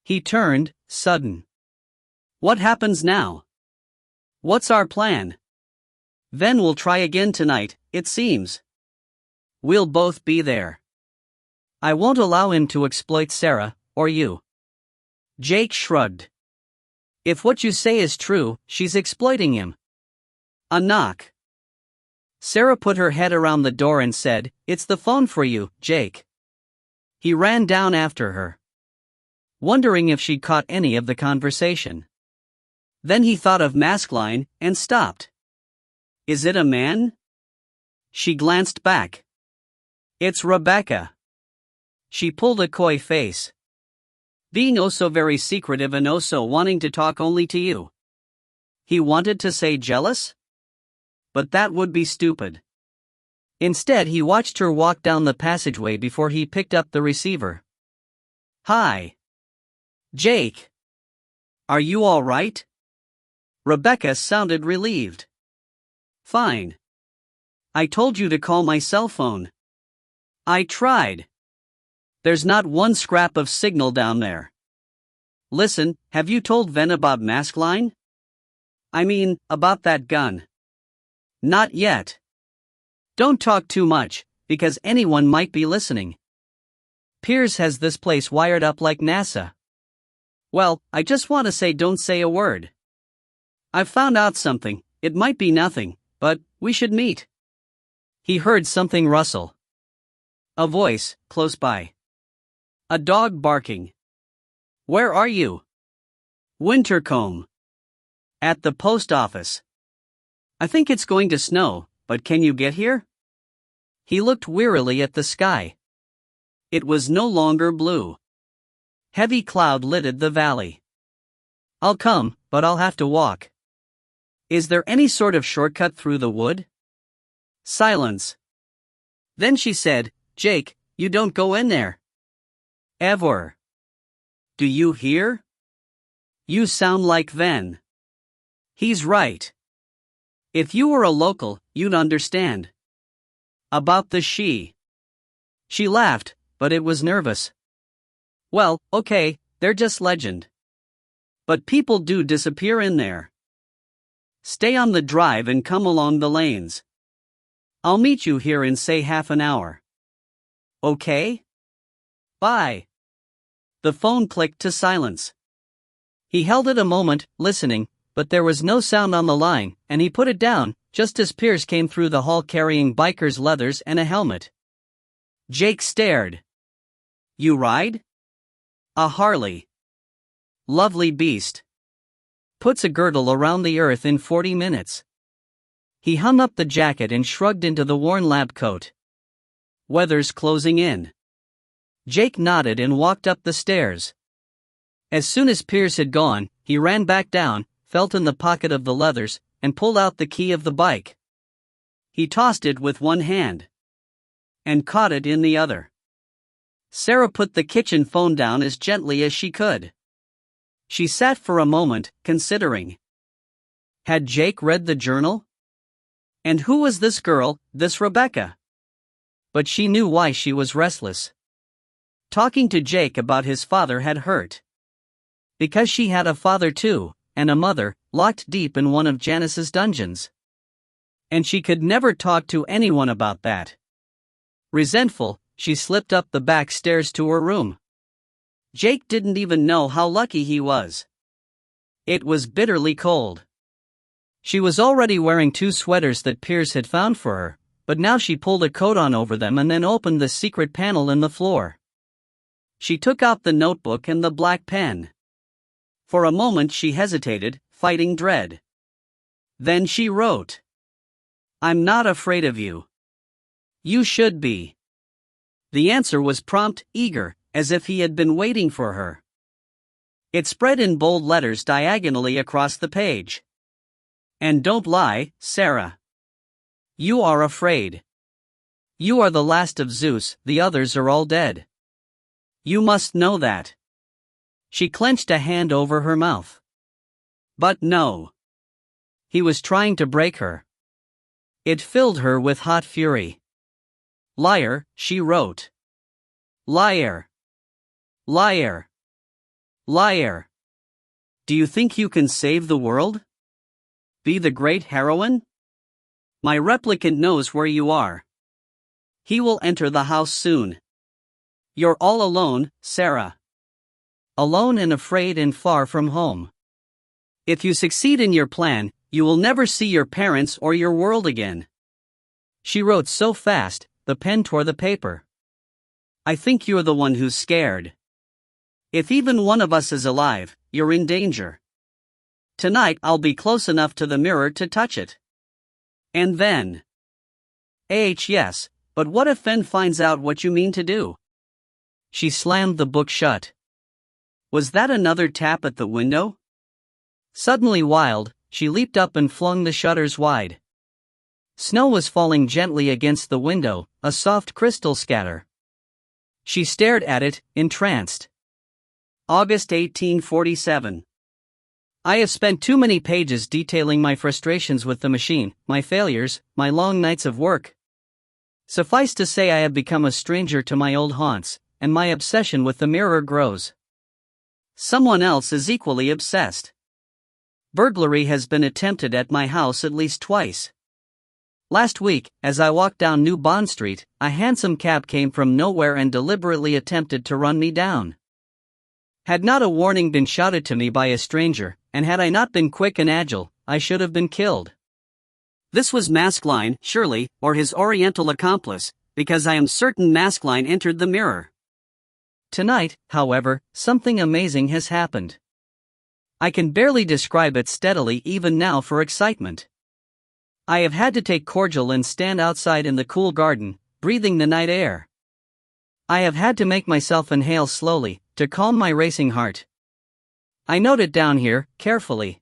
He turned, sudden. What happens now? What's our plan? Ven will try again tonight, it seems. We'll both be there. I won't allow him to exploit Sarah, or you. Jake shrugged. If what you say is true, she's exploiting him. A knock. Sarah put her head around the door and said, it's the phone for you, Jake. He ran down after her, wondering if she'd caught any of the conversation. Then he thought of Maskline, and stopped. Is it a man? She glanced back. It's Rebecca. She pulled a coy face. Being oh so very secretive and oh so wanting to talk only to you. He wanted to say jealous? But that would be stupid. Instead, he watched her walk down the passageway before he picked up the receiver. Hi. Jake. Are you all right? Rebecca sounded relieved. Fine. I told you to call my cell phone. I tried. There's not one scrap of signal down there. Listen, have you told Ven about Maskline? I mean, about that gun. Not yet. Don't talk too much, because anyone might be listening. Piers has this place wired up like NASA. Well, I just want to say don't say a word. I've found out something, it might be nothing, but we should meet. He heard something rustle. A voice, close by. A dog barking. Where are you? Wintercombe. At the post office. I think it's going to snow, but can you get here? He looked wearily at the sky. It was no longer blue. Heavy cloud lidded the valley. I'll come, but I'll have to walk. Is there any sort of shortcut through the wood? Silence. Then she said, Jake, you don't go in there. Ever. Do you hear? You sound like Ven. He's right. If you were a local, you'd understand. About the she. She laughed, but it was nervous. Well, okay, they're just legend. But people do disappear in there. Stay on the drive and come along the lanes. I'll meet you here in say half an hour. Okay? Bye. The phone clicked to silence. He held it a moment, listening, but there was no sound on the line, and he put it down, just as Piers came through the hall carrying biker's leathers and a helmet. Jake stared. You ride? A Harley. Lovely beast. Puts a girdle around the earth in 40 minutes. He hung up the jacket and shrugged into the worn lab coat. Weather's closing in. Jake nodded and walked up the stairs. As soon as Piers had gone, he ran back down, felt in the pocket of the leathers, and pulled out the key of the bike. He tossed it with one hand and caught it in the other. Sarah put the kitchen phone down as gently as she could. She sat for a moment, considering. Had Jake read the journal? And who was this girl, this Rebecca? But she knew why she was restless. Talking to Jake about his father had hurt. Because she had a father too, and a mother, locked deep in one of Janice's dungeons. And she could never talk to anyone about that. Resentful, she slipped up the back stairs to her room. Jake didn't even know how lucky he was. It was bitterly cold. She was already wearing 2 sweaters that Piers had found for her, but now she pulled a coat on over them and then opened the secret panel in the floor. She took out the notebook and the black pen. For a moment she hesitated, fighting dread. Then she wrote. I'm not afraid of you. You should be. The answer was prompt, eager, as if he had been waiting for her. It spread in bold letters diagonally across the page. And don't lie, Sarah. You are afraid. You are the last of Zeus, the others are all dead. You must know that. She clenched a hand over her mouth. But no. He was trying to break her. It filled her with hot fury. Liar, she wrote. Liar. Liar. Liar. Do you think you can save the world? Be the great heroine? My replicant knows where you are. He will enter the house soon. You're all alone, Sarah. Alone and afraid and far from home. If you succeed in your plan, you will never see your parents or your world again. She wrote so fast, the pen tore the paper. I think you're the one who's scared. If even one of us is alive, you're in danger. Tonight I'll be close enough to the mirror to touch it. And then. Yes, but what if Fen finds out what you mean to do? She slammed the book shut. Was that another tap at the window? Suddenly wild, she leaped up and flung the shutters wide. Snow was falling gently against the window, a soft crystal scatter. She stared at it, entranced. August 1847. I have spent too many pages detailing my frustrations with the machine, my failures, my long nights of work. Suffice to say I have become a stranger to my old haunts, and my obsession with the mirror grows. Someone else is equally obsessed. Burglary has been attempted at my house at least twice. Last week, as I walked down New Bond Street, a hansom cab came from nowhere and deliberately attempted to run me down. Had not a warning been shouted to me by a stranger, and had I not been quick and agile, I should have been killed. This was Maskelyne, surely, or his oriental accomplice, because I am certain Maskelyne entered the mirror. Tonight, however, something amazing has happened. I can barely describe it steadily even now for excitement. I have had to take cordial and stand outside in the cool garden, breathing the night air. I have had to make myself inhale slowly, to calm my racing heart. I note it down here, carefully.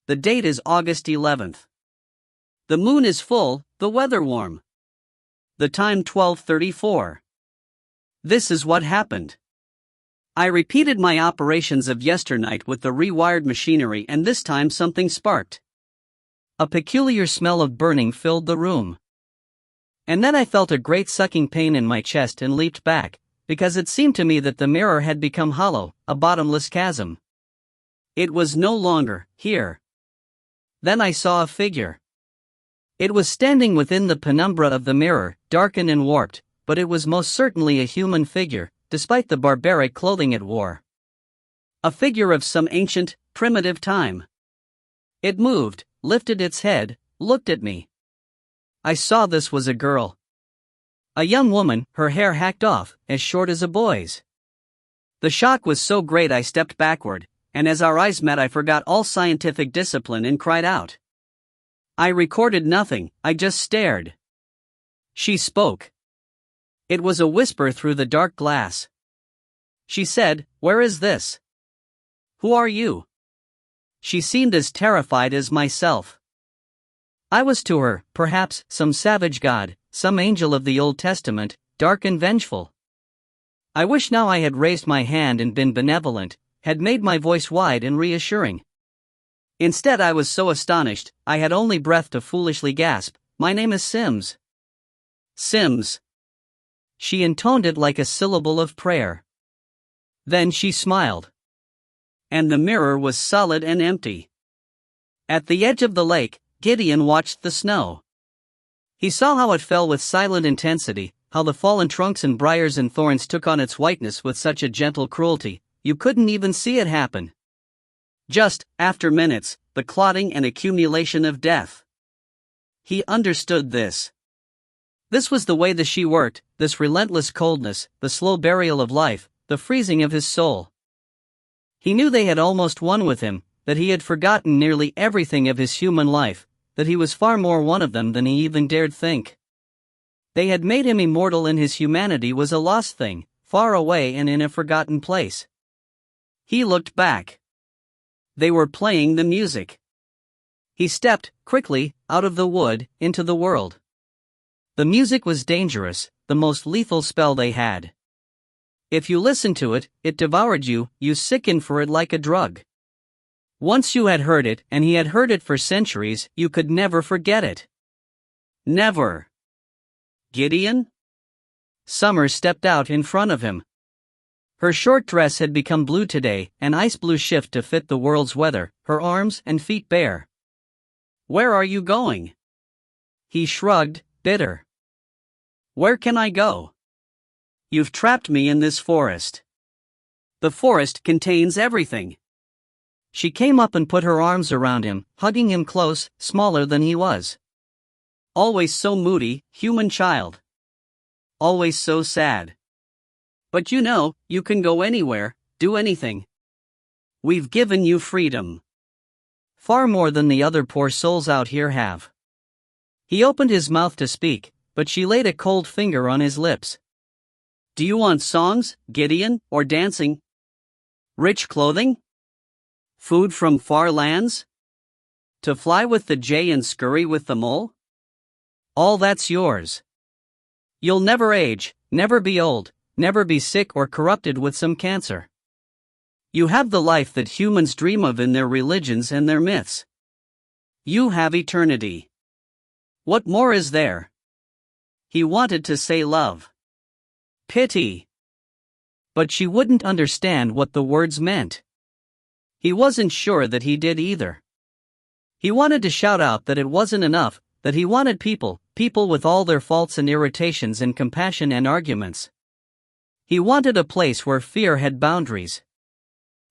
The date is August 11th. The moon is full, the weather warm. The time 12:34. This is what happened. I repeated my operations of yesternight with the rewired machinery, and this time something sparked. A peculiar smell of burning filled the room. And then I felt a great sucking pain in my chest and leaped back, because it seemed to me that the mirror had become hollow, a bottomless chasm. It was no longer here. Then I saw a figure. It was standing within the penumbra of the mirror, darkened and warped, but it was most certainly a human figure, despite the barbaric clothing it wore. A figure of some ancient, primitive time. It moved, lifted its head, looked at me. I saw this was a girl. A young woman, her hair hacked off, as short as a boy's. The shock was so great I stepped backward, and as our eyes met I forgot all scientific discipline and cried out. I recorded nothing, I just stared. She spoke. It was a whisper through the dark glass. She said, "Where is this? Who are you?" She seemed as terrified as myself. I was to her, perhaps, some savage god, some angel of the Old Testament, dark and vengeful. I wish now I had raised my hand and been benevolent, had made my voice wide and reassuring. Instead I was so astonished, I had only breath to foolishly gasp, "My name is Sims." Sims. She intoned it like a syllable of prayer. Then she smiled. And the mirror was solid and empty. At the edge of the lake, Gideon watched the snow. He saw how it fell with silent intensity, how the fallen trunks and briars and thorns took on its whiteness with such a gentle cruelty, you couldn't even see it happen. Just, after minutes, the clotting and accumulation of death. He understood this. This was the way the she worked, this relentless coldness, the slow burial of life, the freezing of his soul. He knew they had almost won with him, that he had forgotten nearly everything of his human life, that he was far more one of them than he even dared think. They had made him immortal and his humanity was a lost thing, far away and in a forgotten place. He looked back. They were playing the music. He stepped, quickly, out of the wood, into the world. The music was dangerous, the most lethal spell they had. If you listened to it, it devoured you, you sickened for it like a drug. Once you had heard it, and he had heard it for centuries, you could never forget it. Never. Gideon? Summer stepped out in front of him. Her short dress had become blue today, an ice blue shift to fit the world's weather, her arms and feet bare. Where are you going? He shrugged, bitter. Where can I go? You've trapped me in this forest. The forest contains everything. She came up and put her arms around him, hugging him close, smaller than he was. Always so moody, human child. Always so sad. But you know, you can go anywhere, do anything. We've given you freedom. Far more than the other poor souls out here have. He opened his mouth to speak, but she laid a cold finger on his lips. Do you want songs, Gideon, or dancing? Rich clothing? Food from far lands? To fly with the jay and scurry with the mole? All that's yours. You'll never age, never be old, never be sick or corrupted with some cancer. You have the life that humans dream of in their religions and their myths. You have eternity. What more is there? He wanted to say love. Pity. But she wouldn't understand what the words meant. He wasn't sure that he did either. He wanted to shout out that it wasn't enough, that he wanted people with all their faults and irritations and compassion and arguments. He wanted a place where fear had boundaries.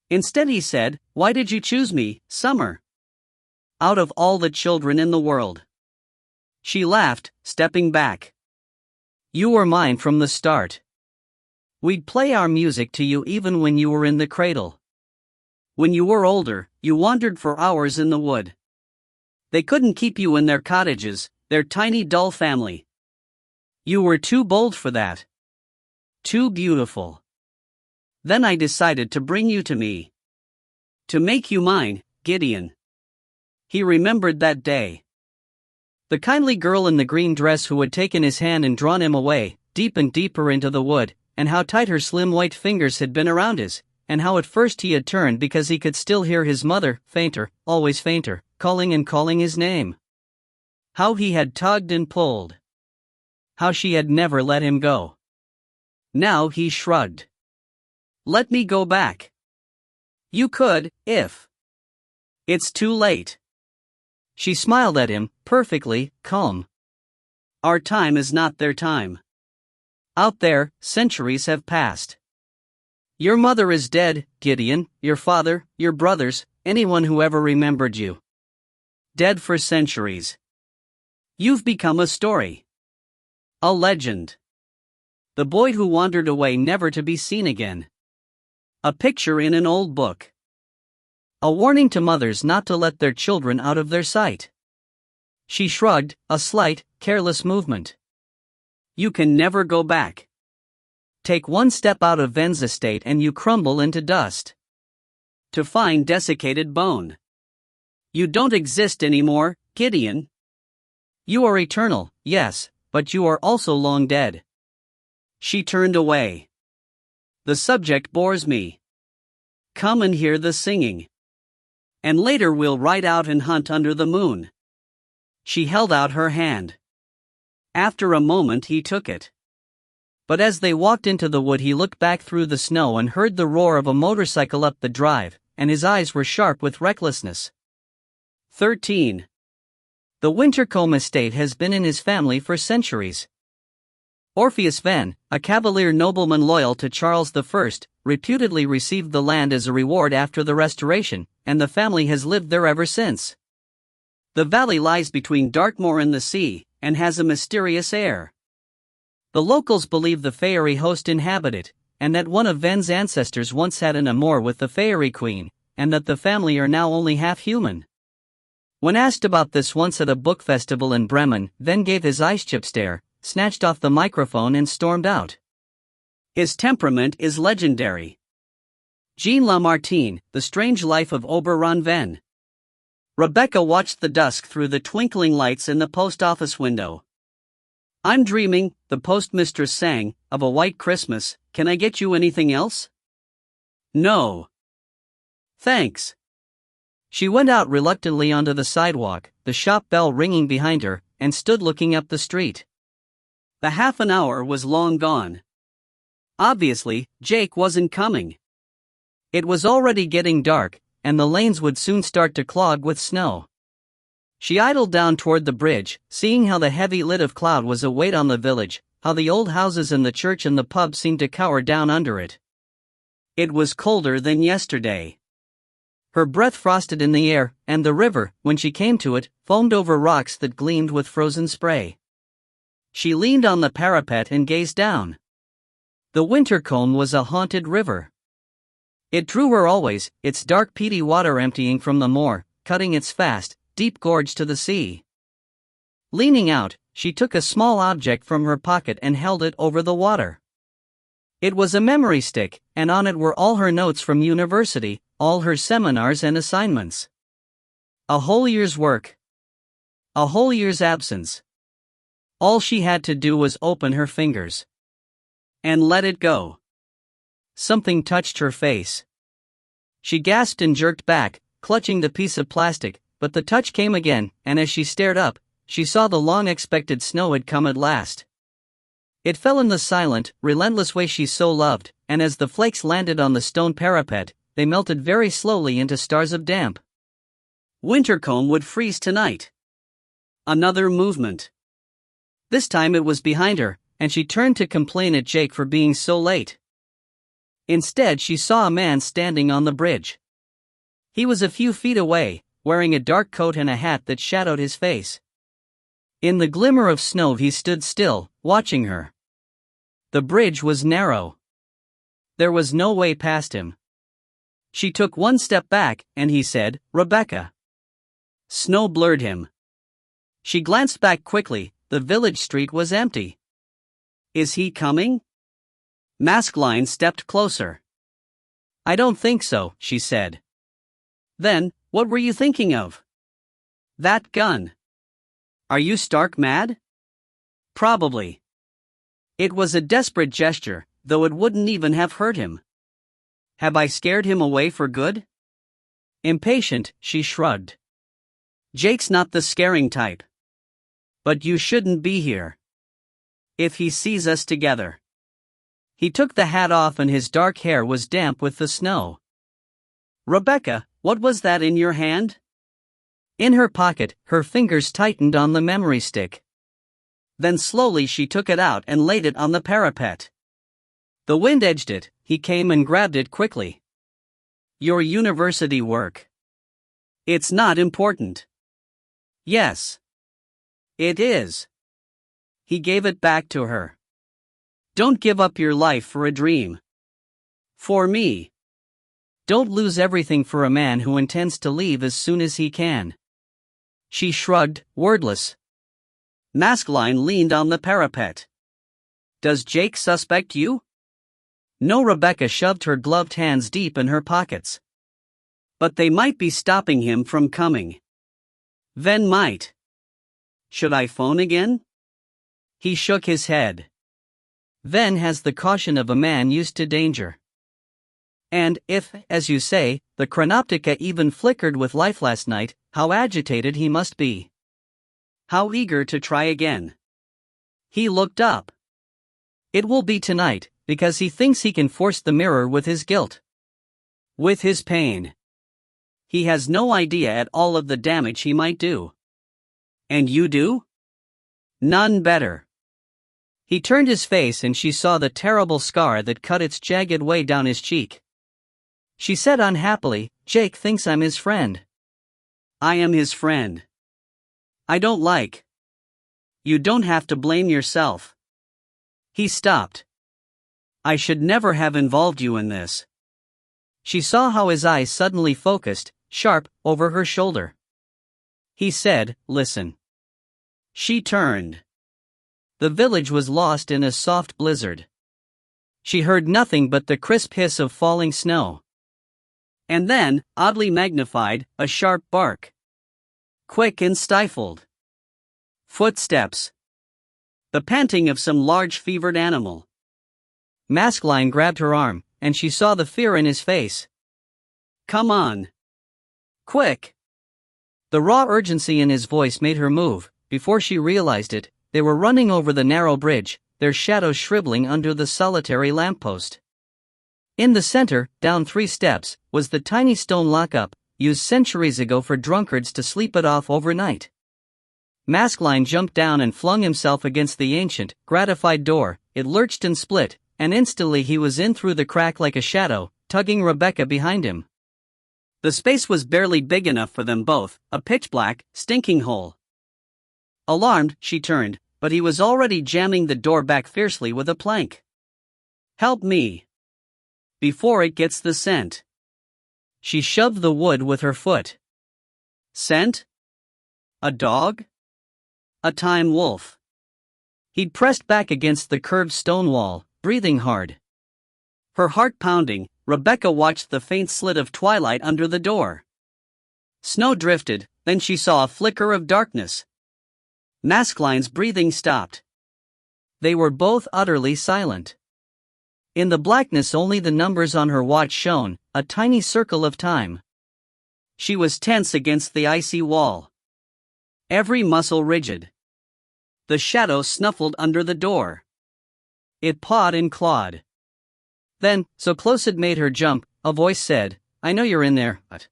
Instead he said, "Why did you choose me, Summer? Out of all the children in the world." She laughed, stepping back. You were mine from the start. We'd play our music to you even when you were in the cradle. When you were older, you wandered for hours in the wood. They couldn't keep you in their cottages, their tiny dull family. You were too bold for that. Too beautiful. Then I decided to bring you to me. To make you mine, Gideon. He remembered that day. The kindly girl in the green dress who had taken his hand and drawn him away, deep and deeper into the wood, and how tight her slim white fingers had been around his, and how at first he had turned because he could still hear his mother, fainter, always fainter, calling and calling his name. How he had tugged and pulled. How she had never let him go. Now he shrugged. Let me go back. You could, if. It's too late. She smiled at him, perfectly calm. Our time is not their time. Out there, centuries have passed. Your mother is dead, Gideon, your father, your brothers, anyone who ever remembered you. Dead for centuries. You've become a story. A legend. The boy who wandered away never to be seen again. A picture in an old book. A warning to mothers not to let their children out of their sight. She shrugged, a slight, careless movement. You can never go back. Take one step out of Ven's estate and you crumble into dust. To find desiccated bone. You don't exist anymore, Gideon. You are eternal, yes, but you are also long dead. She turned away. The subject bores me. Come and hear the singing. And later we'll ride out and hunt under the moon. She held out her hand. After a moment he took it. But as they walked into the wood he looked back through the snow and heard the roar of a motorcycle up the drive, and his eyes were sharp with recklessness. 13. The Wintercombe estate has been in his family for centuries. Orpheus Ven, a cavalier nobleman loyal to Charles I, reputedly received the land as a reward after the Restoration, and the family has lived there ever since. The valley lies between Dartmoor and the sea, and has a mysterious air. The locals believe the fairy host inhabit it, and that one of Ven's ancestors once had an amour with the fairy queen, and that the family are now only half human. When asked about this once at a book festival in Bremen, Ven gave his ice chip stare, snatched off the microphone and stormed out. His temperament is legendary. Jean Lamartine, The Strange Life of Oberon Ven. Rebecca watched the dusk through the twinkling lights in the post office window. I'm dreaming, the postmistress sang, of a white Christmas. Can I get you anything else? No. Thanks. She went out reluctantly onto the sidewalk, the shop bell ringing behind her, and stood looking up the street. The half an hour was long gone. Obviously, Jake wasn't coming. It was already getting dark, and the lanes would soon start to clog with snow. She idled down toward the bridge, seeing how the heavy lid of cloud was a weight on the village, how the old houses and the church and the pub seemed to cower down under it. It was colder than yesterday. Her breath frosted in the air, and the river, when she came to it, foamed over rocks that gleamed with frozen spray. She leaned on the parapet and gazed down. The Wintercombe was a haunted river. It drew her always, its dark peaty water emptying from the moor, cutting its vast, deep gorge to the sea. Leaning out, she took a small object from her pocket and held it over the water. It was a memory stick, and on it were all her notes from university, all her seminars and assignments. A whole year's work. A whole year's absence. All she had to do was open her fingers. And let it go. Something touched her face. She gasped and jerked back, clutching the piece of plastic, but the touch came again, and as she stared up, she saw the long-expected snow had come at last. It fell in the silent, relentless way she so loved, and as the flakes landed on the stone parapet, they melted very slowly into stars of damp. Wintercombe would freeze tonight. Another movement. This time it was behind her, and she turned to complain at Jake for being so late. Instead, she saw a man standing on the bridge. He was a few feet away, wearing a dark coat and a hat that shadowed his face. In the glimmer of snow he stood still, watching her. The bridge was narrow. There was no way past him. She took one step back, and he said, "Rebecca." Snow blurred him. She glanced back quickly. The village street was empty. Is he coming? Maskelyne stepped closer. I don't think so, she said. Then, what were you thinking of? That gun. Are you stark mad? Probably. It was a desperate gesture, though it wouldn't even have hurt him. Have I scared him away for good? Impatient, she shrugged. Jake's not the scaring type. But you shouldn't be here. If he sees us together. He took the hat off and his dark hair was damp with the snow. Rebecca, what was that in your hand? In her pocket, her fingers tightened on the memory stick. Then slowly she took it out and laid it on the parapet. The wind edged it, he came and grabbed it quickly. Your university work. It's not important. Yes. It is. He gave it back to her. Don't give up your life for a dream. For me. Don't lose everything for a man who intends to leave as soon as he can. She shrugged, wordless. Maskelyne leaned on the parapet. Does Jake suspect you? No. Rebecca shoved her gloved hands deep in her pockets. But they might be stopping him from coming. Then might. Should I phone again? He shook his head. Then has the caution of a man used to danger. And if, as you say, the chronoptica even flickered with life last night, how agitated he must be. How eager to try again. He looked up. It will be tonight, because he thinks he can force the mirror with his guilt. With his pain. He has no idea at all of the damage he might do. And you do? None better. He turned his face and she saw the terrible scar that cut its jagged way down his cheek. She said unhappily, Jake thinks I'm his friend. I am his friend. I don't like. You don't have to blame yourself. He stopped. I should never have involved you in this. She saw how his eyes suddenly focused, sharp, over her shoulder. He said, listen. She turned. The village was lost in a soft blizzard. She heard nothing but the crisp hiss of falling snow. And then, oddly magnified, a sharp bark. Quick and stifled. Footsteps. The panting of some large fevered animal. Maskelyne grabbed her arm, and she saw the fear in his face. Come on. Quick. The raw urgency in his voice made her move. Before she realized it, they were running over the narrow bridge, their shadows shriveling under the solitary lamppost. In the center, down 3 steps, was the tiny stone lockup, used centuries ago for drunkards to sleep it off overnight. Maskelyne jumped down and flung himself against the ancient, gratified door. It lurched and split, and instantly he was in through the crack like a shadow, tugging Rebecca behind him. The space was barely big enough for them both, a pitch-black, stinking hole. Alarmed, she turned, but he was already jamming the door back fiercely with a plank. Help me. Before it gets the scent. She shoved the wood with her foot. Scent? A dog? A time wolf. He'd pressed back against the curved stone wall, breathing hard. Her heart pounding, Rebecca watched the faint slit of twilight under the door. Snow drifted, then she saw a flicker of darkness. Maskelyne's breathing stopped. They were both utterly silent. In the blackness only the numbers on her watch shone, a tiny circle of time. She was tense against the icy wall. Every muscle rigid. The shadow snuffled under the door. It pawed and clawed. Then, so close it made her jump, a voice said, I know you're in there, but...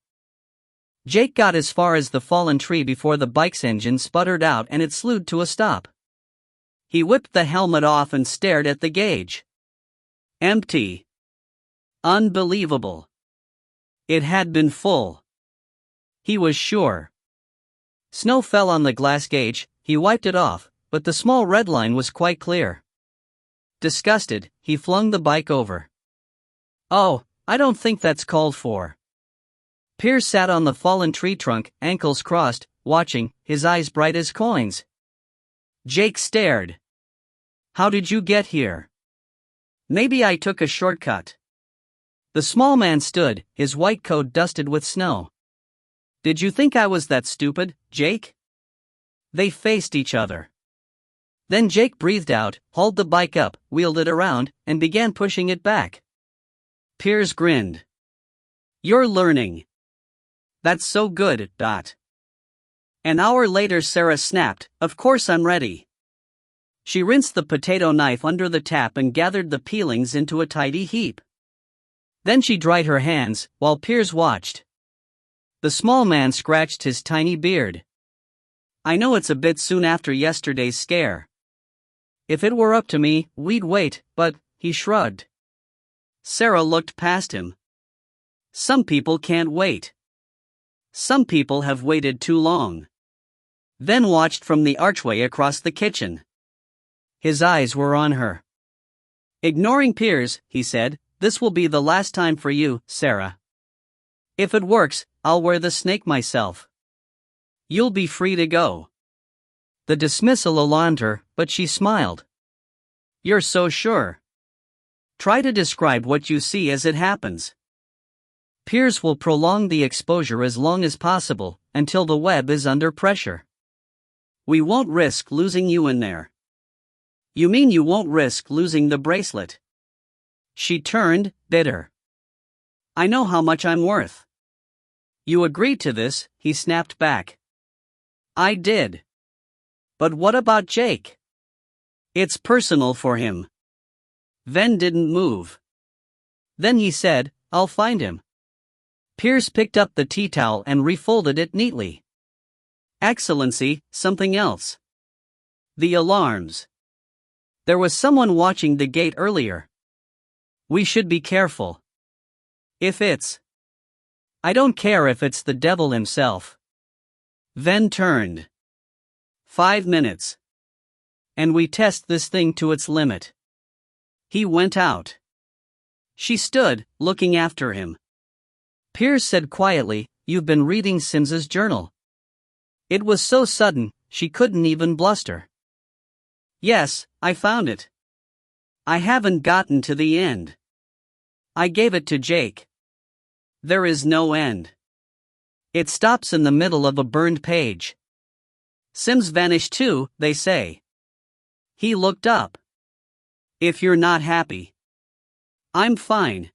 Jake got as far as the fallen tree before the bike's engine sputtered out and it slewed to a stop. He whipped the helmet off and stared at the gauge. Empty. Unbelievable. It had been full. He was sure. Snow fell on the glass gauge, he wiped it off, but the small red line was quite clear. Disgusted, he flung the bike over. Oh, I don't think that's called for. Piers sat on the fallen tree trunk, ankles crossed, watching, his eyes bright as coins. Jake stared. How did you get here? Maybe I took a shortcut. The small man stood, his white coat dusted with snow. Did you think I was that stupid, Jake? They faced each other. Then Jake breathed out, hauled the bike up, wheeled it around, and began pushing it back. Piers grinned. You're learning. That's so good, Dot. An hour later Sarah snapped, Of course I'm ready. She rinsed the potato knife under the tap and gathered the peelings into a tidy heap. Then she dried her hands, while Piers watched. The small man scratched his tiny beard. "I know it's a bit soon after yesterday's scare. If it were up to me, we'd wait, but," he shrugged. Sarah looked past him. "Some people can't wait. Some people have waited too long." Then watched from the archway across the kitchen. His eyes were on her. Ignoring Piers, he said, "This will be the last time for you, Sarah. If it works, I'll wear the snake myself. You'll be free to go." The dismissal alarmed her, but she smiled. "You're so sure. Try to describe what you see as it happens." "Piers will prolong the exposure as long as possible, until the web is under pressure. We won't risk losing you in there." "You mean you won't risk losing the bracelet?" She turned, bitter. "I know how much I'm worth." "You agreed to this," he snapped back. "I did. But what about Jake? It's personal for him." Ven didn't move. Then he said, "I'll find him." Piers picked up the tea towel and refolded it neatly. "Excellency, something else. The alarms. There was someone watching the gate earlier. We should be careful. If it's... I don't care if it's the devil himself." Ven turned. 5 minutes. And we test this thing to its limit." He went out. She stood, looking after him. Piers said quietly, "You've been reading Sims's journal." It was so sudden, she couldn't even bluster. "Yes, I found it. I haven't gotten to the end. I gave it to Jake. There is no end. It stops in the middle of a burned page. Sims vanished too, they say." He looked up. "If you're not happy." "I'm fine."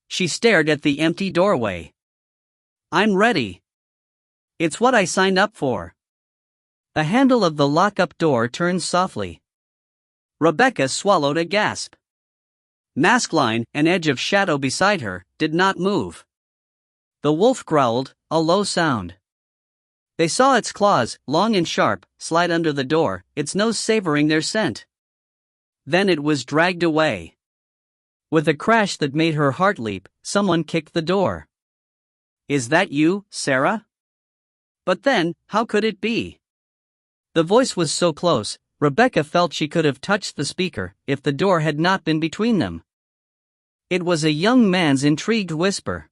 She stared at the empty doorway. "I'm ready. It's what I signed up for." The handle of the lock-up door turned softly. Rebecca swallowed a gasp. Maskline, an edge of shadow beside her, did not move. The wolf growled, a low sound. They saw its claws, long and sharp, slide under the door, its nose savoring their scent. Then it was dragged away. With a crash that made her heart leap, someone kicked the door. "Is that you, Sarah?" But then, how could it be? The voice was so close, Rebecca felt she could have touched the speaker if the door had not been between them. It was a young man's intrigued whisper.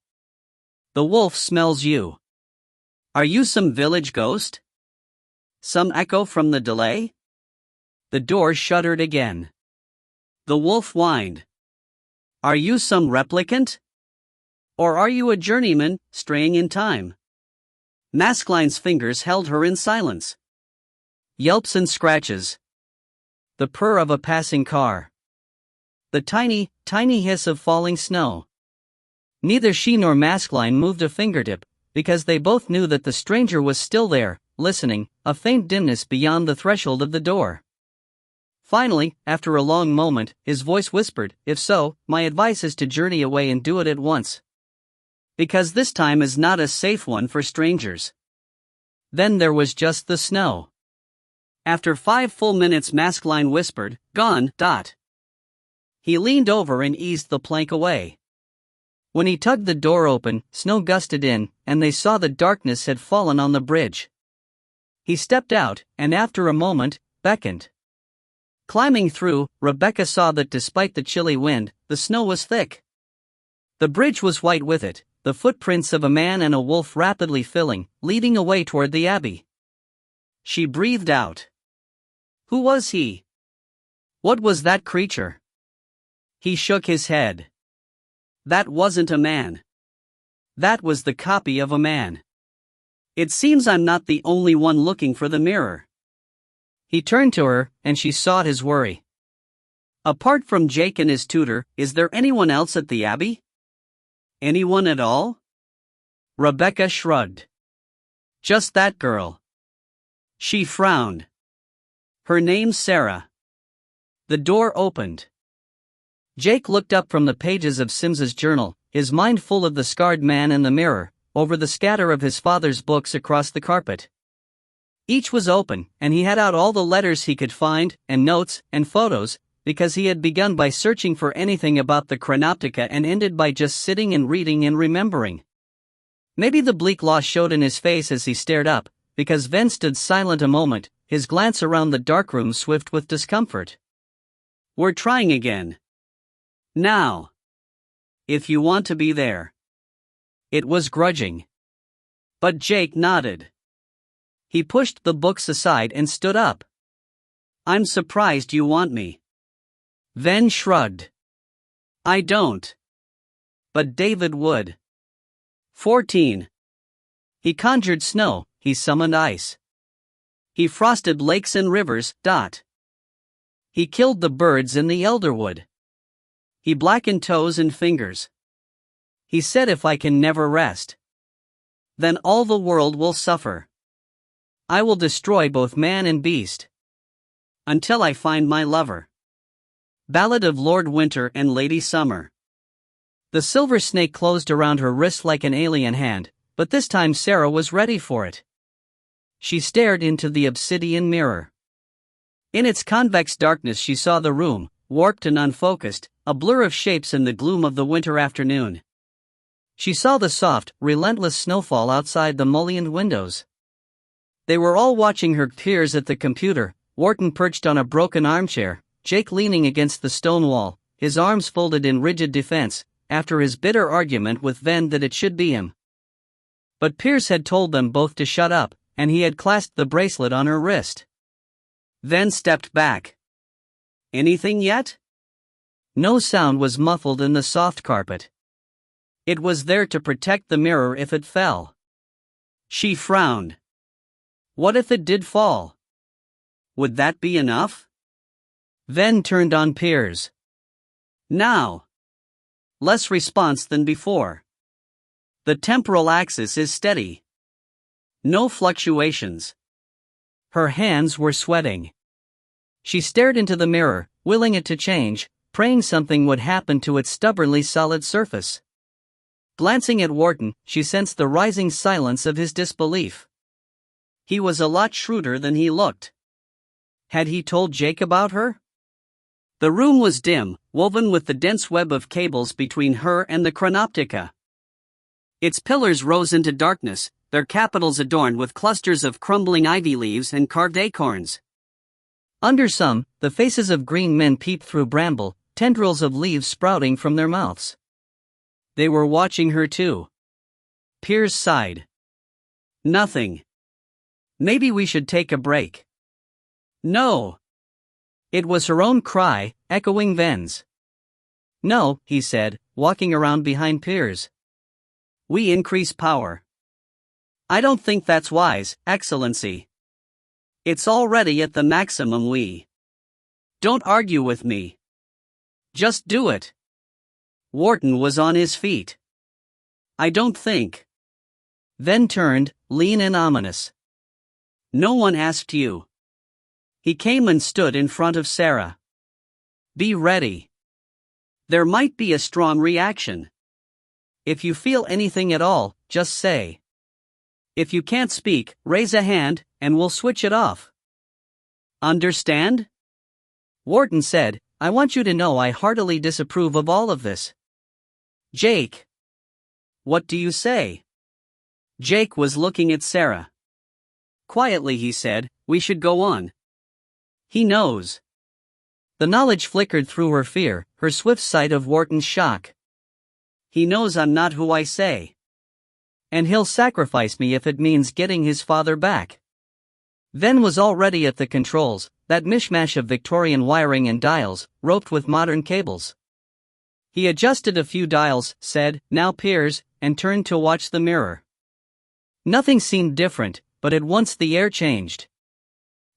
"The wolf smells you. Are you some village ghost? Some echo from the delay?" The door shuddered again. The wolf whined. "Are you some replicant? Or are you a journeyman, straying in time?" Maskline's fingers held her in silence. Yelps and scratches. The purr of a passing car. The tiny, tiny hiss of falling snow. Neither she nor Maskline moved a fingertip, because they both knew that the stranger was still there, listening, a faint dimness beyond the threshold of the door. Finally, after a long moment, his voice whispered, "If so, my advice is to journey away and do it at once. Because this time is not a safe one for strangers." Then there was just the snow. After 5 full minutes, Maskline whispered, "Gone, Dot." He leaned over and eased the plank away. When he tugged the door open, snow gusted in, and they saw that darkness had fallen on the bridge. He stepped out, and after a moment, beckoned. Climbing through, Rebecca saw that despite the chilly wind, the snow was thick. The bridge was white with it, the footprints of a man and a wolf rapidly filling, leading away toward the abbey. She breathed out. Who was he? What was that creature? He shook his head. That wasn't a man. That was the copy of a man. It seems I'm not the only one looking for the mirror. He turned to her, and she saw his worry. Apart from Jake and his tutor, is there anyone else at the abbey? Anyone at all? Rebecca shrugged. Just that girl. She frowned. Her name's Sarah. The door opened. Jake looked up from the pages of Sims's journal, his mind full of the scarred man and the mirror, over the scatter of his father's books across the carpet. Each was open, and he had out all the letters he could find, and notes, and photos, because he had begun by searching for anything about the Chronoptica and ended by just sitting and reading and remembering. Maybe the bleak loss showed in his face as he stared up, because Ven stood silent a moment, his glance around the darkroom swift with discomfort. "We're trying again. Now. If you want to be there." It was grudging. But Jake nodded. He pushed the books aside and stood up. "I'm surprised you want me." Ven shrugged. "I don't. But David would." 14. He conjured snow, he summoned ice. He frosted lakes and rivers. He killed the birds in the elderwood. He blackened toes and fingers. He said, "If I can never rest, then all the world will suffer. I will destroy both man and beast until I find my lover." Ballad of Lord Winter and Lady Summer. The silver snake closed around her wrist like an alien hand, but this time Sarah was ready for it. She stared into the obsidian mirror. In its convex darkness she saw the room, warped and unfocused, a blur of shapes in the gloom of the winter afternoon. She saw the soft, relentless snowfall outside the mullioned windows. They were all watching her peers at the computer, Wharton perched on a broken armchair, Jake leaning against the stone wall, his arms folded in rigid defense, after his bitter argument with Ven that it should be him. But Pierce had told them both to shut up, and he had clasped the bracelet on her wrist. Ven stepped back. "Anything yet?" No sound was muffled in the soft carpet. It was there to protect the mirror if it fell. She frowned. What if it did fall? Would that be enough? Ven turned on Piers. "Now. Less response than before. The temporal axis is steady. No fluctuations." Her hands were sweating. She stared into the mirror, willing it to change, praying something would happen to its stubbornly solid surface. Glancing at Wharton, she sensed the rising silence of his disbelief. He was a lot shrewder than he looked. Had he told Jake about her? The room was dim, woven with the dense web of cables between her and the Chronoptica. Its pillars rose into darkness, their capitals adorned with clusters of crumbling ivy leaves and carved acorns. Under some, the faces of green men peeped through bramble, tendrils of leaves sprouting from their mouths. They were watching her too. Piers sighed. "Nothing. Maybe we should take a break." "No." It was her own cry, echoing Ven's. "No," he said, walking around behind Piers. "We increase power." "I don't think that's wise, Excellency. It's already at the maximum. Don't argue with me. Just do it." Wharton was on his feet. "I don't think." Ven turned, lean and ominous. "No one asked you." He came and stood in front of Sarah. "Be ready. There might be a strong reaction. If you feel anything at all, just say. If you can't speak, raise a hand, and we'll switch it off. Understand?" Wharton said, "I want you to know I heartily disapprove of all of this." "Jake. What do you say?" Jake was looking at Sarah. Quietly he said, "We should go on. He knows." The knowledge flickered through her fear, her swift sight of Wharton's shock. "He knows I'm not who I say. And he'll sacrifice me if it means getting his father back." Ven was already at the controls, that mishmash of Victorian wiring and dials, roped with modern cables. He adjusted a few dials, said, "Now Piers," and turned to watch the mirror. Nothing seemed different, but at once the air changed.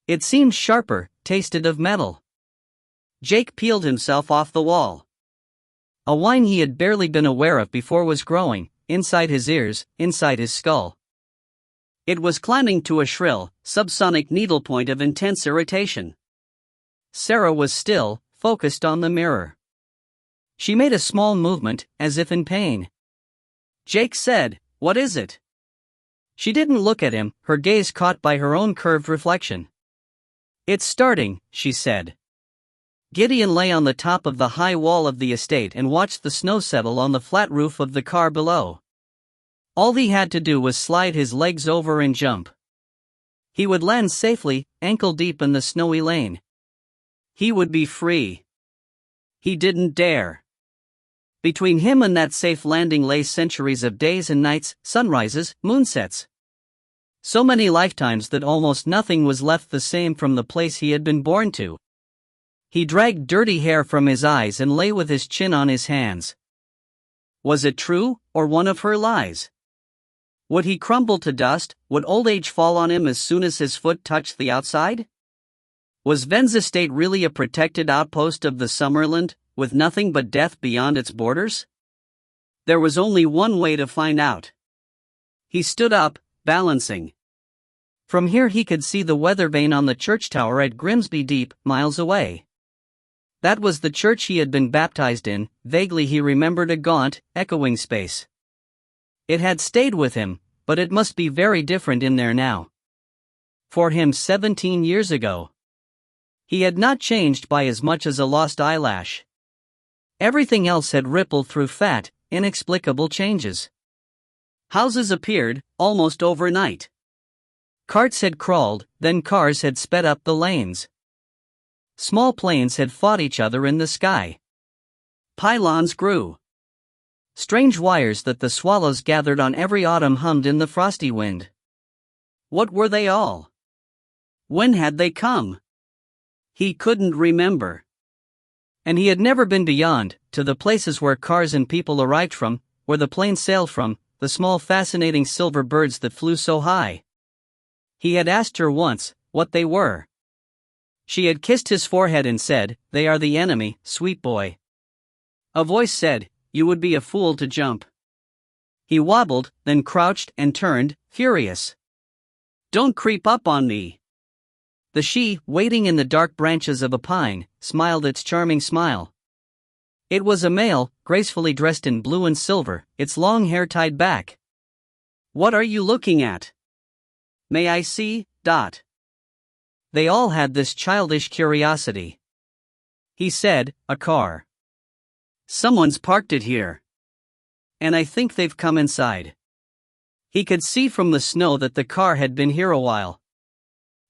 It seemed sharper, tasted of metal. Jake peeled himself off the wall. A whine he had barely been aware of before was growing, inside his ears, inside his skull. It was climbing to a shrill, subsonic needlepoint of intense irritation. Sarah was still, focused on the mirror. She made a small movement, as if in pain. Jake said, "What is it?" She didn't look at him, her gaze caught by her own curved reflection. "It's starting," she said. Gideon lay on the top of the high wall of the estate and watched the snow settle on the flat roof of the car below. All he had to do was slide his legs over and jump. He would land safely, ankle deep in the snowy lane. He would be free. He didn't dare. Between him and that safe landing lay centuries of days and nights, sunrises, moonsets. So many lifetimes that almost nothing was left the same from the place he had been born to. He dragged dirty hair from his eyes and lay with his chin on his hands. Was it true, or one of her lies? Would he crumble to dust? Would old age fall on him as soon as his foot touched the outside? Was Ven's estate really a protected outpost of the Summerland, with nothing but death beyond its borders? There was only one way to find out. He stood up, balancing. From here he could see the weather vane on the church tower at Grimsby Deep, miles away. That was the church he had been baptized in. Vaguely he remembered a gaunt, echoing space. It had stayed with him, but it must be very different in there now. For him 17 years ago. He had not changed by as much as a lost eyelash. Everything else had rippled through fat, inexplicable changes. Houses appeared, almost overnight. Carts had crawled, then cars had sped up the lanes. Small planes had fought each other in the sky. Pylons grew. Strange wires that the swallows gathered on every autumn hummed in the frosty wind. What were they all? When had they come? He couldn't remember. And he had never been beyond, to the places where cars and people arrived from, where the planes sailed from, the small fascinating silver birds that flew so high. He had asked her once, what they were. She had kissed his forehead and said, "They are the enemy, sweet boy." A voice said, "You would be a fool to jump." He wobbled, then crouched and turned, furious. "Don't creep up on me." The she, waiting in the dark branches of a pine, smiled its charming smile. It was a male, gracefully dressed in blue and silver, its long hair tied back. "What are you looking at?" "May I see?" They all had this childish curiosity. He said, "A car. Someone's parked it here. And I think they've come inside." He could see from the snow that the car had been here a while.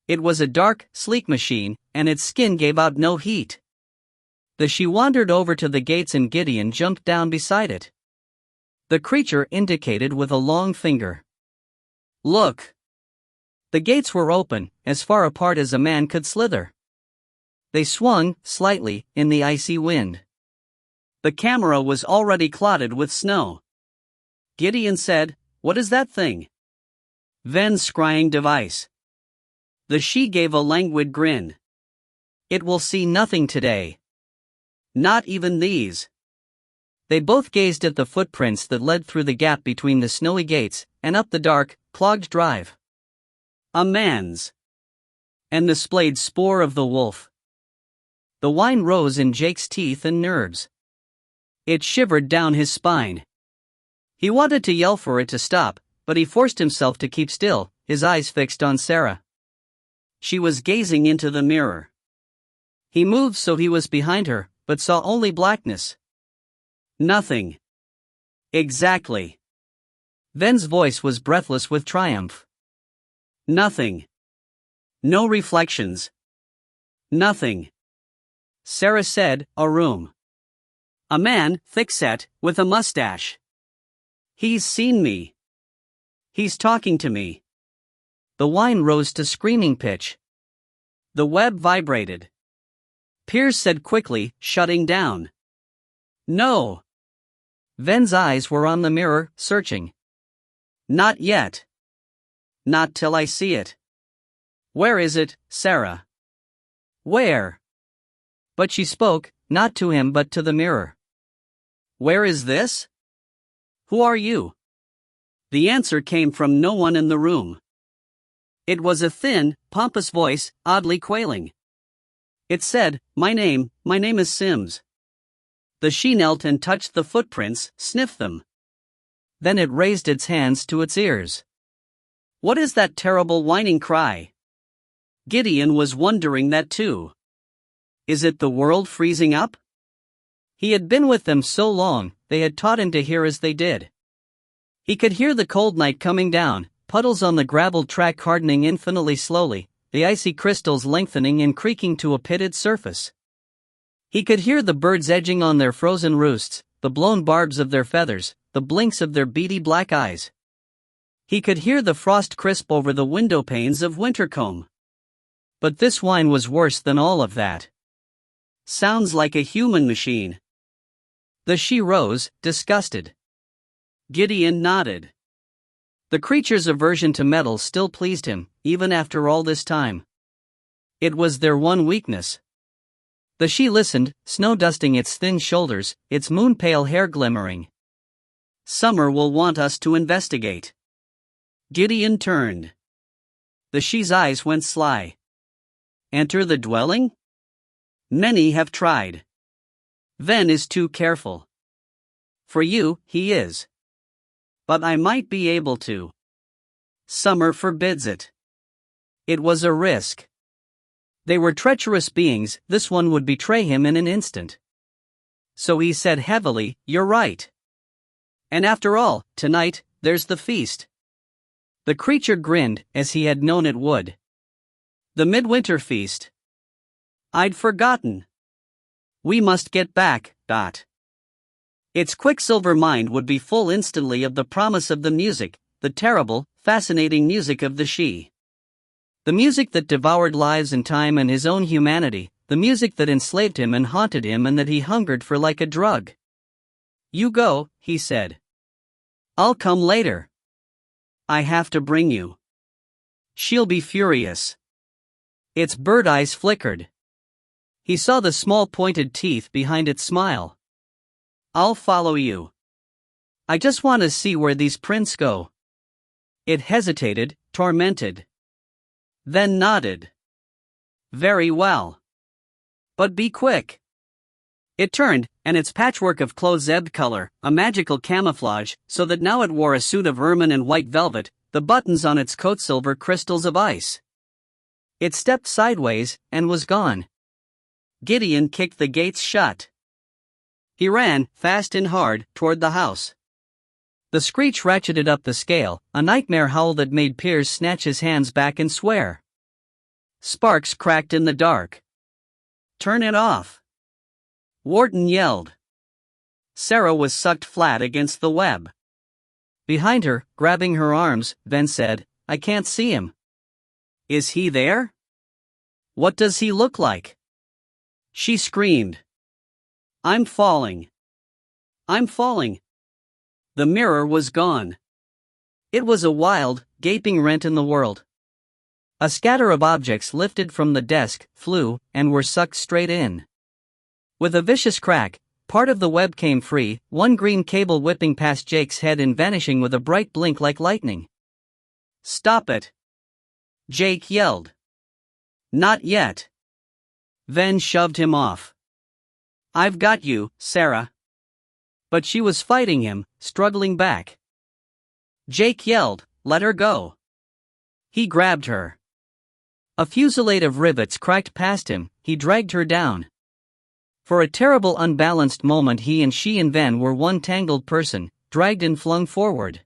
It was a dark, sleek machine, and its skin gave out no heat. She wandered over to the gates and Gideon jumped down beside it. The creature indicated with a long finger. "Look." The gates were open, as far apart as a man could slither. They swung, slightly, in the icy wind. The camera was already clotted with snow. Gideon said, "What is that thing?" "Ven's scrying device." The she gave a languid grin. "It will see nothing today. Not even these." They both gazed at the footprints that led through the gap between the snowy gates, and up the dark, clogged drive. A man's. And the splayed spoor of the wolf. The wine rose in Jake's teeth and nerves. It shivered down his spine. He wanted to yell for it to stop, but he forced himself to keep still, his eyes fixed on Sarah. She was gazing into the mirror. He moved so he was behind her, but saw only blackness. Nothing. Exactly. Ven's voice was breathless with triumph. Nothing. No reflections. Nothing. Sarah said, "A room. A man, thick-set, with a mustache. He's seen me. He's talking to me." The whine rose to screaming pitch. The web vibrated. Piers said quickly, shutting down. "No." Ven's eyes were on the mirror, searching. "Not yet. Not till I see it." "Where is it, Sarah?" "Where?" But she spoke, not to him but to the mirror. "Where is this? Who are you?" The answer came from no one in the room. It was a thin, pompous voice, oddly quailing. It said, my name is Sims." The she knelt and touched the footprints, sniffed them. Then it raised its hands to its ears. "What is that terrible whining cry?" Gideon was wondering that too. Is it the world freezing up? He had been with them so long, they had taught him to hear as they did. He could hear the cold night coming down, puddles on the gravel track hardening infinitely slowly, the icy crystals lengthening and creaking to a pitted surface. He could hear the birds edging on their frozen roosts, the blown barbs of their feathers, the blinks of their beady black eyes. He could hear the frost crisp over the window panes of Wintercombe. But this whine was worse than all of that. "Sounds like a human machine." The she rose, disgusted. Gideon nodded. The creature's aversion to metal still pleased him, even after all this time. It was their one weakness. The she listened, snow dusting its thin shoulders, its moon-pale hair glimmering. "Summer will want us to investigate." Gideon turned. The she's eyes went sly. "Enter the dwelling? Many have tried. Ven is too careful. For you, he is. But I might be able to. Summer forbids it." It was a risk. They were treacherous beings, this one would betray him in an instant. So he said heavily, "You're right. And after all, tonight, there's the feast." The creature grinned, as he had known it would. "The midwinter feast. I'd forgotten. We must get back, Dot." Its quicksilver mind would be full instantly of the promise of the music, the terrible, fascinating music of the she. The music that devoured lives and time and his own humanity, the music that enslaved him and haunted him and that he hungered for like a drug. "You go," he said. "I'll come later. I have to bring you." "She'll be furious." Its bird eyes flickered. He saw the small pointed teeth behind its smile. "I'll follow you. I just want to see where these prints go." It hesitated, tormented. Then nodded. "Very well. But be quick." It turned, and its patchwork of clothes ebbed color, a magical camouflage, so that now it wore a suit of ermine and white velvet, the buttons on its coat silver crystals of ice. It stepped sideways, and was gone. Gideon kicked the gates shut. He ran, fast and hard, toward the house. The screech ratcheted up the scale, a nightmare howl that made Piers snatch his hands back and swear. Sparks cracked in the dark. "Turn it off!" Wharton yelled. Sarah was sucked flat against the web. Behind her, grabbing her arms, Ven said, "I can't see him." "Is he there? What does he look like?" She screamed. "I'm falling. I'm falling." The mirror was gone. It was a wild, gaping rent in the world. A scatter of objects lifted from the desk, flew, and were sucked straight in. With a vicious crack, part of the web came free, one green cable whipping past Jake's head and vanishing with a bright blink like lightning. "Stop it!" Jake yelled. "Not yet." Ven shoved him off. "I've got you, Sarah." But she was fighting him, struggling back. Jake yelled, "Let her go." He grabbed her. A fusillade of rivets cracked past him, he dragged her down. For a terrible unbalanced moment he and she and Ven were one tangled person, dragged and flung forward.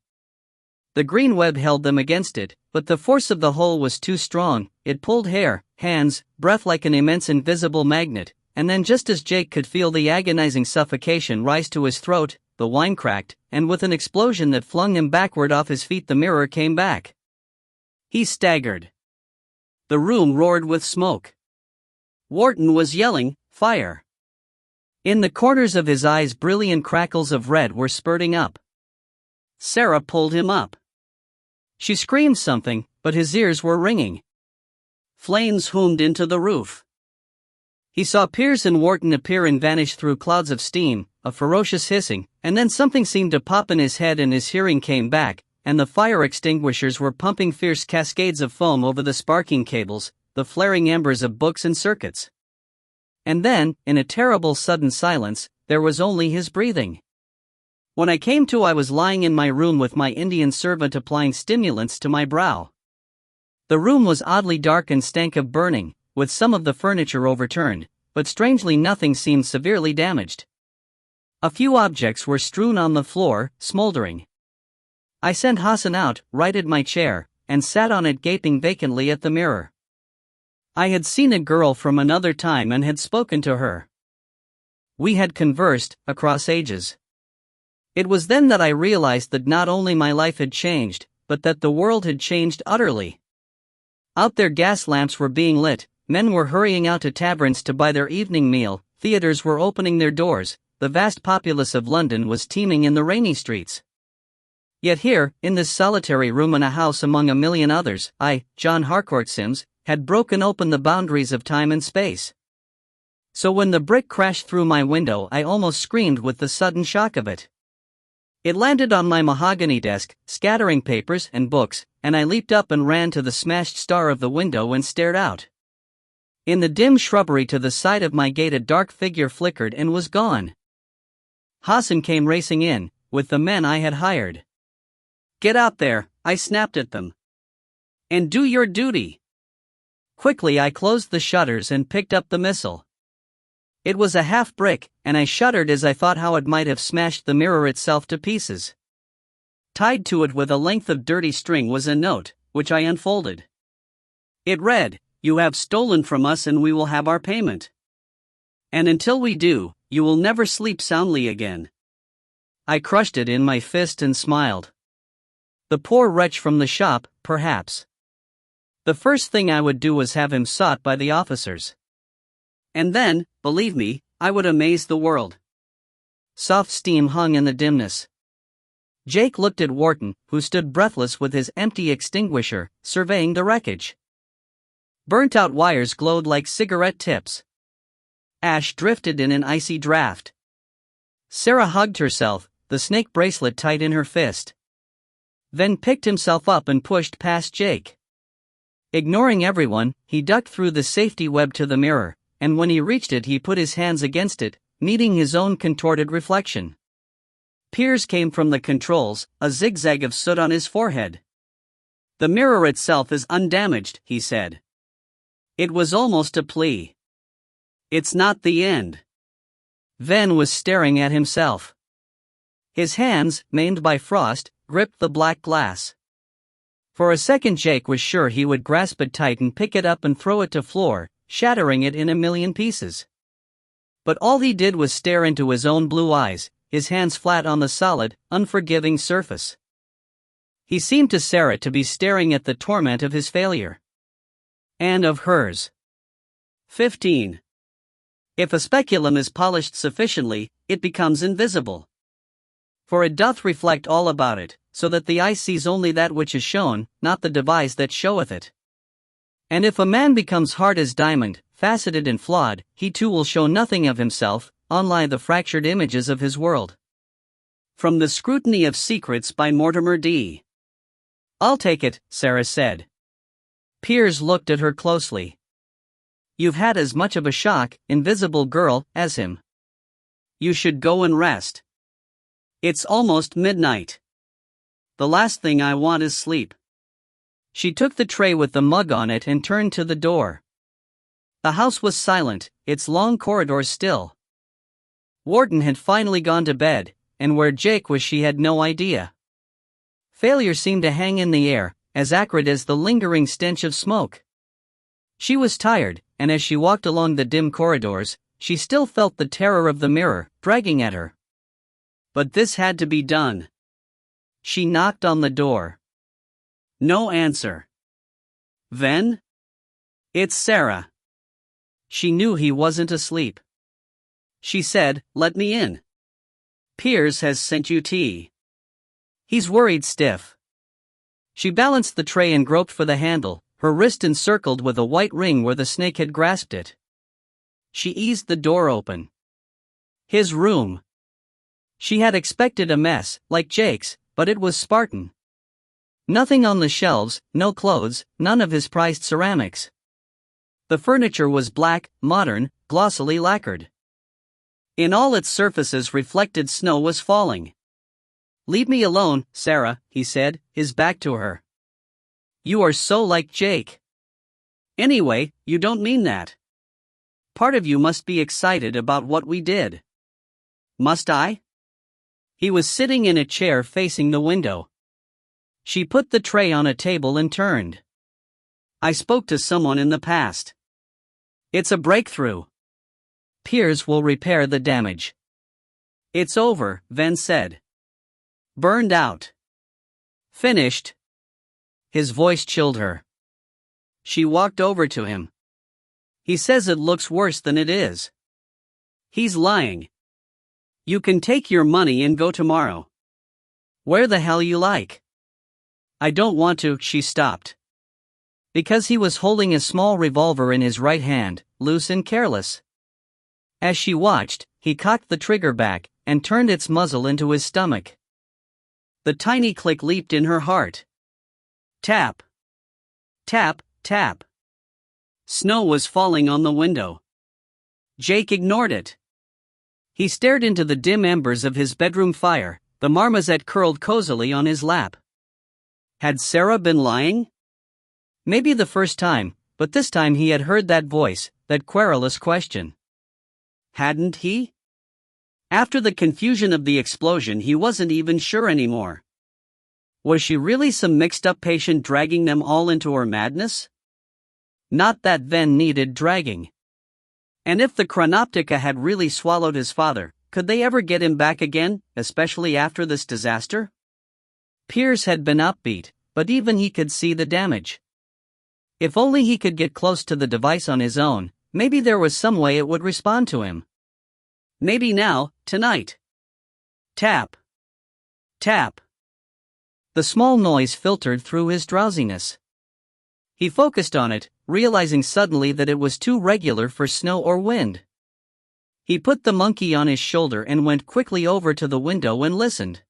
The green web held them against it, but the force of the whole was too strong, it pulled hair, hands, breath like an immense invisible magnet, and then just as Jake could feel the agonizing suffocation rise to his throat, the wine cracked, and with an explosion that flung him backward off his feet the mirror came back. He staggered. The room roared with smoke. Wharton was yelling, "Fire!" In the corners of his eyes brilliant crackles of red were spurting up. Sarah pulled him up. She screamed something, but his ears were ringing. Flames hoomed into the roof. He saw Piers and Wharton appear and vanish through clouds of steam, a ferocious hissing, and then something seemed to pop in his head and his hearing came back, and the fire extinguishers were pumping fierce cascades of foam over the sparking cables, the flaring embers of books and circuits. And then, in a terrible sudden silence, there was only his breathing. When I came to, I was lying in my room with my Indian servant applying stimulants to my brow. The room was oddly dark and stank of burning, with some of the furniture overturned, but strangely nothing seemed severely damaged. A few objects were strewn on the floor, smoldering. I sent Hassan out, righted my chair, and sat on it gaping vacantly at the mirror. I had seen a girl from another time and had spoken to her. We had conversed, across ages. It was then that I realized that not only my life had changed, but that the world had changed utterly. Out there gas lamps were being lit, men were hurrying out to taverns to buy their evening meal, theaters were opening their doors, the vast populace of London was teeming in the rainy streets. Yet here, in this solitary room in a house among a million others, I, John Harcourt Sims, had broken open the boundaries of time and space. So when the brick crashed through my window, I almost screamed with the sudden shock of it. It landed on my mahogany desk, scattering papers and books, and I leaped up and ran to the smashed star of the window and stared out. In the dim shrubbery to the side of my gate a dark figure flickered and was gone. Hassan came racing in, with the men I had hired. "Get out there," I snapped at them. "And do your duty." Quickly I closed the shutters and picked up the missile. It was a half brick, and I shuddered as I thought how it might have smashed the mirror itself to pieces. Tied to it with a length of dirty string was a note, which I unfolded. It read, "You have stolen from us and we will have our payment. And until we do, you will never sleep soundly again." I crushed it in my fist and smiled. The poor wretch from the shop, perhaps. The first thing I would do was have him sought by the officers. And then, believe me, I would amaze the world. Soft steam hung in the dimness. Jake looked at Wharton, who stood breathless with his empty extinguisher, surveying the wreckage. Burnt-out wires glowed like cigarette tips. Ash drifted in an icy draft. Sarah hugged herself, the snake bracelet tight in her fist. Then picked himself up and pushed past Jake. Ignoring everyone, he ducked through the safety web to the mirror, and when he reached it he put his hands against it, meeting his own contorted reflection. Tears came from the controls, a zigzag of soot on his forehead. "The mirror itself is undamaged," he said. It was almost a plea. "It's not the end." Venn was staring at himself. His hands, maimed by frost, gripped the black glass. For a second Jake was sure he would grasp it tight and pick it up and throw it to floor, shattering it in a million pieces. But all he did was stare into his own blue eyes, his hands flat on the solid, unforgiving surface. He seemed to Sarah to be staring at the torment of his failure. And of hers. 15. If a speculum is polished sufficiently, it becomes invisible. For it doth reflect all about it, so that the eye sees only that which is shown, not the device that showeth it. And if a man becomes hard as diamond, faceted and flawed, he too will show nothing of himself, only the fractured images of his world. From The Scrutiny of Secrets by Mortimer D. "I'll take it," Sarah said. Piers looked at her closely. "You've had as much of a shock, invisible girl, as him. You should go and rest. It's almost midnight. The last thing I want is sleep." She took the tray with the mug on it and turned to the door. The house was silent, its long corridors still. Wharton had finally gone to bed, and where Jake was she had no idea. Failure seemed to hang in the air, as acrid as the lingering stench of smoke. She was tired, and as she walked along the dim corridors, she still felt the terror of the mirror, dragging at her. But this had to be done. She knocked on the door. No answer. "Venn?" "It's Sarah." She knew he wasn't asleep. She said, "Let me in. Piers has sent you tea. He's worried stiff." She balanced the tray and groped for the handle, her wrist encircled with a white ring where the snake had grasped it. She eased the door open. His room. She had expected a mess, like Jake's, but it was Spartan. Nothing on the shelves, no clothes, none of his prized ceramics. The furniture was black, modern, glossily lacquered. In all its surfaces reflected snow was falling. "Leave me alone, Sarah," he said, his back to her. "You are so like Jake." "Anyway, you don't mean that. Part of you must be excited about what we did." "Must I?" He was sitting in a chair facing the window. She put the tray on a table and turned. "I spoke to someone in the past. It's a breakthrough. Piers will repair the damage." "It's over," Ven said. "Burned out. Finished." His voice chilled her. She walked over to him. "He says it looks worse than it is." "He's lying. You can take your money and go tomorrow. Where the hell you like." "I don't want to," she stopped. Because he was holding a small revolver in his right hand, loose and careless. As she watched, he cocked the trigger back and turned its muzzle into his stomach. The tiny click leaped in her heart. Tap. Tap, tap. Snow was falling on the window. Jake ignored it. He stared into the dim embers of his bedroom fire, the marmoset curled cozily on his lap. Had Sarah been lying? Maybe the first time, but this time he had heard that voice, that querulous question. Hadn't he? After the confusion of the explosion, he wasn't even sure anymore. Was she really some mixed-up patient dragging them all into her madness? Not that Ven needed dragging. And if the Chronoptica had really swallowed his father, could they ever get him back again, especially after this disaster? Piers had been upbeat, but even he could see the damage. If only he could get close to the device on his own, maybe there was some way it would respond to him. Maybe now, tonight. Tap. Tap. The small noise filtered through his drowsiness. He focused on it, realizing suddenly that it was too regular for snow or wind. He put the monkey on his shoulder and went quickly over to the window and listened.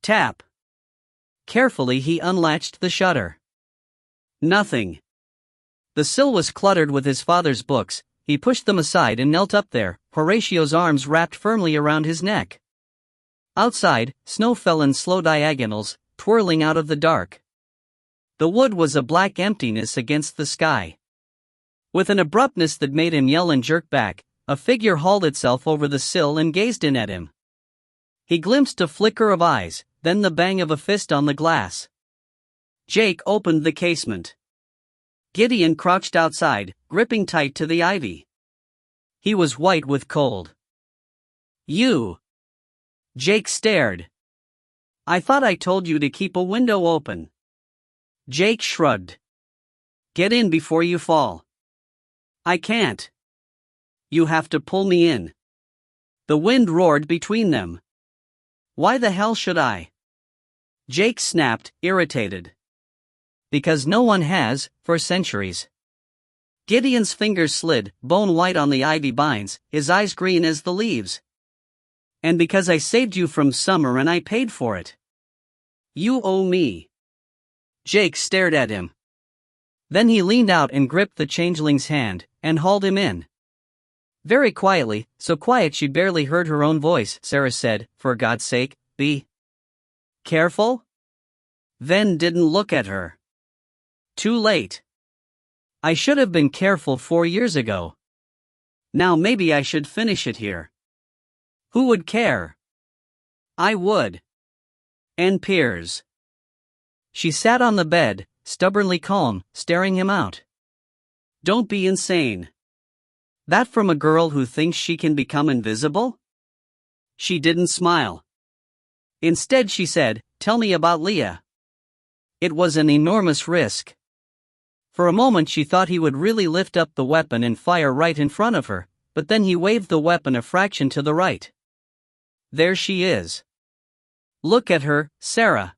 Tap. Carefully he unlatched the shutter. Nothing. The sill was cluttered with his father's books. He pushed them aside and knelt up there, Horatio's arms wrapped firmly around his neck. Outside, snow fell in slow diagonals, twirling out of the dark. The wood was a black emptiness against the sky. With an abruptness that made him yell and jerk back, a figure hauled itself over the sill and gazed in at him. He glimpsed a flicker of eyes, then the bang of a fist on the glass. Jake opened the casement. Gideon crouched outside, gripping tight to the ivy. He was white with cold. "You!" Jake stared. "I thought I told you to keep a window open." Jake shrugged. "Get in before you fall." "I can't." "You have to pull me in." The wind roared between them. "Why the hell should I?" Jake snapped, irritated. "Because no one has, for centuries." Gideon's fingers slid, bone white on the ivy binds, his eyes green as the leaves. "And because I saved you from summer and I paid for it. You owe me." Jake stared at him. Then he leaned out and gripped the changeling's hand, and hauled him in. Very quietly, so quiet she barely heard her own voice, Sarah said, "For God's sake, be careful." Ven didn't look at her. Too late. "I should have been careful 4 years ago. Now maybe I should finish it here." "Who would care?" "I would. And Piers." She sat on the bed, stubbornly calm, staring him out. "Don't be insane. That from a girl who thinks she can become invisible?" She didn't smile. Instead she said, "Tell me about Leah." It was an enormous risk. For a moment she thought he would really lift up the weapon and fire right in front of her, but then he waved the weapon a fraction to the right. "There she is. Look at her, Sarah."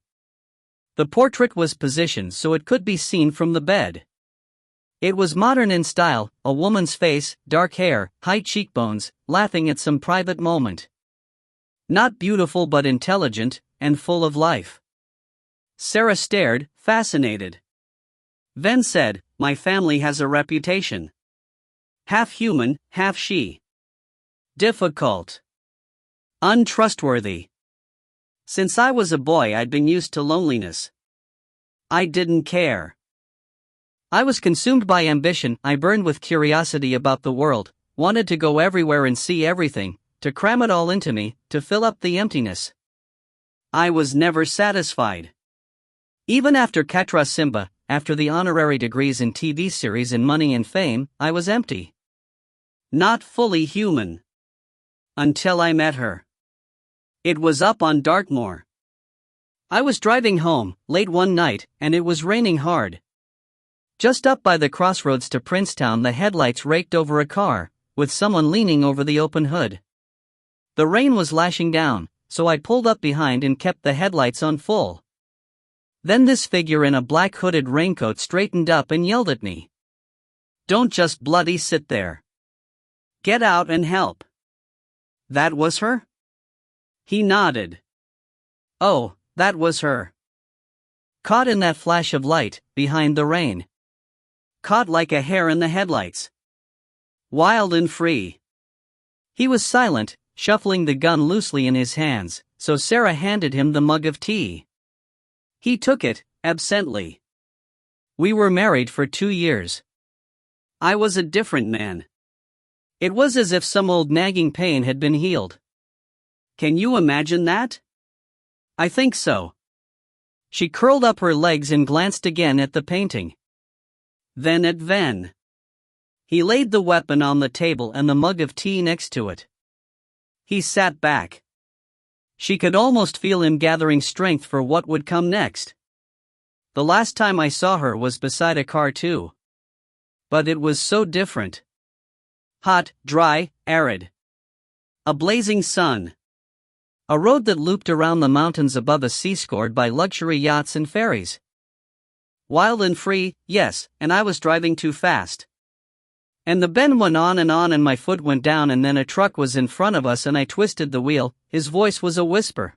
The portrait was positioned so it could be seen from the bed. It was modern in style, a woman's face, dark hair, high cheekbones, laughing at some private moment. Not beautiful but intelligent, and full of life. Sarah stared, fascinated. Ven said, my family has a reputation. Half human, half she. Difficult. Untrustworthy. Since I was a boy, I'd been used to loneliness. I didn't care. I was consumed by ambition, I burned with curiosity about the world, wanted to go everywhere and see everything, to cram it all into me, to fill up the emptiness. I was never satisfied. Even after Katra Simba, after the honorary degrees in TV series and money and fame, I was empty. Not fully human. Until I met her. It was up on Dartmoor. I was driving home, late one night, and it was raining hard. Just up by the crossroads to Princetown, the headlights raked over a car, with someone leaning over the open hood. The rain was lashing down, so I pulled up behind and kept the headlights on full. Then this figure in a black hooded raincoat straightened up and yelled at me. "Don't just bloody sit there. Get out and help." That was her? He nodded. Oh, that was her. Caught in that flash of light, behind the rain. Caught like a hare in the headlights. Wild and free. He was silent, shuffling the gun loosely in his hands, so Sarah handed him the mug of tea. He took it, absently. We were married for 2 years. I was a different man. It was as if some old nagging pain had been healed. Can you imagine that? I think so. She curled up her legs and glanced again at the painting. Then at Ven. He laid the weapon on the table and the mug of tea next to it. He sat back. She could almost feel him gathering strength for what would come next. The last time I saw her was beside a car too. But it was so different. Hot, dry, arid. A blazing sun. A road that looped around the mountains above a sea scored by luxury yachts and ferries. Wild and free, yes, and I was driving too fast. And the bend went on and my foot went down and then a truck was in front of us and I twisted the wheel. His voice was a whisper.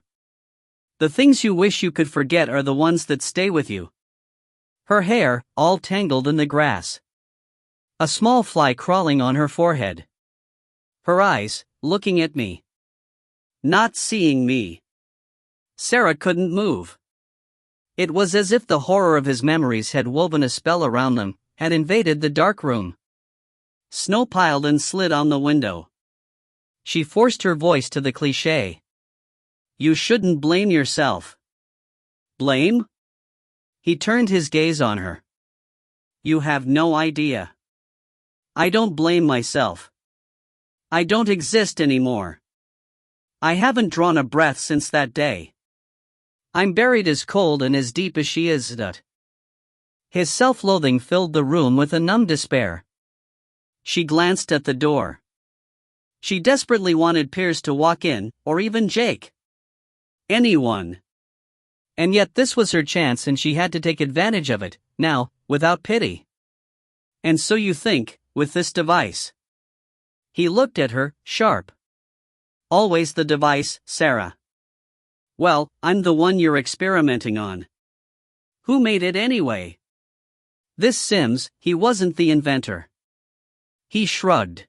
The things you wish you could forget are the ones that stay with you. Her hair, all tangled in the grass. A small fly crawling on her forehead. Her eyes, looking at me. Not seeing me. Sarah couldn't move. It was as if the horror of his memories had woven a spell around them, had invaded the dark room. Snow piled and slid on the window. She forced her voice to the cliché. You shouldn't blame yourself. Blame? He turned his gaze on her. You have no idea. I don't blame myself. I don't exist anymore. I haven't drawn a breath since that day. I'm buried as cold and as deep as she is. His self-loathing filled the room with a numb despair. She glanced at the door. She desperately wanted Piers to walk in, or even Jake. Anyone. And yet this was her chance and she had to take advantage of it, now, without pity. And so you think, with this device. He looked at her, sharp. Always the device, Sarah. Well, I'm the one you're experimenting on. Who made it anyway? This Sims, he wasn't the inventor. He shrugged.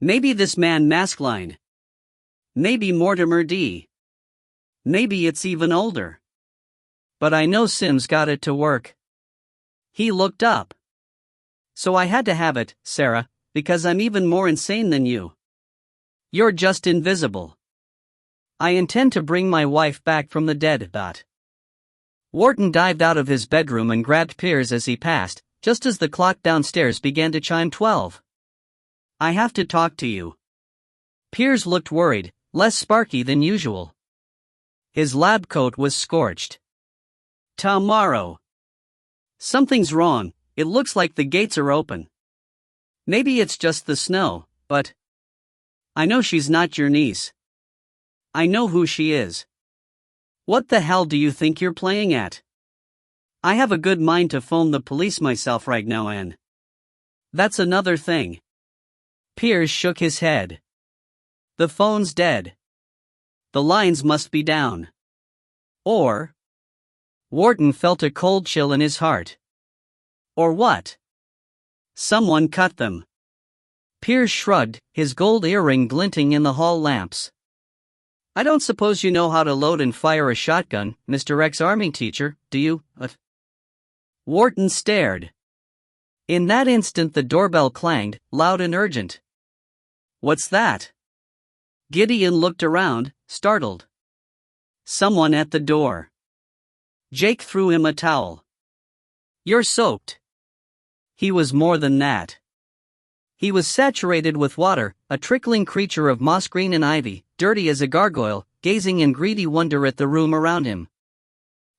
Maybe this man Maskelyne. Maybe Mortimer D. Maybe it's even older. But I know Sims got it to work. He looked up. So I had to have it, Sarah, because I'm even more insane than you. You're just invisible. I intend to bring my wife back from the dead. Wharton dived out of his bedroom and grabbed Piers as he passed, just as the clock downstairs began to chime 12. I have to talk to you. Piers looked worried, less sparky than usual. His lab coat was scorched. Tomorrow. Something's wrong, it looks like the gates are open. Maybe it's just the snow, but I know she's not your niece. I know who she is. What the hell do you think you're playing at? I have a good mind to phone the police myself right now, and that's another thing. Piers shook his head. The phone's dead. The lines must be down. Or Wharton felt a cold chill in his heart. Or what? Someone cut them. Piers shrugged, his gold earring glinting in the hall lamps. I don't suppose you know how to load and fire a shotgun, Mr. Ex-Army teacher, do you? Wharton stared. In that instant the doorbell clanged, loud and urgent. What's that? Gideon looked around, startled. Someone at the door. Jake threw him a towel. You're soaked. He was more than that. He was saturated with water, a trickling creature of moss green and ivy, dirty as a gargoyle, gazing in greedy wonder at the room around him.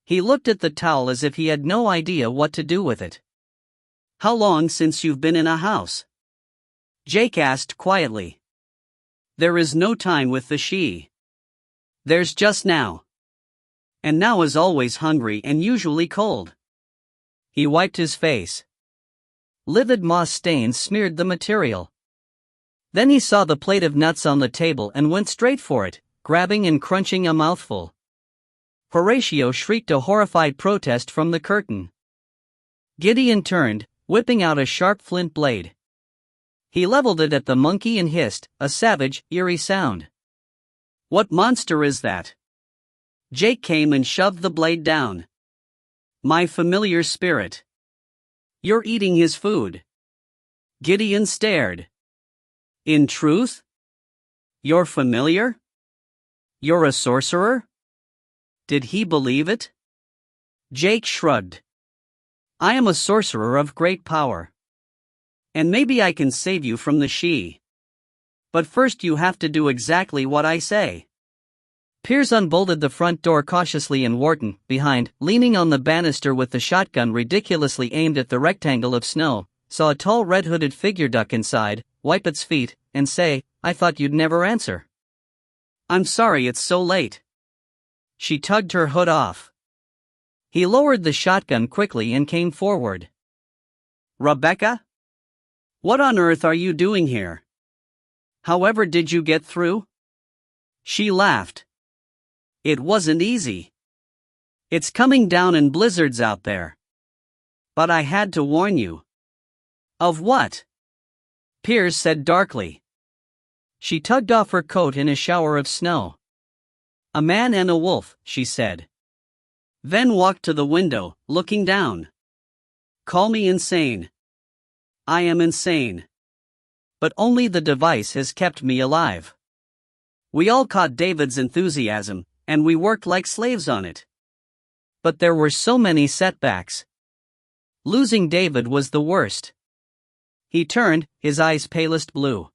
He looked at the towel as if he had no idea what to do with it. How long since you've been in a house? Jake asked quietly. There is no time with the she. There's just now. And now is always hungry and usually cold. He wiped his face. Livid moss stains smeared the material. Then he saw the plate of nuts on the table and went straight for it, grabbing and crunching a mouthful. Horatio shrieked a horrified protest from the curtain. Gideon turned, whipping out a sharp flint blade. He leveled it at the monkey and hissed, a savage, eerie sound. What monster is that? Jake came and shoved the blade down. My familiar spirit. You're eating his food. Gideon stared. In truth? You're familiar? You're a sorcerer? Did he believe it? Jake shrugged. I am a sorcerer of great power. And maybe I can save you from the she. But first you have to do exactly what I say. Piers unbolted the front door cautiously and Wharton, behind, leaning on the banister with the shotgun ridiculously aimed at the rectangle of snow, saw a tall red-hooded figure duck inside, wipe its feet, and say, I thought you'd never answer. I'm sorry it's so late. She tugged her hood off. He lowered the shotgun quickly and came forward. Rebecca? What on earth are you doing here? However did you get through? She laughed. It wasn't easy. It's coming down in blizzards out there. But I had to warn you. Of what? Piers said darkly. She tugged off her coat in a shower of snow. A man and a wolf, she said. Then walked to the window, looking down. Call me insane. I am insane. But only the device has kept me alive. We all caught David's enthusiasm, and we worked like slaves on it. But there were so many setbacks. Losing David was the worst. He turned, his eyes palest blue.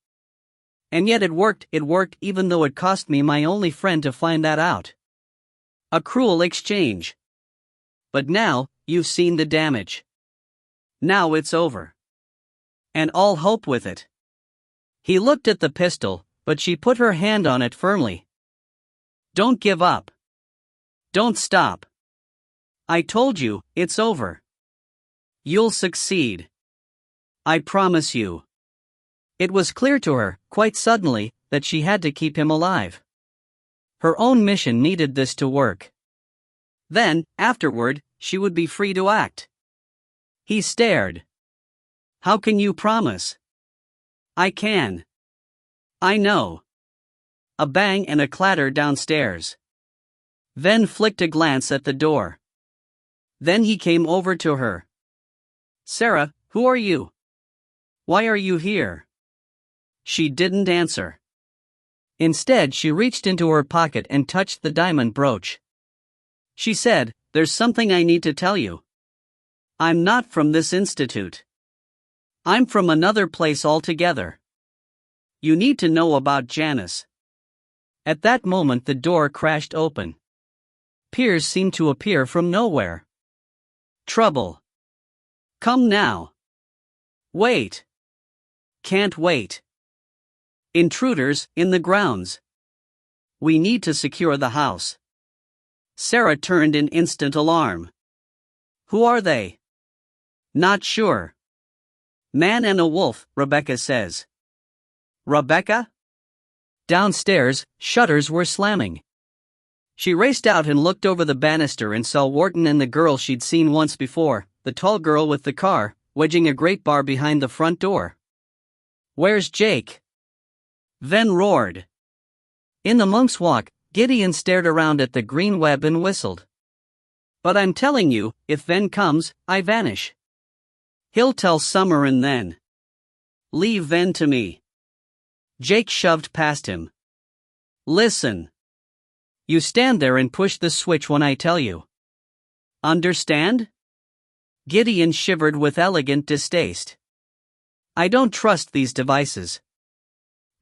And yet it worked even though it cost me my only friend to find that out. A cruel exchange. But now, you've seen the damage. Now it's over. And all hope with it. He looked at the pistol, but she put her hand on it firmly. Don't give up. Don't stop. I told you, it's over. You'll succeed. I promise you. It was clear to her, quite suddenly, that she had to keep him alive. Her own mission needed this to work. Then, afterward, she would be free to act. He stared. How can you promise? I can. I know. A bang and a clatter downstairs. Then flicked a glance at the door. Then he came over to her. Sarah, who are you? Why are you here? She didn't answer. Instead, she reached into her pocket and touched the diamond brooch. She said, There's something I need to tell you. I'm not from this institute. I'm from another place altogether. You need to know about Janice. At that moment the door crashed open. Piers seemed to appear from nowhere. Trouble. Come now. Wait. Can't wait. Intruders in the grounds. We need to secure the house. Sarah turned in instant alarm. Who are they? Not sure. Man and a wolf, Rebecca says. Rebecca? Downstairs, shutters were slamming. She raced out and looked over the banister and saw Wharton and the girl she'd seen once before, the tall girl with the car, wedging a grate bar behind the front door. "Where's Jake?" Ven roared. In the Monk's Walk, Gideon stared around at the green web and whistled. "But I'm telling you, if Ven comes, I vanish. He'll tell Summer and then. Leave Ven to me." Jake shoved past him. "Listen. You stand there and push the switch when I tell you. Understand?" Gideon shivered with elegant distaste. "I don't trust these devices.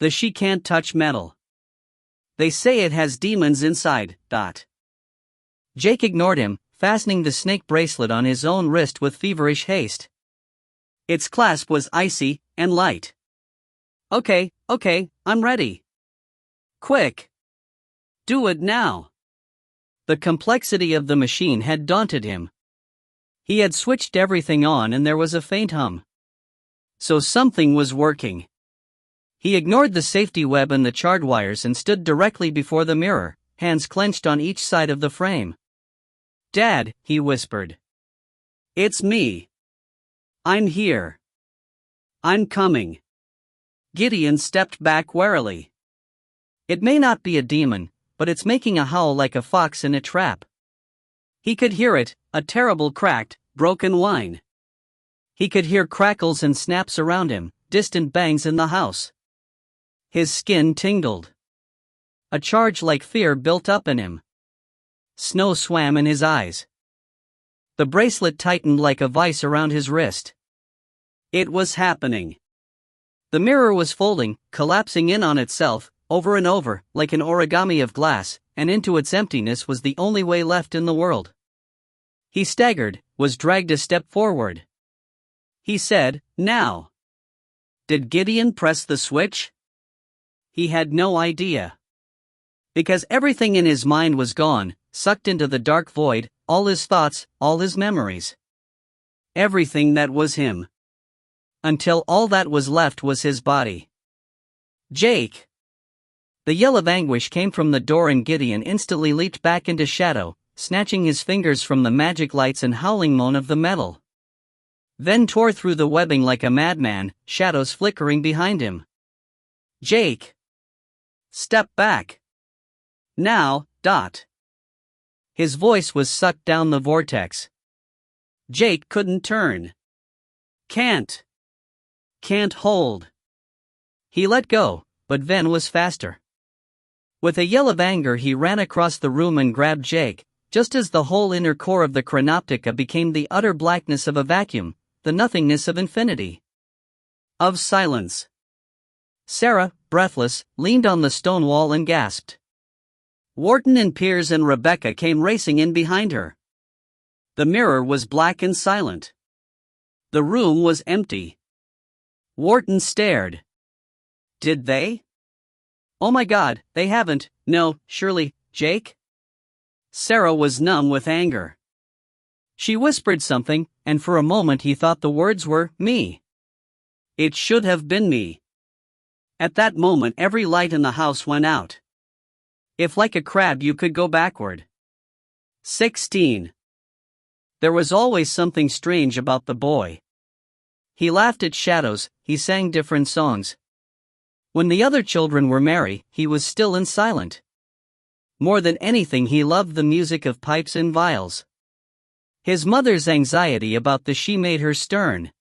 She can't touch metal. They say it has demons inside. Jake ignored him, fastening the snake bracelet on his own wrist with feverish haste. Its clasp was icy and light. Okay, I'm ready. Quick. Do it now." The complexity of the machine had daunted him. He had switched everything on and there was a faint hum. So something was working. He ignored the safety web and the charred wires and stood directly before the mirror, hands clenched on each side of the frame. "Dad," he whispered. "It's me. I'm here. I'm coming." Gideon stepped back warily. It may not be a demon, but it's making a howl like a fox in a trap. He could hear it, a terrible cracked, broken whine. He could hear crackles and snaps around him, distant bangs in the house. His skin tingled. A charge like fear built up in him. Snow swam in his eyes. The bracelet tightened like a vice around his wrist. It was happening. The mirror was folding, collapsing in on itself, over and over, like an origami of glass, and into its emptiness was the only way left in the world. He staggered, was dragged a step forward. He said, "Now." Did Gideon press the switch? He had no idea. Because everything in his mind was gone, sucked into the dark void, all his thoughts, all his memories. Everything that was him. Until all that was left was his body. "Jake!" The yell of anguish came from the door and Gideon instantly leaped back into shadow, snatching his fingers from the magic lights and howling moan of the metal. Then tore through the webbing like a madman, shadows flickering behind him. "Jake! Step back! Now, ." His voice was sucked down the vortex. Jake couldn't turn. Can't hold. He let go, but Ven was faster. With a yell of anger he ran across the room and grabbed Jake, just as the whole inner core of the Chronoptica became the utter blackness of a vacuum, the nothingness of infinity. Of silence. Sarah, breathless, leaned on the stone wall and gasped. Wharton and Piers and Rebecca came racing in behind her. The mirror was black and silent. The room was empty. Wharton stared. Did they? "Oh my God, they haven't, no, surely, Jake?" Sarah was numb with anger. She whispered something, and for a moment he thought the words were, "me." It should have been me. At that moment every light in the house went out. If like a crab you could go backward. 16. There was always something strange about the boy. He laughed at shadows, he sang different songs. When the other children were merry, he was still and silent. More than anything he loved the music of pipes and viols. His mother's anxiety about she made her stern.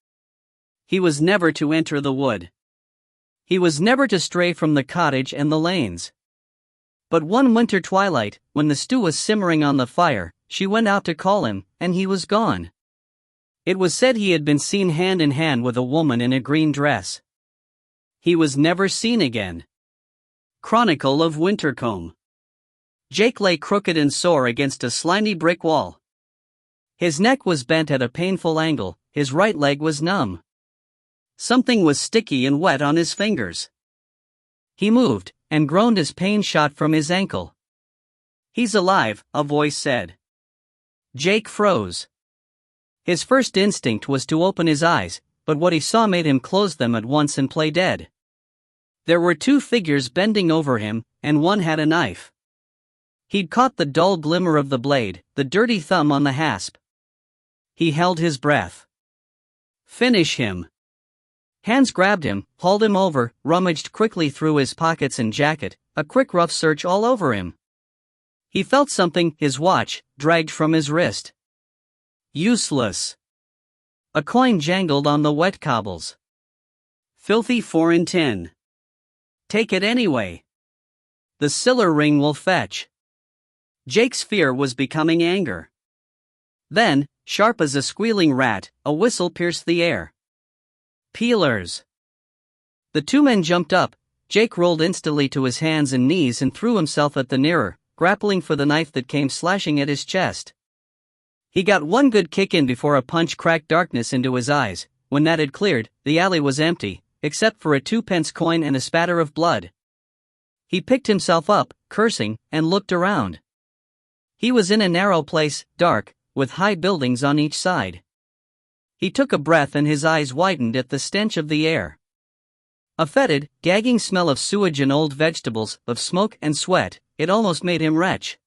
He was never to enter the wood. He was never to stray from the cottage and the lanes. But one winter twilight, when the stew was simmering on the fire, she went out to call him, and he was gone. It was said he had been seen hand in hand with a woman in a green dress. He was never seen again. Chronicle of Wintercombe. Jake lay crooked and sore against a slimy brick wall. His neck was bent at a painful angle, his right leg was numb. Something was sticky and wet on his fingers. He moved, and groaned as pain shot from his ankle. "He's alive," a voice said. Jake froze. His first instinct was to open his eyes, but what he saw made him close them at once and play dead. There were two figures bending over him, and one had a knife. He'd caught the dull glimmer of the blade, the dirty thumb on the hasp. He held his breath. Finish him. Hands grabbed him, hauled him over, rummaged quickly through his pockets and jacket, a quick rough search all over him. He felt something, his watch, dragged from his wrist. Useless. A coin jangled on the wet cobbles. Filthy 4 in 10. Take it anyway. The siller ring will fetch. Jake's fear was becoming anger. Then, sharp as a squealing rat, a whistle pierced the air. Peelers. The two men jumped up. Jake rolled instantly to his hands and knees and threw himself at the nearer, grappling for the knife that came slashing at his chest. He got one good kick in before a punch cracked darkness into his eyes. When that had cleared, the alley was empty, except for a 2-pence coin and a spatter of blood. He picked himself up, cursing, and looked around. He was in a narrow place, dark, with high buildings on each side. He took a breath and his eyes widened at the stench of the air. A fetid, gagging smell of sewage and old vegetables, of smoke and sweat, it almost made him retch.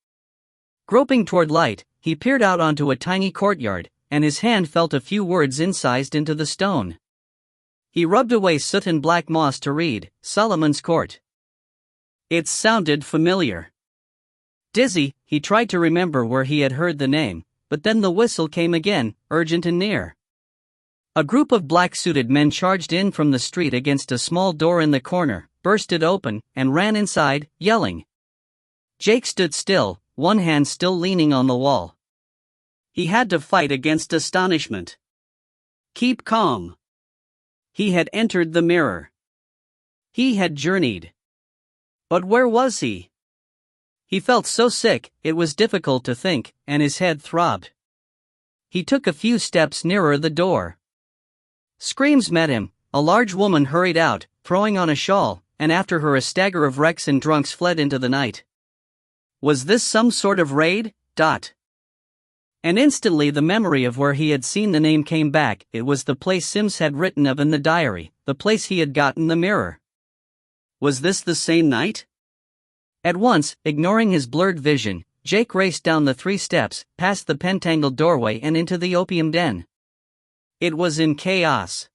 Groping toward light, he peered out onto a tiny courtyard, and his hand felt a few words incised into the stone. He rubbed away soot and black moss to read, Solomon's Court. It sounded familiar. Dizzy, he tried to remember where he had heard the name, but then the whistle came again, urgent and near. A group of black-suited men charged in from the street against a small door in the corner, burst it open, and ran inside, yelling. Jake stood still, one hand still leaning on the wall. He had to fight against astonishment. Keep calm. He had entered the mirror. He had journeyed. But where was he? He felt so sick, it was difficult to think, and his head throbbed. He took a few steps nearer the door. Screams met him. A large woman hurried out, throwing on a shawl, and after her a stagger of wrecks and drunks fled into the night. Was this some sort of raid? And instantly the memory of where he had seen the name came back. It was the place Sims had written of in the diary, the place he had gotten the mirror. Was this the same night? At once, ignoring his blurred vision, Jake raced down the 3 steps, past the pentangled doorway and into the opium den. It was in chaos.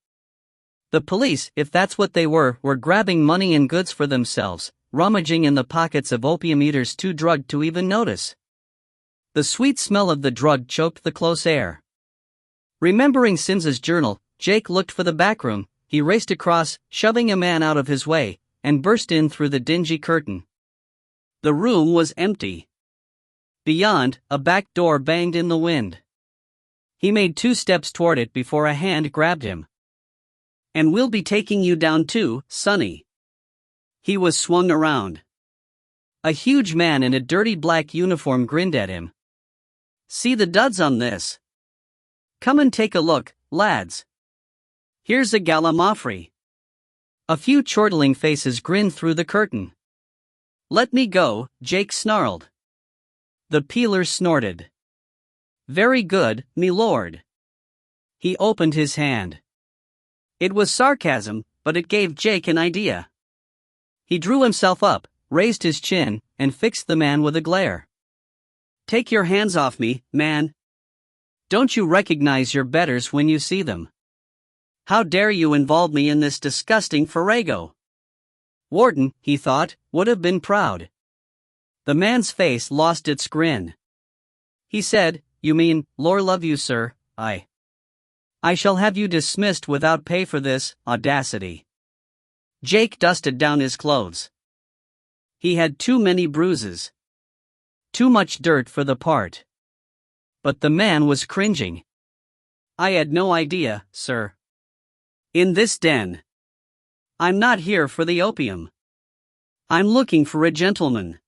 The police, if that's what they were grabbing money and goods for themselves, rummaging in the pockets of opium eaters too drugged to even notice. The sweet smell of the drug choked the close air. Remembering Sims's journal, Jake looked for the back room. He raced across, shoving a man out of his way, and burst in through the dingy curtain. The room was empty. Beyond, a back door banged in the wind. He made 2 steps toward it before a hand grabbed him. And we'll be taking you down too, Sonny. He was swung around. A huge man in a dirty black uniform grinned at him. See the duds on this? Come and take a look, lads. Here's a gallimaufry. A few chortling faces grinned through the curtain. Let me go, Jake snarled. The peeler snorted. Very good, me lord. He opened his hand. It was sarcasm, but it gave Jake an idea. He drew himself up, raised his chin, and fixed the man with a glare. Take your hands off me, man. Don't you recognize your betters when you see them? How dare you involve me in this disgusting farrago? Warden, he thought, would have been proud. The man's face lost its grin. He said, You mean, Lord love you sir, I shall have you dismissed without pay for this audacity. Jake dusted down his clothes. He had too many bruises. Too much dirt for the part. But the man was cringing. I had no idea, sir. In this den. I'm not here for the opium. I'm looking for a gentleman.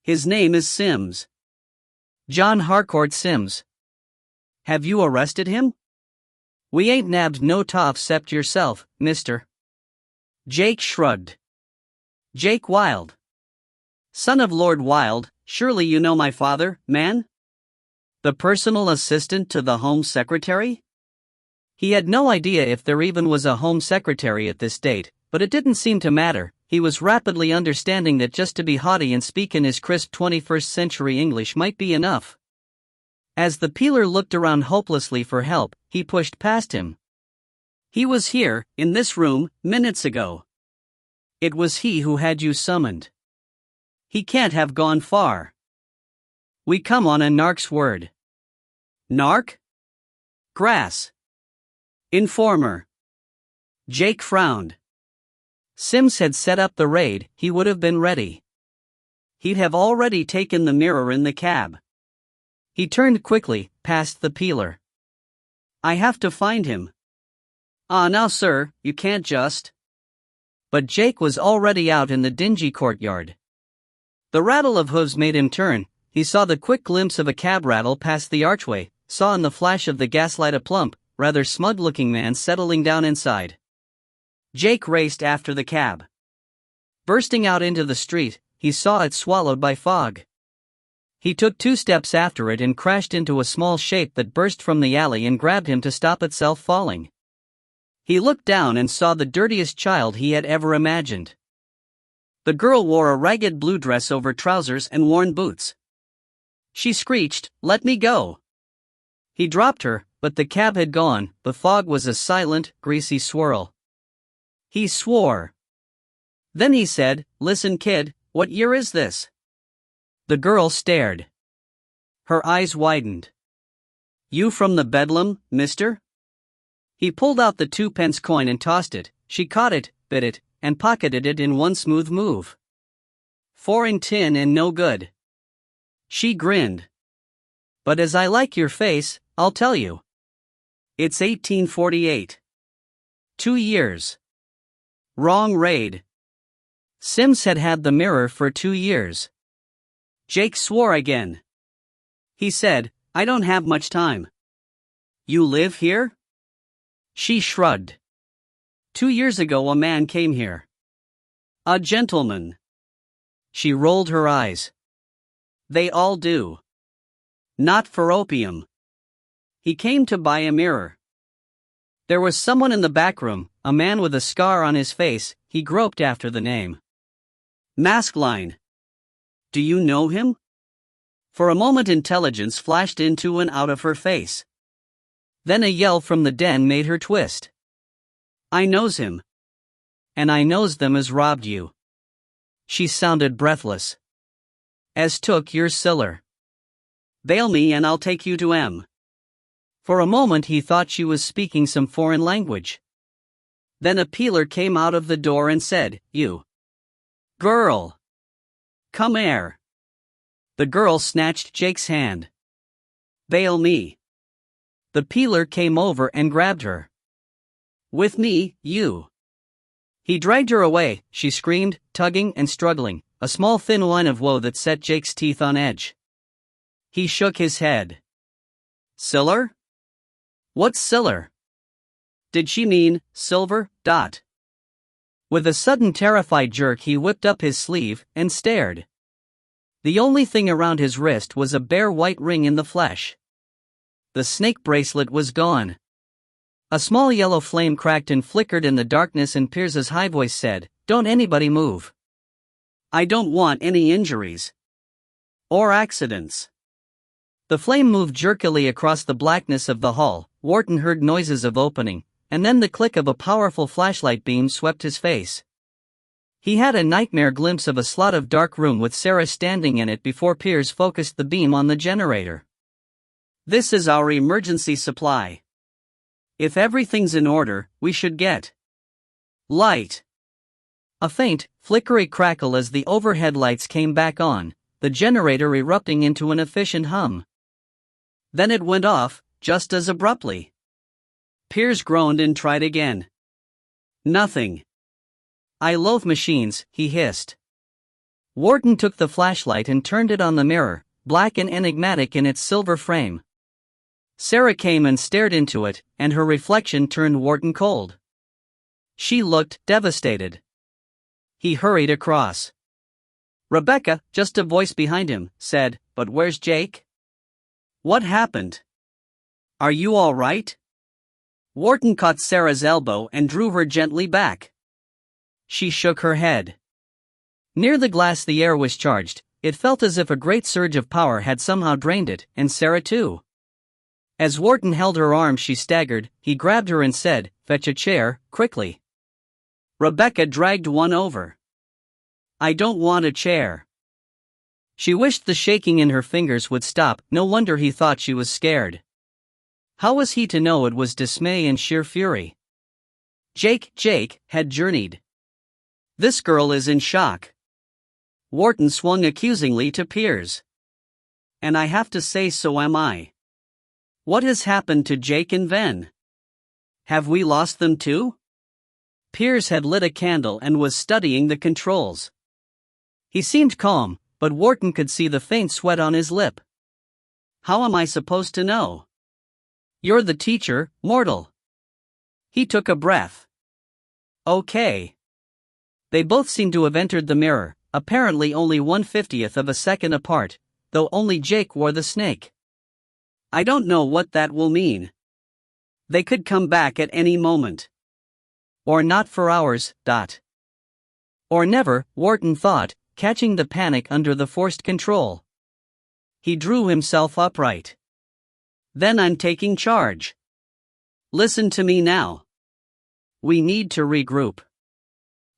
His name is Sims. John Harcourt Sims. Have you arrested him? We ain't nabbed no toff 'cept yourself, mister. Jake shrugged. Jake Wilde. Son of Lord Wilde, surely you know my father, man? The personal assistant to the Home Secretary? He had no idea if there even was a Home Secretary at this date, but it didn't seem to matter. He was rapidly understanding that just to be haughty and speak in his crisp 21st century English might be enough. As the peeler looked around hopelessly for help, he pushed past him. He was here, in this room, minutes ago. It was he who had you summoned. He can't have gone far. We come on a narc's word. Narc? Grass. Informer. Jake frowned. Sims had set up the raid, he would have been ready. He'd have already taken the mirror in the cab. He turned quickly, past the peeler. I have to find him. Ah, now sir, you can't just. But Jake was already out in the dingy courtyard. The rattle of hooves made him turn. He saw the quick glimpse of a cab rattle past the archway, saw in the flash of the gaslight a plump, rather smug-looking man settling down inside. Jake raced after the cab. Bursting out into the street, he saw it swallowed by fog. He took 2 steps after it and crashed into a small shape that burst from the alley and grabbed him to stop itself falling. He looked down and saw the dirtiest child he had ever imagined. The girl wore a ragged blue dress over trousers and worn boots. She screeched, "Let me go!" He dropped her, but the cab had gone. The fog was a silent, greasy swirl. He swore. Then he said, "Listen kid, what year is this?" The girl stared. Her eyes widened. "You from the Bedlam, mister?" He pulled out the 2-pence coin and tossed it. She caught it, bit it, and pocketed it in one smooth move. 4 in tin and no good. She grinned. "But as I like your face, I'll tell you. It's 1848. 2 years. Wrong raid." Sims had had the mirror for 2 years. Jake swore again. He said, "I don't have much time." "You live here?" She shrugged. 2 years ago a man came here. A gentleman. She rolled her eyes. They all do. Not for opium. He came to buy a mirror. There was someone in the back room, a man with a scar on his face. He groped after the name. Maskline. Do you know him? For a moment intelligence flashed into and out of her face. Then a yell from the den made her twist. I knows him. And I knows them as robbed you. She sounded breathless. As took your siller. Bail me and I'll take you to M. For a moment he thought she was speaking some foreign language. Then a peeler came out of the door and said, "You. Girl. Come here." The girl snatched Jake's hand. "Bail me." The peeler came over and grabbed her. "With me, you." He dragged her away. She screamed, tugging and struggling, a small thin line of woe that set Jake's teeth on edge. He shook his head. Siller? What's siller? Did she mean silver? With a sudden terrified jerk he whipped up his sleeve and stared. The only thing around his wrist was a bare white ring in the flesh. The snake bracelet was gone. A small yellow flame cracked and flickered in the darkness and Pierce's high voice said, "Don't anybody move. I don't want any injuries. Or accidents." The flame moved jerkily across the blackness of the hall. Wharton heard noises of opening, and then the click of a powerful flashlight beam swept his face. He had a nightmare glimpse of a slot of dark room with Sarah standing in it before Pierce focused the beam on the generator. "This is our emergency supply. If everything's in order, we should get light." A faint, flickery crackle as the overhead lights came back on, the generator erupting into an efficient hum. Then it went off, just as abruptly. Pierce groaned and tried again. Nothing. "I loathe machines," he hissed. Wharton took the flashlight and turned it on the mirror, black and enigmatic in its silver frame. Sarah came and stared into it, and her reflection turned Wharton cold. She looked devastated. He hurried across. "Rebecca," just a voice behind him, said, "But where's Jake? What happened? Are you all right?" Wharton caught Sarah's elbow and drew her gently back. She shook her head. Near the glass the air was charged. It felt as if a great surge of power had somehow drained it, and Sarah too. As Wharton held her arm, she staggered. He grabbed her and said, "Fetch a chair, quickly." Rebecca dragged one over. "I don't want a chair." She wished the shaking in her fingers would stop. No wonder he thought she was scared. How was he to know it was dismay and sheer fury? Jake had journeyed. This girl is in shock. Wharton swung accusingly to Piers. "And I have to say, so am I. What has happened to Jake and Ven? Have we lost them too?" Piers had lit a candle and was studying the controls. He seemed calm, but Wharton could see the faint sweat on his lip. "How am I supposed to know? You're the teacher, mortal." He took a breath. "Okay." They both seemed to have entered the mirror, apparently only 1/50th of a second apart, though only Jake wore the snake. "I don't know what that will mean. They could come back at any moment. Or not for hours. Or never," Wharton thought, catching the panic under the forced control. He drew himself upright. "Then I'm taking charge. Listen to me now. We need to regroup.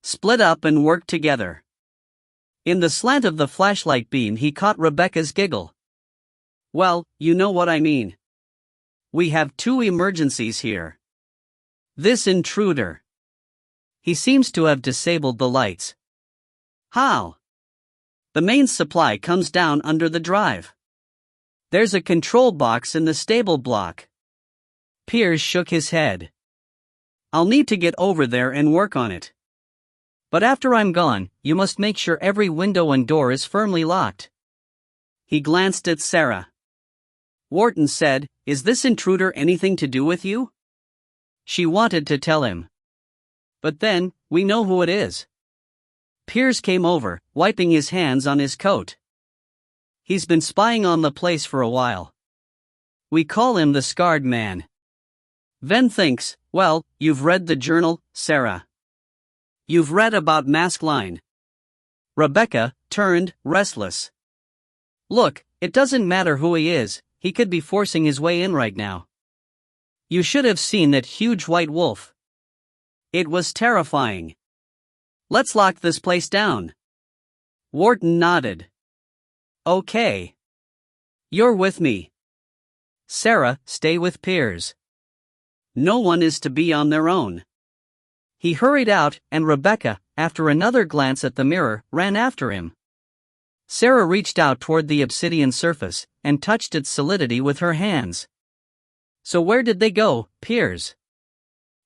Split up and work together." In the slant of the flashlight beam he caught Rebecca's giggle. "Well, you know what I mean. We have two emergencies here. This intruder. He seems to have disabled the lights." "How?" "The main supply comes down under the drive. There's a control box in the stable block." Piers shook his head. "I'll need to get over there and work on it. But after I'm gone, you must make sure every window and door is firmly locked." He glanced at Sarah. Wharton said, "Is this intruder anything to do with you?" She wanted to tell him. "But then, we know who it is." Piers came over, wiping his hands on his coat. "He's been spying on the place for a while. We call him the Scarred Man. Ven thinks, well, you've read the journal, Sarah. You've read about Maskelyne." Rebecca turned restless. "Look, it doesn't matter who he is, he could be forcing his way in right now. You should have seen that huge white wolf. It was terrifying. Let's lock this place down." Wharton nodded. "Okay. You're with me. Sarah, stay with Piers. No one is to be on their own." He hurried out, and Rebecca, after another glance at the mirror, ran after him. Sarah reached out toward the obsidian surface, and touched its solidity with her hands. "So where did they go, Piers?"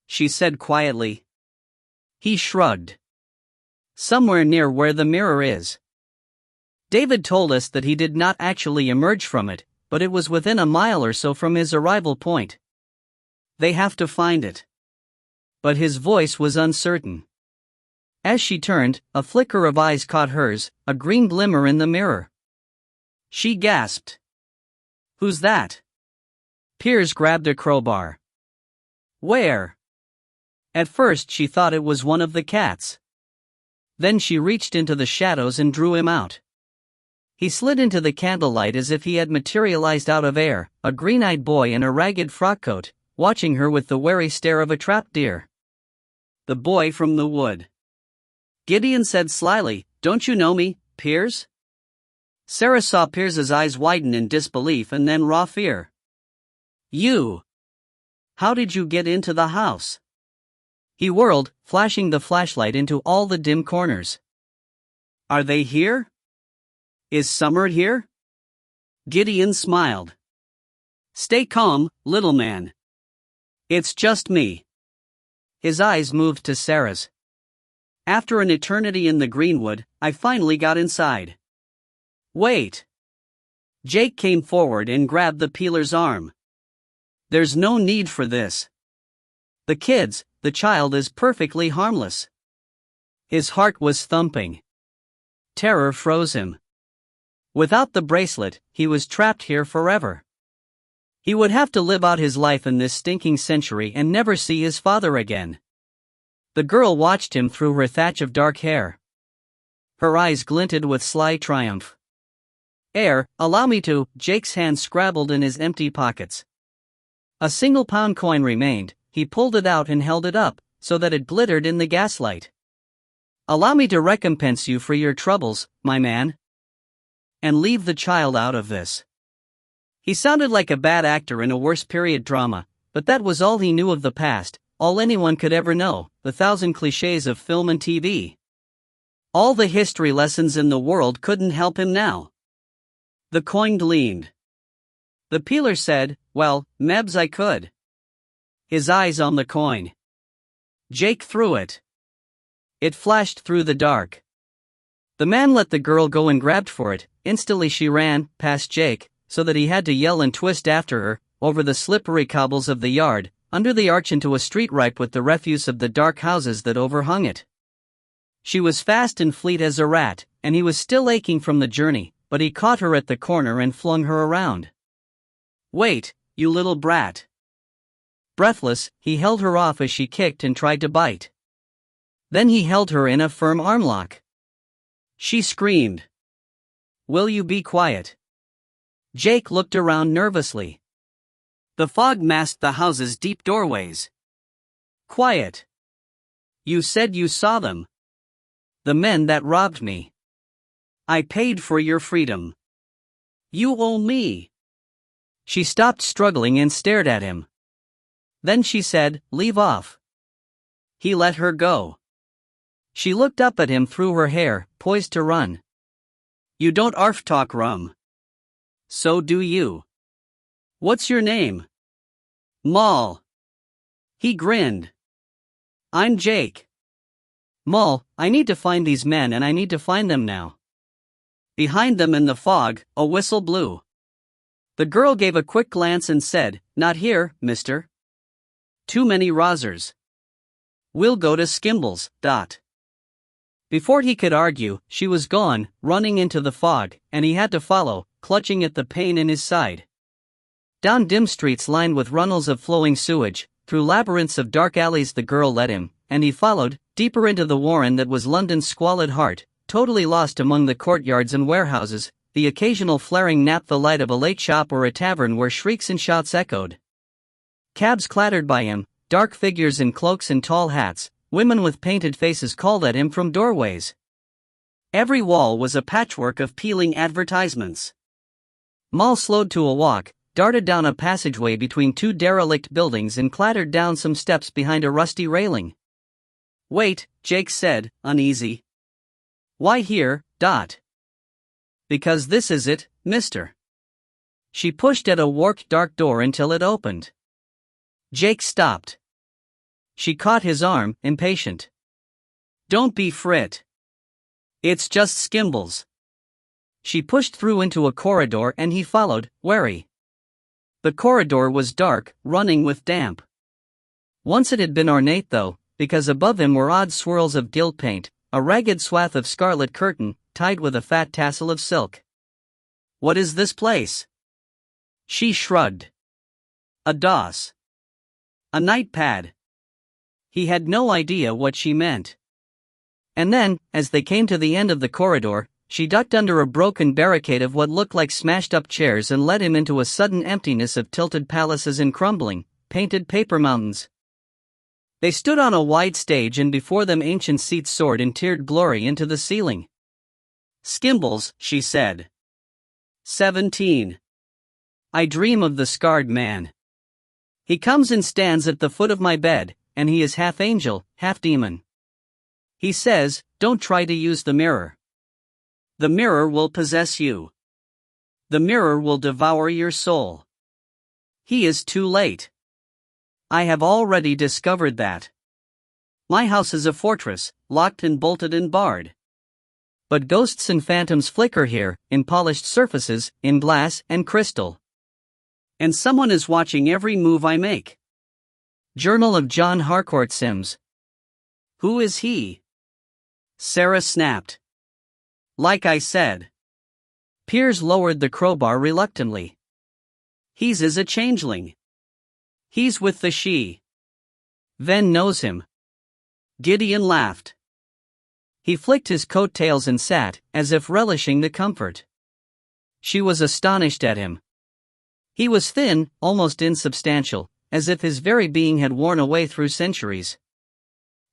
she said quietly. He shrugged. "Somewhere near where the mirror is. David told us that he did not actually emerge from it, but it was within a mile or so from his arrival point. They have to find it." But his voice was uncertain. As she turned, a flicker of eyes caught hers, a green glimmer in the mirror. She gasped. "Who's that?" Piers grabbed a crowbar. "Where?" At first she thought it was one of the cats. Then she reached into the shadows and drew him out. He slid into the candlelight as if he had materialized out of air, a green-eyed boy in a ragged frock coat, watching her with the wary stare of a trapped deer. "The boy from the wood." Gideon said slyly, "Don't you know me, Piers?" Sarah saw Piers's eyes widen in disbelief and then raw fear. "You? How did you get into the house?" He whirled, flashing the flashlight into all the dim corners. "Are they here? Is Summer here?" Gideon smiled. "Stay calm, little man. It's just me." His eyes moved to Sarah's. "After an eternity in the greenwood, I finally got inside." "Wait." Jake came forward and grabbed the peeler's arm. "There's no need for this. The child is perfectly harmless." His heart was thumping. Terror froze him. Without the bracelet, he was trapped here forever. He would have to live out his life in this stinking century and never see his father again. The girl watched him through her thatch of dark hair. Her eyes glinted with sly triumph. Allow me to." Jake's hands scrabbled in his empty pockets. A single-pound coin remained. He pulled it out and held it up, so that it glittered in the gaslight. "Allow me to recompense you for your troubles, my man. And leave the child out of this." He sounded like a bad actor in a worse period drama, but that was all he knew of the past, all anyone could ever know, the thousand clichés of film and TV. All the history lessons in the world couldn't help him now. The coin gleamed. The peeler said, "Well, mebs I could." His eyes on the coin. Jake threw it. It flashed through the dark. The man let the girl go and grabbed for it. Instantly she ran, past Jake, so that he had to yell and twist after her, over the slippery cobbles of the yard, under the arch into a street ripe with the refuse of the dark houses that overhung it. She was fast and fleet as a rat, and he was still aching from the journey, but he caught her at the corner and flung her around. "Wait, you little brat." Breathless, he held her off as she kicked and tried to bite. Then he held her in a firm armlock. She screamed. "Will you be quiet?" Jake looked around nervously. The fog masked the house's deep doorways. "Quiet. You said you saw them. The men that robbed me. I paid for your freedom. You owe me." She stopped struggling and stared at him. Then she said, "Leave off." He let her go. She looked up at him through her hair, poised to run. "You don't arf talk rum." "So do you. What's your name?" "Moll." He grinned. "I'm Jake." "Moll, I need to find these men and I need to find them now." Behind them in the fog, a whistle blew. The girl gave a quick glance and said, "Not here, mister. Too many rozzers. We'll go to Skimbles." Before he could argue, she was gone, running into the fog, and he had to follow, clutching at the pain in his side. Down dim streets lined with runnels of flowing sewage, through labyrinths of dark alleys the girl led him, and he followed, deeper into the warren that was London's squalid heart, totally lost among the courtyards and warehouses, the occasional flaring napped the light of a late shop or a tavern where shrieks and shouts echoed. Cabs clattered by him, dark figures in cloaks and tall hats, women with painted faces called at him from doorways. Every wall was a patchwork of peeling advertisements. Moll slowed to a walk, darted down a passageway between two derelict buildings and clattered down some steps behind a rusty railing. "Wait," Jake said, uneasy. "Why here, Dot?" "Because this is it, mister." She pushed at a warped dark door until it opened. Jake stopped. She caught his arm, impatient. "Don't be frit. It's just Skimbles." She pushed through into a corridor and he followed, wary. The corridor was dark, running with damp. Once it had been ornate though, because above him were odd swirls of gilt paint, a ragged swath of scarlet curtain, tied with a fat tassel of silk. "What is this place?" She shrugged. "A DOS. A night pad." He had no idea what she meant. And then, as they came to the end of the corridor, she ducked under a broken barricade of what looked like smashed-up chairs and led him into a sudden emptiness of tilted palaces and crumbling, painted paper mountains. They stood on a wide stage and before them ancient seats soared in tiered glory into the ceiling. "Skimbles," she said. 17. I dream of the scarred man. He comes and stands at the foot of my bed, and he is half angel, half demon. He says, "Don't try to use the mirror. The mirror will possess you. The mirror will devour your soul." He is too late. I have already discovered that. My house is a fortress, locked and bolted and barred. But ghosts and phantoms flicker here, in polished surfaces, in glass and crystal. And someone is watching every move I make. Journal of John Harcourt Sims. Who is he? Sarah snapped. Like I said. Piers lowered the crowbar reluctantly. He's is a changeling. He's with the she. Ven knows him. Gideon laughed. He flicked his coat-tails and sat, as if relishing the comfort. She was astonished at him. He was thin, almost insubstantial, as if his very being had worn away through centuries.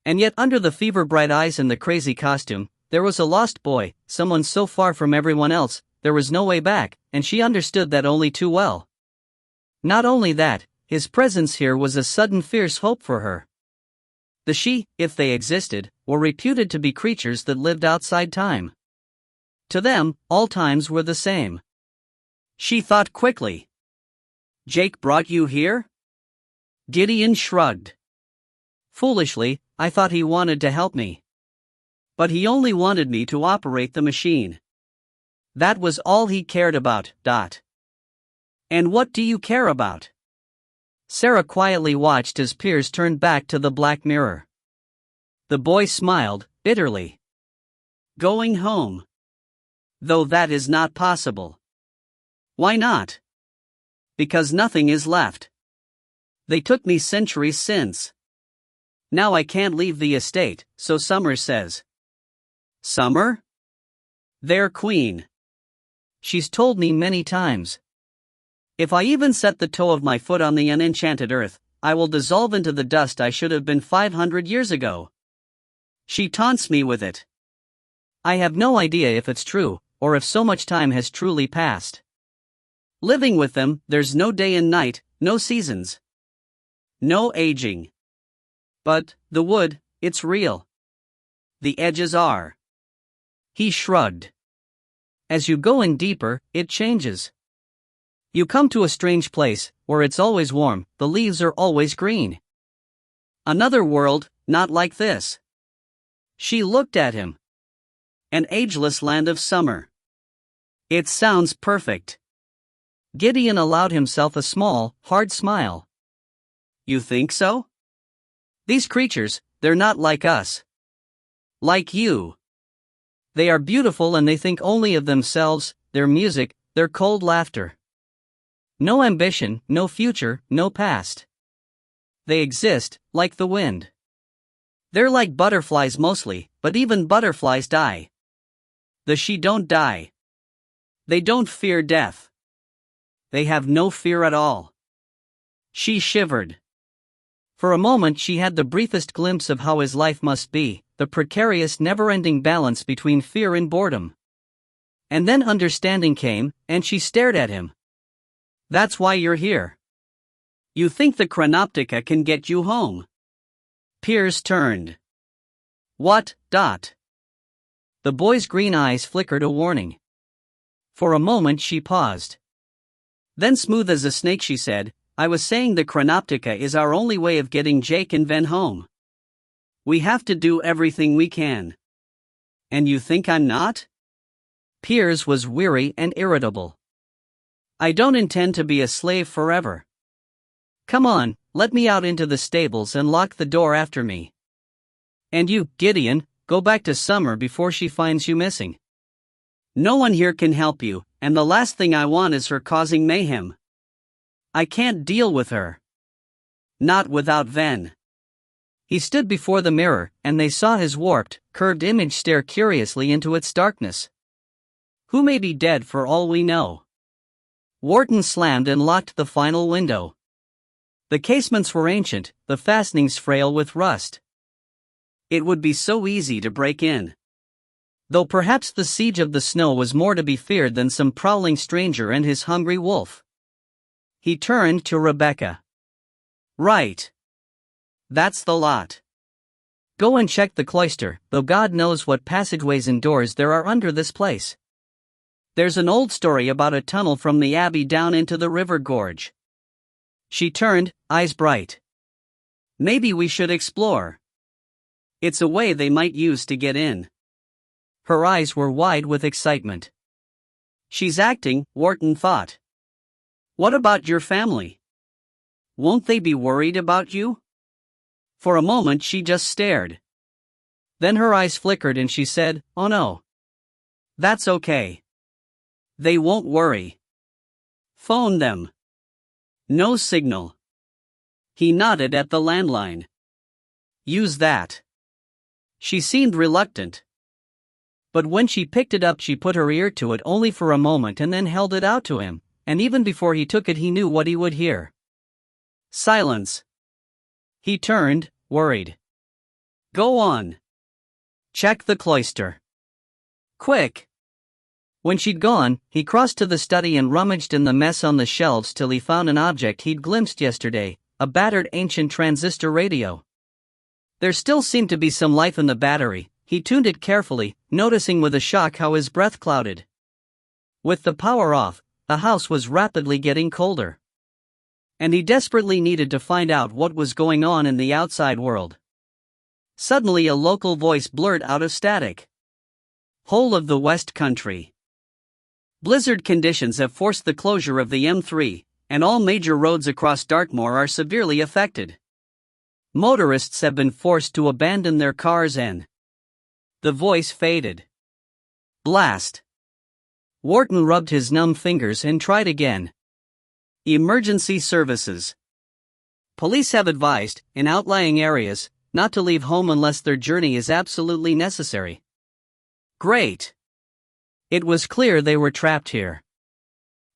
And yet under the fever-bright eyes and the crazy costume, there was a lost boy, someone so far from everyone else, there was no way back, and she understood that only too well. Not only that, his presence here was a sudden fierce hope for her. The she, if they existed, were reputed to be creatures that lived outside time. To them, all times were the same. She thought quickly. "Jake brought you here?" Gideon shrugged. "Foolishly, I thought he wanted to help me. But he only wanted me to operate the machine. That was all he cared about. And what do you care about?" Sarah quietly watched as Piers turned back to the black mirror. The boy smiled, bitterly. "Going home. Though that is not possible." "Why not?" "Because nothing is left. They took me centuries since. Now I can't leave the estate, so Summer says." "Summer?" "Their queen. She's told me many times. If I even set the toe of my foot on the unenchanted earth, I will dissolve into the dust I should have been 500 years ago. She taunts me with it. I have no idea if it's true, or if so much time has truly passed. Living with them, there's no day and night, no seasons. No aging. But, the wood, it's real. The edges are." He shrugged. "As you go in deeper, it changes. You come to a strange place, where it's always warm, the leaves are always green. Another world, not like this." She looked at him. "An ageless land of summer. It sounds perfect." Gideon allowed himself a small, hard smile. "You think so? These creatures, they're not like us. Like you. They are beautiful and they think only of themselves, their music, their cold laughter. No ambition, no future, no past. They exist, like the wind. They're like butterflies mostly, but even butterflies die. The she don't die. They don't fear death. They have no fear at all." She shivered. For a moment she had the briefest glimpse of how his life must be, the precarious never-ending balance between fear and boredom. And then understanding came, and she stared at him. "That's why you're here. You think the Chronoptica can get you home?" Piers turned. "What? The boy's green eyes flickered a warning. For a moment she paused. Then smooth as a snake she said, "I was saying the Chronoptica is our only way of getting Jake and Ven home. We have to do everything we can." "And you think I'm not?" Piers was weary and irritable. "I don't intend to be a slave forever. Come on, let me out into the stables and lock the door after me. And you, Gideon, go back to Summer before she finds you missing. No one here can help you, and the last thing I want is her causing mayhem. I can't deal with her. Not without Ven." He stood before the mirror, and they saw his warped, curved image stare curiously into its darkness. "Who may be dead for all we know?" Wharton slammed and locked the final window. The casements were ancient, the fastenings frail with rust. It would be so easy to break in. Though perhaps the siege of the snow was more to be feared than some prowling stranger and his hungry wolf. He turned to Rebecca. "Right. That's the lot. Go and check the cloister, though God knows what passageways and doors there are under this place. There's an old story about a tunnel from the abbey down into the river gorge." She turned, eyes bright. "Maybe we should explore. It's a way they might use to get in." Her eyes were wide with excitement. "She's acting," Wharton thought. "What about your family? Won't they be worried about you?" For a moment she just stared. Then her eyes flickered and she said, "Oh no. That's okay. They won't worry. Phone them." "No signal." He nodded at the landline. "Use that." She seemed reluctant. But when she picked it up she put her ear to it only for a moment and then held it out to him, and even before he took it he knew what he would hear. Silence. He turned, worried. Go on. Check the cloister. Quick. When she'd gone, he crossed to the study and rummaged in the mess on the shelves till he found an object he'd glimpsed yesterday, a battered ancient transistor radio. There still seemed to be some life in the battery. He tuned it carefully, noticing with a shock how his breath clouded. With the power off, the house was rapidly getting colder. And he desperately needed to find out what was going on in the outside world. Suddenly a local voice blurred out of static. Whole of the West Country. Blizzard conditions have forced the closure of the M3, and all major roads across Dartmoor are severely affected. Motorists have been forced to abandon their cars and... The voice faded. Blast. Wharton rubbed his numb fingers and tried again. Emergency services. Police have advised, in outlying areas, not to leave home unless their journey is absolutely necessary. Great. It was clear they were trapped here.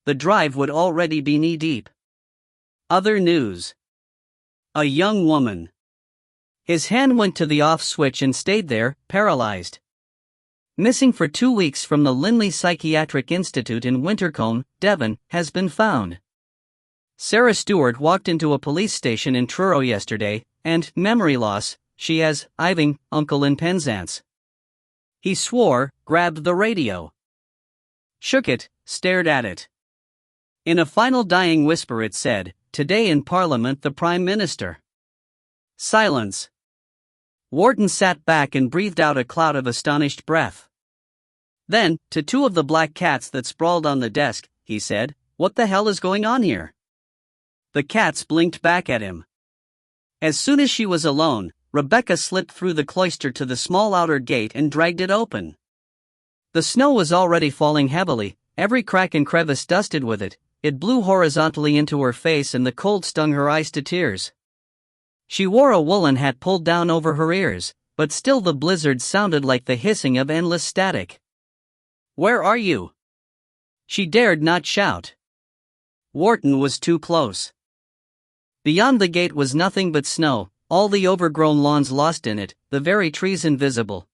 The drive would already be knee-deep. Other news. A young woman. His hand went to the off switch and stayed there, paralyzed. Missing for 2 weeks from the Linley Psychiatric Institute in Wintercombe, Devon, has been found. Sarah Stewart walked into a police station in Truro yesterday, and, memory loss, she has, Iving, uncle in Penzance. He swore, grabbed the radio. Shook it, stared at it. In a final dying whisper it said, "Today in Parliament the Prime Minister." Silence. Wharton sat back and breathed out a cloud of astonished breath. Then, to two of the black cats that sprawled on the desk, he said, "What the hell is going on here?" The cats blinked back at him. As soon as she was alone, Rebecca slipped through the cloister to the small outer gate and dragged it open. The snow was already falling heavily, every crack and crevice dusted with it. It blew horizontally into her face and the cold stung her eyes to tears. She wore a woolen hat pulled down over her ears, but still the blizzard sounded like the hissing of endless static. "Where are you?" She dared not shout. Wharton was too close. Beyond the gate was nothing but snow, all the overgrown lawns lost in it, the very trees invisible.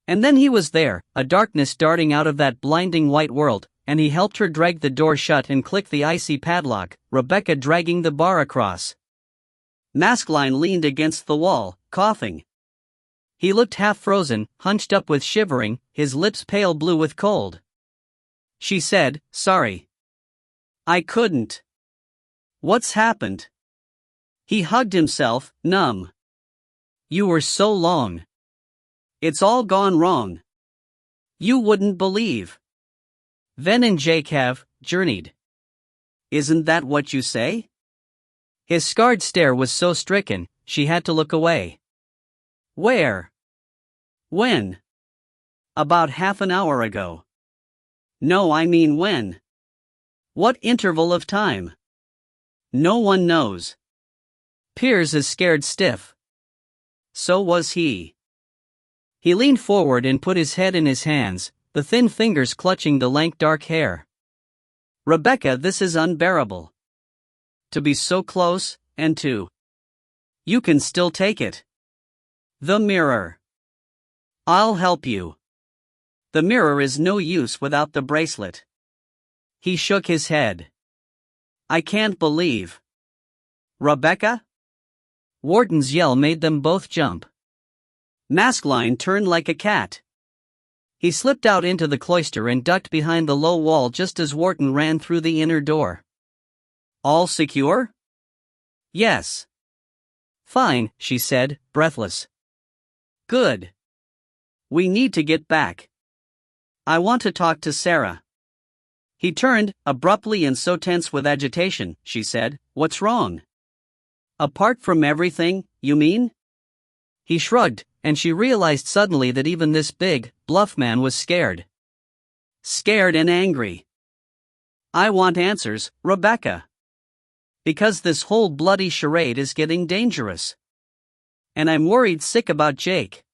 And then he was there, a darkness darting out of that blinding white world, and he helped her drag the door shut and click the icy padlock, Rebecca dragging the bar across. Maskelyne leaned against the wall, coughing. He looked half-frozen, hunched up with shivering, his lips pale blue with cold. She said, "Sorry. I couldn't." "What's happened?" He hugged himself, numb. "You were so long. It's all gone wrong. You wouldn't believe. Ven and Jake have journeyed." "Isn't that what you say?" His scarred stare was so stricken, she had to look away. "Where? When?" "About half an hour ago." "No, I mean when. What interval of time?" "No one knows. Piers is scared stiff." So was he. He leaned forward and put his head in his hands, the thin fingers clutching the lank dark hair. "Rebecca, this is unbearable. To be so close, and to... You can still take it. The mirror. I'll help you. The mirror is no use without the bracelet." He shook his head. "I can't believe." "Rebecca?" Wharton's yell made them both jump. Maskelyne turned like a cat. He slipped out into the cloister and ducked behind the low wall just as Wharton ran through the inner door. "All secure?" "Yes." "Fine," she said, breathless. "Good. We need to get back. I want to talk to Sarah." He turned, abruptly and so tense with agitation, she said, "What's wrong?" "Apart from everything, you mean?" He shrugged, and she realized suddenly that even this big, bluff man was scared. Scared and angry. "I want answers, Rebecca. Because this whole bloody charade is getting dangerous. And I'm worried sick about Jake."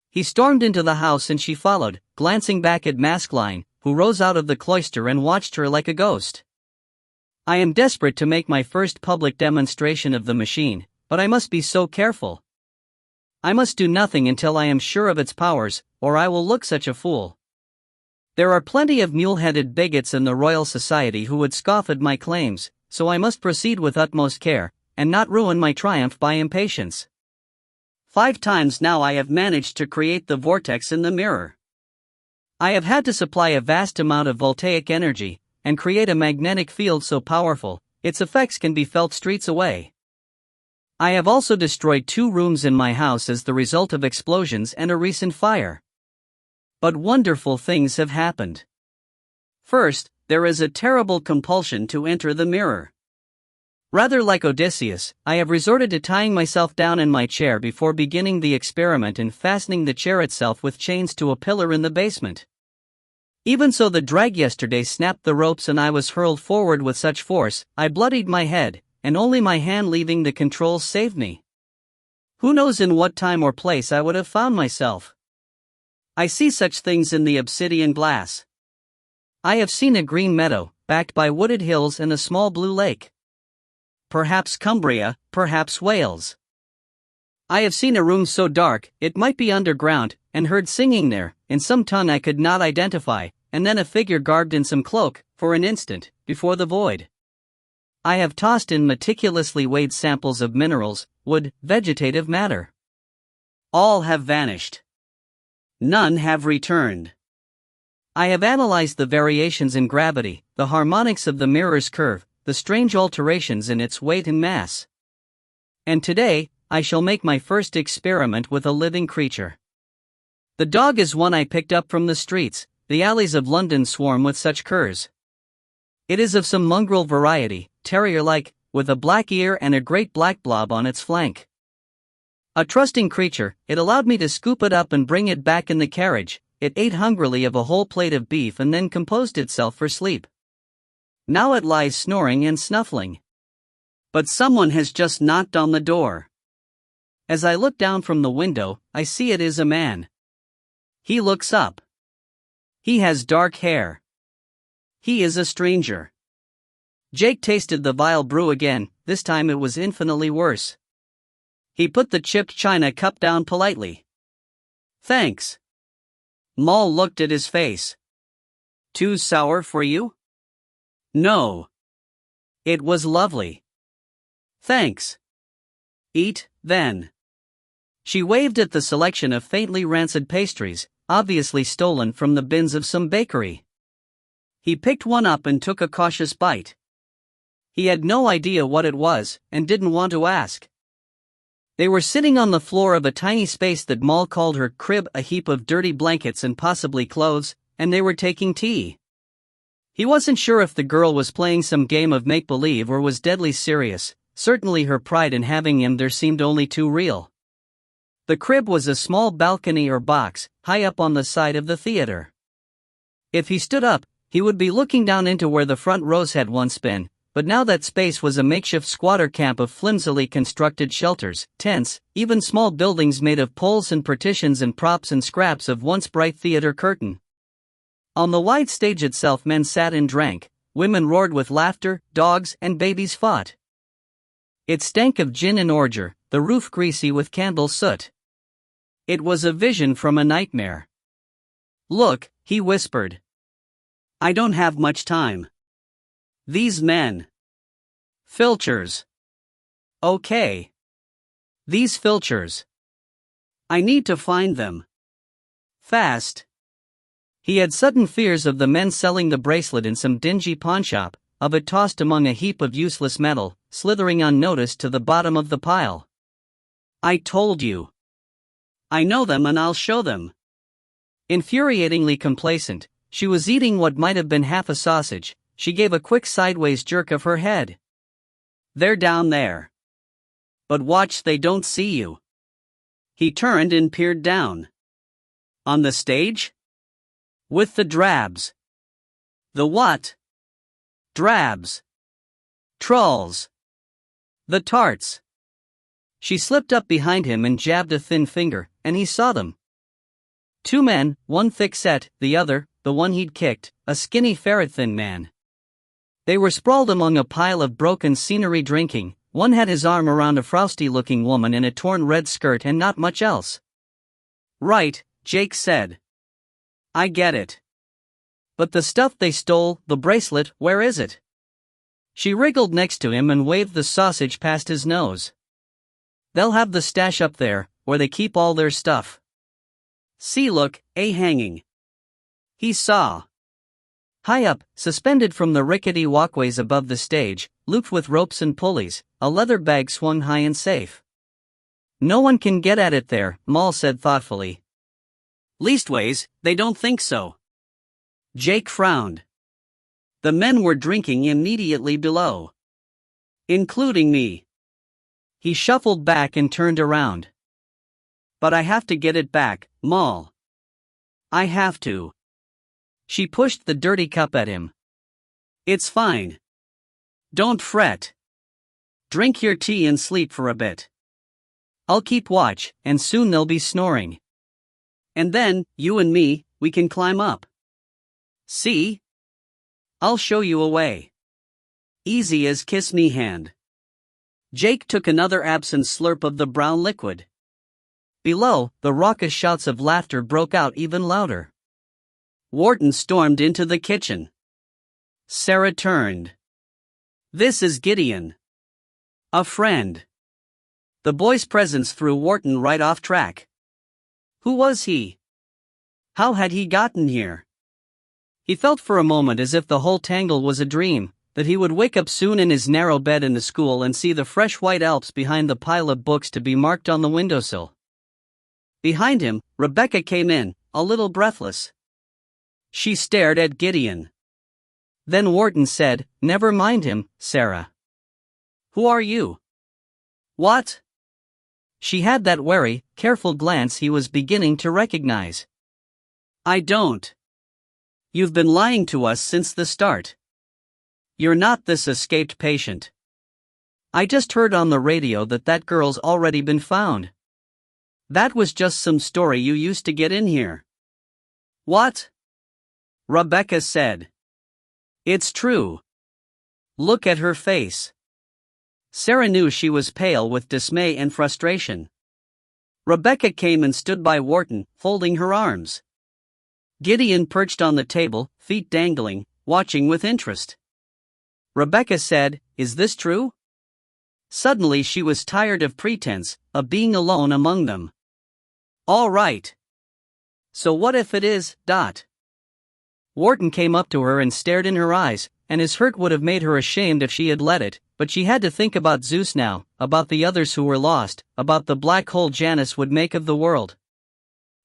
He stormed into the house and she followed, glancing back at Maskelyne, who rose out of the cloister and watched her like a ghost. I am desperate to make my first public demonstration of the machine, but I must be so careful. I must do nothing until I am sure of its powers, or I will look such a fool. There are plenty of mule-headed bigots in the Royal Society who would scoff at my claims, so I must proceed with utmost care, and not ruin my triumph by impatience. 5 times now I have managed to create the vortex in the mirror. I have had to supply a vast amount of voltaic energy, and create a magnetic field so powerful, its effects can be felt streets away. I have also destroyed 2 rooms in my house as the result of explosions and a recent fire. But wonderful things have happened. First, there is a terrible compulsion to enter the mirror. Rather like Odysseus, I have resorted to tying myself down in my chair before beginning the experiment and fastening the chair itself with chains to a pillar in the basement. Even so, the drag yesterday snapped the ropes and I was hurled forward with such force, I bloodied my head, and only my hand leaving the controls saved me. Who knows in what time or place I would have found myself? I see such things in the obsidian glass. I have seen a green meadow, backed by wooded hills and a small blue lake. Perhaps Cumbria, perhaps Wales. I have seen a room so dark, it might be underground, and heard singing there, in some tongue I could not identify, and then a figure garbed in some cloak, for an instant, before the void. I have tossed in meticulously weighed samples of minerals, wood, vegetative matter. All have vanished. None have returned. I have analyzed the variations in gravity, the harmonics of the mirror's curve, the strange alterations in its weight and mass. And today, I shall make my first experiment with a living creature. The dog is one I picked up from the streets. The alleys of London swarm with such curs. It is of some mongrel variety, terrier-like, with a black ear and a great black blob on its flank. A trusting creature, it allowed me to scoop it up and bring it back in the carriage. It ate hungrily of a whole plate of beef and then composed itself for sleep. Now it lies snoring and snuffling. But someone has just knocked on the door. As I look down from the window, I see it is a man. He looks up. He has dark hair. He is a stranger. Jake tasted the vile brew again, this time it was infinitely worse. He put the chipped china cup down politely. Thanks. Moll looked at his face. Too sour for you? No. It was lovely. Thanks. Eat, then. She waved at the selection of faintly rancid pastries, obviously stolen from the bins of some bakery. He picked one up and took a cautious bite. He had no idea what it was, and didn't want to ask. They were sitting on the floor of a tiny space that Moll called her crib, a heap of dirty blankets and possibly clothes, and they were taking tea. He wasn't sure if the girl was playing some game of make-believe or was deadly serious. Certainly her pride in having him there seemed only too real. The crib was a small balcony or box, high up on the side of the theater. If he stood up, he would be looking down into where the front rows had once been, but now that space was a makeshift squatter camp of flimsily constructed shelters, tents, even small buildings made of poles and partitions and props and scraps of once bright theater curtain. On the wide stage itself men sat and drank, women roared with laughter, dogs and babies fought. It stank of gin and ordure, the roof greasy with candle soot. It was a vision from a nightmare. Look, he whispered. I don't have much time. These men. Filchers. Okay. These filchers. I need to find them. Fast. He had sudden fears of the men selling the bracelet in some dingy pawnshop, of it tossed among a heap of useless metal, slithering unnoticed to the bottom of the pile. I told you. I know them and I'll show them. Infuriatingly complacent, she was eating what might have been half a sausage. She gave a quick sideways jerk of her head. They're down there. But watch they don't see you. He turned and peered down. On the stage? With the drabs. The what? Drabs. Trolls. The tarts. She slipped up behind him and jabbed a thin finger, and he saw them. Two men, one thick-set, the other, the one he'd kicked, a skinny ferret-thin man. They were sprawled among a pile of broken scenery drinking. One had his arm around a frowsty-looking woman in a torn red skirt and not much else. "Right," Jake said. "I get it. But the stuff they stole, the bracelet, where is it?" She wriggled next to him and waved the sausage past his nose. "They'll have the stash up there, where they keep all their stuff. See, look, hanging." He saw. High up, suspended from the rickety walkways above the stage, looped with ropes and pulleys, a leather bag swung high and safe. "No one can get at it there," Moll said thoughtfully. "Leastways, they don't think so." Jake frowned. The men were drinking immediately below. "Including me." He shuffled back and turned around. "But I have to get it back, Moll. I have to." She pushed the dirty cup at him. "It's fine. Don't fret. Drink your tea and sleep for a bit. I'll keep watch, and soon they'll be snoring. And then, you and me, we can climb up. See? I'll show you a way. Easy as kiss me hand." Jake took another absent slurp of the brown liquid. Below, the raucous shouts of laughter broke out even louder. Wharton stormed into the kitchen. Sarah turned. "This is Gideon. A friend." The boy's presence threw Wharton right off track. Who was he? How had he gotten here? He felt for a moment as if the whole tangle was a dream, that he would wake up soon in his narrow bed in the school and see the fresh white Alps behind the pile of books to be marked on the windowsill. Behind him, Rebecca came in, a little breathless. She stared at Gideon. Then Wharton said, "Never mind him, Sarah." "Who are you?" "What?" She had that wary, careful glance he was beginning to recognize. "I don't. You've been lying to us since the start. You're not this escaped patient. I just heard on the radio that girl's already been found. That was just some story you used to get in here." "What?" Rebecca said. "It's true. Look at her face." Sarah knew she was pale with dismay and frustration. Rebecca came and stood by Wharton, folding her arms. Gideon perched on the table, feet dangling, watching with interest. Rebecca said, "Is this true?" Suddenly she was tired of pretense, of being alone among them. "All right. So what if it is, Dot?" Wharton came up to her and stared in her eyes, and his hurt would have made her ashamed if she had let it, but she had to think about Zeus now, about the others who were lost, about the black hole Janus would make of the world.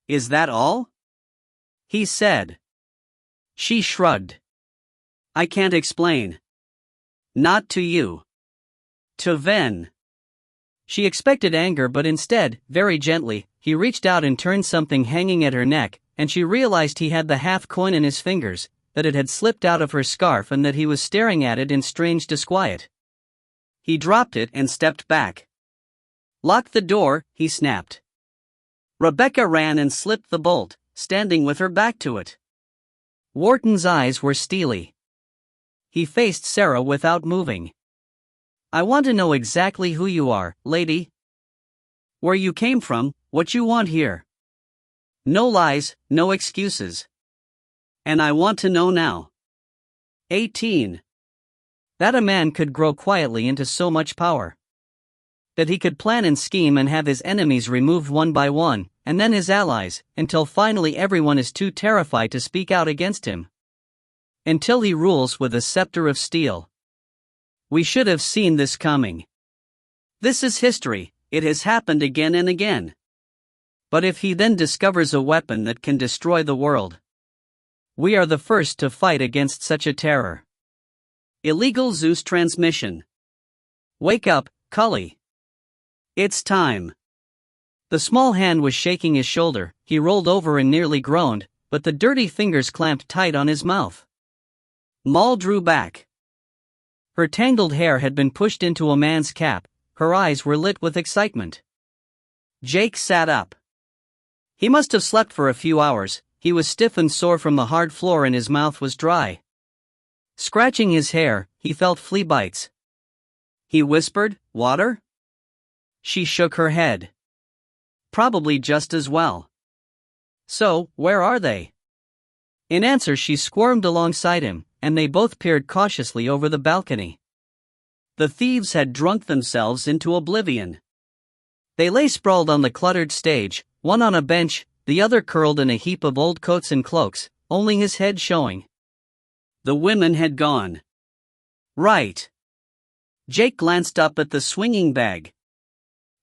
"Is that all?" he said. She shrugged. "I can't explain. Not to you. To Ven." She expected anger, but instead, very gently, he reached out and turned something hanging at her neck, and she realized he had the half-coin in his fingers, that it had slipped out of her scarf and that he was staring at it in strange disquiet. He dropped it and stepped back. "Lock the door," he snapped. Rebecca ran and slipped the bolt, standing with her back to it. Wharton's eyes were steely. He faced Sarah without moving. "I want to know exactly who you are, lady. Where you came from, what you want here. No lies, no excuses. And I want to know now." 18. That a man could grow quietly into so much power. That he could plan and scheme and have his enemies removed one by one, and then his allies, until finally everyone is too terrified to speak out against him. Until he rules with a scepter of steel. We should have seen this coming. This is history, it has happened again and again. But if he then discovers a weapon that can destroy the world, we are the first to fight against such a terror. Illegal Zeus transmission. Wake up, Cully. It's time. The small hand was shaking his shoulder, he rolled over and nearly groaned, but the dirty fingers clamped tight on his mouth. Moll drew back. Her tangled hair had been pushed into a man's cap, her eyes were lit with excitement. Jake sat up. He must have slept for a few hours. He was stiff and sore from the hard floor and his mouth was dry. Scratching his hair, he felt flea bites. He whispered, "Water?" She shook her head. "Probably just as well." "So, where are they?" In answer, she squirmed alongside him, and they both peered cautiously over the balcony. The thieves had drunk themselves into oblivion. They lay sprawled on the cluttered stage, one on a bench, the other curled in a heap of old coats and cloaks, only his head showing. The women had gone. Right. Jake glanced up at the swinging bag.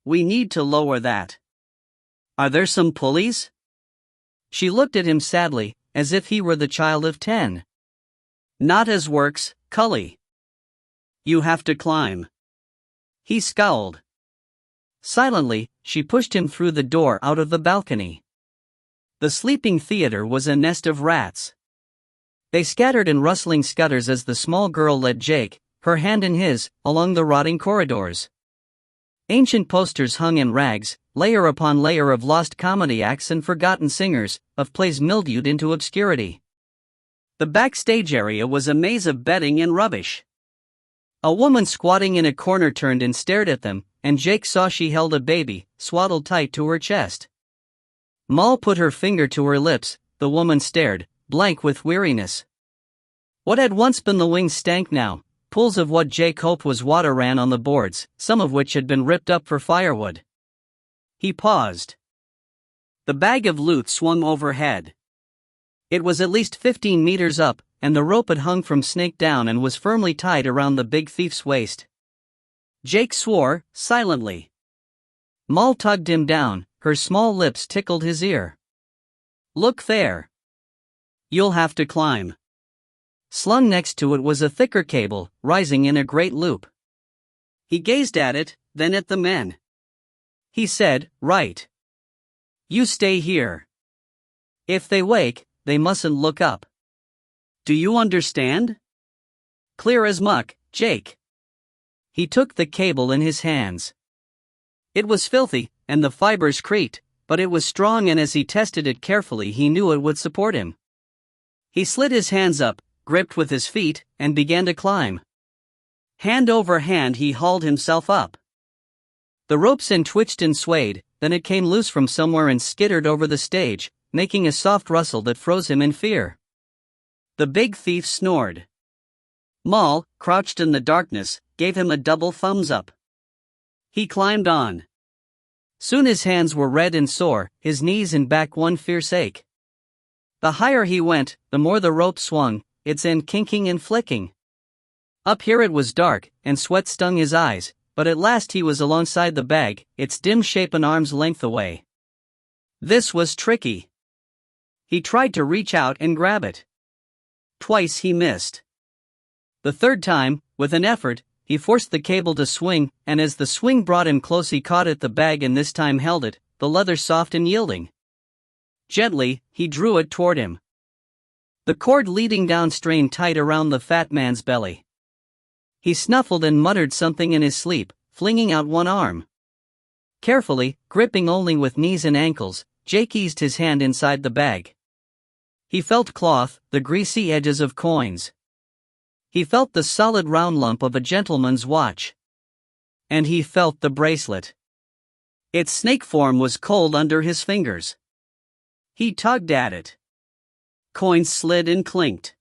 "We need to lower that. Are there some pulleys?" She looked at him sadly, as if he were the child of 10. "Not as works, Cully. You have to climb." He scowled. Silently, she pushed him through the door out of the balcony. The sleeping theater was a nest of rats. They scattered in rustling scutters as the small girl led Jake, her hand in his, along the rotting corridors. Ancient posters hung in rags, layer upon layer of lost comedy acts and forgotten singers, of plays mildewed into obscurity. The backstage area was a maze of bedding and rubbish. A woman squatting in a corner turned and stared at them, and Jake saw she held a baby, swaddled tight to her chest. Moll put her finger to her lips. The woman stared, blank with weariness. What had once been the wings stank now. Pools of what Jake hoped was water ran on the boards, some of which had been ripped up for firewood. He paused. The bag of loot swung overhead. It was at least 15 meters up, and the rope had hung from snake down and was firmly tied around the big thief's waist. Jake swore, silently. Moll tugged him down, her small lips tickled his ear. "Look there. You'll have to climb." Slung next to it was a thicker cable, rising in a great loop. He gazed at it, then at the men. He said, "Right. You stay here. If they wake, they mustn't look up. Do you understand?" "Clear as muck, Jake." He took the cable in his hands. It was filthy, and the fibers creaked, but it was strong, and as he tested it carefully he knew it would support him. He slid his hands up, gripped with his feet, and began to climb. Hand over hand he hauled himself up. The rope's end twitched and swayed, then it came loose from somewhere and skittered over the stage, making a soft rustle that froze him in fear. The big thief snored. Moll, crouched in the darkness, gave him a double thumbs up. He climbed on. Soon his hands were red and sore, his knees and back one fierce ache. The higher he went, the more the rope swung, its end kinking and flicking. Up here it was dark, and sweat stung his eyes, but at last he was alongside the bag, its dim shape an arm's length away. This was tricky. He tried to reach out and grab it. Twice he missed. The third time, with an effort, he forced the cable to swing, and as the swing brought him close he caught at the bag and this time held it, the leather soft and yielding. Gently, he drew it toward him. The cord leading down strained tight around the fat man's belly. He snuffled and muttered something in his sleep, flinging out one arm. Carefully, gripping only with knees and ankles, Jake eased his hand inside the bag. He felt cloth, the greasy edges of coins. He felt the solid round lump of a gentleman's watch. And he felt the bracelet. Its snake form was cold under his fingers. He tugged at it. Coins slid and clinked.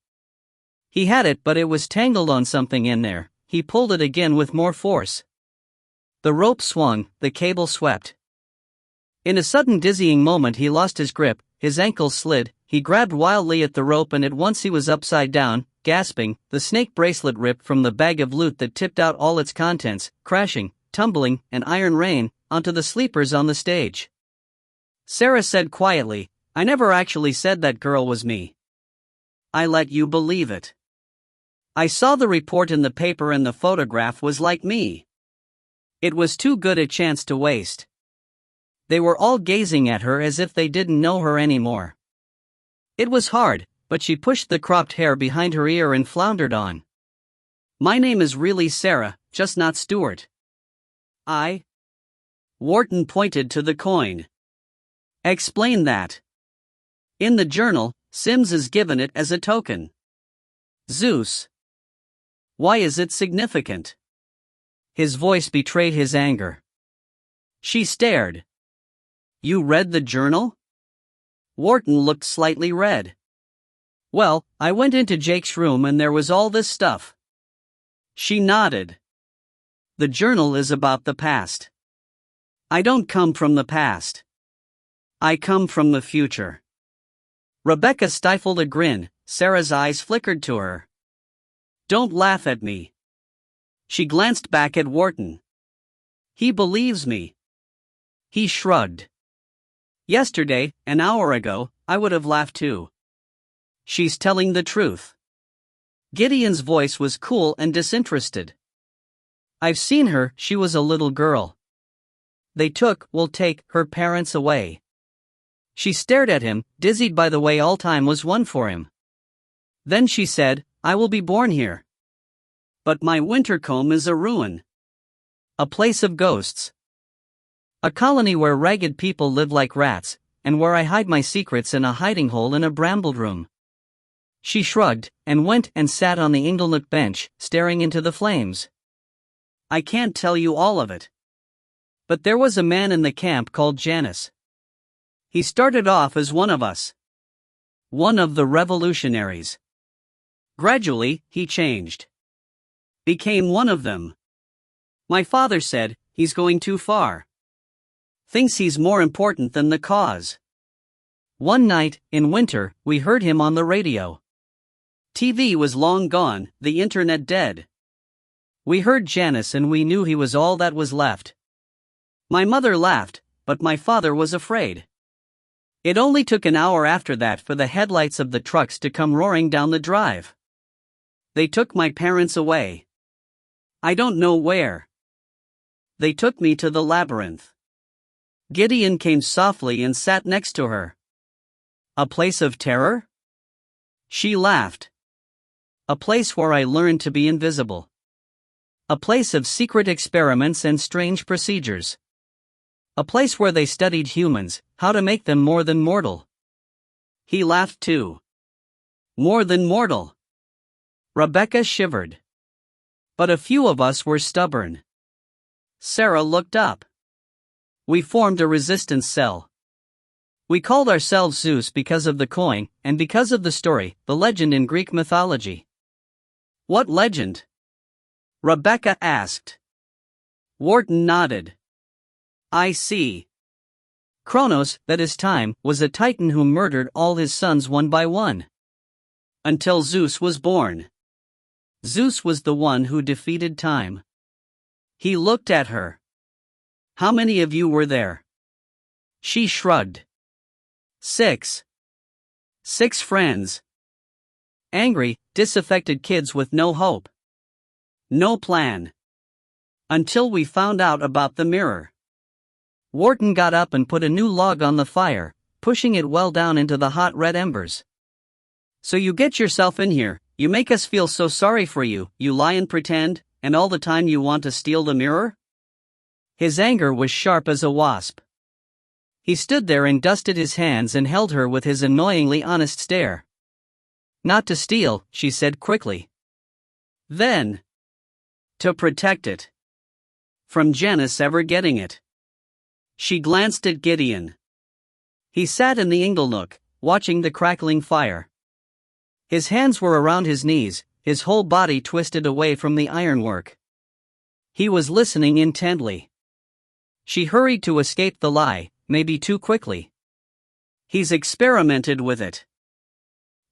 He had it, but it was tangled on something in there. He pulled it again with more force. The rope swung, the cable swept. In a sudden dizzying moment he lost his grip, his ankles slid, he grabbed wildly at the rope and at once he was upside down, gasping, the snake bracelet ripped from the bag of loot that tipped out all its contents, crashing, tumbling, an iron rain, onto the sleepers on the stage. Sarah said quietly, "I never actually said that girl was me. I let you believe it. I saw the report in the paper and the photograph was like me. It was too good a chance to waste." They were all gazing at her as if they didn't know her anymore. It was hard, but she pushed the cropped hair behind her ear and floundered on. "My name is really Sarah, just not Stuart." Wharton pointed to the coin. Explain that. In the journal, Sims is given it as a token. Zeus. Why is it significant? His voice betrayed his anger. She stared. You read the journal? Wharton looked slightly red. Well, I went into Jake's room and there was all this stuff. She nodded. The journal is about the past. I don't come from the past. I come from the future. Rebecca stifled a grin. Sarah's eyes flickered to her. Don't laugh at me. She glanced back at Wharton. He believes me. He shrugged. Yesterday, an hour ago, I would have laughed too. She's telling the truth. Gideon's voice was cool and disinterested. I've seen her, she was a little girl. Will take, her parents away. She stared at him, dizzied by the way all time was won for him. Then she said, I will be born here. But my Wintercombe is a ruin. A place of ghosts. A colony where ragged people live like rats, and where I hide my secrets in a hiding hole in a brambled room. She shrugged, and went and sat on the inglenook bench, staring into the flames. I can't tell you all of it. But there was a man in the camp called Janus. He started off as one of us. One of the revolutionaries. Gradually, he changed. Became one of them. My father said, he's going too far. Thinks he's more important than the cause. One night, in winter, we heard him on the radio. TV was long gone, the internet dead. We heard Janus and we knew he was all that was left. My mother laughed, but my father was afraid. It only took an hour after that for the headlights of the trucks to come roaring down the drive. They took my parents away. I don't know where. They took me to the labyrinth. Gideon came softly and sat next to her. A place of terror? She laughed. A place where I learned to be invisible. A place of secret experiments and strange procedures. A place where they studied humans, how to make them more than mortal. He laughed too. More than mortal. Rebecca shivered. But a few of us were stubborn. Sarah looked up. We formed a resistance cell. We called ourselves Zeus because of the coin, and because of the story, the legend in Greek mythology. What legend? Rebecca asked. Wharton nodded. I see. Kronos, that is time, was a titan who murdered all his sons one by one. Until Zeus was born. Zeus was the one who defeated time. He looked at her. How many of you were there? She shrugged. 6. 6 friends. Angry, disaffected kids with no hope. No plan. Until we found out about the mirror. Wharton got up and put a new log on the fire, pushing it well down into the hot red embers. So you get yourself in here, you make us feel so sorry for you, you lie and pretend, and all the time you want to steal the mirror? His anger was sharp as a wasp. He stood there and dusted his hands and held her with his annoyingly honest stare. Not to steal, she said quickly. Then. To protect it. From Janus ever getting it. She glanced at Gideon. He sat in the inglenook, watching the crackling fire. His hands were around his knees, his whole body twisted away from the ironwork. He was listening intently. She hurried to escape the lie, maybe too quickly. He's experimented with it.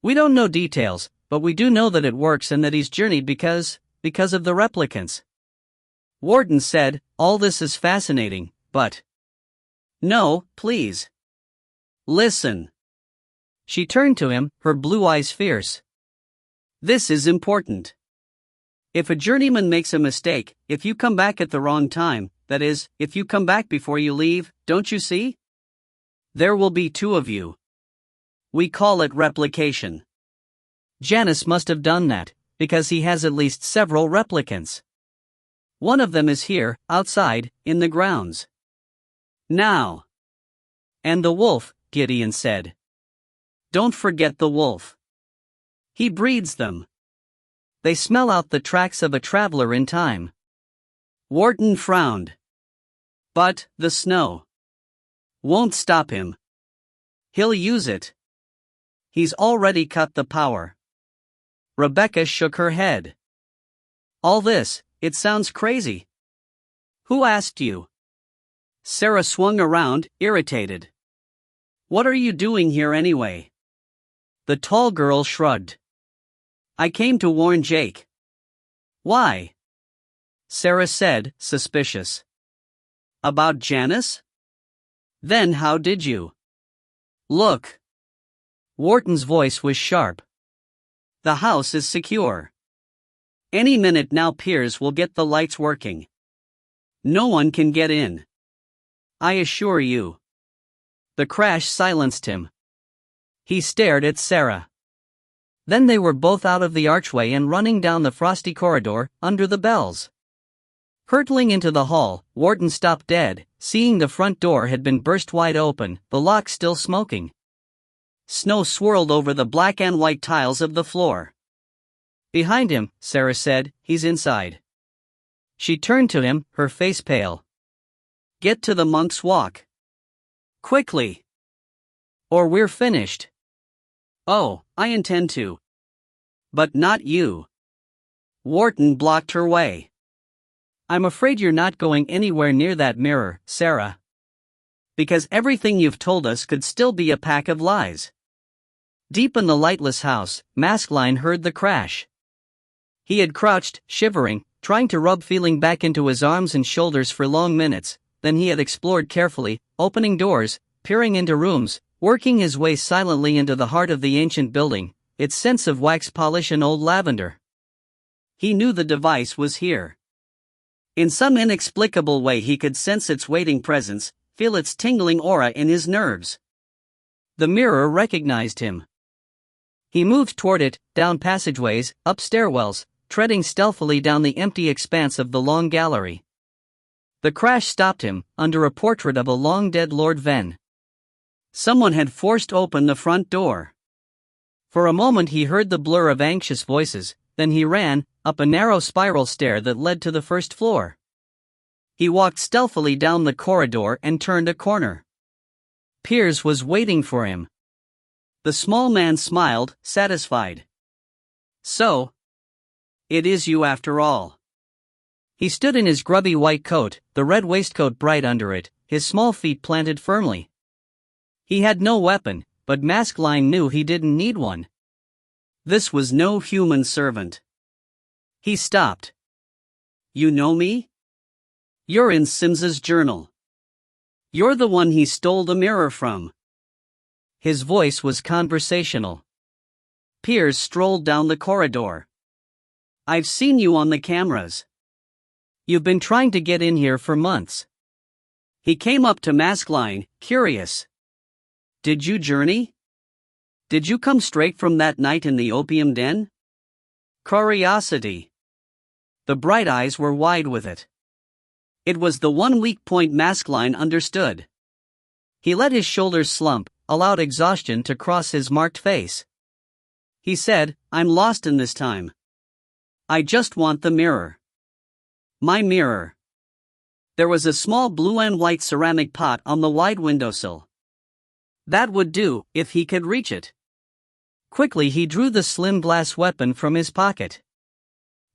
We don't know details, but we do know that it works and that he's journeyed because of the replicants. Wharton said, all this is fascinating, but... No, please. Listen. She turned to him, her blue eyes fierce. This is important. If a journeyman makes a mistake, if you come back at the wrong time, that is, if you come back before you leave, don't you see? There will be 2 of you. We call it replication. Janus must have done that, because he has at least several replicants. One of them is here, outside, in the grounds. Now. And the wolf, Gideon said. Don't forget the wolf. He breeds them. They smell out the tracks of a traveler in time. Wharton frowned. But the snow won't stop him. He'll use it. He's already cut the power. Rebecca shook her head. All this, it sounds crazy. Who asked you? Sarah swung around, irritated. What are you doing here anyway? The tall girl shrugged. I came to warn Jake. Why? Sarah said, suspicious. About Janice? Then how did you? Look. Wharton's voice was sharp. The house is secure. Any minute now Piers will get the lights working. No one can get in. I assure you. The crash silenced him. He stared at Sarah. Then they were both out of the archway and running down the frosty corridor, under the bells. Hurtling into the hall, Wharton stopped dead, seeing the front door had been burst wide open, the lock still smoking. Snow swirled over the black and white tiles of the floor. Behind him, Sarah said, he's inside. She turned to him, her face pale. Get to the monk's walk. Quickly. Or we're finished. Oh, I intend to. But not you. Wharton blocked her way. I'm afraid you're not going anywhere near that mirror, Sarah. Because everything you've told us could still be a pack of lies. Deep in the lightless house, Maskelyne heard the crash. He had crouched, shivering, trying to rub feeling back into his arms and shoulders for long minutes, then he had explored carefully, opening doors, peering into rooms, working his way silently into the heart of the ancient building, its scents of wax polish and old lavender. He knew the device was here. In some inexplicable way he could sense its waiting presence, feel its tingling aura in his nerves. The mirror recognized him. He moved toward it, down passageways, up stairwells, treading stealthily down the empty expanse of the long gallery. The crash stopped him, under a portrait of a long-dead Lord Venn. Someone had forced open the front door. For a moment he heard the blur of anxious voices, then he ran, up a narrow spiral stair that led to the first floor. He walked stealthily down the corridor and turned a corner. Piers was waiting for him. The small man smiled, satisfied. So, it is you after all. He stood in his grubby white coat, the red waistcoat bright under it, his small feet planted firmly. He had no weapon, but Maskelyne knew he didn't need one. This was no human servant. He stopped. You know me? You're in Sims's journal. You're the one he stole the mirror from. His voice was conversational. Piers strolled down the corridor. I've seen you on the cameras. You've been trying to get in here for months. He came up to Maskelyne, curious. Did you journey? Did you come straight from that night in the opium den? Curiosity. The bright eyes were wide with it. It was the one weak point Maskelyne understood. He let his shoulders slump, allowed exhaustion to cross his marked face. He said, I'm lost in this time. I just want the mirror. My mirror. There was a small blue and white ceramic pot on the wide windowsill. That would do, if he could reach it. Quickly he drew the slim glass weapon from his pocket.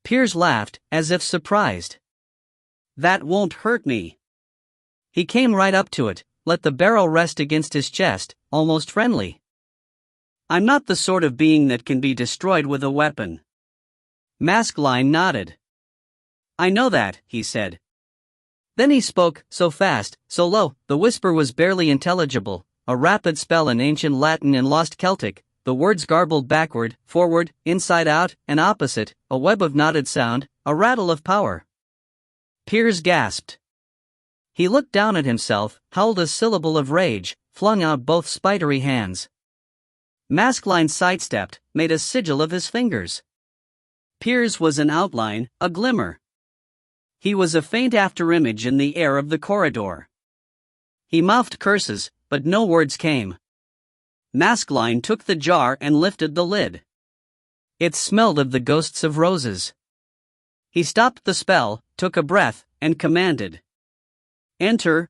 Piers laughed, as if surprised. That won't hurt me. He came right up to it, let the barrel rest against his chest, almost friendly. I'm not the sort of being that can be destroyed with a weapon. Maskelyne nodded. I know that, he said. Then he spoke, so fast, so low, the whisper was barely intelligible, a rapid spell in ancient Latin and lost Celtic, the words garbled backward, forward, inside out, and opposite, a web of knotted sound, a rattle of power. Piers gasped. He looked down at himself, howled a syllable of rage, flung out both spidery hands. Maskelyne sidestepped, made a sigil of his fingers. Piers was an outline, a glimmer. He was a faint afterimage in the air of the corridor. He mouthed curses, but no words came. Maskelyne took the jar and lifted the lid. It smelled of the ghosts of roses. He stopped the spell, took a breath, and commanded. Enter.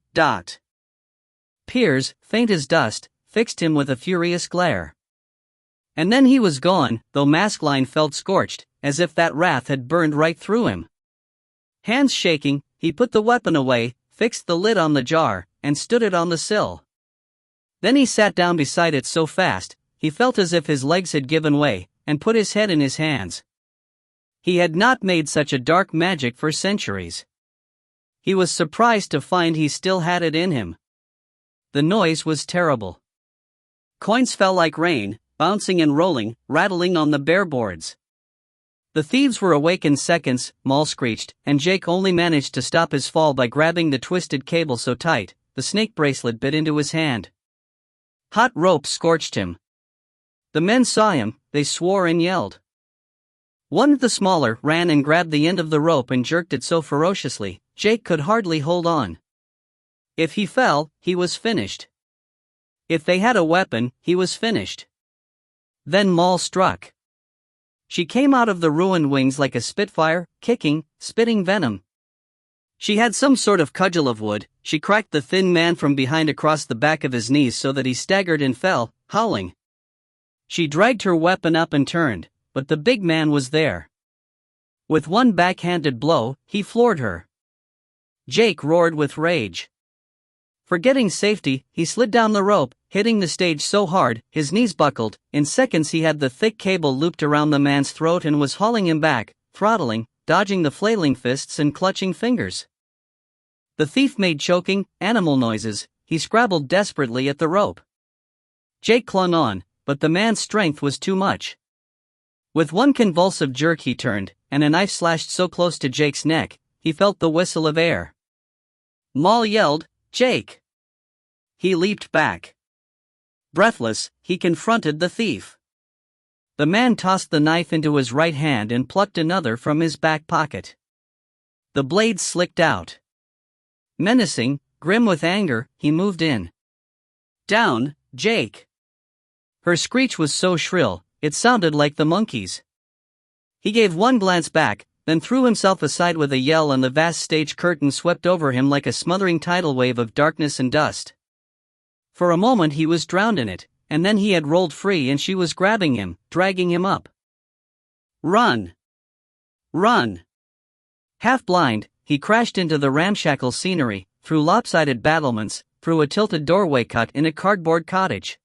Piers, faint as dust, fixed him with a furious glare. And then he was gone, though Maskelyne felt scorched, as if that wrath had burned right through him. Hands shaking, he put the weapon away, fixed the lid on the jar, and stood it on the sill. Then he sat down beside it so fast, he felt as if his legs had given way, and put his head in his hands. He had not made such a dark magic for centuries. He was surprised to find he still had it in him. The noise was terrible. Coins fell like rain, bouncing and rolling, rattling on the bare boards. The thieves were awake in seconds, Moll screeched, and Jake only managed to stop his fall by grabbing the twisted cable so tight, the snake bracelet bit into his hand. Hot rope scorched him. The men saw him, they swore and yelled. One of the smaller ran and grabbed the end of the rope and jerked it so ferociously, Jake could hardly hold on. If he fell, he was finished. If they had a weapon, he was finished. Then Moll struck. She came out of the ruined wings like a spitfire, kicking, spitting venom. She had some sort of cudgel of wood. She cracked the thin man from behind across the back of his knees so that he staggered and fell, howling. She dragged her weapon up and turned, but the big man was there. With one backhanded blow, he floored her. Jake roared with rage. Forgetting safety, he slid down the rope, hitting the stage so hard, his knees buckled. In seconds he had the thick cable looped around the man's throat and was hauling him back, throttling, dodging the flailing fists and clutching fingers. The thief made choking, animal noises. He scrabbled desperately at the rope. Jake clung on, but the man's strength was too much. With one convulsive jerk he turned, and a knife slashed so close to Jake's neck, he felt the whistle of air. Moll yelled, "Jake!" He leaped back. Breathless, he confronted the thief. The man tossed the knife into his right hand and plucked another from his back pocket. The blade slicked out. Menacing, grim with anger, he moved in. "Down, Jake!" Her screech was so shrill, it sounded like the monkey's. He gave one glance back, then threw himself aside with a yell, and the vast stage curtain swept over him like a smothering tidal wave of darkness and dust. For a moment he was drowned in it, and then he had rolled free and she was grabbing him, dragging him up. "Run! Run!" Half blind, he crashed into the ramshackle scenery, through lopsided battlements, through a tilted doorway cut in a cardboard cottage.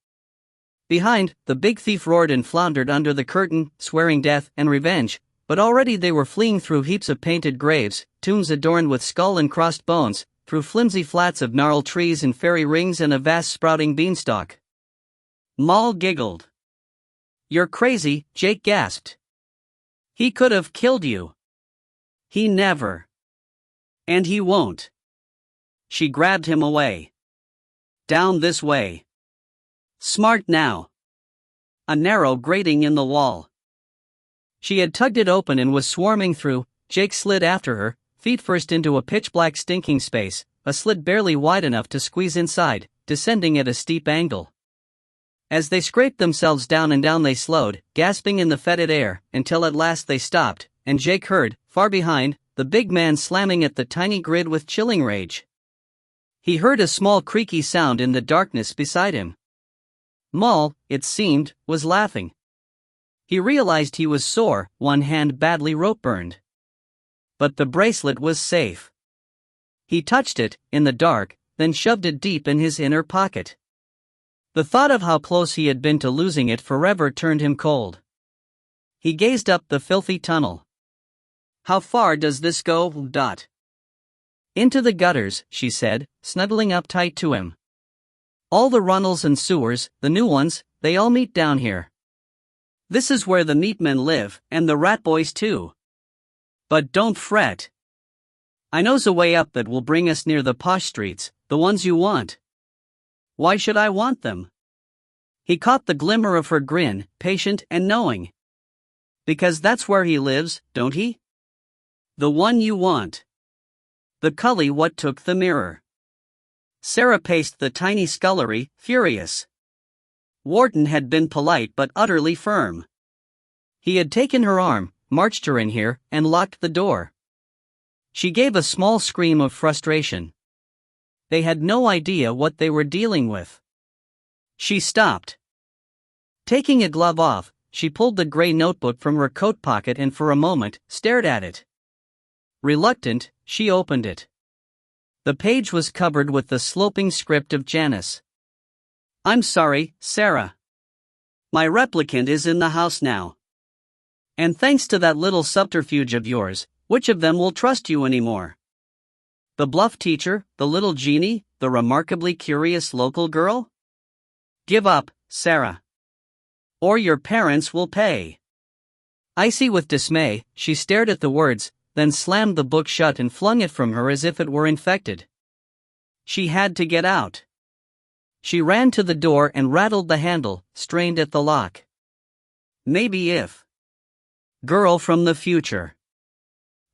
Behind, the big thief roared and floundered under the curtain, swearing death and revenge, but already they were fleeing through heaps of painted graves, tombs adorned with skull and crossed bones, through flimsy flats of gnarled trees and fairy rings and a vast sprouting beanstalk. Moll giggled. "You're crazy," Jake gasped. "He could have killed you. He never. And he won't." She grabbed him away. "Down this way. Smart now." A narrow grating in the wall. She had tugged it open and was swarming through. Jake slid after her, feet first into a pitch-black stinking space, a slit barely wide enough to squeeze inside, descending at a steep angle. As they scraped themselves down and down they slowed, gasping in the fetid air, until at last they stopped, and Jake heard, far behind, the big man slamming at the tiny grid with chilling rage. He heard a small creaky sound in the darkness beside him. Moll, it seemed, was laughing. He realized he was sore, one hand badly rope-burned. But the bracelet was safe. He touched it, in the dark, then shoved it deep in his inner pocket. The thought of how close he had been to losing it forever turned him cold. He gazed up the filthy tunnel. "How far does this go, ? "Into the gutters," she said, snuggling up tight to him. "All the runnels and sewers, the new ones, they all meet down here. This is where the meatmen live, and the rat boys too. But don't fret. I knows a way up that will bring us near the posh streets, the ones you want." "Why should I want them?" He caught the glimmer of her grin, patient and knowing. "Because that's where he lives, don't he? The one you want. The cully what took the mirror." Sarah paced the tiny scullery, furious. Wharton had been polite but utterly firm. He had taken her arm, marched her in here, and locked the door. She gave a small scream of frustration. They had no idea what they were dealing with. She stopped. Taking a glove off, she pulled the gray notebook from her coat pocket and for a moment stared at it. Reluctant, she opened it. The page was covered with the sloping script of Janice. "I'm sorry, Sarah. My replicant is in the house now. And thanks to that little subterfuge of yours, which of them will trust you anymore? The bluff teacher, the little genie, the remarkably curious local girl? Give up, Sarah. Or your parents will pay." Icy with dismay, she stared at the words, then slammed the book shut and flung it from her as if it were infected. She had to get out. She ran to the door and rattled the handle, strained at the lock. Maybe if. Girl from the future.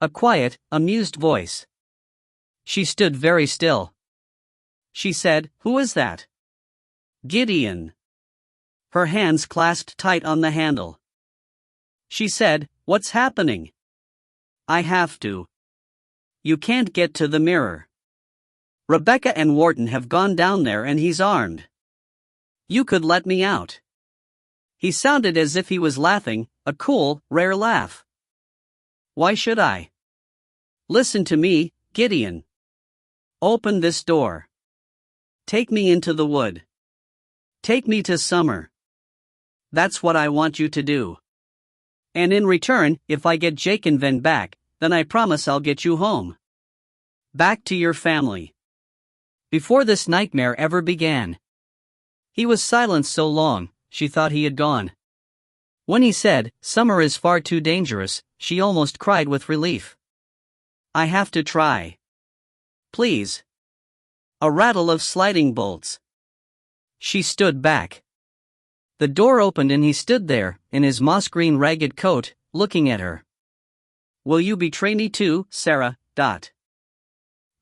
A quiet, amused voice. She stood very still. She said, "Who is that?" "Gideon." Her hands clasped tight on the handle. She said, "What's happening?" "I have to. You can't get to the mirror. Rebecca and Wharton have gone down there and he's armed. You could let me out." He sounded as if he was laughing, a cool, rare laugh. "Why should I? Listen to me, Gideon. Open this door. Take me into the wood. Take me to summer. That's what I want you to do. And in return, if I get Jake and Ven back, then I promise I'll get you home. Back to your family." Before this nightmare ever began. He was silent so long, she thought he had gone. When he said, "Summer is far too dangerous," she almost cried with relief. "I have to try. Please." A rattle of sliding bolts. She stood back. The door opened and he stood there, in his moss-green ragged coat, looking at her. "Will you betray me too, Sarah?"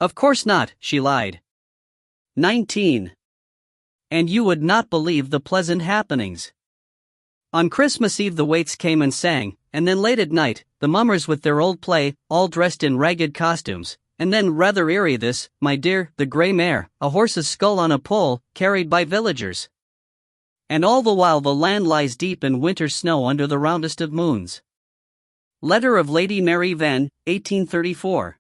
"Of course not," she lied. 19. And you would not believe the pleasant happenings. On Christmas Eve the waits came and sang, and then late at night, the mummers with their old play, all dressed in ragged costumes, and then rather eerie this, my dear, the grey mare, a horse's skull on a pole, carried by villagers. And all the while the land lies deep in winter snow under the roundest of moons. Letter of Lady Mary Venn, 1834.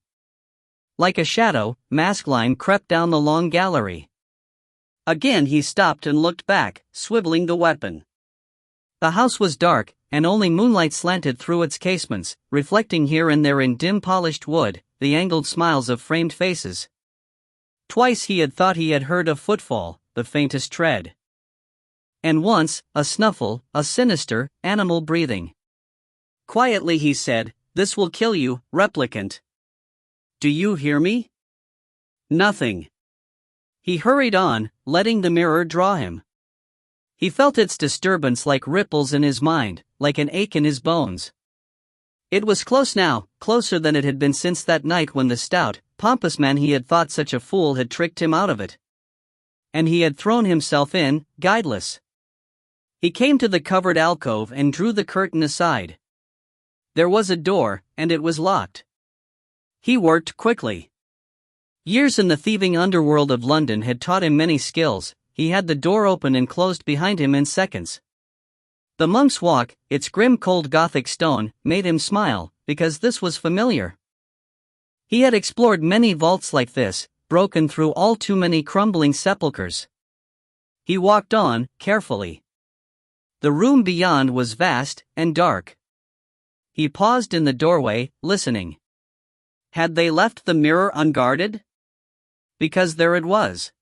Like a shadow, Maskelyne crept down the long gallery. Again he stopped and looked back, swiveling the weapon. The house was dark, and only moonlight slanted through its casements, reflecting here and there in dim polished wood, the angled smiles of framed faces. Twice he had thought he had heard a footfall, the faintest tread. And once, a snuffle, a sinister, animal breathing. Quietly he said, "This will kill you, replicant. Do you hear me?" Nothing. He hurried on, letting the mirror draw him. He felt its disturbance like ripples in his mind, like an ache in his bones. It was close now, closer than it had been since that night when the stout, pompous man he had thought such a fool had tricked him out of it. And he had thrown himself in, guideless. He came to the covered alcove and drew the curtain aside. There was a door, and it was locked. He worked quickly. Years in the thieving underworld of London had taught him many skills. He had the door open and closed behind him in seconds. The monk's walk, its grim cold Gothic stone, made him smile, because this was familiar. He had explored many vaults like this, broken through all too many crumbling sepulchres. He walked on, carefully. The room beyond was vast and dark. He paused in the doorway, listening. Had they left the mirror unguarded? Because there it was.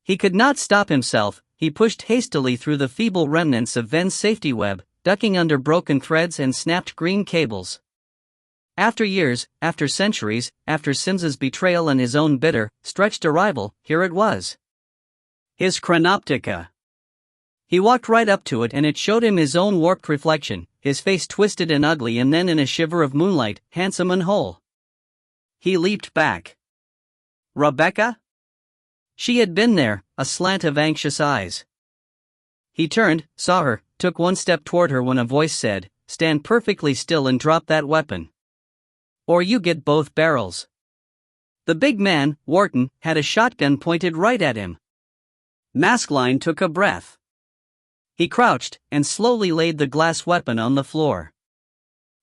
He could not stop himself. He pushed hastily through the feeble remnants of Ven's safety web, ducking under broken threads and snapped green cables. After years, after centuries, after Sims's betrayal and his own bitter, stretched arrival, here it was. His chronoptica. He walked right up to it and it showed him his own warped reflection, his face twisted and ugly and then in a shiver of moonlight, handsome and whole. He leaped back. Rebecca? She had been there, a slant of anxious eyes. He turned, saw her, took one step toward her when a voice said, "Stand perfectly still and drop that weapon. Or you get both barrels." The big man, Wharton, had a shotgun pointed right at him. Maskelyne took a breath. He crouched and slowly laid the glass weapon on the floor.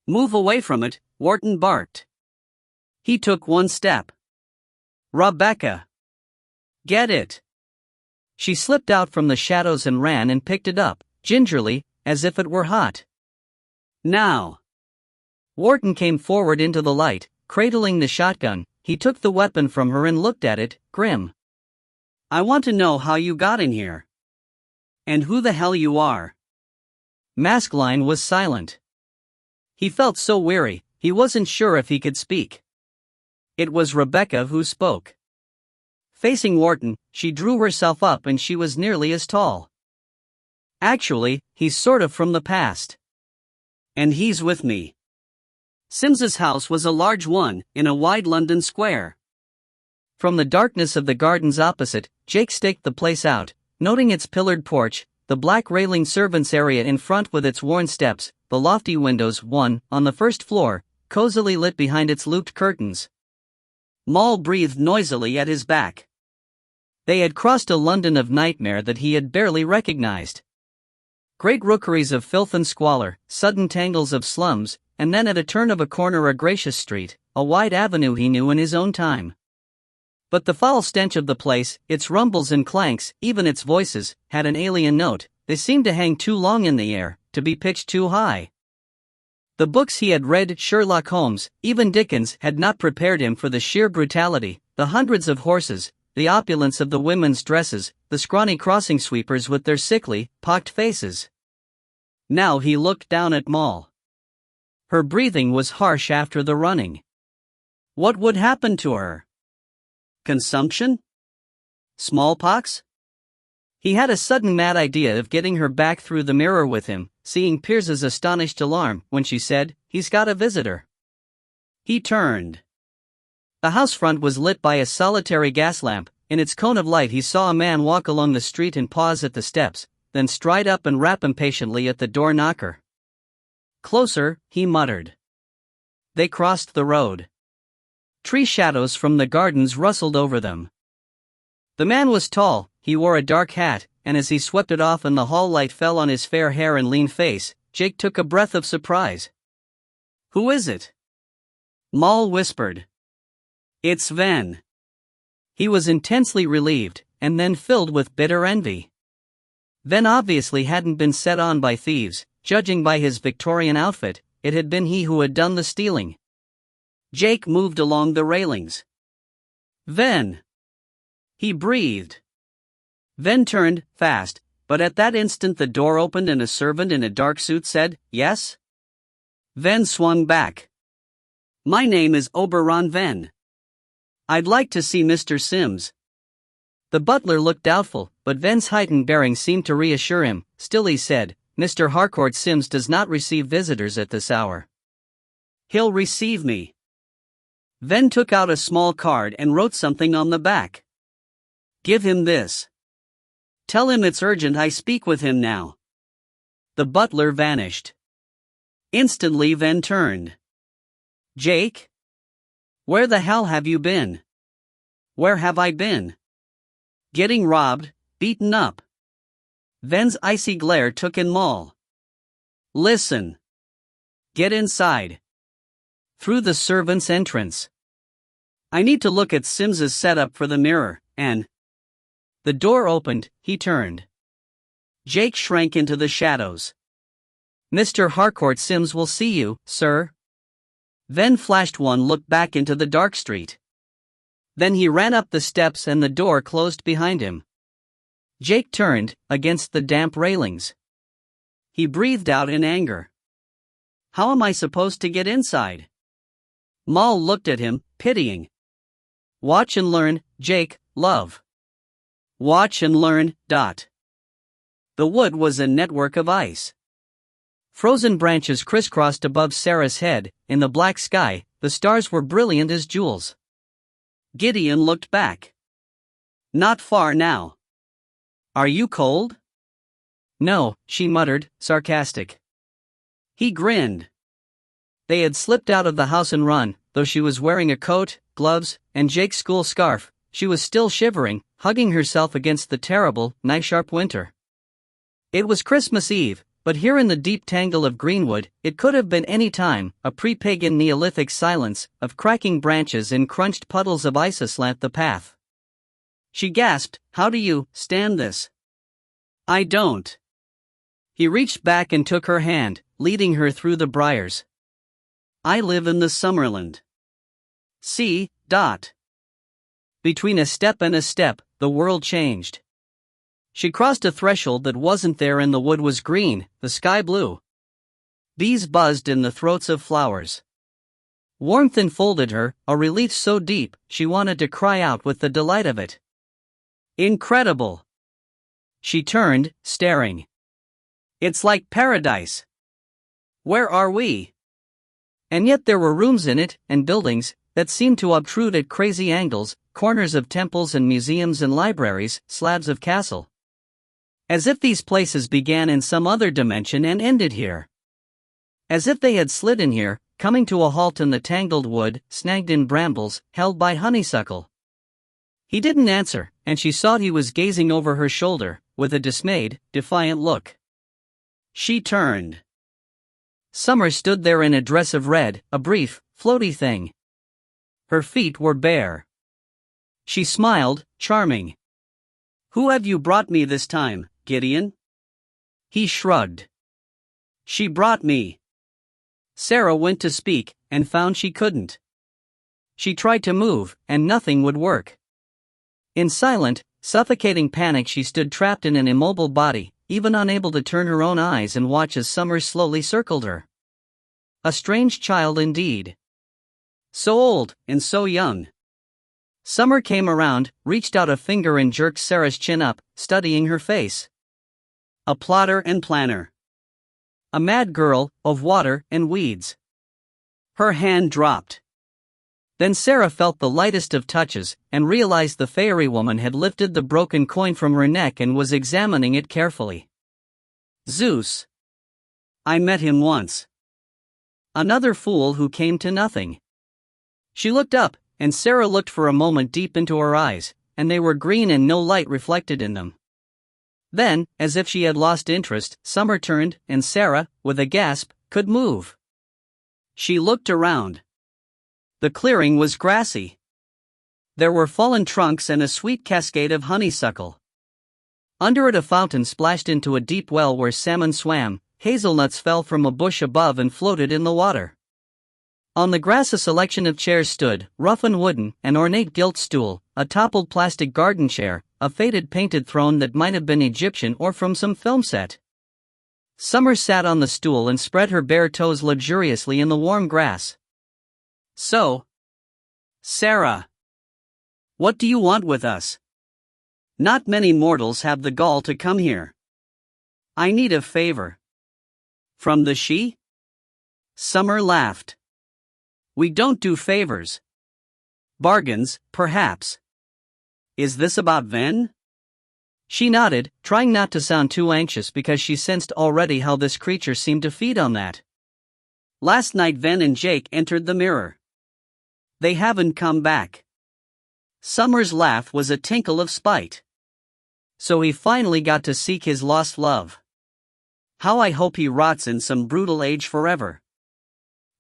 "Move away from it," Wharton barked. He took one step. "Rebecca! Get it!" She slipped out from the shadows and ran and picked it up, gingerly, as if it were hot. "Now!" Wharton came forward into the light, cradling the shotgun. He took the weapon from her and looked at it, grim. "I want to know how you got in here. And who the hell you are." Maskelyne was silent. He felt so weary, he wasn't sure if he could speak. It was Rebecca who spoke. Facing Wharton, she drew herself up and she was nearly as tall. "Actually, he's sort of from the past. And he's with me." Sims's house was a large one, in a wide London square. From the darkness of the gardens opposite, Jake staked the place out, noting its pillared porch, the black railing servants' area in front with its worn steps, the lofty windows, one, on the first floor, cozily lit behind its looped curtains. Moll breathed noisily at his back. They had crossed a London of nightmare that he had barely recognized. Great rookeries of filth and squalor, sudden tangles of slums, and then at a turn of a corner a gracious street, a wide avenue he knew in his own time. But the foul stench of the place, its rumbles and clanks, even its voices, had an alien note. They seemed to hang too long in the air, to be pitched too high. The books he had read, Sherlock Holmes, even Dickens, had not prepared him for the sheer brutality, the hundreds of horses, the opulence of the women's dresses, the scrawny crossing sweepers with their sickly, pocked faces. Now he looked down at Moll. Her breathing was harsh after the running. What would happen to her? Consumption? Smallpox? He had a sudden mad idea of getting her back through the mirror with him, seeing Pierce's astonished alarm when she said, "He's got a visitor." He turned. The house front was lit by a solitary gas lamp. In its cone of light he saw a man walk along the street and pause at the steps, then stride up and rap impatiently at the door knocker. "Closer," he muttered. They crossed the road. Tree shadows from the gardens rustled over them. The man was tall, he wore a dark hat, and as he swept it off and the hall light fell on his fair hair and lean face, Jake took a breath of surprise. "Who is it?" Moll whispered. "It's Ven." He was intensely relieved, and then filled with bitter envy. Ven obviously hadn't been set on by thieves. Judging by his Victorian outfit, it had been he who had done the stealing. Jake moved along the railings. "Ven!" he breathed. Ven turned, fast, but at that instant the door opened and a servant in a dark suit said, "Yes?" Ven swung back. "My name is Oberon Ven. I'd like to see Mr. Sims." The butler looked doubtful, but Ven's heightened bearing seemed to reassure him. Still he said, "Mr. Harcourt Sims does not receive visitors at this hour." "He'll receive me." Ven took out a small card and wrote something on the back. "Give him this. Tell him it's urgent I speak with him now." The butler vanished. Instantly Ven turned. "Jake? Where the hell have you been?" "Where have I been?" "Getting robbed, beaten up." Ven's icy glare took in Moll. "Listen. Get inside. Through the servants' entrance. I need to look at Sims's setup for the mirror, and..." The door opened, he turned. Jake shrank into the shadows. "Mr. Harcourt Sims will see you, sir." Ven flashed one look back into the dark street. Then he ran up the steps and the door closed behind him. Jake turned, against the damp railings. He breathed out in anger. "How am I supposed to get inside?" Moll looked at him, pitying. "Watch and learn, Jake, love. Watch and learn, dot." The wood was a network of ice. Frozen branches crisscrossed above Sarah's head. In the black sky, the stars were brilliant as jewels. Gideon looked back. Not far now. Are you cold? No, she muttered, sarcastic. He grinned. They had slipped out of the house and run. Though she was wearing a coat, gloves, and Jake's school scarf, she was still shivering, hugging herself against the terrible, knife-sharp winter. It was Christmas Eve, but here in the deep tangle of greenwood, it could have been any time. A pre-pagan Neolithic silence of cracking branches and crunched puddles of ice aslant the path. She gasped, "How do you stand this?" "I don't." He reached back and took her hand, leading her through the briars. "I live in the Summerland." See. Between a step and a step, the world changed. She crossed a threshold that wasn't there, and the wood was green, the sky blue. Bees buzzed in the throats of flowers. Warmth enfolded her, a relief so deep, she wanted to cry out with the delight of it. Incredible! She turned, staring. It's like paradise. Where are we? And yet there were rooms in it, and buildings, that seemed to obtrude at crazy angles, corners of temples and museums and libraries, slabs of castle. As if these places began in some other dimension and ended here. As if they had slid in here, coming to a halt in the tangled wood, snagged in brambles, held by honeysuckle. He didn't answer, and she saw he was gazing over her shoulder, with a dismayed, defiant look. She turned. Summer stood there in a dress of red, a brief, floaty thing. Her feet were bare. She smiled, charming. "Who have you brought me this time, Gideon?" He shrugged. "She brought me." Sarah went to speak, and found she couldn't. She tried to move, and nothing would work. In silent, suffocating panic she stood trapped in an immobile body, even unable to turn her own eyes and watch as summer slowly circled her. A strange child indeed. So old, and so young. Summer came around, reached out a finger and jerked Sarah's chin up, studying her face. A plotter and planner. A mad girl, of water and weeds. Her hand dropped. Then Sarah felt the lightest of touches, and realized the fairy woman had lifted the broken coin from her neck and was examining it carefully. Zeus. I met him once. Another fool who came to nothing. She looked up, and Sarah looked for a moment deep into her eyes, and they were green and no light reflected in them. Then, as if she had lost interest, Summer turned, and Sarah, with a gasp, could move. She looked around. The clearing was grassy. There were fallen trunks and a sweet cascade of honeysuckle. Under it a fountain splashed into a deep well where salmon swam, hazelnuts fell from a bush above and floated in the water. On the grass a selection of chairs stood, rough and wooden, an ornate gilt stool, a toppled plastic garden chair, a faded painted throne that might have been Egyptian or from some film set. Summer sat on the stool and spread her bare toes luxuriously in the warm grass. So, Sarah, what do you want with us? Not many mortals have the gall to come here. I need a favor. From the she? Summer laughed. We don't do favors. Bargains, perhaps. Is this about Ven? She nodded, trying not to sound too anxious because she sensed already how this creature seemed to feed on that. Last night Ven and Jake entered the mirror. They haven't come back. Summer's laugh was a tinkle of spite. So he finally got to seek his lost love. How I hope he rots in some brutal age forever.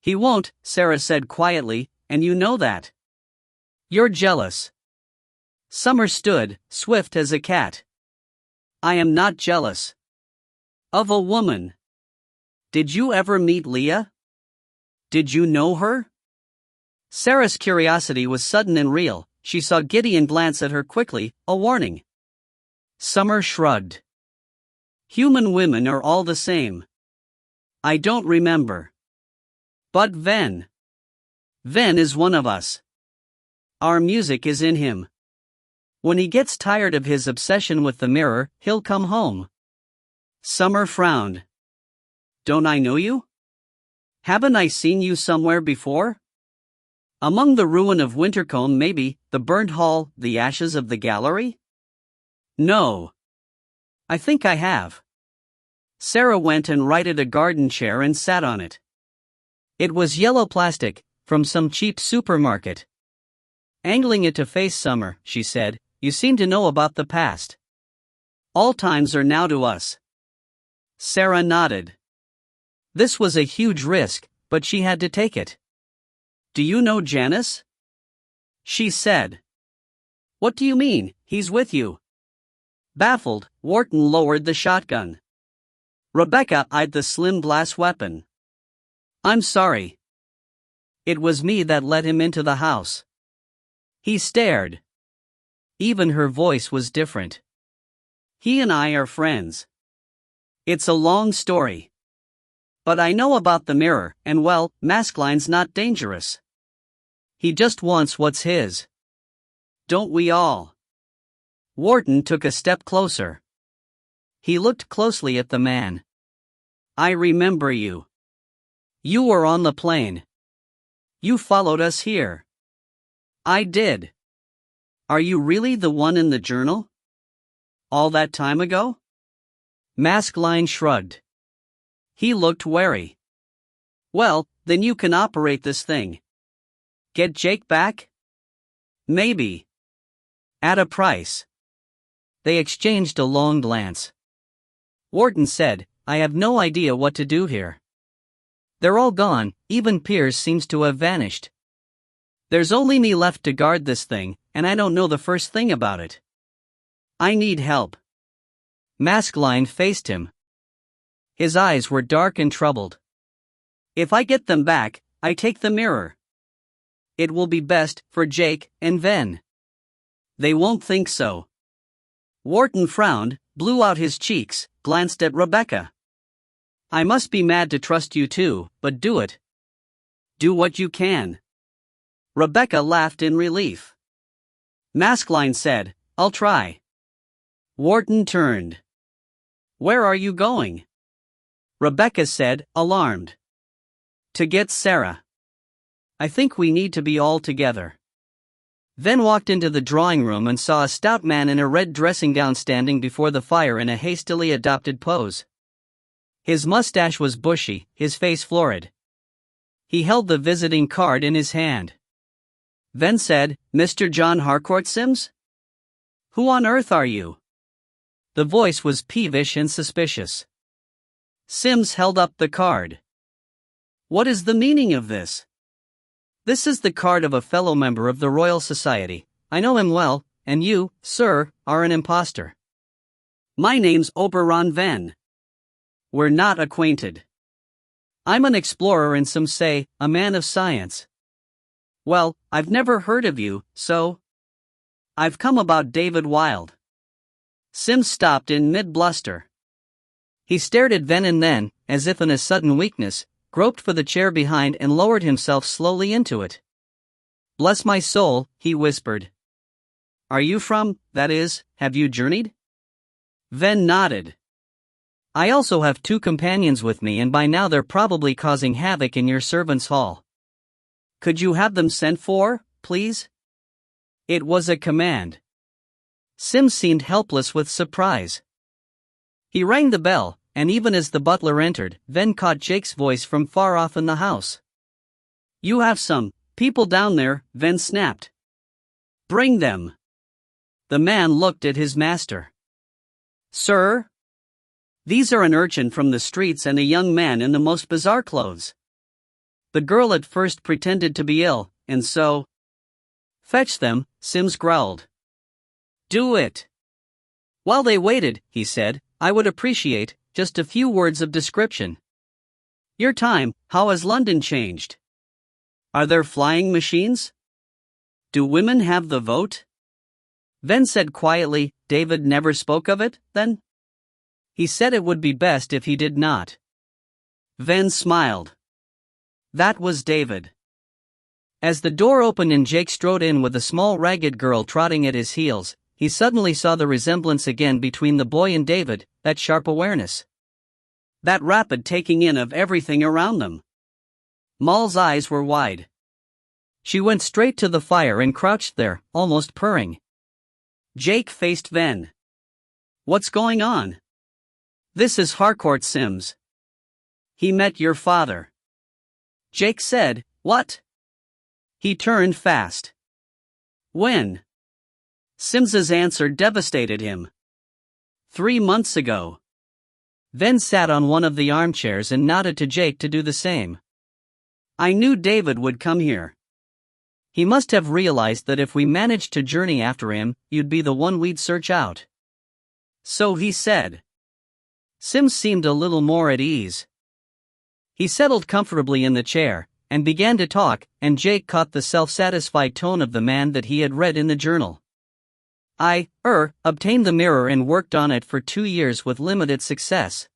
He won't, Sarah said quietly, and you know that. You're jealous. Summer stood, swift as a cat. I am not jealous. Of a woman. Did you ever meet Leah? Did you know her? Sarah's curiosity was sudden and real. She saw Gideon glance at her quickly, a warning. Summer shrugged. Human women are all the same. I don't remember. But Ven. Ven is one of us. Our music is in him. When he gets tired of his obsession with the mirror, he'll come home. Summer frowned. Don't I know you? Haven't I seen you somewhere before? Among the ruin of Wintercombe maybe, the burnt hall, the ashes of the gallery? No. I think I have. Sarah went and righted a garden chair and sat on it. It was yellow plastic, from some cheap supermarket. Angling it to face summer, she said, you seem to know about the past. All times are now to us. Sarah nodded. This was a huge risk, but she had to take it. Do you know Janice? She said. What do you mean, he's with you? Baffled, Wharton lowered the shotgun. Rebecca eyed the slim glass weapon. I'm sorry. It was me that let him into the house. He stared. Even her voice was different. He and I are friends. It's a long story. But I know about the mirror, and well, Maskelyne's not dangerous. He just wants what's his. Don't we all? Wharton took a step closer. He looked closely at the man. I remember you. You were on the plane. You followed us here. I did. Are you really the one in the journal? All that time ago? Maskelyne shrugged. He looked wary. Well, then you can operate this thing. Get Jake back? Maybe. At a price. They exchanged a long glance. Wharton said, I have no idea what to do here. They're all gone, even Piers seems to have vanished. There's only me left to guard this thing, and I don't know the first thing about it. I need help. Maskelyne faced him. His eyes were dark and troubled. If I get them back, I take the mirror. It will be best for Jake and Ven. They won't think so. Wharton frowned, blew out his cheeks, glanced at Rebecca. I must be mad to trust you too, but do it. Do what you can. Rebecca laughed in relief. Maskelyne said, I'll try. Wharton turned. Where are you going? Rebecca said, alarmed. To get Sarah. I think we need to be all together. Ven walked into the drawing room and saw a stout man in a red dressing gown standing before the fire in a hastily adopted pose. His mustache was bushy, his face florid. He held the visiting card in his hand. Ven said, Mr. John Harcourt Sims? Who on earth are you? The voice was peevish and suspicious. Sims held up the card. What is the meaning of this? This is the card of a fellow member of the Royal Society. I know him well, and you, sir, are an impostor. My name's Oberon Ven. We're not acquainted. I'm an explorer and some say, a man of science. Well, I've never heard of you, so... I've come about David Wilde. Sims stopped in mid-bluster. He stared at Ven and then, as if in a sudden weakness, groped for the chair behind and lowered himself slowly into it. Bless my soul, he whispered. Are you from, that is, have you journeyed? Ven nodded. I also have 2 companions with me and by now they're probably causing havoc in your servants' hall. Could you have them sent for, please? It was a command. Sims seemed helpless with surprise. He rang the bell, and even as the butler entered, Ven caught Jake's voice from far off in the house. You have some people down there, Ven snapped. Bring them. The man looked at his master. Sir? These are an urchin from the streets and a young man in the most bizarre clothes. The girl at first pretended to be ill, and so... Fetch them, Sims growled. Do it. While they waited, he said, I would appreciate just a few words of description. Your time, how has London changed? Are there flying machines? Do women have the vote? Ven said quietly, David never spoke of it, then? He said it would be best if he did not. Ven smiled. That was David. As the door opened and Jake strode in with a small ragged girl trotting at his heels, he suddenly saw the resemblance again between the boy and David, that sharp awareness. That rapid taking in of everything around them. Moll's eyes were wide. She went straight to the fire and crouched there, almost purring. Jake faced Ven. What's going on? This is Harcourt Sims. He met your father. Jake said, What? He turned fast. When? Sims's answer devastated him. 3 months ago. Ven sat on one of the armchairs and nodded to Jake to do the same. I knew David would come here. He must have realized that if we managed to journey after him, you'd be the one we'd search out. So he said. Sims seemed a little more at ease. He settled comfortably in the chair, and began to talk, and Jake caught the self-satisfied tone of the man that he had read in the journal. I obtained the mirror and worked on it for 2 years with limited success.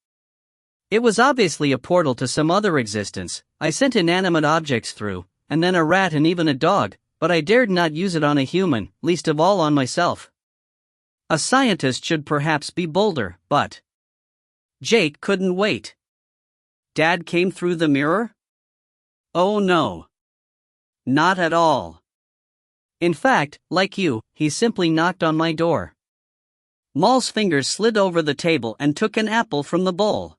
It was obviously a portal to some other existence. I sent inanimate objects through, and then a rat and even a dog, but I dared not use it on a human, least of all on myself. A scientist should perhaps be bolder, but... Jake couldn't wait. Dad came through the mirror? Oh no. Not at all. In fact, like you, he simply knocked on my door. Moll's fingers slid over the table and took an apple from the bowl.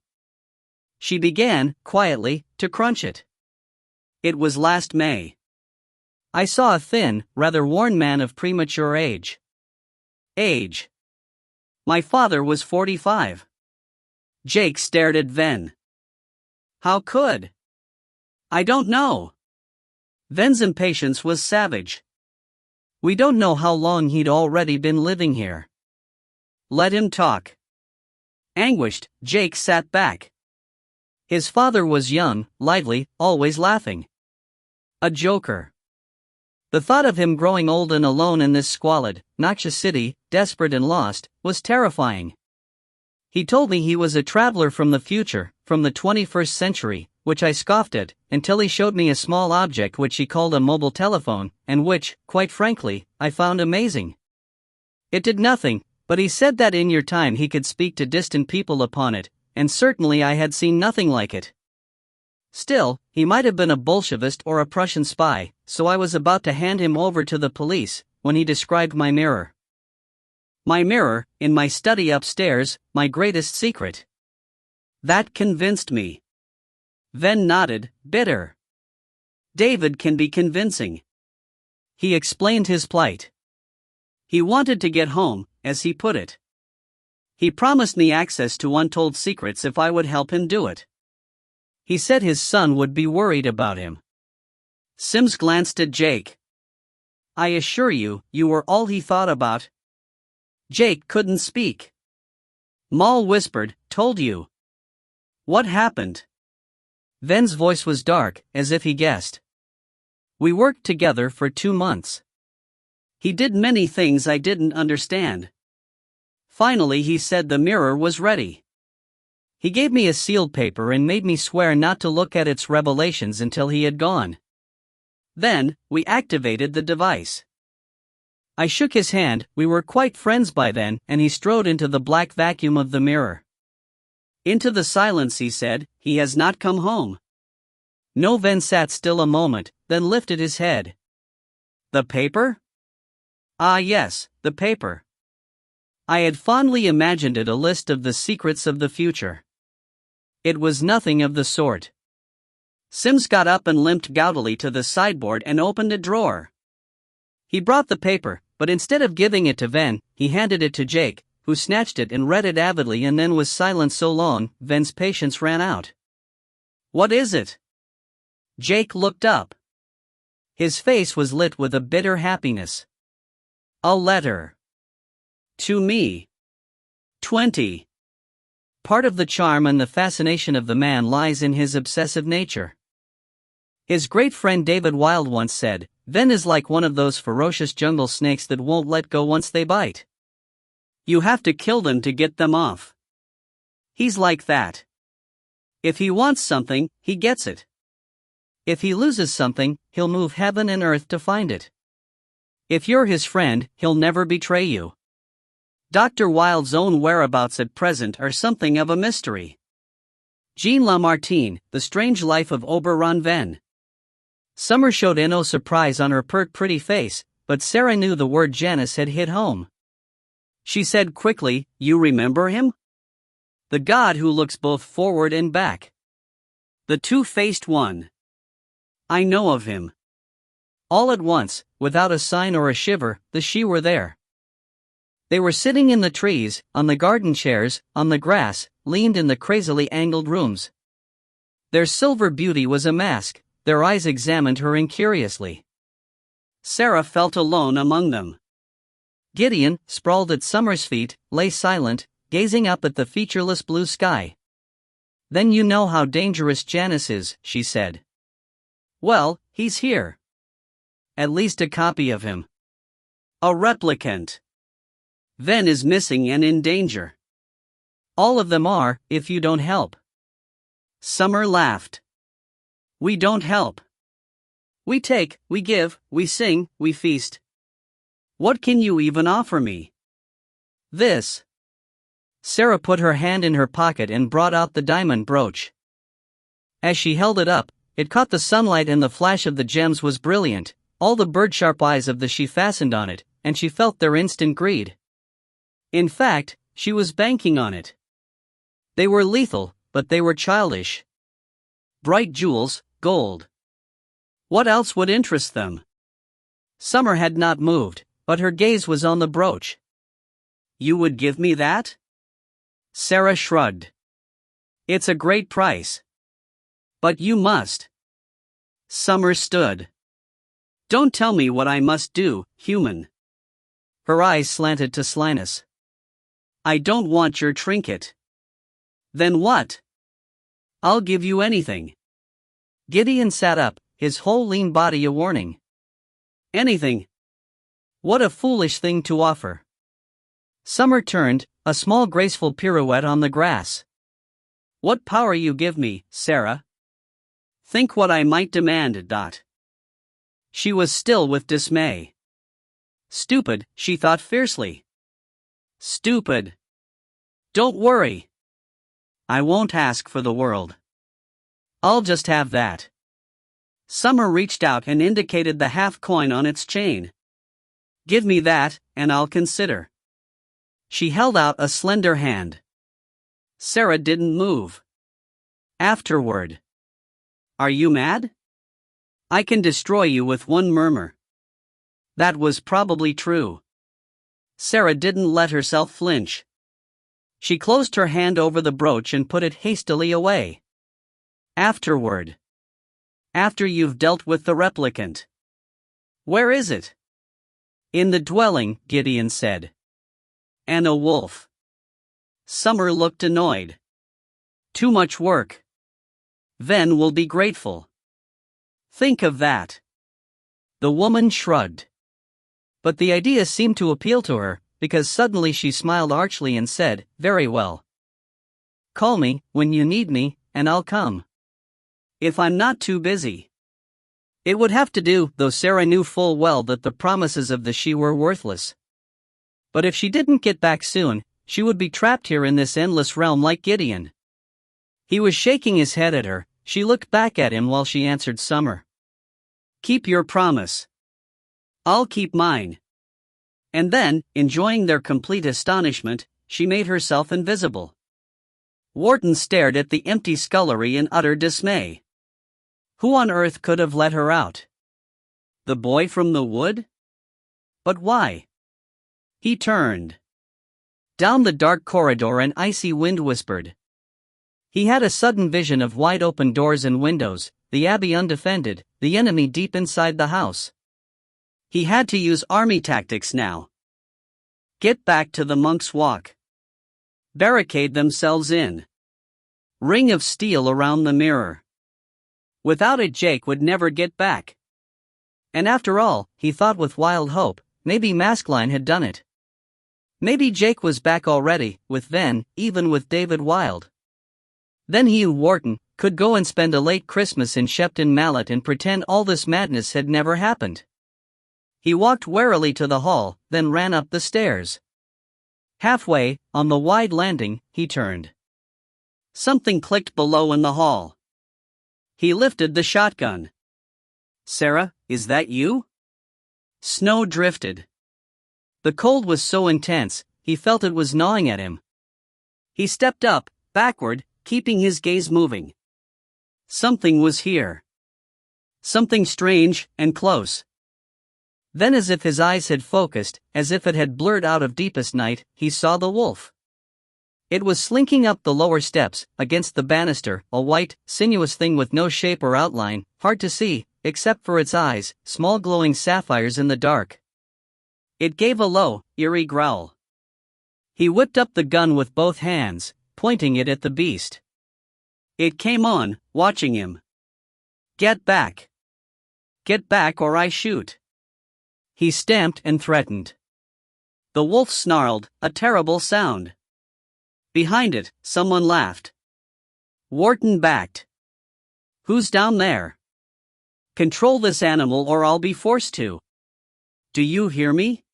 She began, quietly, to crunch it. It was last May. I saw a thin, rather worn man of premature age. My father was 45. Jake stared at Ven. How could? I don't know. Ven's impatience was savage. We don't know how long he'd already been living here. Let him talk. Anguished, Jake sat back. His father was young, lively, always laughing. A joker. The thought of him growing old and alone in this squalid, noxious city, desperate and lost, was terrifying. He told me he was a traveler from the future, from the 21st century, which I scoffed at, until he showed me a small object which he called a mobile telephone, and which, quite frankly, I found amazing. It did nothing, but he said that in your time he could speak to distant people upon it, and certainly I had seen nothing like it. Still, he might have been a Bolshevist or a Prussian spy, so I was about to hand him over to the police, when he described my mirror. My mirror, in my study upstairs, my greatest secret. That convinced me. Ven nodded, bitter. David can be convincing. He explained his plight. He wanted to get home, as he put it. He promised me access to untold secrets if I would help him do it. He said his son would be worried about him. Sims glanced at Jake. I assure you, you were all he thought about. Jake couldn't speak. Moll whispered, told you. What happened? Ven's voice was dark, as if he guessed. We worked together for 2 months. He did many things I didn't understand. Finally he said the mirror was ready. He gave me a sealed paper and made me swear not to look at its revelations until he had gone. Then, we activated the device. I shook his hand, we were quite friends by then, and he strode into the black vacuum of the mirror. Into the silence he said, he has not come home. No. Ven sat still a moment, then lifted his head. The paper? Ah yes, the paper. I had fondly imagined it a list of the secrets of the future. It was nothing of the sort. Sims got up and limped gaudily to the sideboard and opened a drawer. He brought the paper, but instead of giving it to Ven, he handed it to Jake, who snatched it and read it avidly and then was silent so long, Ven's patience ran out. What is it? Jake looked up. His face was lit with a bitter happiness. A letter. To me. 20. Part of the charm and the fascination of the man lies in his obsessive nature. His great friend David Wilde once said, Ven is like one of those ferocious jungle snakes that won't let go once they bite. You have to kill them to get them off. He's like that. If he wants something, he gets it. If he loses something, he'll move heaven and earth to find it. If you're his friend, he'll never betray you. Dr. Wilde's own whereabouts at present are something of a mystery. Jean Lamartine, The Strange Life of Oberon Ven. Summer showed no surprise on her pert pretty face, but Sarah knew the word Janice had hit home. she said quickly. You remember him? The god who looks both forward and back. The two-faced one. I know of him. All at once, without a sign or a shiver, the she were there. They were sitting in the trees, on the garden chairs, on the grass, leaned in the crazily angled rooms. Their silver beauty was a mask, their eyes examined her incuriously. Sarah felt alone among them. Gideon, sprawled at Summer's feet, lay silent, gazing up at the featureless blue sky. Then you know how dangerous Janus is, she said. Well, he's here. At least a copy of him. A replicant. Ven is missing and in danger. All of them are, if you don't help. Summer laughed. We don't help. We take, we give, we sing, we feast. What can you even offer me? This. Sarah put her hand in her pocket and brought out the diamond brooch. As she held it up, it caught the sunlight and the flash of the gems was brilliant. All the bird-sharp eyes of the she fastened on it, and she felt their instant greed. In fact, she was banking on it. They were lethal, but they were childish. Bright jewels, gold. What else would interest them? Summer had not moved, but her gaze was on the brooch. You would give me that? Sarah shrugged. It's a great price. But you must. Summer stood. Don't tell me what I must do, human. Her eyes slanted to slyness. I don't want your trinket. Then what? I'll give you anything. Gideon sat up, his whole lean body a warning. Anything. What a foolish thing to offer. Summer turned, a small graceful pirouette on the grass. What power you give me, Sarah. Think what I might demand. She was still with dismay. Stupid, she thought fiercely. Stupid. Don't worry. I won't ask for the world. I'll just have that. Summer reached out and indicated the half coin on its chain. Give me that, and I'll consider. She held out a slender hand. Sarah didn't move. Afterward. Are you mad? I can destroy you with one murmur. That was probably true. Sarah didn't let herself flinch. She closed her hand over the brooch and put it hastily away. Afterward. After you've dealt with the replicant. Where is it? In the dwelling, Gideon said. And a wolf. Summer looked annoyed. Too much work. Ven will be grateful. Think of that. The woman shrugged. But the idea seemed to appeal to her, because suddenly she smiled archly and said, Very well. Call me, when you need me, and I'll come. If I'm not too busy. It would have to do, though Sarah knew full well that the promises of the she were worthless. But if she didn't get back soon, she would be trapped here in this endless realm like Gideon. He was shaking his head at her. She looked back at him while she answered Summer. Keep your promise. I'll keep mine. And then, enjoying their complete astonishment, she made herself invisible. Wharton stared at the empty scullery in utter dismay. Who on earth could have let her out? The boy from the wood? But why? He turned. Down the dark corridor an icy wind whispered. He had a sudden vision of wide-open doors and windows, the abbey undefended, the enemy deep inside the house. He had to use army tactics now. Get back to the Monk's Walk. Barricade themselves in. Ring of steel around the mirror. Without it Jake would never get back. And after all, he thought with wild hope, maybe Maskelyne had done it. Maybe Jake was back already, with Ven, even with David Wilde. Then he and Wharton could go and spend a late Christmas in Shepton Mallet and pretend all this madness had never happened. He walked warily to the hall, then ran up the stairs. Halfway, on the wide landing, he turned. Something clicked below in the hall. He lifted the shotgun. Sarah, is that you? Snow drifted. The cold was so intense, he felt it was gnawing at him. He stepped up, backward, keeping his gaze moving. Something was here. Something strange and close. Then, as if his eyes had focused, as if it had blurred out of deepest night, he saw the wolf. It was slinking up the lower steps, against the banister, a white, sinuous thing with no shape or outline, hard to see, except for its eyes, small glowing sapphires in the dark. It gave a low, eerie growl. He whipped up the gun with both hands, pointing it at the beast. It came on, watching him. "Get back! Get back or I shoot!" He stamped and threatened. The wolf snarled, a terrible sound. Behind it, someone laughed. Wharton backed. "Who's down there? Control this animal or I'll be forced to. Do you hear me?"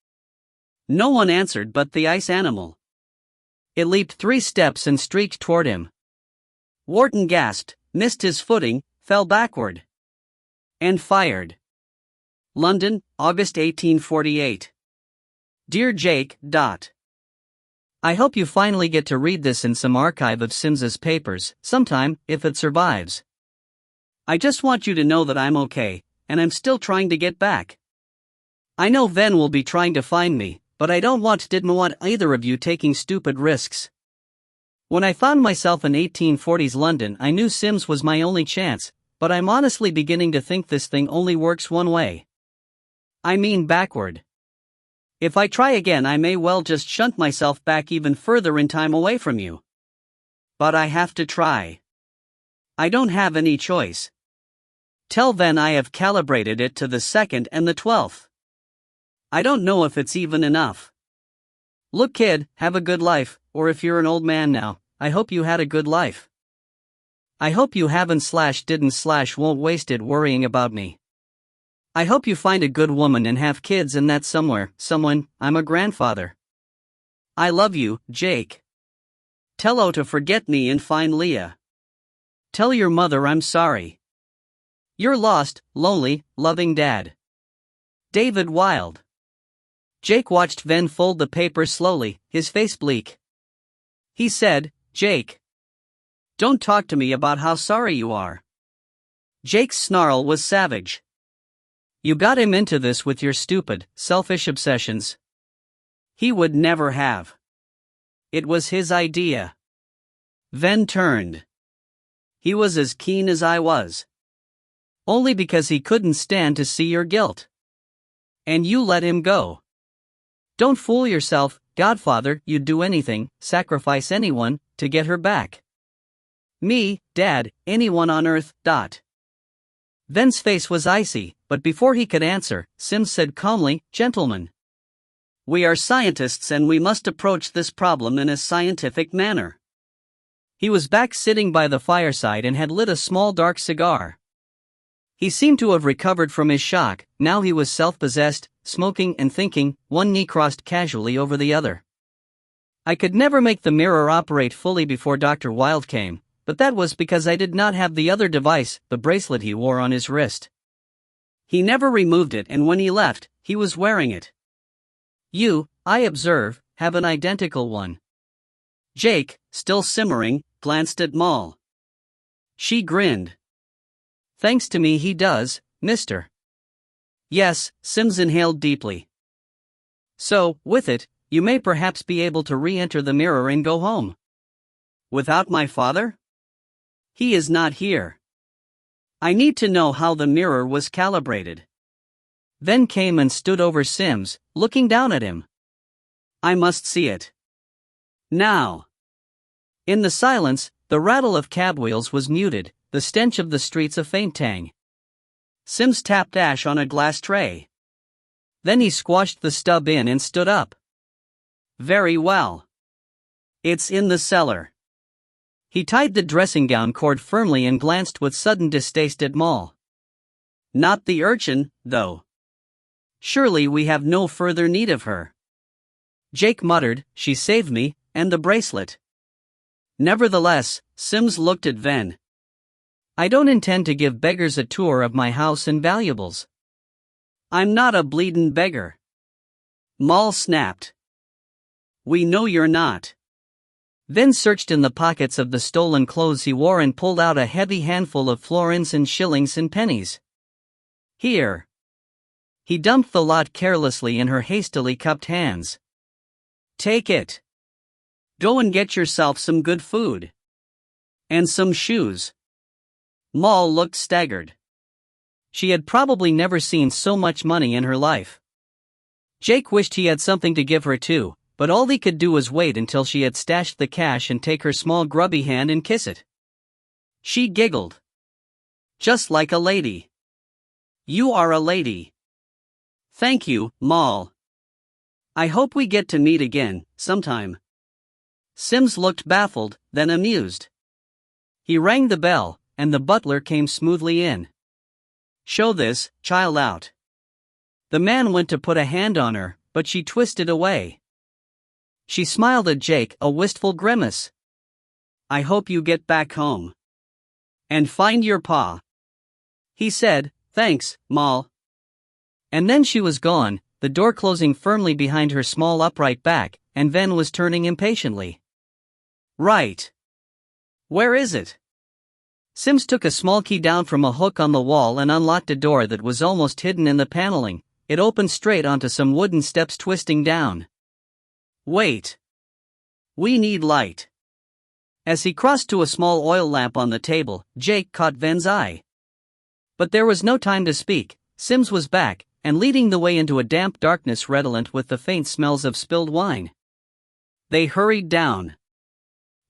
No one answered but the ice animal. It leaped 3 steps and streaked toward him. Wharton gasped, missed his footing, fell backward. And fired. London, August 1848. Dear Jake. I hope you finally get to read this in some archive of Sims's papers, sometime, if it survives. I just want you to know that I'm okay, and I'm still trying to get back. I know Ven will be trying to find me, but I didn't want either of you taking stupid risks. When I found myself in 1840s London, I knew Sims was my only chance, but I'm honestly beginning to think this thing only works one way. I mean backward. If I try again, I may well just shunt myself back even further in time away from you. But I have to try. I don't have any choice. Till then I have calibrated it to the 2nd and the 12th. I don't know if it's even enough. Look kid, have a good life, or if you're an old man now, I hope you had a good life. I hope you haven't/didn't/won't waste it worrying about me. I hope you find a good woman and have kids and that someone, I'm a grandfather. I love you, Jake. Tell O to forget me and find Leah. Tell your mother I'm sorry. Your lost, lonely, loving dad. David Wilde. Jake watched Ven fold the paper slowly, his face bleak. He said, "Jake. Don't talk to me about how sorry you are." Jake's snarl was savage. You got him into this with your stupid, selfish obsessions. He would never have. It was his idea. Ven turned. He was as keen as I was. Only because he couldn't stand to see your guilt. And you let him go. Don't fool yourself, Godfather, you'd do anything, sacrifice anyone, to get her back. Me, Dad, anyone on earth. Ven's face was icy, but before he could answer, Sims said calmly, "Gentlemen. We are scientists and we must approach this problem in a scientific manner." He was back sitting by the fireside and had lit a small dark cigar. He seemed to have recovered from his shock. Now he was self-possessed, smoking and thinking, one knee crossed casually over the other. I could never make the mirror operate fully before Dr. Wilde came, but that was because I did not have the other device, the bracelet he wore on his wrist. He never removed it, and when he left, he was wearing it. You, I observe, have an identical one. Jake, still simmering, glanced at Moll. She grinned. Thanks to me he does, mister. Yes, Sims inhaled deeply. So, with it, you may perhaps be able to re-enter the mirror and go home. Without my father? He is not here. I need to know how the mirror was calibrated. Ven came and stood over Sims, looking down at him. I must see it. Now. In the silence, the rattle of cab wheels was muted, the stench of the streets a faint tang. Sims tapped ash on a glass tray. Then he squashed the stub in and stood up. Very well. It's in the cellar. He tied the dressing gown cord firmly and glanced with sudden distaste at Moll. Not the urchin, though. Surely we have no further need of her. Jake muttered, she saved me, and the bracelet. Nevertheless, Sims looked at Ven. I don't intend to give beggars a tour of my house and valuables. I'm not a bleedin' beggar. Moll snapped. We know you're not. Ven searched in the pockets of the stolen clothes he wore and pulled out a heavy handful of florins and shillings and pennies. Here. He dumped the lot carelessly in her hastily cupped hands. Take it. Go and get yourself some good food. And some shoes. Moll looked staggered. She had probably never seen so much money in her life. Jake wished he had something to give her too, but all he could do was wait until she had stashed the cash and take her small grubby hand and kiss it. She giggled. Just like a lady. You are a lady. Thank you, Moll. I hope we get to meet again, sometime. Sims looked baffled, then amused. He rang the bell, and the butler came smoothly in. Show this child out. The man went to put a hand on her, but she twisted away. She smiled at Jake, a wistful grimace. I hope you get back home. And find your pa. He said, thanks, Moll. And then she was gone, the door closing firmly behind her small upright back, and Ven was turning impatiently. Right. Where is it? Sims took a small key down from a hook on the wall and unlocked a door that was almost hidden in the paneling. It opened straight onto some wooden steps twisting down. Wait. We need light. As he crossed to a small oil lamp on the table, Jake caught Ven's eye. But there was no time to speak. Sims was back, and leading the way into a damp darkness redolent with the faint smells of spilled wine. They hurried down.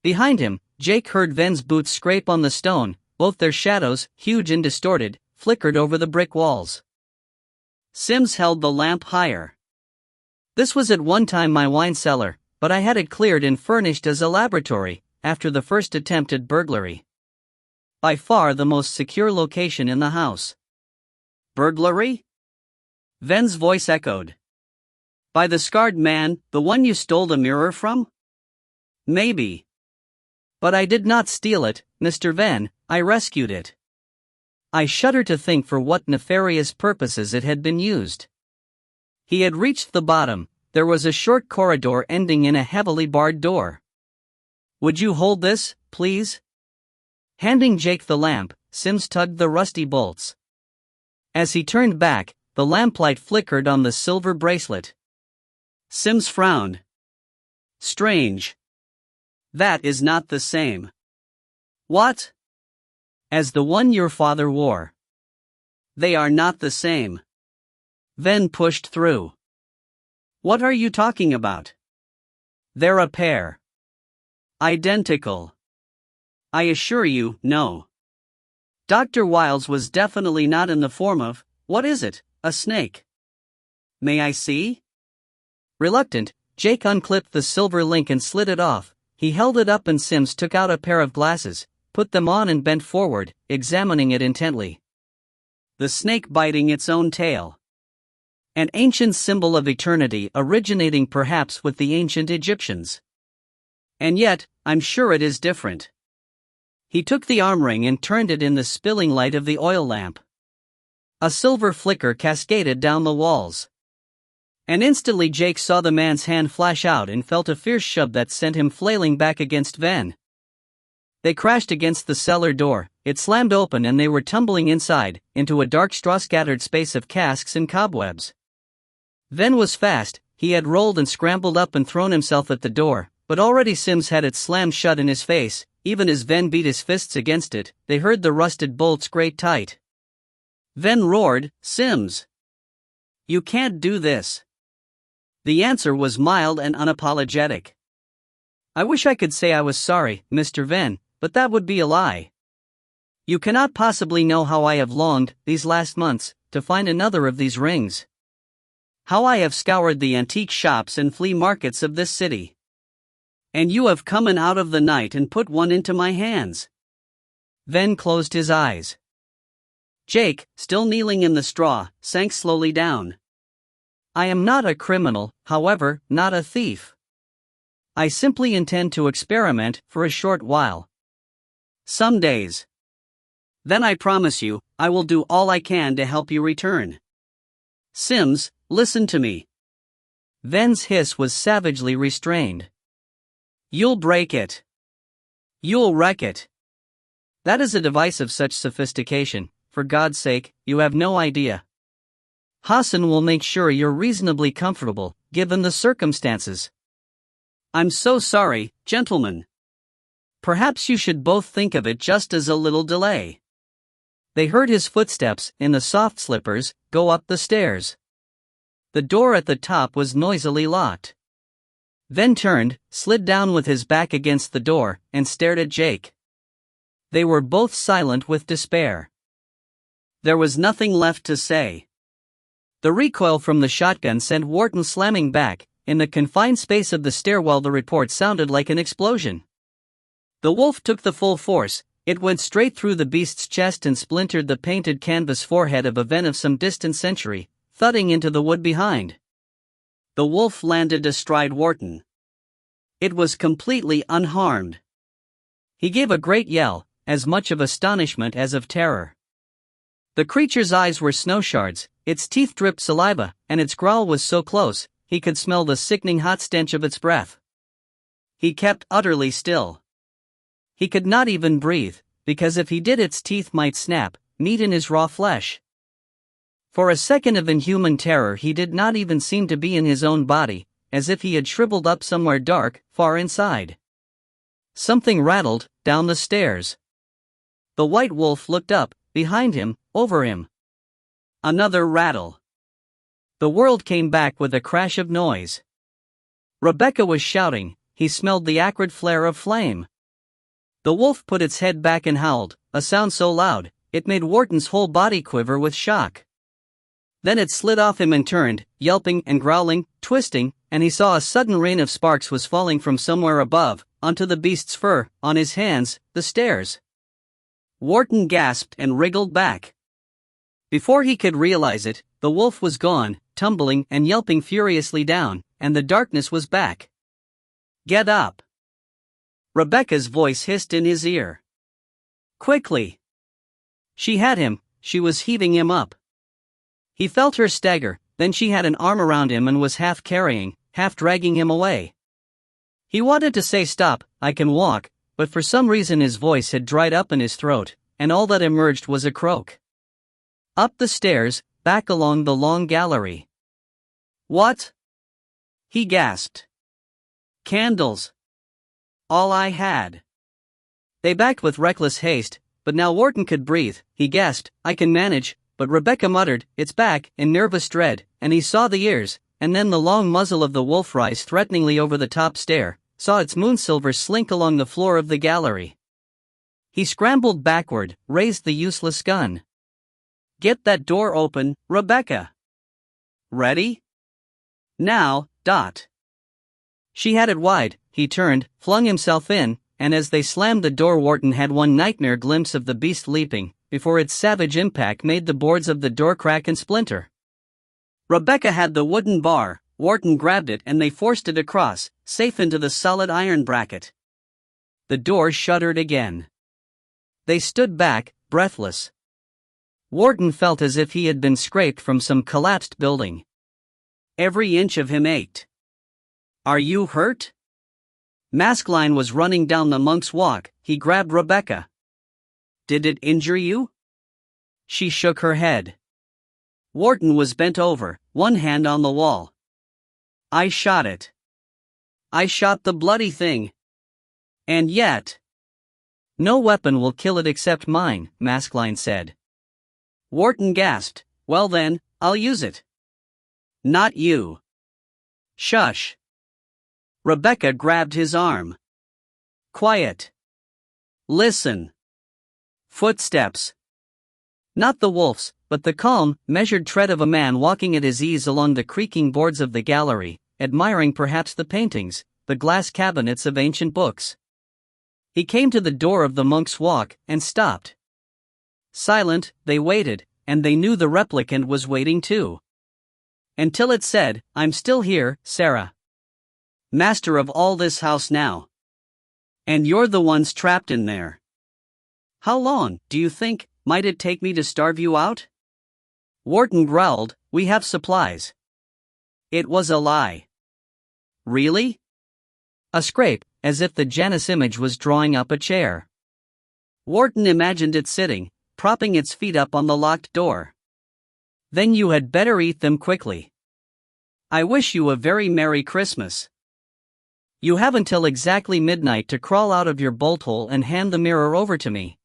Behind him, Jake heard Ven's boots scrape on the stone, both their shadows, huge and distorted, flickered over the brick walls. Sims held the lamp higher. This was at one time my wine cellar, but I had it cleared and furnished as a laboratory, after the first attempt at burglary. By far the most secure location in the house. Burglary? Ven's voice echoed. By the scarred man, the one you stole the mirror from? Maybe. But I did not steal it, Mr. Ven, I rescued it. I shudder to think for what nefarious purposes it had been used. He had reached the bottom. There was a short corridor ending in a heavily barred door. Would you hold this, please? Handing Jake the lamp, Sims tugged the rusty bolts. As he turned back, the lamplight flickered on the silver bracelet. Sims frowned. Strange. That is not the same. What? As the one your father wore. They are not the same. Ven pushed through. What are you talking about? They're a pair. Identical. I assure you, no. Dr. Wiles was definitely not in the form of, what is it, a snake? May I see? Reluctant, Jake unclipped the silver link and slid it off. He held it up and Sims took out a pair of glasses, put them on and bent forward, examining it intently. The snake biting its own tail. An ancient symbol of eternity originating perhaps with the ancient Egyptians. And yet, I'm sure it is different. He took the arm ring and turned it in the spilling light of the oil lamp. A silver flicker cascaded down the walls. And instantly Jake saw the man's hand flash out and felt a fierce shove that sent him flailing back against Ven. They crashed against the cellar door, it slammed open and they were tumbling inside, into a dark straw-scattered space of casks and cobwebs. Ven was fast, he had rolled and scrambled up and thrown himself at the door, but already Sims had it slammed shut in his face. Even as Ven beat his fists against it, they heard the rusted bolts grate tight. Ven roared, Sims! You can't do this. The answer was mild and unapologetic. I wish I could say I was sorry, Mr. Ven, but that would be a lie. You cannot possibly know how I have longed, these last months, to find another of these rings. How I have scoured the antique shops and flea markets of this city. And you have come in out of the night and put one into my hands. Ven closed his eyes. Jake, still kneeling in the straw, sank slowly down. I am not a criminal, however, not a thief. I simply intend to experiment for a short while. Some days. Then I promise you, I will do all I can to help you return. Sims, listen to me. Ven's hiss was savagely restrained. "You'll break it. You'll wreck it. That is a device of such sophistication, for God's sake, you have no idea. Hassan will make sure you're reasonably comfortable, given the circumstances." "I'm so sorry, gentlemen. Perhaps you should both think of it just as a little delay." They heard his footsteps, in the soft slippers, go up the stairs. The door at the top was noisily locked. Ven turned, slid down with his back against the door, and stared at Jake. They were both silent with despair. There was nothing left to say. The recoil from the shotgun sent Wharton slamming back. In the confined space of the stairwell, the report sounded like an explosion. The wolf took the full force. It went straight through the beast's chest and splintered the painted canvas forehead of a Ven of some distant century, thudding into the wood behind. The wolf landed astride Wharton. It was completely unharmed. He gave a great yell, as much of astonishment as of terror. The creature's eyes were snow shards, its teeth dripped saliva, and its growl was so close, he could smell the sickening hot stench of its breath. He kept utterly still. He could not even breathe, because if he did its teeth might snap, meat in his raw flesh. For a second of inhuman terror he did not even seem to be in his own body, as if he had shriveled up somewhere dark, far inside. Something rattled, down the stairs. The white wolf looked up, behind him, over him. Another rattle. The world came back with a crash of noise. Rebecca was shouting. He smelled the acrid flare of flame. The wolf put its head back and howled, a sound so loud, it made Wharton's whole body quiver with shock. Then it slid off him and turned, yelping and growling, twisting, and he saw a sudden rain of sparks was falling from somewhere above, onto the beast's fur, on his hands, the stairs. Wharton gasped and wriggled back. Before he could realize it, the wolf was gone, tumbling and yelping furiously down, and the darkness was back. "Get up!" Rebecca's voice hissed in his ear. "Quickly!" She had him, she was heaving him up. He felt her stagger, then she had an arm around him and was half carrying, half dragging him away. He wanted to say stop, I can walk, but for some reason his voice had dried up in his throat, and all that emerged was a croak. Up the stairs, back along the long gallery. "What?" he gasped. "Candles. All I had." They backed with reckless haste, but now Wharton could breathe. He gasped, "I can manage," but Rebecca muttered, "It's back," in nervous dread, and he saw the ears, and then the long muzzle of the wolf rise threateningly over the top stair, saw its moonsilver slink along the floor of the gallery. He scrambled backward, raised the useless gun. "Get that door open, Rebecca." "Ready? Now, Dot." She had it wide. He turned, flung himself in, and as they slammed the door Wharton had one nightmare glimpse of the beast leaping, before its savage impact made the boards of the door crack and splinter. Rebecca had the wooden bar, Wharton grabbed it and they forced it across, safe into the solid iron bracket. The door shuddered again. They stood back, breathless. Wharton felt as if he had been scraped from some collapsed building. Every inch of him ached. "Are you hurt?" Maskelyne was running down the monk's walk. He grabbed Rebecca. "Did it injure you?" She shook her head. Wharton was bent over, one hand on the wall. "I shot it. I shot the bloody thing. And yet—" "No weapon will kill it except mine," Maskelyne said. Wharton gasped. "Well then, I'll use it." "Not you." "Shush." Rebecca grabbed his arm. "Quiet. Listen. Footsteps. Not the wolf's, but the calm, measured tread of a man walking at his ease along the creaking boards of the gallery, admiring perhaps the paintings, the glass cabinets of ancient books. He came to the door of the monk's walk, and stopped. Silent, they waited, and they knew the replicant was waiting too. Until it said, "I'm still here, Sarah. Master of all this house now. And you're the ones trapped in there. How long, do you think, might it take me to starve you out?" Wharton growled, "We have supplies." It was a lie. Really? A scrape, as if the Janus image was drawing up a chair. Wharton imagined it sitting, propping its feet up on the locked door. Then you had better eat them quickly. I wish you a very Merry Christmas. You have until exactly midnight to crawl out of your bolt hole and hand the mirror over to me.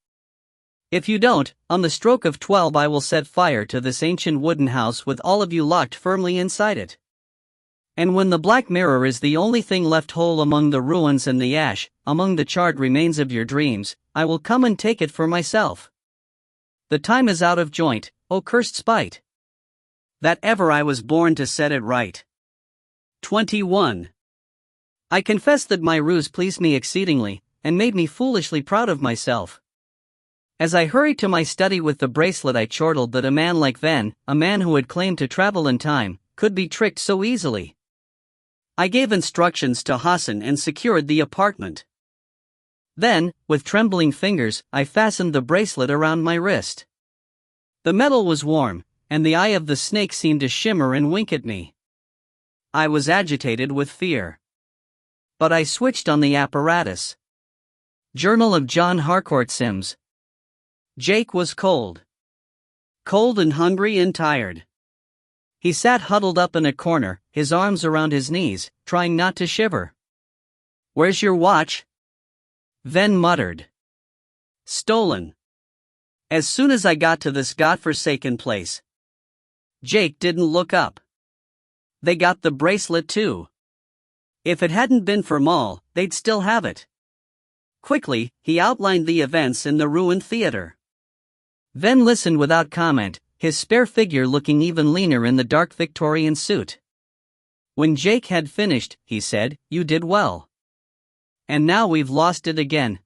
If you don't, on the stroke of 12 I will set fire to this ancient wooden house with all of you locked firmly inside it. And when the black mirror is the only thing left whole among the ruins and the ash, among the charred remains of your dreams, I will come and take it for myself. The time is out of joint, O cursed spite! That ever I was born to set it right. 21. I confess that my ruse pleased me exceedingly, and made me foolishly proud of myself. As I hurried to my study with the bracelet I chortled that a man like Van, a man who had claimed to travel in time, could be tricked so easily. I gave instructions to Hassan and secured the apartment. Then, with trembling fingers, I fastened the bracelet around my wrist. The metal was warm, and the eye of the snake seemed to shimmer and wink at me. I was agitated with fear. But I switched on the apparatus. Journal of John Harcourt Sims. Jake was cold. Cold and hungry and tired. He sat huddled up in a corner, his arms around his knees, trying not to shiver. Where's your watch? Ven muttered. Stolen. As soon as I got to this godforsaken place. Jake didn't look up. They got the bracelet too. If it hadn't been for Maul, they'd still have it. Quickly, he outlined the events in the ruined theater. Ven listened without comment, his spare figure looking even leaner in the dark Victorian suit. When Jake had finished, he said, "You did well. And now we've lost it again."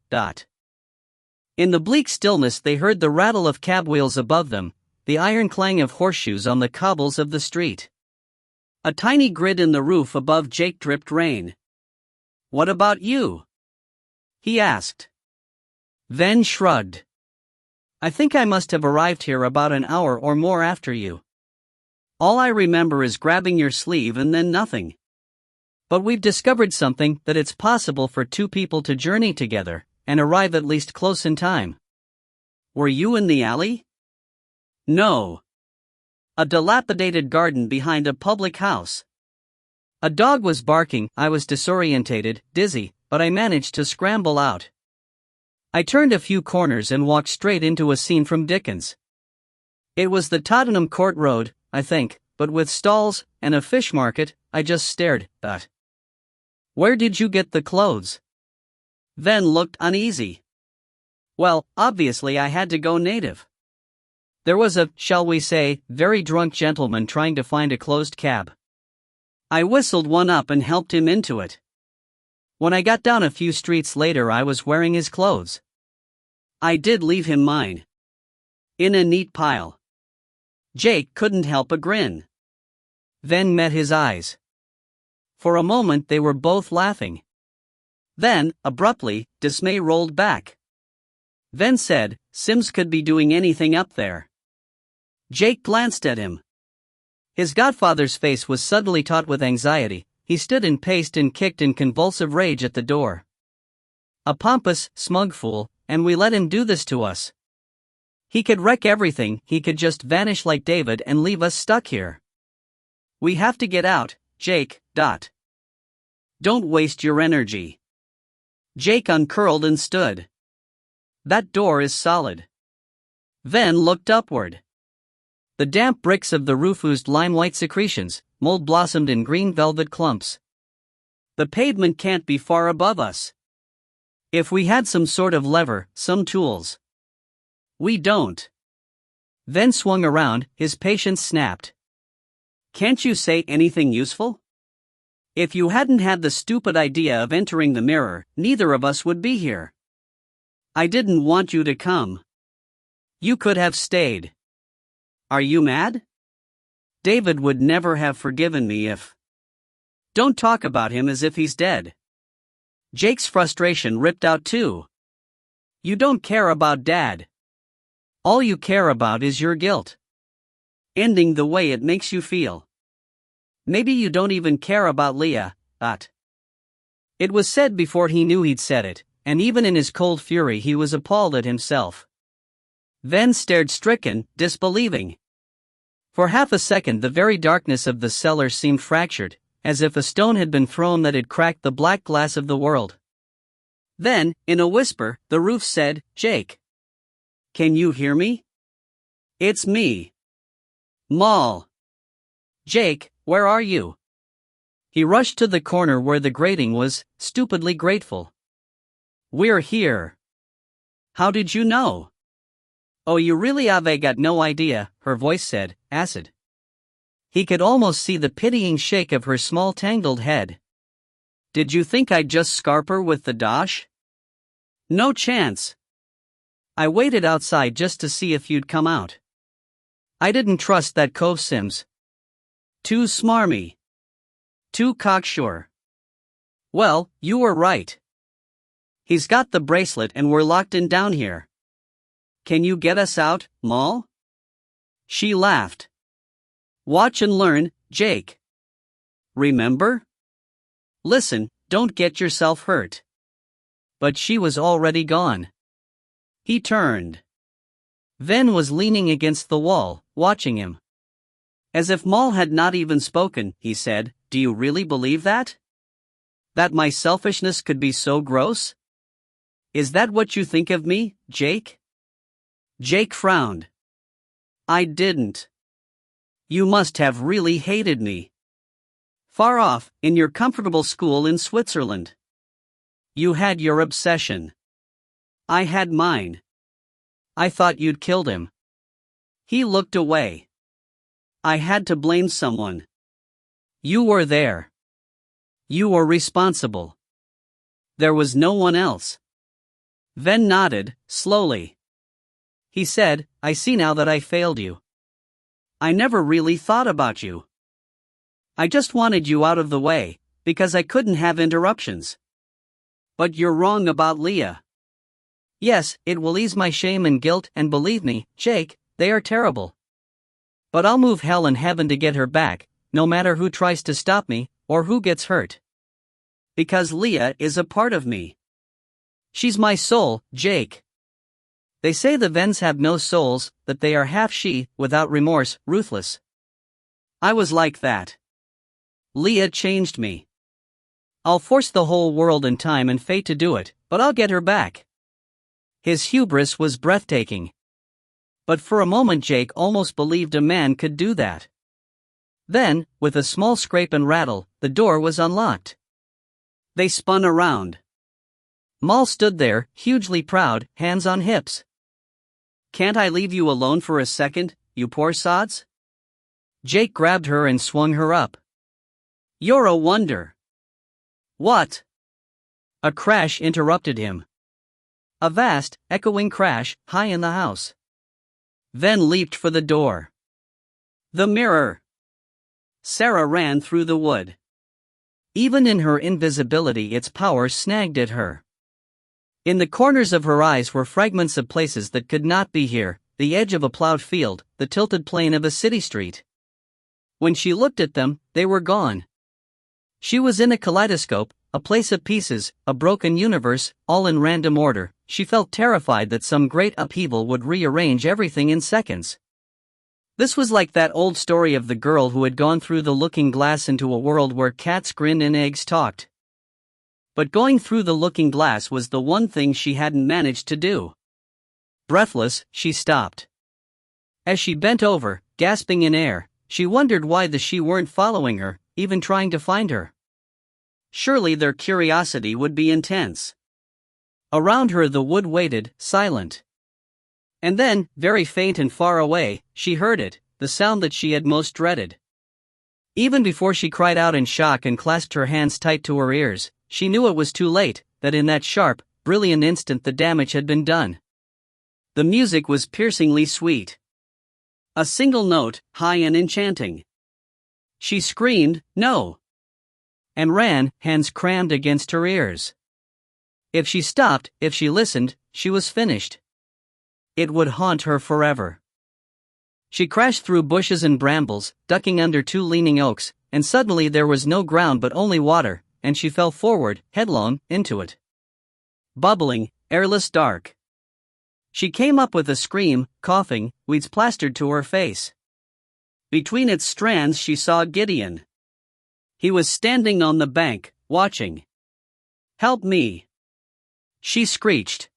In the bleak stillness they heard the rattle of cab wheels above them, the iron clang of horseshoes on the cobbles of the street. A tiny grid in the roof above Jake dripped rain. "What about you?" he asked. Ven shrugged. "I think I must have arrived here about an hour or more after you. All I remember is grabbing your sleeve and then nothing. But we've discovered something, that it's possible for two people to journey together, and arrive at least close in time." "Were you in the alley?" "No. A dilapidated garden behind a public house. A dog was barking, I was disorientated, dizzy, but I managed to scramble out. I turned a few corners and walked straight into a scene from Dickens. It was the Tottenham Court Road, I think, but with stalls and a fish market. I just stared at. Where did you get the clothes?" Ven looked uneasy. "Well, obviously I had to go native. There was a, shall we say, very drunk gentleman trying to find a closed cab. I whistled one up and helped him into it. When I got down a few streets later I was wearing his clothes. I did leave him mine. In a neat pile." Jake couldn't help a grin. Ven met his eyes. For a moment they were both laughing. Then, abruptly, dismay rolled back. Ven said, "Sims could be doing anything up there." Jake glanced at him. His godfather's face was suddenly taut with anxiety. He stood and paced and kicked in convulsive rage at the door. "A pompous, smug fool, and we let him do this to us. He could wreck everything, he could just vanish like David and leave us stuck here. We have to get out, Jake. Don't waste your energy." Jake uncurled and stood. "That door is solid." Ven looked upward. The damp bricks of the roof oozed lime-white secretions, mold blossomed in green velvet clumps. "The pavement can't be far above us. If we had some sort of lever, some tools." "We don't." Ven swung around, his patience snapped. "Can't you say anything useful? If you hadn't had the stupid idea of entering the mirror, neither of us would be here. I didn't want you to come. You could have stayed. Are you mad? David would never have forgiven me if... Don't talk about him as if he's dead." Jake's frustration ripped out too. "You don't care about Dad. All you care about is your guilt. Ending the way it makes you feel. Maybe you don't even care about Leah, It was said before he knew he'd said it, and even in his cold fury he was appalled at himself. Ven stared stricken, disbelieving. For half a second the very darkness of the cellar seemed fractured, as if a stone had been thrown that had cracked the black glass of the world. Then, in a whisper, the roof said, "Jake. Can you hear me? It's me. Moll. Jake, where are you?" He rushed to the corner where the grating was, stupidly grateful. "We're here." "How did you know?" "Oh, you really have got no idea," her voice said, acid. He could almost see the pitying shake of her small tangled head. "Did you think I'd just scarper with the dosh? No chance. I waited outside just to see if you'd come out. I didn't trust that cove Sims. Too smarmy. Too cocksure. Well, you were right. He's got the bracelet and we're locked in down here. Can you get us out, Moll?" She laughed. "Watch and learn, Jake. Remember? Listen, don't get yourself hurt." But she was already gone. He turned. Ven was leaning against the wall, watching him. "As if Moll had not even spoken," he said, "do you really believe that? That my selfishness could be so gross? Is that what you think of me, Jake?" Jake frowned. "I didn't. You must have really hated me. Far off, in your comfortable school in Switzerland. You had your obsession. I had mine. I thought you'd killed him." He looked away. "I had to blame someone. You were there. You were responsible. There was no one else." Ven nodded, slowly. He said, "I see now that I failed you. I never really thought about you. I just wanted you out of the way, because I couldn't have interruptions. But you're wrong about Leah. Yes, it will ease my shame and guilt, and believe me, Jake, they are terrible. But I'll move hell and heaven to get her back, no matter who tries to stop me, or who gets hurt. Because Leah is a part of me. She's my soul, Jake. They say the Vens have no souls, that they are half she, without remorse, ruthless. I was like that. Leah changed me. I'll force the whole world and time and fate to do it, but I'll get her back." His hubris was breathtaking. But for a moment Jake almost believed a man could do that. Then, with a small scrape and rattle, the door was unlocked. They spun around. Moll stood there, hugely proud, hands on hips. "Can't I leave you alone for a second, you poor sods?" Jake grabbed her and swung her up. "You're a wonder." "What?" A crash interrupted him. A vast, echoing crash, high in the house. Ven leaped for the door. The mirror! Sarah ran through the wood. Even in her invisibility its power snagged at her. In the corners of her eyes were fragments of places that could not be here, the edge of a plowed field, the tilted plane of a city street. When she looked at them, they were gone. She was in a kaleidoscope, a place of pieces, a broken universe, all in random order. She felt terrified that some great upheaval would rearrange everything in seconds. This was like that old story of the girl who had gone through the looking glass into a world where cats grinned and eggs talked. But going through the looking glass was the one thing she hadn't managed to do. Breathless, she stopped. As she bent over, gasping in air, she wondered why the she weren't following her, even trying to find her. Surely their curiosity would be intense. Around her the wood waited, silent. And then, very faint and far away, she heard it, the sound that she had most dreaded. Even before she cried out in shock and clasped her hands tight to her ears, she knew it was too late, that in that sharp, brilliant instant the damage had been done. The music was piercingly sweet. A single note, high and enchanting. She screamed, "No!" and ran, hands crammed against her ears. If she stopped, if she listened, she was finished. It would haunt her forever. She crashed through bushes and brambles, ducking under two leaning oaks, and suddenly there was no ground but only water, and she fell forward, headlong, into it. Bubbling, airless dark. She came up with a scream, coughing, weeds plastered to her face. Between its strands she saw Gideon. He was standing on the bank, watching. "Help me!" she screeched.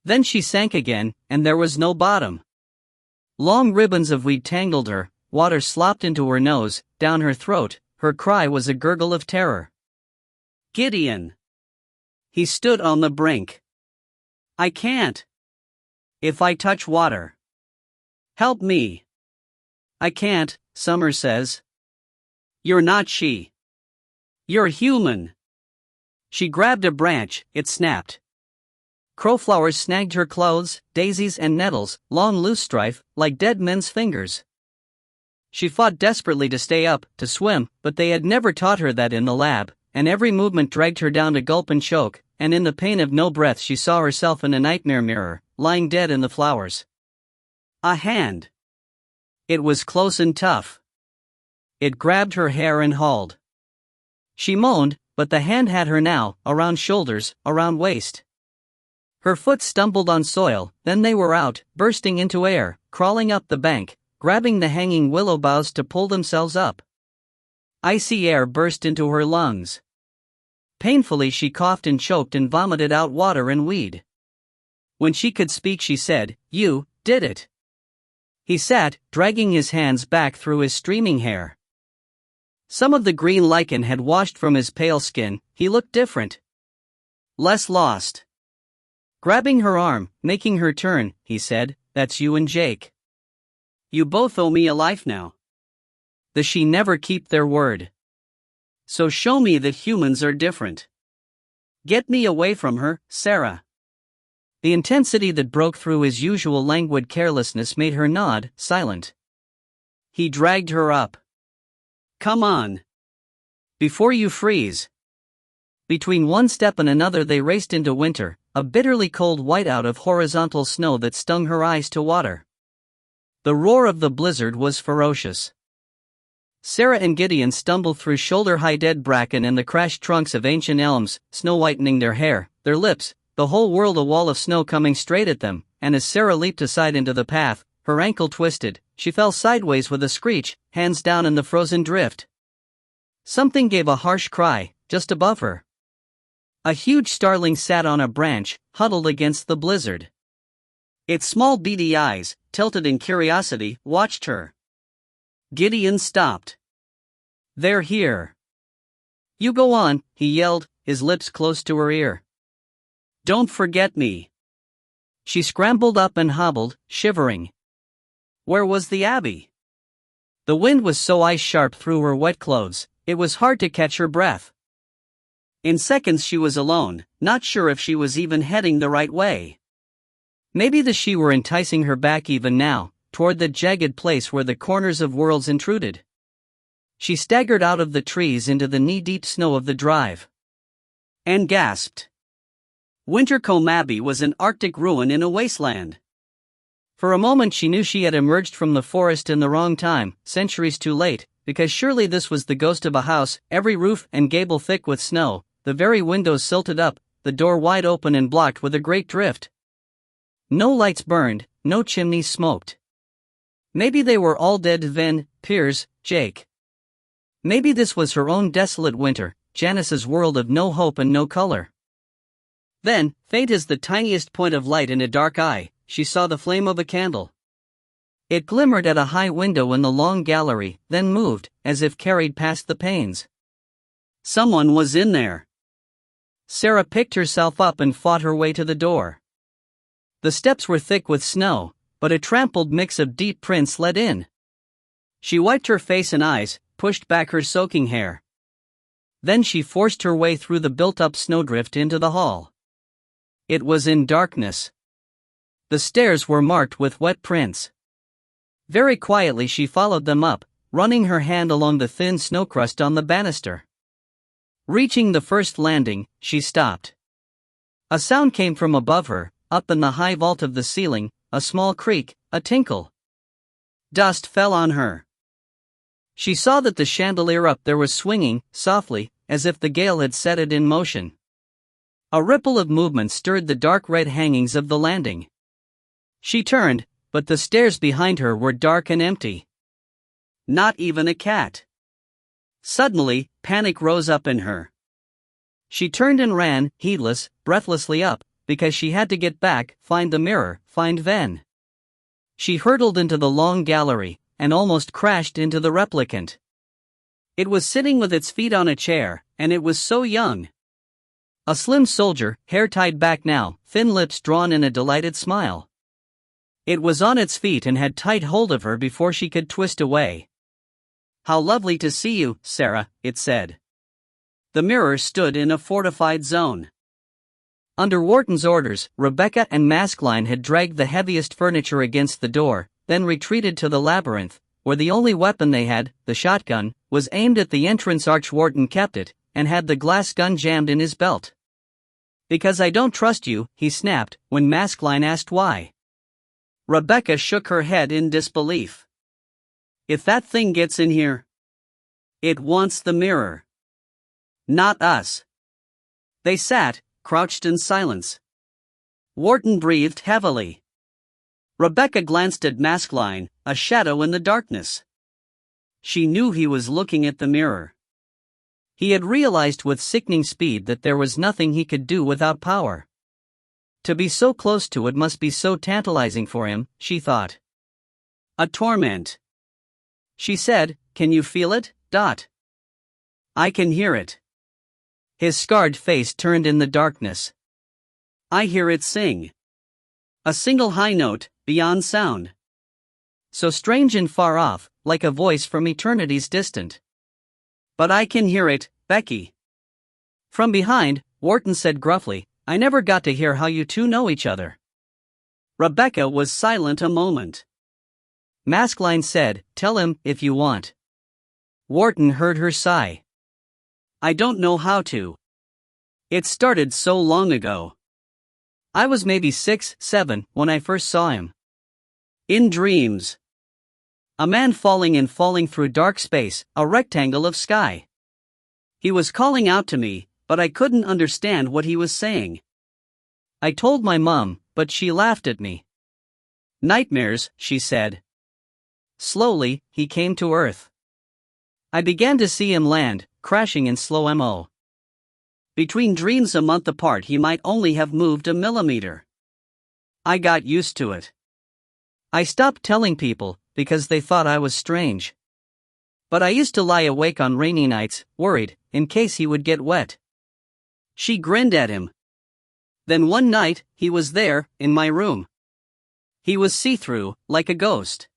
Then she sank again, and there was no bottom. Long ribbons of weed tangled her, water slopped into her nose, down her throat, her cry was a gurgle of terror. "Gideon!" He stood on the brink. "I can't. If I touch water. Help me." "I can't," Summer says. "You're not she. You're human." She grabbed a branch, it snapped. Crowflowers snagged her clothes, daisies and nettles, long loose strife, like dead men's fingers. She fought desperately to stay up, to swim, but they had never taught her that in the lab, and every movement dragged her down to gulp and choke, and in the pain of no breath she saw herself in a nightmare mirror, lying dead in the flowers. A hand. It was close and tough. It grabbed her hair and hauled. She moaned, but the hand had her now, around shoulders, around waist. Her foot stumbled on soil, then they were out, bursting into air, crawling up the bank, grabbing the hanging willow boughs to pull themselves up. Icy air burst into her lungs. Painfully she coughed and choked and vomited out water and weed. When she could speak she said, "You did it." He sat, dragging his hands back through his streaming hair. Some of the green lichen had washed from his pale skin, he looked different. Less lost. Grabbing her arm, making her turn, he said, "That's you and Jake. You both owe me a life now." The she never keep their word. So show me that humans are different. Get me away from her, Sarah. The intensity that broke through his usual languid carelessness made her nod, silent. He dragged her up. "Come on. Before you freeze." Between one step and another they raced into winter, a bitterly cold whiteout of horizontal snow that stung her eyes to water. The roar of the blizzard was ferocious. Sarah and Gideon stumbled through shoulder-high dead bracken and the crashed trunks of ancient elms, snow-whitening their hair, their lips, the whole world a wall of snow coming straight at them, and as Sarah leaped aside into the path, her ankle twisted, she fell sideways with a screech, hands down in the frozen drift. Something gave a harsh cry, just above her. A huge starling sat on a branch, huddled against the blizzard. Its small beady eyes, tilted in curiosity, watched her. Gideon stopped. "They're here." "You go on," he yelled, his lips close to her ear. "Don't forget me." She scrambled up and hobbled, shivering. Where was the abbey? The wind was so ice-sharp through her wet clothes, it was hard to catch her breath. In seconds she was alone, not sure if she was even heading the right way. Maybe the she were enticing her back even now, toward the jagged place where the corners of worlds intruded. She staggered out of the trees into the knee-deep snow of the drive. And gasped. Wintercombe Abbey was an Arctic ruin in a wasteland. For a moment she knew she had emerged from the forest in the wrong time, centuries too late, because surely this was the ghost of a house, every roof and gable thick with snow, the very windows silted up, the door wide open and blocked with a great drift. No lights burned, no chimneys smoked. Maybe they were all dead. Vin, Piers, Jake. Maybe this was her own desolate winter, Janice's world of no hope and no color. Then, faint as the tiniest point of light in a dark eye, she saw the flame of a candle. It glimmered at a high window in the long gallery, then moved, as if carried past the panes. Someone was in there. Sarah picked herself up and fought her way to the door. The steps were thick with snow, but a trampled mix of deep prints led in. She wiped her face and eyes, pushed back her soaking hair. Then she forced her way through the built-up snowdrift into the hall. It was in darkness. The stairs were marked with wet prints. Very quietly she followed them up, running her hand along the thin snow crust on the banister. Reaching the first landing, she stopped. A sound came from above her, up in the high vault of the ceiling, a small creak, a tinkle. Dust fell on her. She saw that the chandelier up there was swinging, softly, as if the gale had set it in motion. A ripple of movement stirred the dark red hangings of the landing. She turned, but the stairs behind her were dark and empty. Not even a cat. Suddenly, panic rose up in her. She turned and ran, heedless, breathlessly up, because she had to get back, find the mirror, find Ven. She hurtled into the long gallery, and almost crashed into the replicant. It was sitting with its feet on a chair, and it was so young. A slim soldier, hair tied back now, thin lips drawn in a delighted smile. It was on its feet and had tight hold of her before she could twist away. "How lovely to see you, Sarah," it said. The mirror stood in a fortified zone. Under Wharton's orders, Rebecca and Maskelyne had dragged the heaviest furniture against the door, then retreated to the labyrinth, where the only weapon they had, the shotgun, was aimed at the entrance arch. Wharton kept it, and had the glass gun jammed in his belt. "Because I don't trust you," he snapped, when Maskelyne asked why. Rebecca shook her head in disbelief. "If that thing gets in here, it wants the mirror. Not us." They sat, crouched in silence. Wharton breathed heavily. Rebecca glanced at Maskelyne, a shadow in the darkness. She knew he was looking at the mirror. He had realized with sickening speed that there was nothing he could do without power. To be so close to it must be so tantalizing for him, she thought. A torment. She said, "Can you feel it, Dot?" "I can hear it." His scarred face turned in the darkness. "I hear it sing. A single high note, beyond sound. So strange and far off, like a voice from eternities distant. But I can hear it, Becky." From behind, Wharton said gruffly, "I never got to hear how you two know each other." Rebecca was silent a moment. Maskelyne said, "Tell him, if you want." Wharton heard her sigh. "I don't know how to. It started so long ago. I was maybe 6, 7 when I first saw him. In dreams. A man falling and falling through dark space, a rectangle of sky. He was calling out to me, but I couldn't understand what he was saying. I told my mom, but she laughed at me. Nightmares, she said. Slowly, he came to earth. I began to see him land, crashing in slow mo. Between dreams a month apart he might only have moved a millimeter. I got used to it. I stopped telling people, because they thought I was strange. But I used to lie awake on rainy nights, worried, in case he would get wet." She grinned at him. "Then one night, he was there, in my room. He was see-through, like a ghost.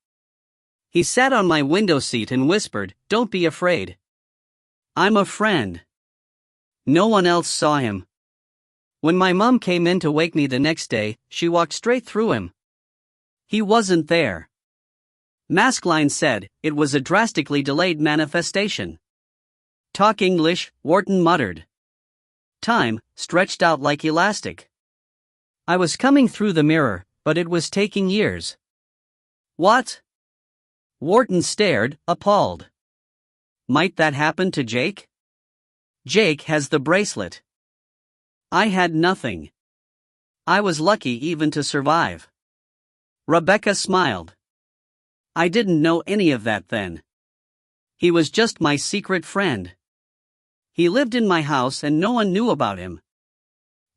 He sat on my window seat and whispered, 'Don't be afraid. I'm a friend.' No one else saw him. When my mom came in to wake me the next day, she walked straight through him. He wasn't there." Maskelyne said, "It was a drastically delayed manifestation." "Talk English," Wharton muttered. "Time, stretched out like elastic. I was coming through the mirror, but it was taking years." "What?" Wharton stared, appalled. "Might that happen to Jake?" "Jake has the bracelet. I had nothing. I was lucky even to survive." Rebecca smiled. "I didn't know any of that then. He was just my secret friend. He lived in my house and no one knew about him.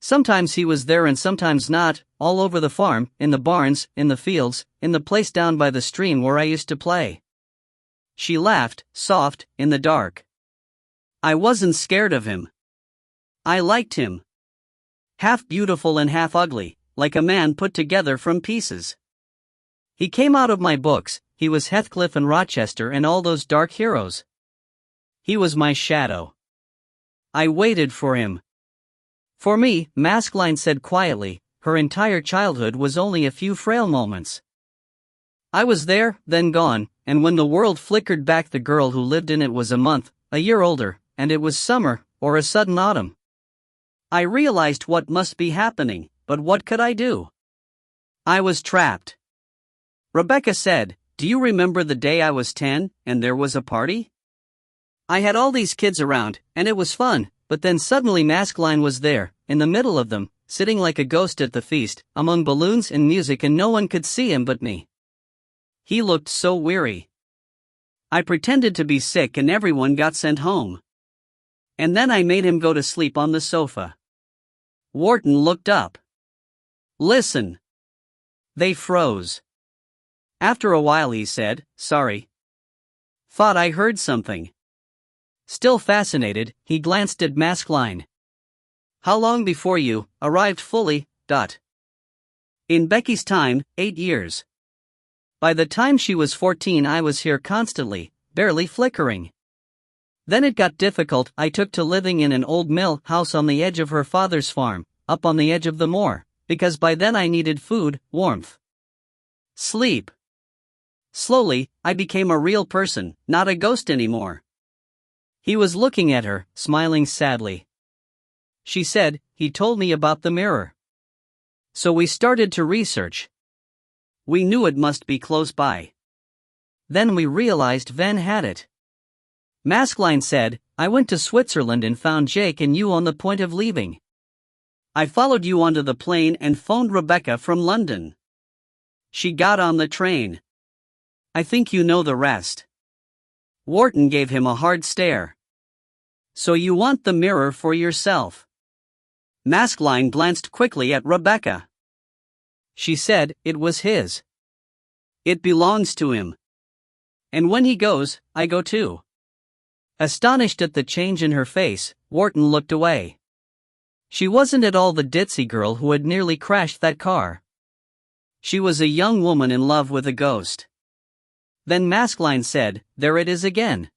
Sometimes he was there and sometimes not, all over the farm, in the barns, in the fields, in the place down by the stream where I used to play." She laughed, soft, in the dark. "I wasn't scared of him. I liked him. Half beautiful and half ugly, like a man put together from pieces. He came out of my books, he was Heathcliff and Rochester and all those dark heroes. He was my shadow. I waited for him. For me," Maskelyne said quietly, "her entire childhood was only a few frail moments. I was there, then gone, and when the world flickered back the girl who lived in it was a month, a year older, and it was summer, or a sudden autumn. I realized what must be happening, but what could I do? I was trapped." Rebecca said, "Do you remember the day I was 10, and there was a party?" I had all these kids around, and it was fun, but then suddenly Maskelyne was there, in the middle of them, sitting like a ghost at the feast, among balloons and music, and no one could see him but me. He looked so weary. I pretended to be sick and everyone got sent home. And then I made him go to sleep on the sofa. Wharton looked up. Listen. They froze. After a while he said, "Sorry. Thought I heard something." Still fascinated, he glanced at Maskelyne. "How long before you arrived fully?" In Becky's time, 8 years. By the time she was 14 I was here constantly, barely flickering. Then it got difficult. I took to living in an old mill house on the edge of her father's farm, up on the edge of the moor, because by then I needed food, warmth, sleep. Slowly, I became a real person, not a ghost anymore." He was looking at her, smiling sadly. She said, "He told me about the mirror. So we started to research. We knew it must be close by. Then we realized Ven had it." Maskelyne said, "I went to Switzerland and found Jake and you on the point of leaving. I followed you onto the plane and phoned Rebecca from London. She got on the train. I think you know the rest." Wharton gave him a hard stare. "So you want the mirror for yourself?" Maskelyne glanced quickly at Rebecca. She said, "It was his. It belongs to him. And when he goes, I go too." Astonished at the change in her face, Wharton looked away. She wasn't at all the ditzy girl who had nearly crashed that car. She was a young woman in love with a ghost. Then Maskelyne said, "There it is again."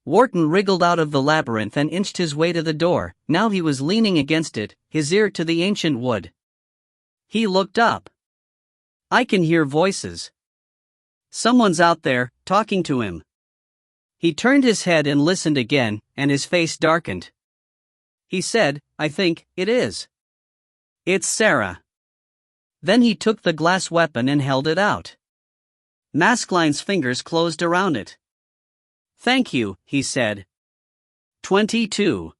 Wharton wriggled out of the labyrinth and inched his way to the door. Now he was leaning against it, his ear to the ancient wood. He looked up. "I can hear voices. Someone's out there, talking to him." He turned his head and listened again, and his face darkened. He said, "I think it is. It's Sarah." Then he took the glass weapon and held it out. Maskelyne's fingers closed around it. "Thank you," he said. 22.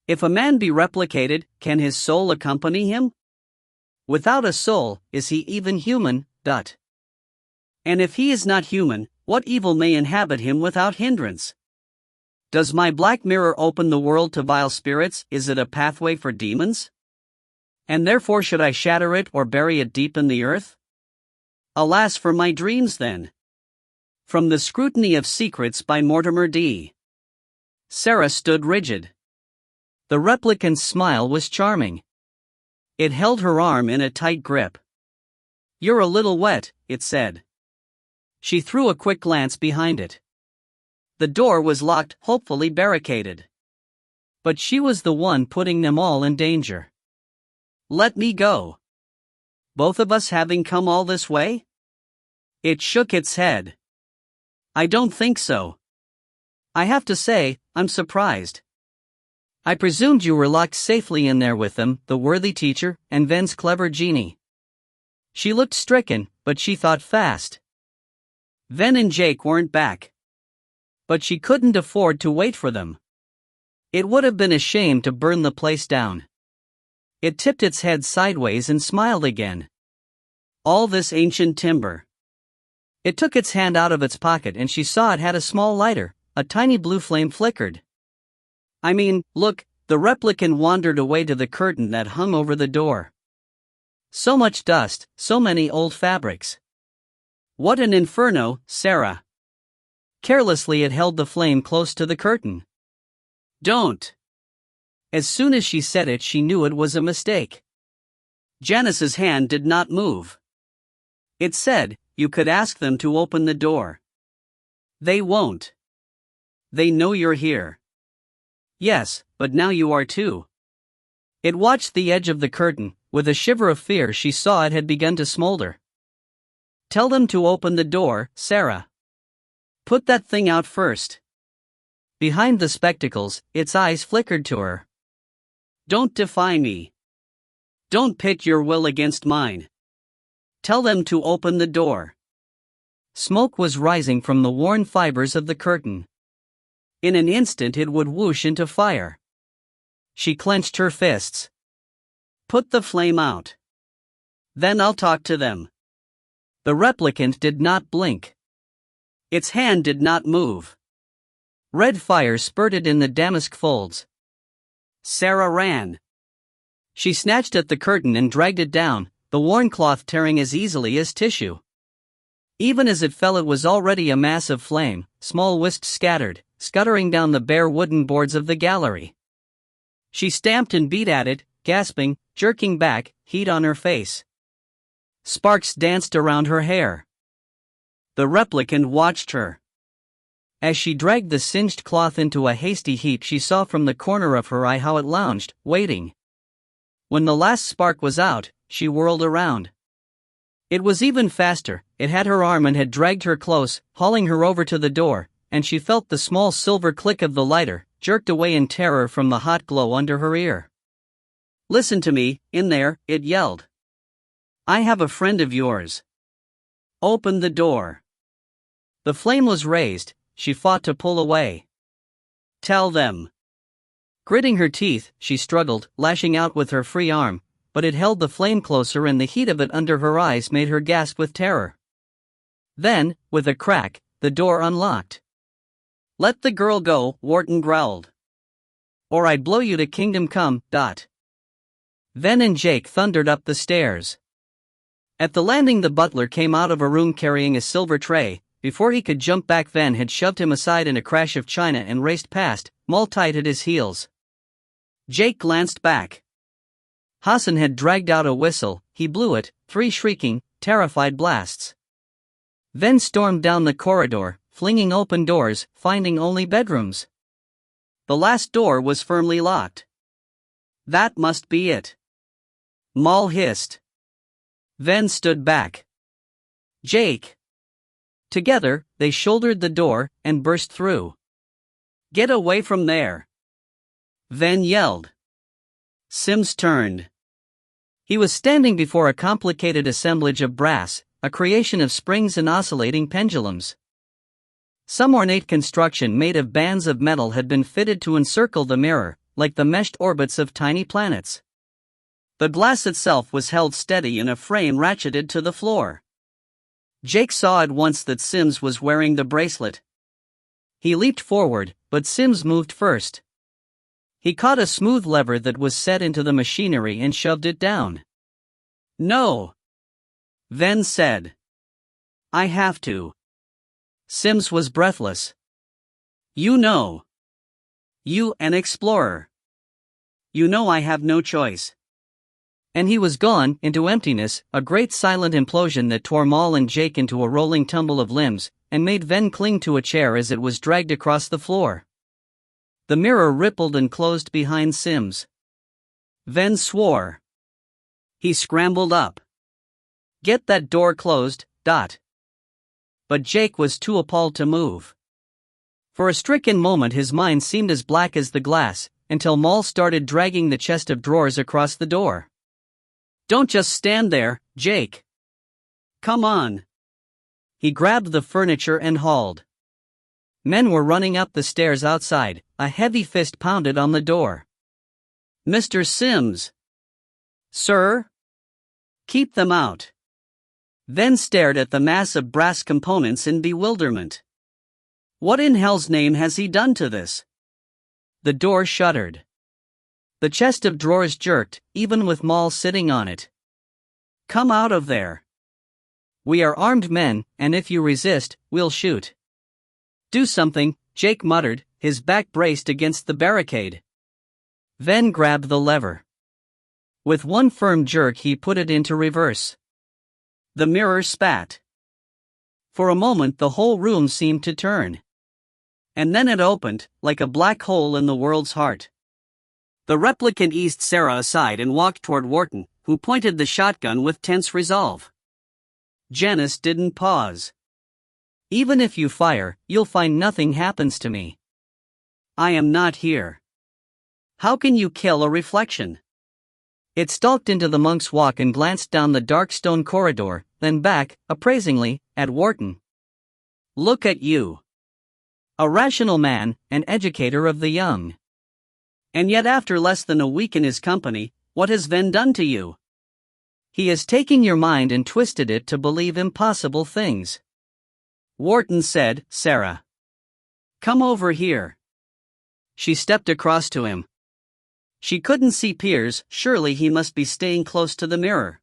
If a man be replicated, can his soul accompany him? Without a soul, is he even human? And if he is not human, what evil may inhabit him without hindrance? Does my black mirror open the world to vile spirits? Is it a pathway for demons? And therefore should I shatter it or bury it deep in the earth? Alas for my dreams then. From The Scrutiny of Secrets by Mortimer D. Sarah stood rigid. The replicant's smile was charming. It held her arm in a tight grip. "You're a little wet," it said. She threw a quick glance behind it. The door was locked, hopefully barricaded. But she was the one putting them all in danger. "Let me go. Both of us having come all this way?" It shook its head. "I don't think so. I have to say, I'm surprised. I presumed you were locked safely in there with them, the worthy teacher, and Ven's clever genie." She looked stricken, but she thought fast. Ven and Jake weren't back. But she couldn't afford to wait for them. It would have been a shame to burn the place down. It tipped its head sideways and smiled again. All this ancient timber. It took its hand out of its pocket and she saw it had a small lighter. A tiny blue flame flickered. "I mean, look," the replicant wandered away to the curtain that hung over the door. "So much dust, so many old fabrics. What an inferno, Sarah." Carelessly it held the flame close to the curtain. "Don't." As soon as she said it she knew it was a mistake. Janice's hand did not move. It said, "You could ask them to open the door." "They won't. They know you're here." "Yes, but now you are too." It watched the edge of the curtain. With a shiver of fear she saw it had begun to smolder. "Tell them to open the door, Sarah. Put that thing out first." Behind the spectacles, its eyes flickered to her. "Don't defy me. Don't pit your will against mine. Tell them to open the door." Smoke was rising from the worn fibers of the curtain. In an instant it would whoosh into fire. She clenched her fists. Put the flame out. Then I'll talk to them. The replicant did not blink. Its hand did not move. Red fire spurted in the damask folds. Sarah ran. She snatched at the curtain and dragged it down, the worn cloth tearing as easily as tissue. Even as it fell, it was already a mass of flame, small wisps scattered, scuttering down the bare wooden boards of the gallery. She stamped and beat at it, gasping, jerking back, heat on her face. Sparks danced around her hair. The replicant watched her. As she dragged the singed cloth into a hasty heap, she saw from the corner of her eye how it lounged, waiting. When the last spark was out, she whirled around. It was even faster. It had her arm and had dragged her close, hauling her over to the door, and she felt the small silver click of the lighter, jerked away in terror from the hot glow under her ear. Listen to me, in there, it yelled. I have a friend of yours. Open the door. The flame was raised. She fought to pull away. Tell them. Gritting her teeth, she struggled, lashing out with her free arm, but it held the flame closer, and the heat of it under her eyes made her gasp with terror. Then, with a crack, the door unlocked. Let the girl go, Wharton growled. Or I'd blow you to kingdom come. Ven and Jake thundered up the stairs. At the landing, the butler came out of a room carrying a silver tray. Before he could jump back, Ven had shoved him aside in a crash of china and raced past, Maul tight at his heels. Jake glanced back. Hassan had dragged out a whistle. He blew it, 3 shrieking, terrified blasts. Ven stormed down the corridor, flinging open doors, finding only bedrooms. The last door was firmly locked. That must be it. Maul hissed. Ven stood back. Jake. Together, they shouldered the door and burst through. Get away from there. Ven yelled. Sims turned. He was standing before a complicated assemblage of brass, a creation of springs and oscillating pendulums. Some ornate construction made of bands of metal had been fitted to encircle the mirror, like the meshed orbits of tiny planets. The glass itself was held steady in a frame ratcheted to the floor. Jake saw at once that Sims was wearing the bracelet. He leaped forward, but Sims moved first. He caught a smooth lever that was set into the machinery and shoved it down. No. Ven said. I have to. Sims was breathless. You know. You an explorer. You know I have no choice. And he was gone, into emptiness, a great silent implosion that tore Maul and Jake into a rolling tumble of limbs, and made Ven cling to a chair as it was dragged across the floor. The mirror rippled and closed behind Sims. Ven swore. He scrambled up. Get that door closed. But Jake was too appalled to move. For a stricken moment his mind seemed as black as the glass, until Maul started dragging the chest of drawers across the door. Don't just stand there, Jake. Come on. He grabbed the furniture and hauled. Men were running up the stairs outside. A heavy fist pounded on the door. Mr. Sims. Sir? Keep them out. Ven stared at the mass of brass components in bewilderment. What in hell's name has he done to this? The door shuddered. The chest of drawers jerked, even with Maul sitting on it. Come out of there. We are armed men, and if you resist, we'll shoot. Do something, Jake muttered, his back braced against the barricade. Ven grabbed the lever. With one firm jerk he put it into reverse. The mirror spat. For a moment the whole room seemed to turn. And then it opened, like a black hole in the world's heart. The replicant eased Sarah aside and walked toward Wharton, who pointed the shotgun with tense resolve. Janice didn't pause. Even if you fire, you'll find nothing happens to me. I am not here. How can you kill a reflection? It stalked into the monk's walk and glanced down the dark stone corridor, then back, appraisingly, at Wharton. Look at you. A rational man, an educator of the young. And yet after less than a week in his company, what has Ven done to you? He has taken your mind and twisted it to believe impossible things. Wharton said, Sarah. Come over here. She stepped across to him. She couldn't see Piers, surely he must be staying close to the mirror.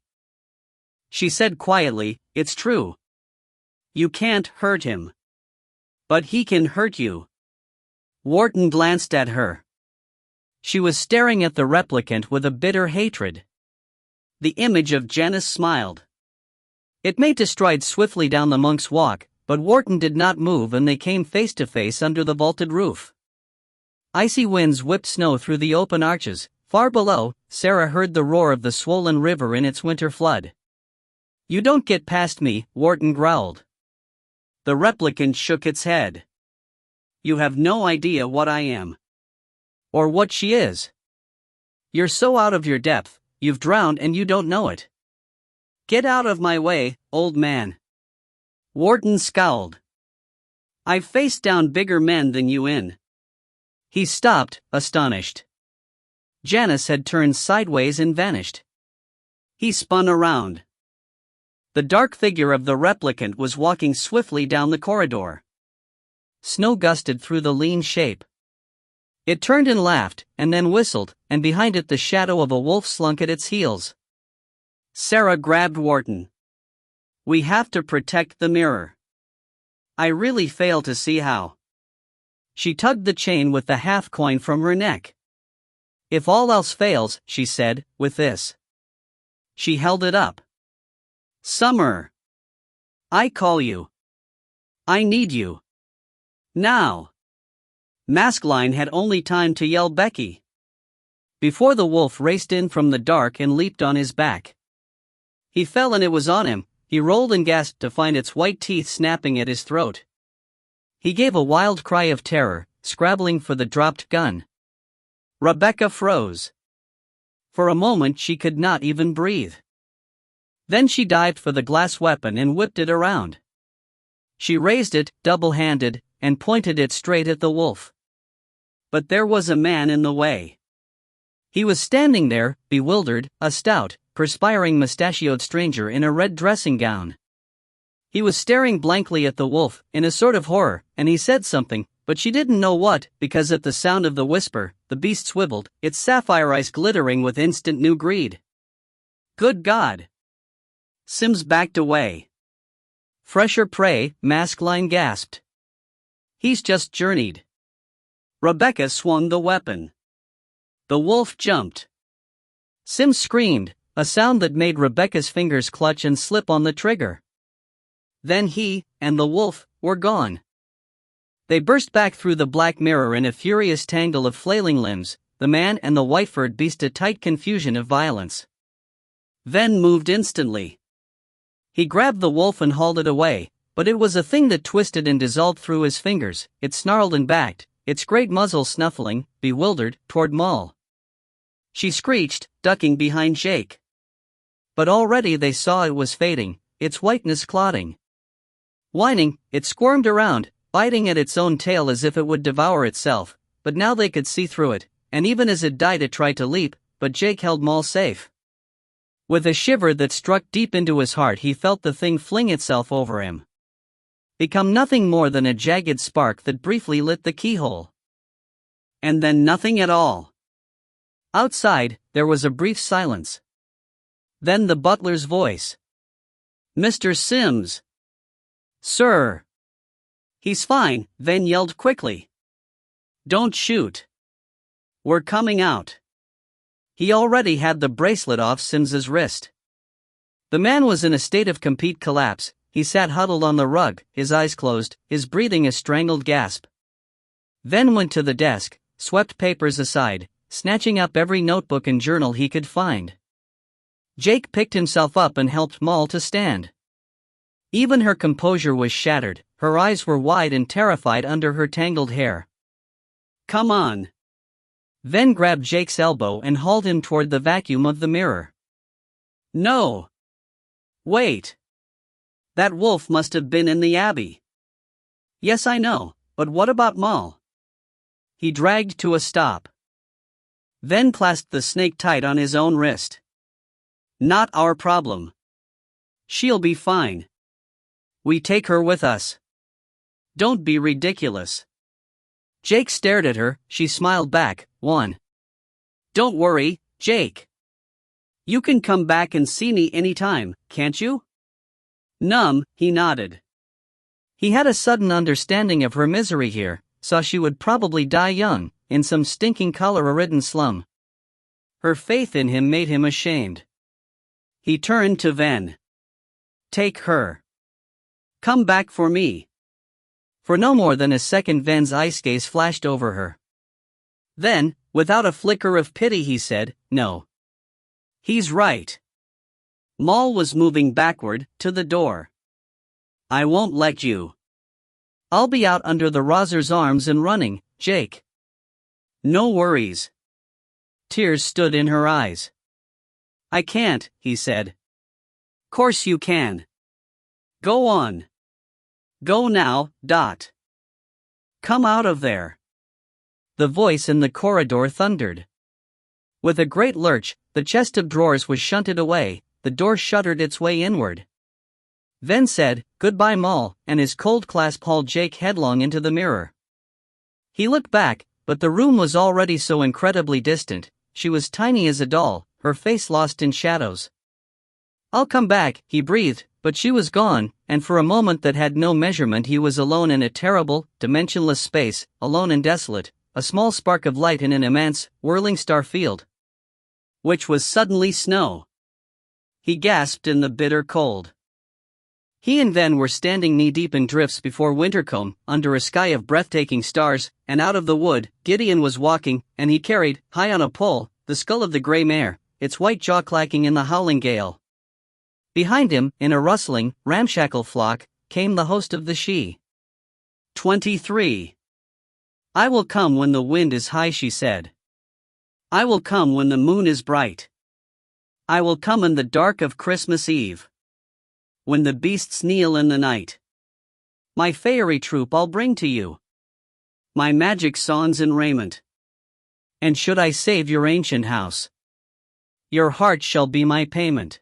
She said quietly, it's true. You can't hurt him. But he can hurt you. Wharton glanced at her. She was staring at the replicant with a bitter hatred. The image of Janice smiled. It made to stride swiftly down the monk's walk, but Wharton did not move and they came face to face under the vaulted roof. Icy winds whipped snow through the open arches. Far below, Sarah heard the roar of the swollen river in its winter flood. You don't get past me, Wharton growled. The replicant shook its head. You have no idea what I am. Or what she is. You're so out of your depth, you've drowned and you don't know it. Get out of my way, old man. Wharton scowled. I've faced down bigger men than you in. He stopped, astonished. Janice had turned sideways and vanished. He spun around. The dark figure of the replicant was walking swiftly down the corridor. Snow gusted through the lean shape. It turned and laughed, and then whistled, and behind it the shadow of a wolf slunk at its heels. Sarah grabbed Wharton. We have to protect the mirror. I really fail to see how. She tugged the chain with the half-coin from her neck. If all else fails, she said, with this. She held it up. Summer. I call you. I need you. Now. Maskelyne had only time to yell Becky. Before the wolf raced in from the dark and leaped on his back. He fell and it was on him. He rolled and gasped to find its white teeth snapping at his throat. He gave a wild cry of terror, scrabbling for the dropped gun. Rebecca froze. For a moment she could not even breathe. Then she dived for the glass weapon and whipped it around. She raised it, double-handed, and pointed it straight at the wolf. But there was a man in the way. He was standing there, bewildered, a stout, perspiring mustachioed stranger in a red dressing gown. He was staring blankly at the wolf, in a sort of horror, and he said something, but she didn't know what, because at the sound of the whisper, the beast swiveled, its sapphire eyes glittering with instant new greed. Good God! Sims backed away. Fresher prey, Maskelyne gasped. He's just journeyed. Rebecca swung the weapon. The wolf jumped. Sims screamed, a sound that made Rebecca's fingers clutch and slip on the trigger. Then he, and the wolf, were gone. They burst back through the black mirror in a furious tangle of flailing limbs, the man and the white-furred beast a tight confusion of violence. Ven moved instantly. He grabbed the wolf and hauled it away, but it was a thing that twisted and dissolved through his fingers. It snarled and backed, its great muzzle snuffling, bewildered, toward Moll. She screeched, ducking behind Jake. But already they saw it was fading, its whiteness clotting. Whining, it squirmed around, biting at its own tail as if it would devour itself, but now they could see through it, and even as it died it tried to leap, but Jake held Moll safe. With a shiver that struck deep into his heart he felt the thing fling itself over him. Become nothing more than a jagged spark that briefly lit the keyhole. And then nothing at all. Outside, there was a brief silence. Then the butler's voice. Mr. Sims. Sir. He's fine, Ven yelled quickly. Don't shoot. We're coming out. He already had the bracelet off Sims's wrist. The man was in a state of complete collapse. He sat huddled on the rug, his eyes closed, his breathing a strangled gasp. Ven went to the desk, swept papers aside, snatching up every notebook and journal he could find. Jake picked himself up and helped Moll to stand. Even her composure was shattered, her eyes were wide and terrified under her tangled hair. Come on. Ven grabbed Jake's elbow and hauled him toward the vacuum of the mirror. No. Wait. That wolf must have been in the Abbey. Yes, I know, But what about Moll? He dragged to a stop. Then clasped the snake tight on his own wrist. Not our problem. She'll be fine. We take her with us. Don't be ridiculous. Jake stared at her, she smiled back, One. Don't worry, Jake. You can come back and see me anytime, can't you? Numb, he nodded. He had a sudden understanding of her misery here, saw she would probably die young, in some stinking cholera-ridden slum. Her faith in him made him ashamed. He turned to Ven. Take her. Come back for me. For no more than a second Ven's ice gaze flashed over her. Then, without a flicker of pity he said, No. He's right. Moll was moving backward, to the door. I won't let you. I'll be out under the Rozzer's arms and running, Jake. No worries. Tears stood in her eyes. I can't, he said. Course you can. Go on. Go now, Dot. Come out of there. The voice in the corridor thundered. With a great lurch, the chest of drawers was shunted away, the door shuddered its way inward. Ven said, Goodbye Moll, and his cold clasp hauled Jake headlong into the mirror. He looked back, but the room was already so incredibly distant, she was tiny as a doll, her face lost in shadows. I'll come back, he breathed, but she was gone, and for a moment that had no measurement he was alone in a terrible, dimensionless space, alone and desolate, a small spark of light in an immense, whirling star field. Which was suddenly snow. He gasped in the bitter cold. He and Ven were standing knee-deep in drifts before Wintercombe, under a sky of breathtaking stars, and out of the wood, Gideon was walking, and he carried, high on a pole, the skull of the grey mare, its white jaw clacking in the howling gale. Behind him, in a rustling, ramshackle flock, came the host of the she. 23. I will come when the wind is high, she said. I will come when the moon is bright. I will come in the dark of Christmas Eve. When the beasts kneel in the night. My fairy troop I'll bring to you. My magic songs and raiment. And should I save your ancient house, your heart shall be my payment.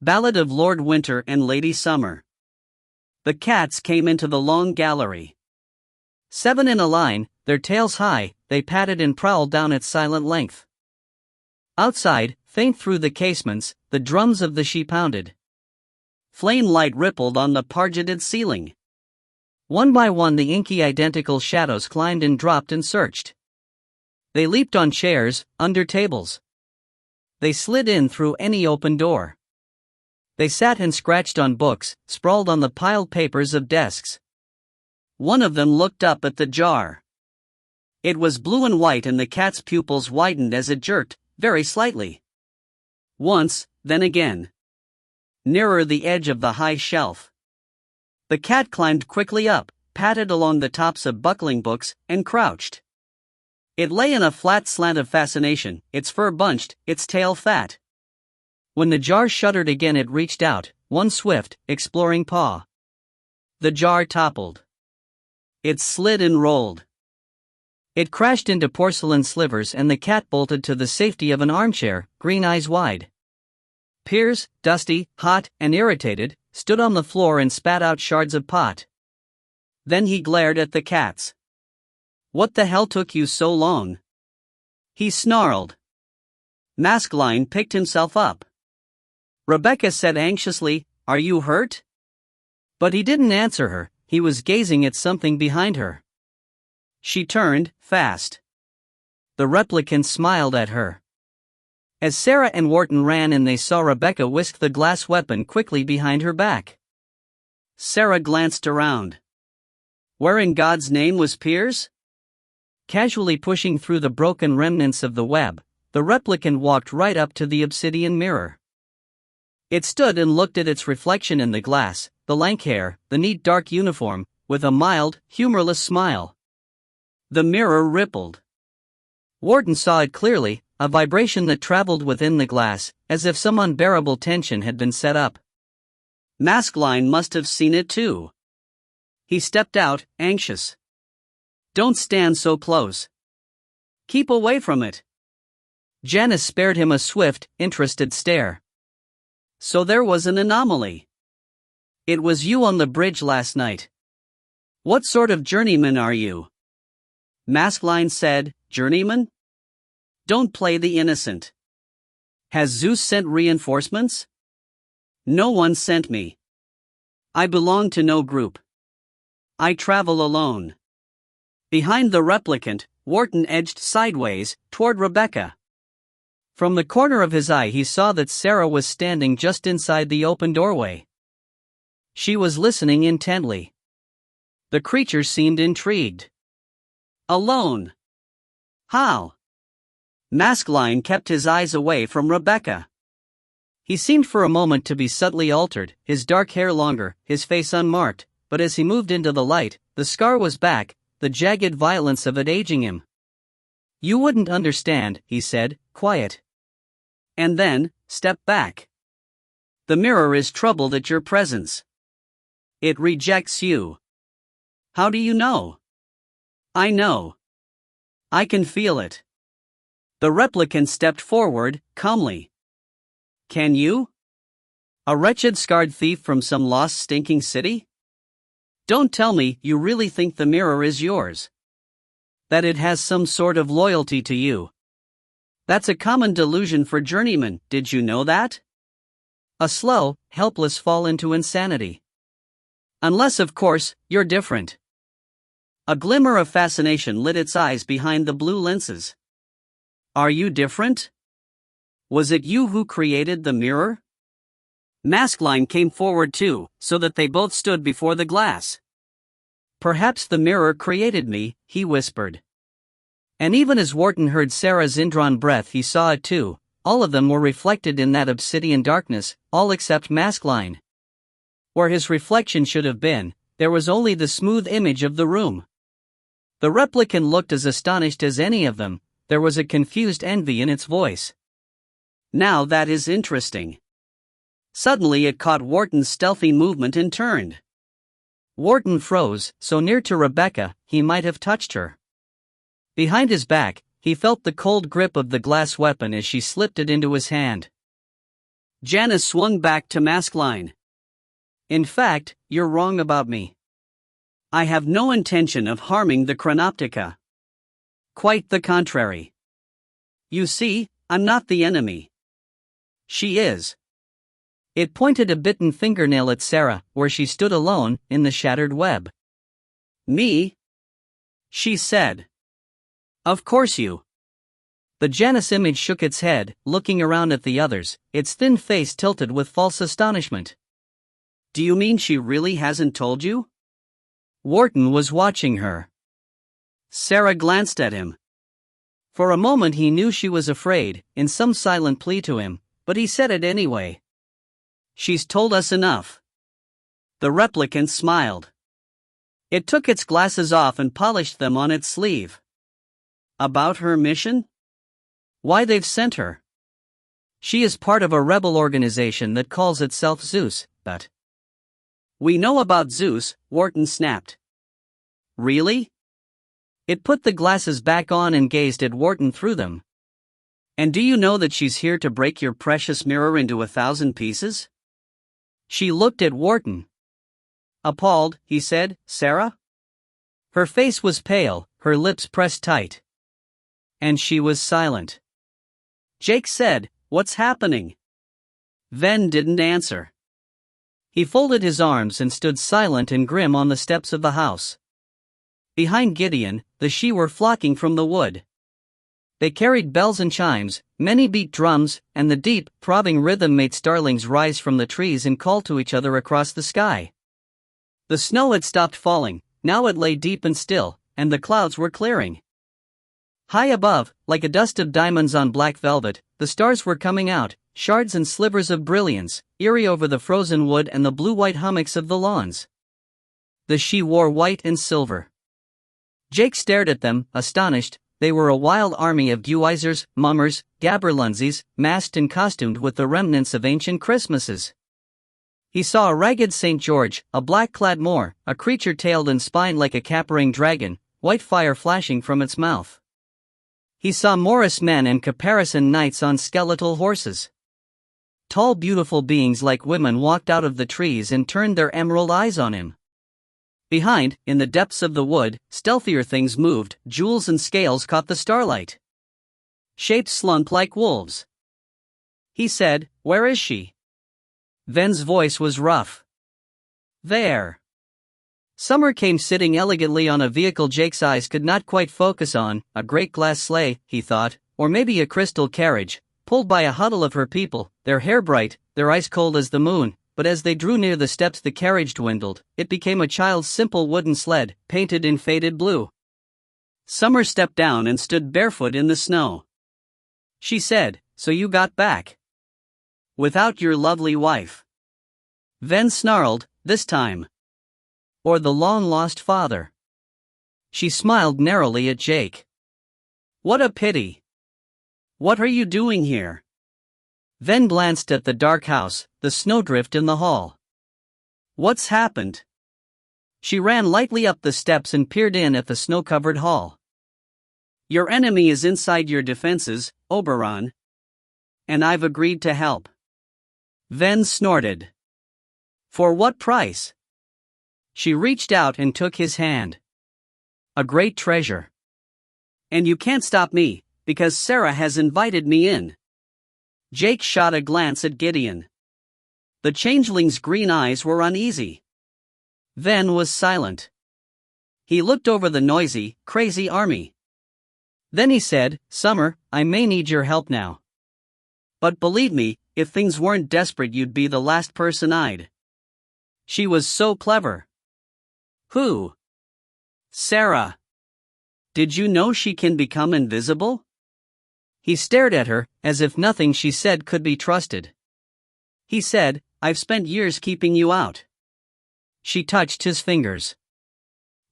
Ballad of Lord Winter and Lady Summer. The cats came into the long gallery. 7 in a line, their tails high, they patted and prowled down its silent length. Outside, faint through the casements, the drums of the she pounded. Flame light rippled on the pargeted ceiling. One by one the inky identical shadows climbed and dropped and searched. They leaped on chairs, under tables. They slid in through any open door. They sat and scratched on books, sprawled on the piled papers of desks. One of them looked up at the jar. It was blue and white and the cat's pupils widened as it jerked, very slightly. Once, then again. Nearer the edge of the high shelf. The cat climbed quickly up, patted along the tops of buckling books, and crouched. It lay in a flat slant of fascination, its fur bunched, its tail fat. When the jar shuddered again it reached out, one swift, exploring paw. The jar toppled. It slid and rolled. It crashed into porcelain slivers and the cat bolted to the safety of an armchair, green eyes wide. Piers, dusty, hot, and irritated, stood on the floor and spat out shards of pot. Then he glared at the cats. What the hell took you so long? He snarled. Maskelyne picked himself up. Rebecca said anxiously, Are you hurt? But he didn't answer her, he was gazing at something behind her. She turned, fast. The replicant smiled at her. As Sarah and Wharton ran in they saw Rebecca whisk the glass weapon quickly behind her back. Sarah glanced around. Where in God's name was Piers? Casually pushing through the broken remnants of the web, the replicant walked right up to the obsidian mirror. It stood and looked at its reflection in the glass, the lank hair, the neat dark uniform, with a mild, humorless smile. The mirror rippled. Wharton saw it clearly, a vibration that traveled within the glass, as if some unbearable tension had been set up. Maskelyne must have seen it too. He stepped out, anxious. Don't stand so close. Keep away from it. Janice spared him a swift, interested stare. So there was an anomaly. It was you on the bridge last night. What sort of journeyman are you? Maskelyne said, journeyman? Don't play the innocent. Has Zeus sent reinforcements? No one sent me. I belong to no group. I travel alone. Behind the replicant, Wharton edged sideways, toward Rebecca. From the corner of his eye he saw that Sarah was standing just inside the open doorway. She was listening intently. The creature seemed intrigued. Alone? How? Maskelyne kept his eyes away from Rebecca. He seemed for a moment to be subtly altered, his dark hair longer, his face unmarked, but as he moved into the light, the scar was back, the jagged violence of it aging him. You wouldn't understand, he said, quiet. And then, step back. The mirror is troubled at your presence. It rejects you. How do you know? I know. I can feel it. The replicant stepped forward, calmly. Can you? A wretched scarred thief from some lost stinking city? Don't tell me you really think the mirror is yours. That it has some sort of loyalty to you. That's a common delusion for journeymen, did you know that? A slow, helpless fall into insanity. Unless, of course, you're different. A glimmer of fascination lit its eyes behind the blue lenses. Are you different? Was it you who created the mirror? Maskelyne came forward too, so that they both stood before the glass. Perhaps the mirror created me, he whispered. And even as Wharton heard Sarah's indrawn breath, he saw it too. All of them were reflected in that obsidian darkness, all except Maskelyne. Where his reflection should have been, there was only the smooth image of the room. The replicant looked as astonished as any of them. There was a confused envy in its voice. Now that is interesting. Suddenly it caught Wharton's stealthy movement and turned. Wharton froze, so near to Rebecca, he might have touched her. Behind his back, he felt the cold grip of the glass weapon as she slipped it into his hand. Janice swung back to Maskelyne. In fact, you're wrong about me. I have no intention of harming the Chronoptica. Quite the contrary. You see, I'm not the enemy. She is. It pointed a bitten fingernail at Sarah, where she stood alone, in the shattered web. Me? She said. Of course you. The Janus image shook its head, looking around at the others, its thin face tilted with false astonishment. Do you mean she really hasn't told you? Wharton was watching her. Sarah glanced at him. For a moment he knew she was afraid, in some silent plea to him, but he said it anyway. She's told us enough. The replicant smiled. It took its glasses off and polished them on its sleeve. About her mission? Why they've sent her. She is part of a rebel organization that calls itself Zeus, but... We know about Zeus, Wharton snapped. Really? It put the glasses back on and gazed at Wharton through them. And do you know that she's here to break your precious mirror into 1,000 pieces? She looked at Wharton. Appalled, he said, Sarah? Her face was pale, her lips pressed tight. And she was silent. Jake said, "What's happening?" Ven didn't answer. He folded his arms and stood silent and grim on the steps of the house. Behind Gideon, the She were flocking from the wood. They carried bells and chimes, many beat drums, and the deep, throbbing rhythm made starlings rise from the trees and call to each other across the sky. The snow had stopped falling, now it lay deep and still, and the clouds were clearing. High above, like a dust of diamonds on black velvet, the stars were coming out, shards and slivers of brilliance, eerie over the frozen wood and the blue-white hummocks of the lawns. The She wore white and silver. Jake stared at them, astonished. They were a wild army of Gewizers, mummers, gaberlunzies, masked and costumed with the remnants of ancient Christmases. He saw a ragged St. George, a black-clad Moor, a creature tailed and spined like a capering dragon, white fire flashing from its mouth. He saw Morris men and caparisoned knights on skeletal horses. Tall beautiful beings like women walked out of the trees and turned their emerald eyes on him. Behind, in the depths of the wood, stealthier things moved, jewels and scales caught the starlight. Shapes slunk like wolves. He said, "Where is she?" Ven's voice was rough. "There." Summer came sitting elegantly on a vehicle Jake's eyes could not quite focus on, a great glass sleigh, he thought, or maybe a crystal carriage, pulled by a huddle of her people, their hair bright, their eyes cold as the moon, but as they drew near the steps the carriage dwindled, it became a child's simple wooden sled, painted in faded blue. Summer stepped down and stood barefoot in the snow. She said, "So you got back? Without your lovely wife?" Ven snarled, "This time. Or the long-lost father." She smiled narrowly at Jake. "What a pity. What are you doing here?" Ven glanced at the dark house, the snowdrift in the hall. "What's happened?" She ran lightly up the steps and peered in at the snow-covered hall. "Your enemy is inside your defenses, Oberon. And I've agreed to help." Ven snorted. "For what price?" She reached out and took his hand. "A great treasure. And you can't stop me, because Sarah has invited me in." Jake shot a glance at Gideon. The changeling's green eyes were uneasy. Ven was silent. He looked over the noisy, crazy army. Then he said, "Summer, I may need your help now. But believe me, if things weren't desperate you'd be the last person I'd." She was so clever. "Who?" "Sarah. Did you know she can become invisible?" He stared at her, as if nothing she said could be trusted. He said, "I've spent years keeping you out." She touched his fingers.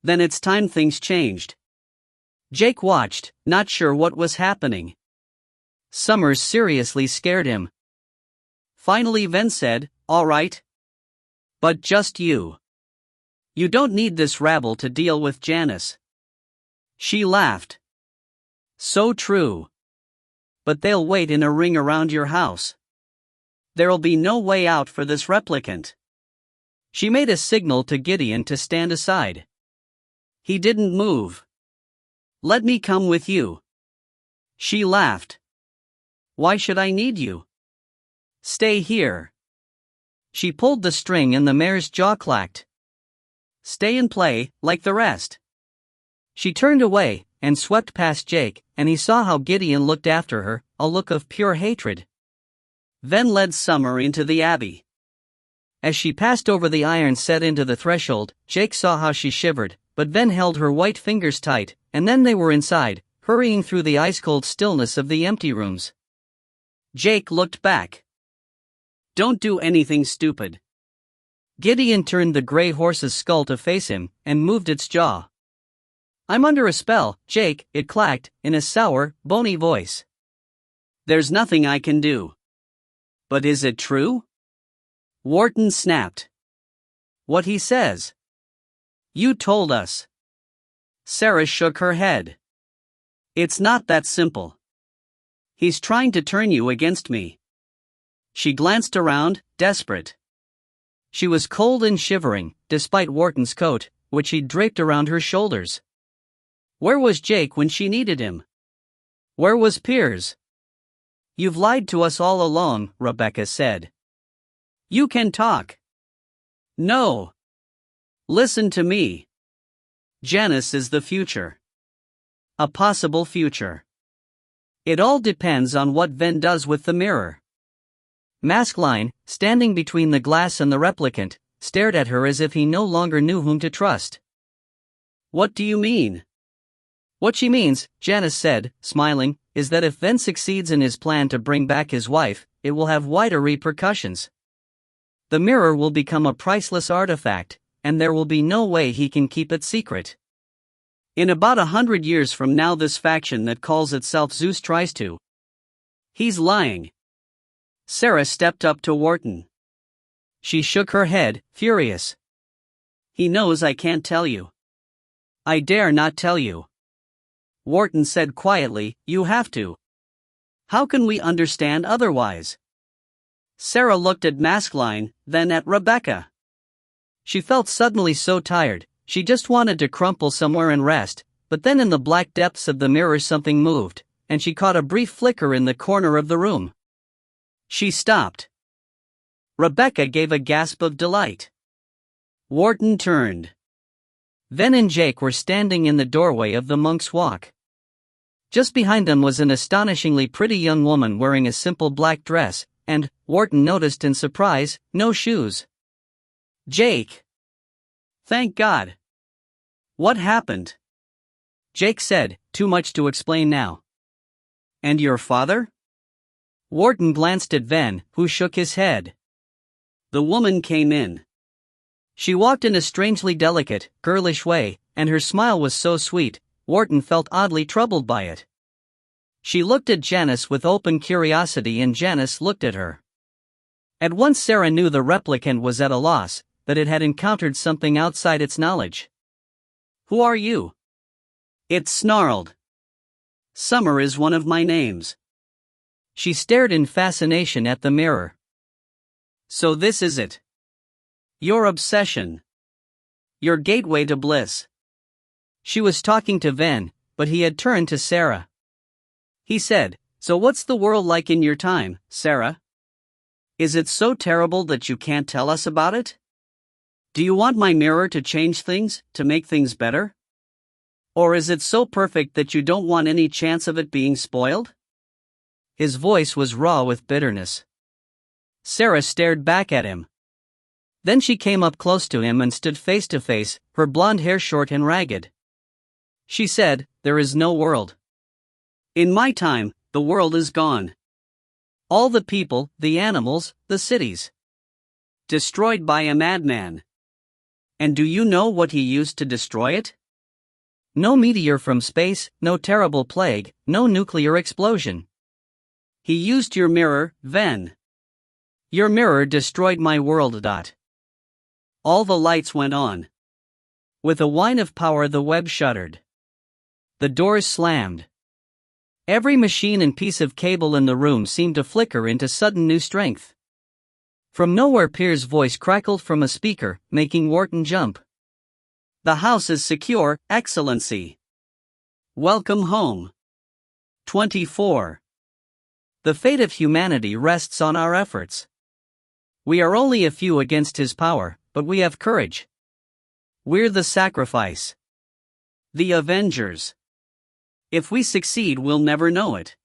"Then it's time things changed." Jake watched, not sure what was happening. Summers seriously scared him. Finally Ven said, "All right. But just you. You don't need this rabble to deal with Janice." She laughed. "So true. But they'll wait in a ring around your house. There'll be no way out for this replicant." She made a signal to Gideon to stand aside. He didn't move. "Let me come with you." She laughed. "Why should I need you?" "Stay here." She pulled the string and the mare's jaw clacked. "Stay and play, like the rest." She turned away, and swept past Jake, and he saw how Gideon looked after her, a look of pure hatred. Ven led Summer into the abbey. As she passed over the iron set into the threshold, Jake saw how she shivered, but Ven held her white fingers tight, and then they were inside, hurrying through the ice-cold stillness of the empty rooms. Jake looked back. "Don't do anything stupid." Gideon turned the gray horse's skull to face him, and moved its jaw. "I'm under a spell, Jake," it clacked, in a sour, bony voice. "There's nothing I can do." "But is it true?" Wharton snapped. "What he says." "You told us." Sarah shook her head. "It's not that simple. He's trying to turn you against me." She glanced around, desperate. She was cold and shivering, despite Wharton's coat, which he'd draped around her shoulders. Where was Jake when she needed him? Where was Piers? "You've lied to us all along," Rebecca said. "You can talk." "No. Listen to me. Janice is the future. A possible future. It all depends on what Ven does with the mirror." Maskline, standing between the glass and the replicant, stared at her as if he no longer knew whom to trust. "What do you mean?" "What she means," Janice said, smiling, "is that if Ven succeeds in his plan to bring back his wife, it will have wider repercussions. The mirror will become a priceless artifact, and there will be no way he can keep it secret. In about 100 years from now this faction that calls itself Zeus tries to." "He's lying." Sarah stepped up to Wharton. She shook her head, furious. "He knows I can't tell you." I dare not tell you. Wharton said quietly, you have to. How can we understand otherwise? Sarah looked at Maskelyne, then at Rebecca. She felt suddenly so tired, she just wanted to crumple somewhere and rest, but then in the black depths of the mirror something moved, and she caught a brief flicker in the corner of the room. She stopped. Rebecca gave a gasp of delight. Wharton turned. Ven and Jake were standing in the doorway of the Monk's Walk. Just behind them was an astonishingly pretty young woman wearing a simple black dress, and, Wharton noticed in surprise, no shoes. Jake! Thank God! What happened? Jake said, too much to explain now. And your father? Wharton glanced at Ven, who shook his head. The woman came in. She walked in a strangely delicate, girlish way, and her smile was so sweet, Wharton felt oddly troubled by it. She looked at Janice with open curiosity and Janice looked at her. At once Sarah knew the replicant was at a loss, that it had encountered something outside its knowledge. Who are you? It snarled. Summer is one of my names. She stared in fascination at the mirror. So this is it. Your obsession. Your gateway to bliss. She was talking to Ven, but he had turned to Sarah. He said, so what's the world like in your time, Sarah? Is it so terrible that you can't tell us about it? Do you want my mirror to change things, to make things better? Or is it so perfect that you don't want any chance of it being spoiled? His voice was raw with bitterness. Sarah stared back at him. Then she came up close to him and stood face to face, her blonde hair short and ragged. She said, there is no world. In my time, the world is gone. All the people, the animals, the cities. Destroyed by a madman. And do you know what he used to destroy it? No meteor from space, no terrible plague, no nuclear explosion. He used your mirror, Ven. Your mirror destroyed my world. All the lights went on. With a whine of power the web shuddered. The doors slammed. Every machine and piece of cable in the room seemed to flicker into sudden new strength. From nowhere Pierre's voice crackled from a speaker, making Wharton jump. The house is secure, Excellency. Welcome home. 24. The fate of humanity rests on our efforts. We are only a few against his power, but we have courage. We're the sacrifice. The Avengers. If we succeed, we'll never know it.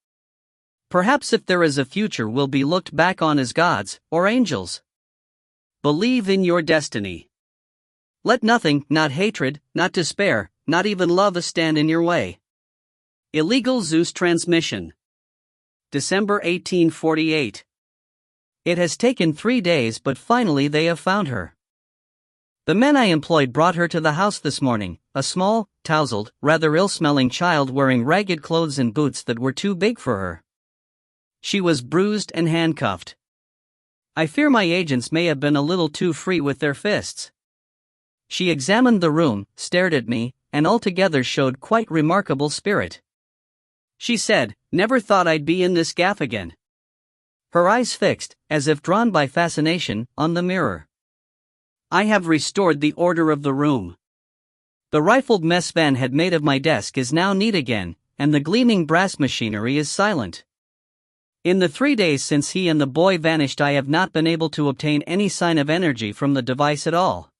Perhaps if there is a future, we'll be looked back on as gods or angels. Believe in your destiny. Let nothing, not hatred, not despair, not even love, stand in your way. Illegal Zeus transmission. December 1848. It has taken 3 days, but finally they have found her. The men I employed brought her to the house this morning, a small, tousled, rather ill-smelling child wearing ragged clothes and boots that were too big for her. She was bruised and handcuffed. I fear my agents may have been a little too free with their fists. She examined the room, stared at me, and altogether showed quite remarkable spirit. She said, never thought I'd be in this gaff again. Her eyes fixed, as if drawn by fascination, on the mirror. I have restored the order of the room. The rifled mess Ven had made of my desk is now neat again, and the gleaming brass machinery is silent. In the 3 days since he and the boy vanished, I have not been able to obtain any sign of energy from the device at all.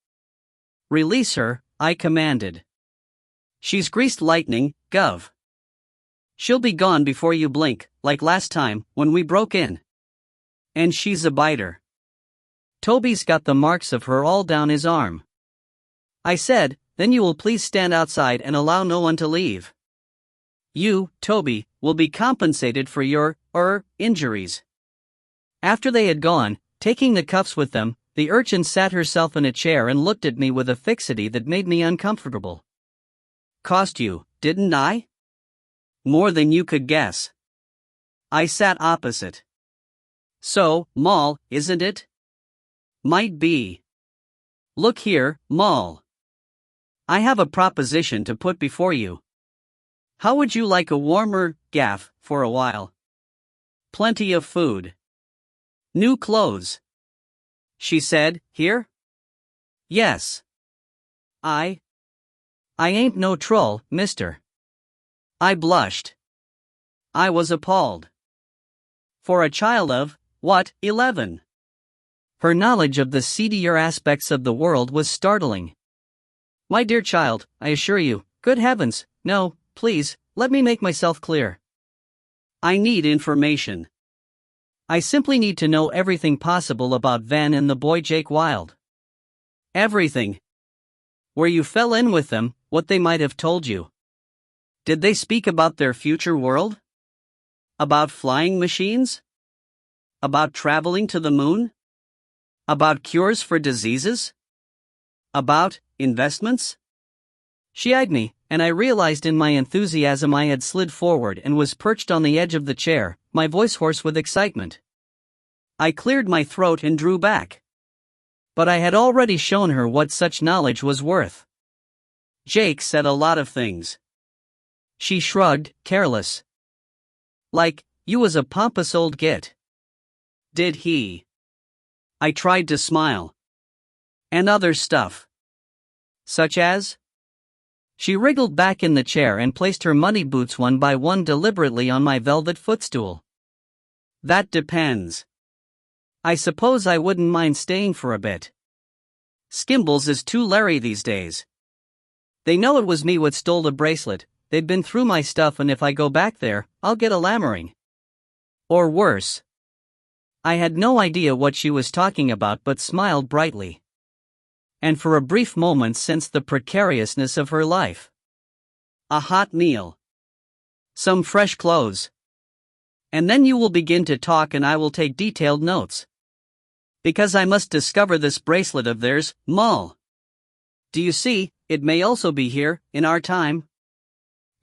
Release her, I commanded. She's greased lightning, Gov. She'll be gone before you blink, like last time, when we broke in. And she's a biter. Toby's got the marks of her all down his arm. I said, then you will please stand outside and allow no one to leave. You, Toby, will be compensated for your, injuries. After they had gone, taking the cuffs with them, the urchin sat herself in a chair and looked at me with a fixity that made me uncomfortable. Cost you, didn't I? More than you could guess. I sat opposite. So, Moll, isn't it? Might be. Look here, Moll. I have a proposition to put before you. How would you like a warmer gaff for a while? Plenty of food. New clothes. She said, here? Yes. I ain't no troll, mister. I blushed. I was appalled. For a child of, 11? Her knowledge of the seedier aspects of the world was startling. My dear child, I assure you, good heavens, no, please, let me make myself clear. I need information. I simply need to know everything possible about Van and the boy Jake Wilde. Everything. Where you fell in with them, what they might have told you. Did they speak about their future world? About flying machines? About traveling to the moon? About cures for diseases? About investments? She eyed me, and I realized in my enthusiasm I had slid forward and was perched on the edge of the chair, my voice hoarse with excitement. I cleared my throat and drew back. But I had already shown her what such knowledge was worth. Jake said a lot of things. She shrugged, careless. Like, you was a pompous old git. Did he? I tried to smile. And other stuff. Such as? She wriggled back in the chair and placed her muddy boots one by one deliberately on my velvet footstool. That depends. I suppose I wouldn't mind staying for a bit. Skimbles is too leery these days. They know it was me what stole the bracelet, they've been through my stuff, and if I go back there, I'll get a lammering. Or worse. I had no idea what she was talking about but smiled brightly. And for a brief moment sensed the precariousness of her life. A hot meal. Some fresh clothes. And then you will begin to talk and I will take detailed notes. Because I must discover this bracelet of theirs, Mull. Do you see, it may also be here, in our time.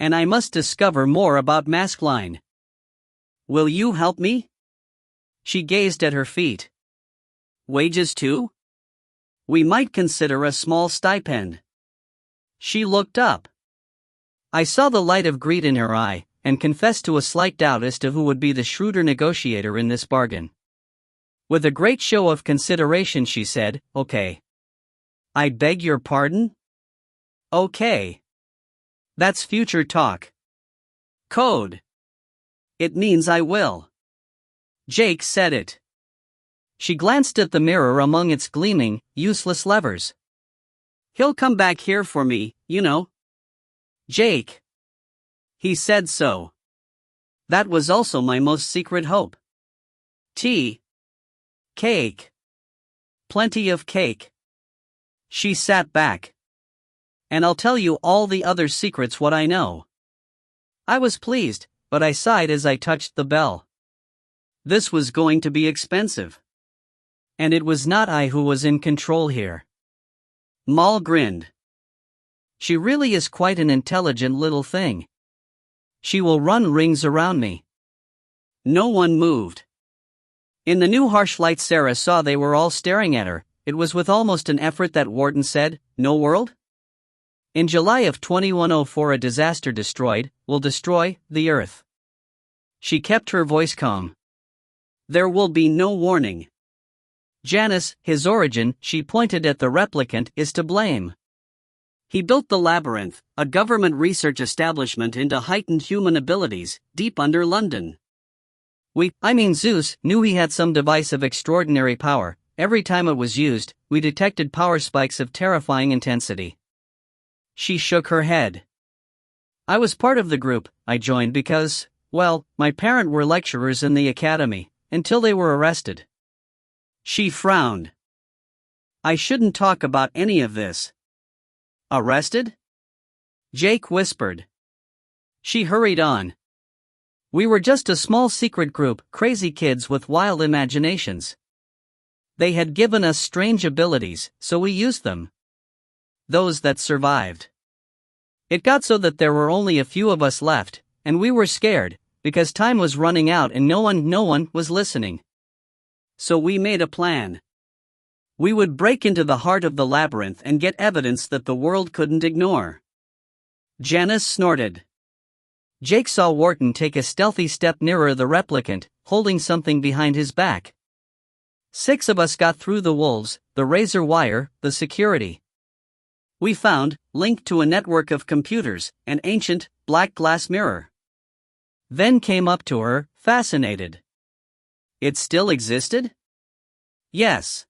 And I must discover more about Maskelyne. Will you help me? She gazed at her feet. Wages too? We might consider a small stipend. She looked up. I saw the light of greed in her eye, and confessed to a slight doubt as to who would be the shrewder negotiator in this bargain. With a great show of consideration she said, okay. I beg your pardon? Okay. That's future talk. Code. It means I will. Jake said it. She glanced at the mirror among its gleaming, useless levers. He'll come back here for me, you know. Jake. He said so. That was also my most secret hope. Tea. Cake. Plenty of cake. She sat back. And I'll tell you all the other secrets what I know. I was pleased, but I sighed as I touched the bell. This was going to be expensive. And it was not I who was in control here. Moll grinned. She really is quite an intelligent little thing. She will run rings around me. No one moved. In the new harsh light Sarah saw they were all staring at her. It was with almost an effort that Wharton said, "No world?" In July of 2104 a disaster will destroy the earth. She kept her voice calm. There will be no warning. Janus, his origin, she pointed at the replicant, is to blame. He built the labyrinth, a government research establishment into heightened human abilities, deep under London. Zeus, knew he had some device of extraordinary power. Every time it was used, we detected power spikes of terrifying intensity. She shook her head. I was part of the group. I joined because, my parents were lecturers in the academy, until they were arrested. She frowned. I shouldn't talk about any of this. Arrested? Jake whispered. She hurried on. We were just a small secret group, crazy kids with wild imaginations. They had given us strange abilities, so we used them. Those that survived. It got so that there were only a few of us left, and we were scared, because time was running out and no one was listening. So we made a plan. We would break into the heart of the labyrinth and get evidence that the world couldn't ignore. Janice snorted. Jake saw Wharton take a stealthy step nearer the replicant, holding something behind his back. 6 of us got through the wolves, the razor wire, the security. We found, linked to a network of computers, an ancient, black glass mirror. Then came up to her, fascinated. It still existed? Yes.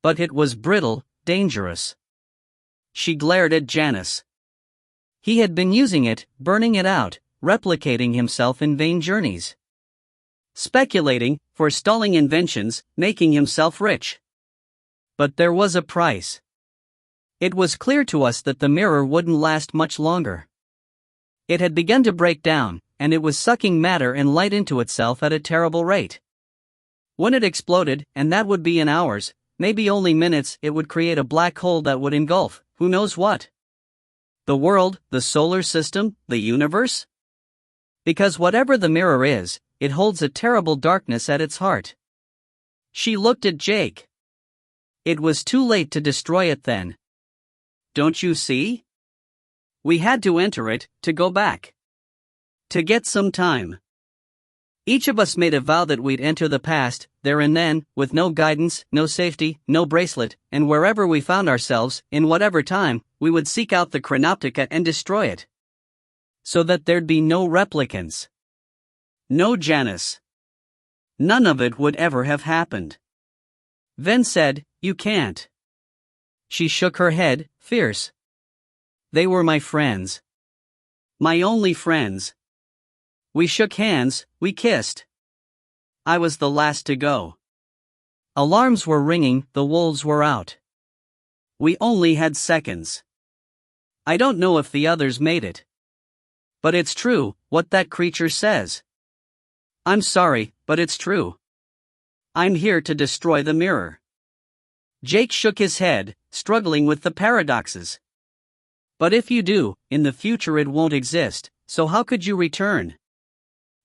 But it was brittle, dangerous. She glared at Janice. He had been using it, burning it out, replicating himself in vain journeys. Speculating, forestalling inventions, making himself rich. But there was a price. It was clear to us that the mirror wouldn't last much longer. It had begun to break down, and it was sucking matter and light into itself at a terrible rate. When it exploded, and that would be in hours, maybe only minutes, it would create a black hole that would engulf, who knows what? The world, the solar system, the universe? Because whatever the mirror is, it holds a terrible darkness at its heart. She looked at Jake. It was too late to destroy it then. Don't you see? We had to enter it, to go back. To get some time. Each of us made a vow that we'd enter the past, there and then, with no guidance, no safety, no bracelet, and wherever we found ourselves, in whatever time, we would seek out the Chronoptica and destroy it. So that there'd be no replicants. No Janice. None of it would ever have happened. Ven said, "You can't." She shook her head, fierce. They were my friends. My only friends. We shook hands, we kissed. I was the last to go. Alarms were ringing, the wolves were out. We only had seconds. I don't know if the others made it. But it's true, what that creature says. I'm sorry, but it's true. I'm here to destroy the mirror. Jake shook his head, struggling with the paradoxes. But if you do, in the future it won't exist, so how could you return?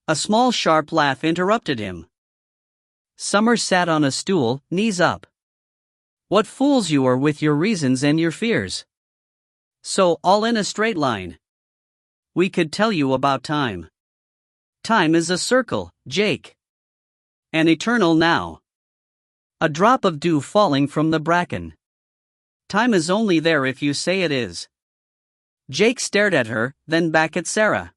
A small sharp laugh interrupted him. Summer sat on a stool, knees up. What fools you are with your reasons and your fears. So, all in a straight line. We could tell you about time. Time is a circle, Jake. An eternal now. A drop of dew falling from the bracken. Time is only there if you say it is. Jake stared at her, then back at Sarah.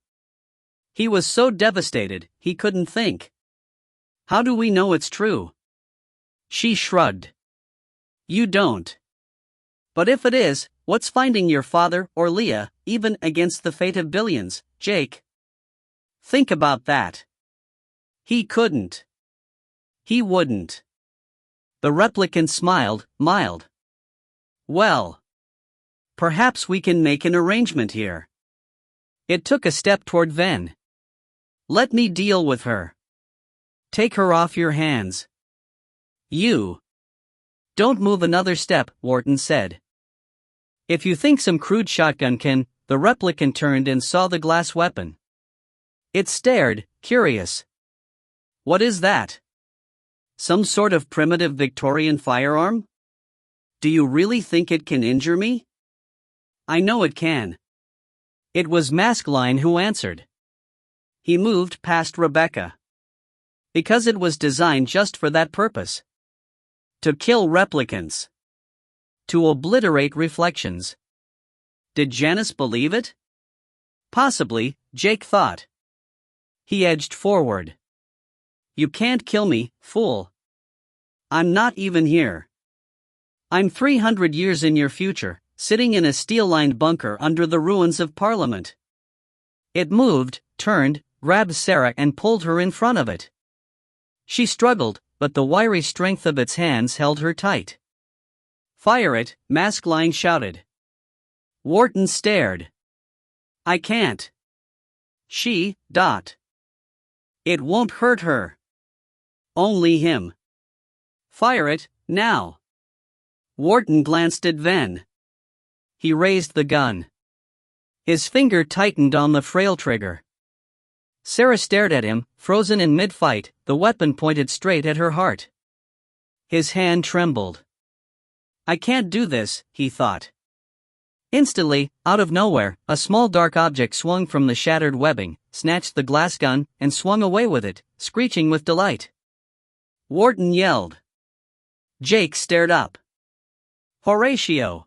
He was so devastated, he couldn't think. How do we know it's true? She shrugged. You don't. But if it is, what's finding your father or Leah, even against the fate of billions, Jake? Think about that. He couldn't. He wouldn't. The replicant smiled, mild. Well. Perhaps we can make an arrangement here. It took a step toward Ven. Let me deal with her. Take her off your hands. You. Don't move another step, Wharton said. If you think some crude shotgun can, the replicant turned and saw the glass weapon. It stared, curious. What is that? Some sort of primitive Victorian firearm? Do you really think it can injure me? I know it can. It was Maskelyne who answered. He moved past Rebecca. Because it was designed just for that purpose. To kill replicants. To obliterate reflections. Did Janice believe it? Possibly, Jake thought. He edged forward. You can't kill me, fool. I'm not even here. I'm 300 years in your future, sitting in a steel-lined bunker under the ruins of Parliament. It moved, turned, grabbed Sarah and pulled her in front of it. She struggled, but the wiry strength of its hands held her tight. Fire it, Maskelyne shouted. Wharton stared. I can't. She. It won't hurt her. Only him. Fire it, now. Wharton glanced at Ven. He raised the gun. His finger tightened on the frail trigger. Sarah stared at him, frozen in mid-fight, the weapon pointed straight at her heart. His hand trembled. I can't do this, he thought. Instantly, out of nowhere, a small dark object swung from the shattered webbing, snatched the glass gun, and swung away with it, screeching with delight. Wharton yelled. Jake stared up. Horatio!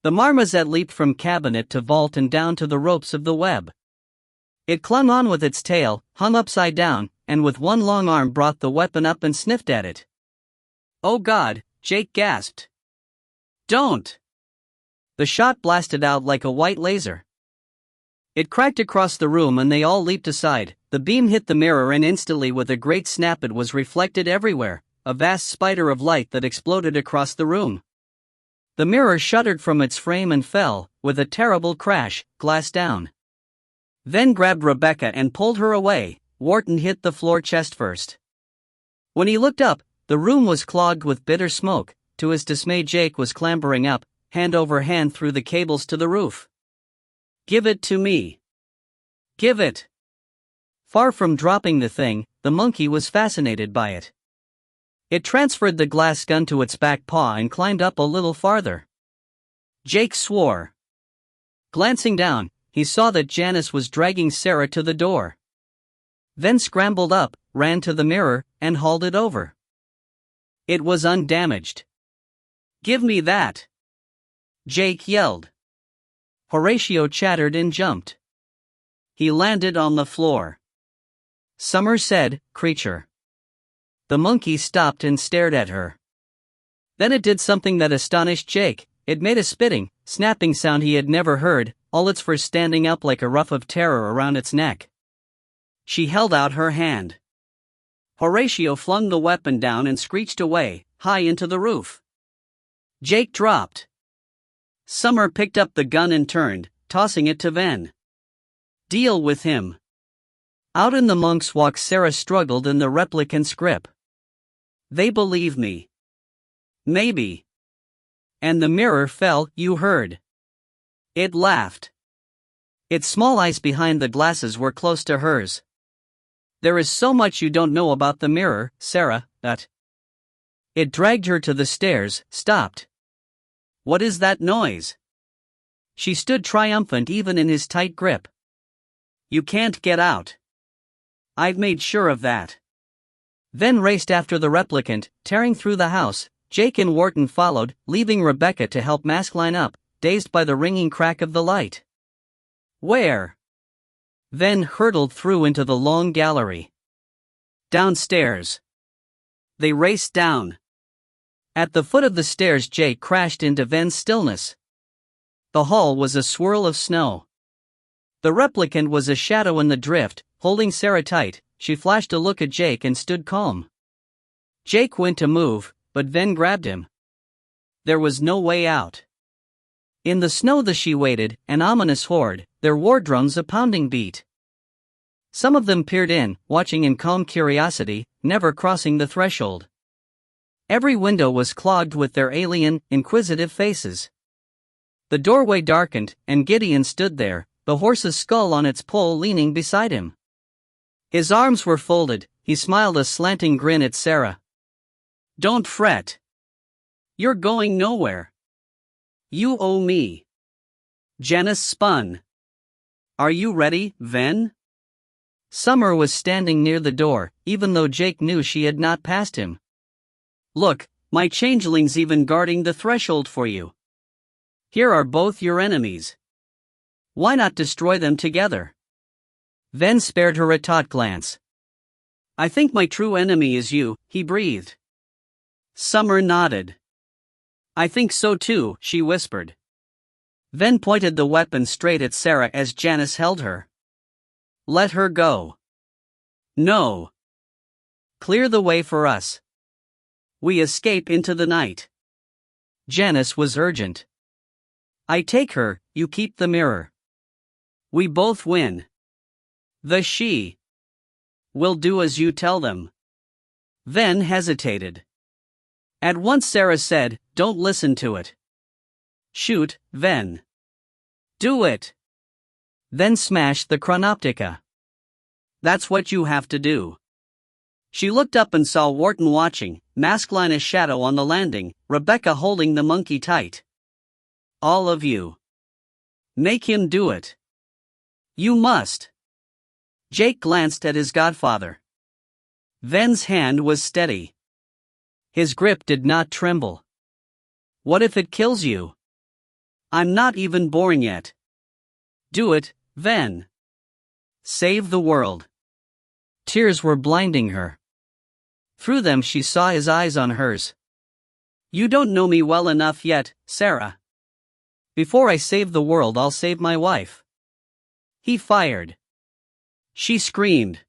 The marmoset leaped from cabinet to vault and down to the ropes of the web. It clung on with its tail, hung upside down, and with one long arm brought the weapon up and sniffed at it. Oh God, Jake gasped. Don't! The shot blasted out like a white laser. It cracked across the room and they all leaped aside. The beam hit the mirror and instantly with a great snap it was reflected everywhere, a vast spider of light that exploded across the room. The mirror shuddered from its frame and fell, with a terrible crash, glass down. Then grabbed Rebecca and pulled her away. Wharton hit the floor chest first. When he looked up, the room was clogged with bitter smoke. To his dismay, Jake was clambering up, hand over hand through the cables to the roof. Give it to me. Give it. Far from dropping the thing, the monkey was fascinated by it. It transferred the glass gun to its back paw and climbed up a little farther. Jake swore. Glancing down, he saw that Janice was dragging Sarah to the door. Then scrambled up, ran to the mirror, and hauled it over. It was undamaged. Give me that! Jake yelled. Horatio chattered and jumped. He landed on the floor. Summer said, "Creature." The monkey stopped and stared at her. Then it did something that astonished Jake. It made a spitting, snapping sound he had never heard, all its fur standing up like a ruff of terror around its neck. She held out her hand. Horatio flung the weapon down and screeched away, high into the roof. Jake dropped. Summer picked up the gun and turned, tossing it to Ven. Deal with him. Out in the monk's walk, Sarah struggled in the replicant's grip. They believe me. Maybe. And the mirror fell, you heard. It laughed. Its small eyes behind the glasses were close to hers. There is so much you don't know about the mirror, Sarah, that. It dragged her to the stairs, stopped. What is that noise? She stood triumphant even in his tight grip. You can't get out. I've made sure of that. Then raced after the replicant, tearing through the house. Jake and Wharton followed, leaving Rebecca to help mask line up, dazed by the ringing crack of the light. Where? Then hurtled through into the long gallery. Downstairs. They raced down. At the foot of the stairs, Jake crashed into Ven's stillness. The hall was a swirl of snow. The replicant was a shadow in the drift, holding Sarah tight. She flashed a look at Jake and stood calm. Jake went to move, but Ven grabbed him. There was no way out. In the snow she waited, an ominous horde, their war drums a pounding beat. Some of them peered in, watching in calm curiosity, never crossing the threshold. Every window was clogged with their alien, inquisitive faces. The doorway darkened, and Gideon stood there, the horse's skull on its pole leaning beside him. His arms were folded, he smiled a slanting grin at Sarah. Don't fret. You're going nowhere. You owe me. Janice spun. Are you ready, Ven? Summer was standing near the door, even though Jake knew she had not passed him. Look, my changeling's even guarding the threshold for you. Here are both your enemies. Why not destroy them together? Ven spared her a taut glance. I think my true enemy is you, he breathed. Summer nodded. I think so too, she whispered. Ven pointed the weapon straight at Sarah as Janice held her. Let her go. No. Clear the way for us. We escape into the night. Janice was urgent. I take her, you keep the mirror. We both win. The she will do as you tell them. Ven hesitated. At once Sarah said, don't listen to it. Shoot, Ven. Do it. Then smash the chronoptica. That's what you have to do. She looked up and saw Wharton watching, mask-line a shadow on the landing, Rebecca holding the monkey tight. All of you. Make him do it. You must. Jake glanced at his godfather. Ven's hand was steady. His grip did not tremble. What if it kills you? I'm not even born yet. Do it, Ven. Save the world. Tears were blinding her. Through them she saw his eyes on hers. You don't know me well enough yet, Sarah. Before I save the world, I'll save my wife. He fired. She screamed.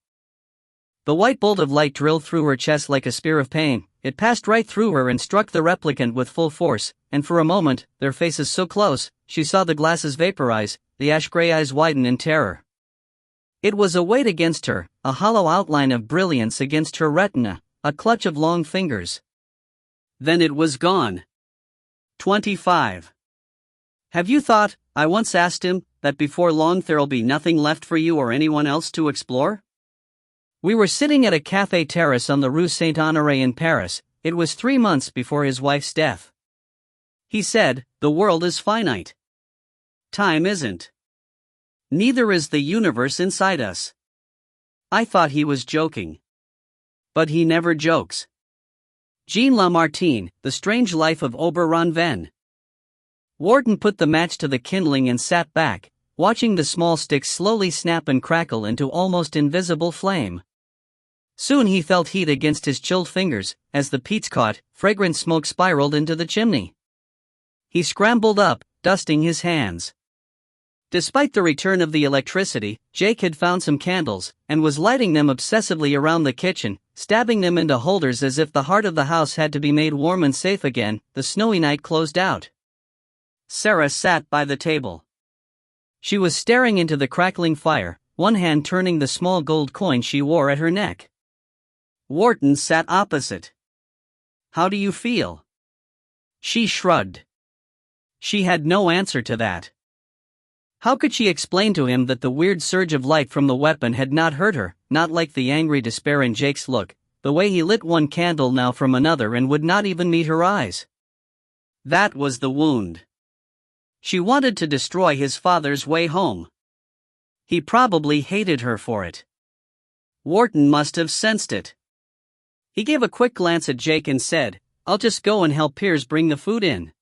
The white bolt of light drilled through her chest like a spear of pain. It passed right through her and struck the replicant with full force, and for a moment, their faces so close, she saw the glasses vaporize, the ash-gray eyes widen in terror. It was a weight against her, a hollow outline of brilliance against her retina, a clutch of long fingers. Then it was gone. 25. Have you thought, I once asked him, that before long there'll be nothing left for you or anyone else to explore? We were sitting at a café terrace on the Rue Saint-Honoré in Paris. It was 3 months before his wife's death. He said, the world is finite. Time isn't. Neither is the universe inside us. I thought he was joking. But he never jokes. Jean Lamartine, The Strange Life of Oberon Venn. Wharton put the match to the kindling and sat back, watching the small sticks slowly snap and crackle into almost invisible flame. Soon he felt heat against his chilled fingers, as the peats caught, fragrant smoke spiraled into the chimney. He scrambled up, dusting his hands. Despite the return of the electricity, Jake had found some candles, and was lighting them obsessively around the kitchen, stabbing them into holders as if the heart of the house had to be made warm and safe again. The snowy night closed out. Sarah sat by the table. She was staring into the crackling fire, one hand turning the small gold coin she wore at her neck. Wharton sat opposite. How do you feel? She shrugged. She had no answer to that. How could she explain to him that the weird surge of light from the weapon had not hurt her, not like the angry despair in Jake's look, the way he lit one candle now from another and would not even meet her eyes? That was the wound. She wanted to destroy his father's way home. He probably hated her for it. Wharton must have sensed it. He gave a quick glance at Jake and said, I'll just go and help Piers bring the food in.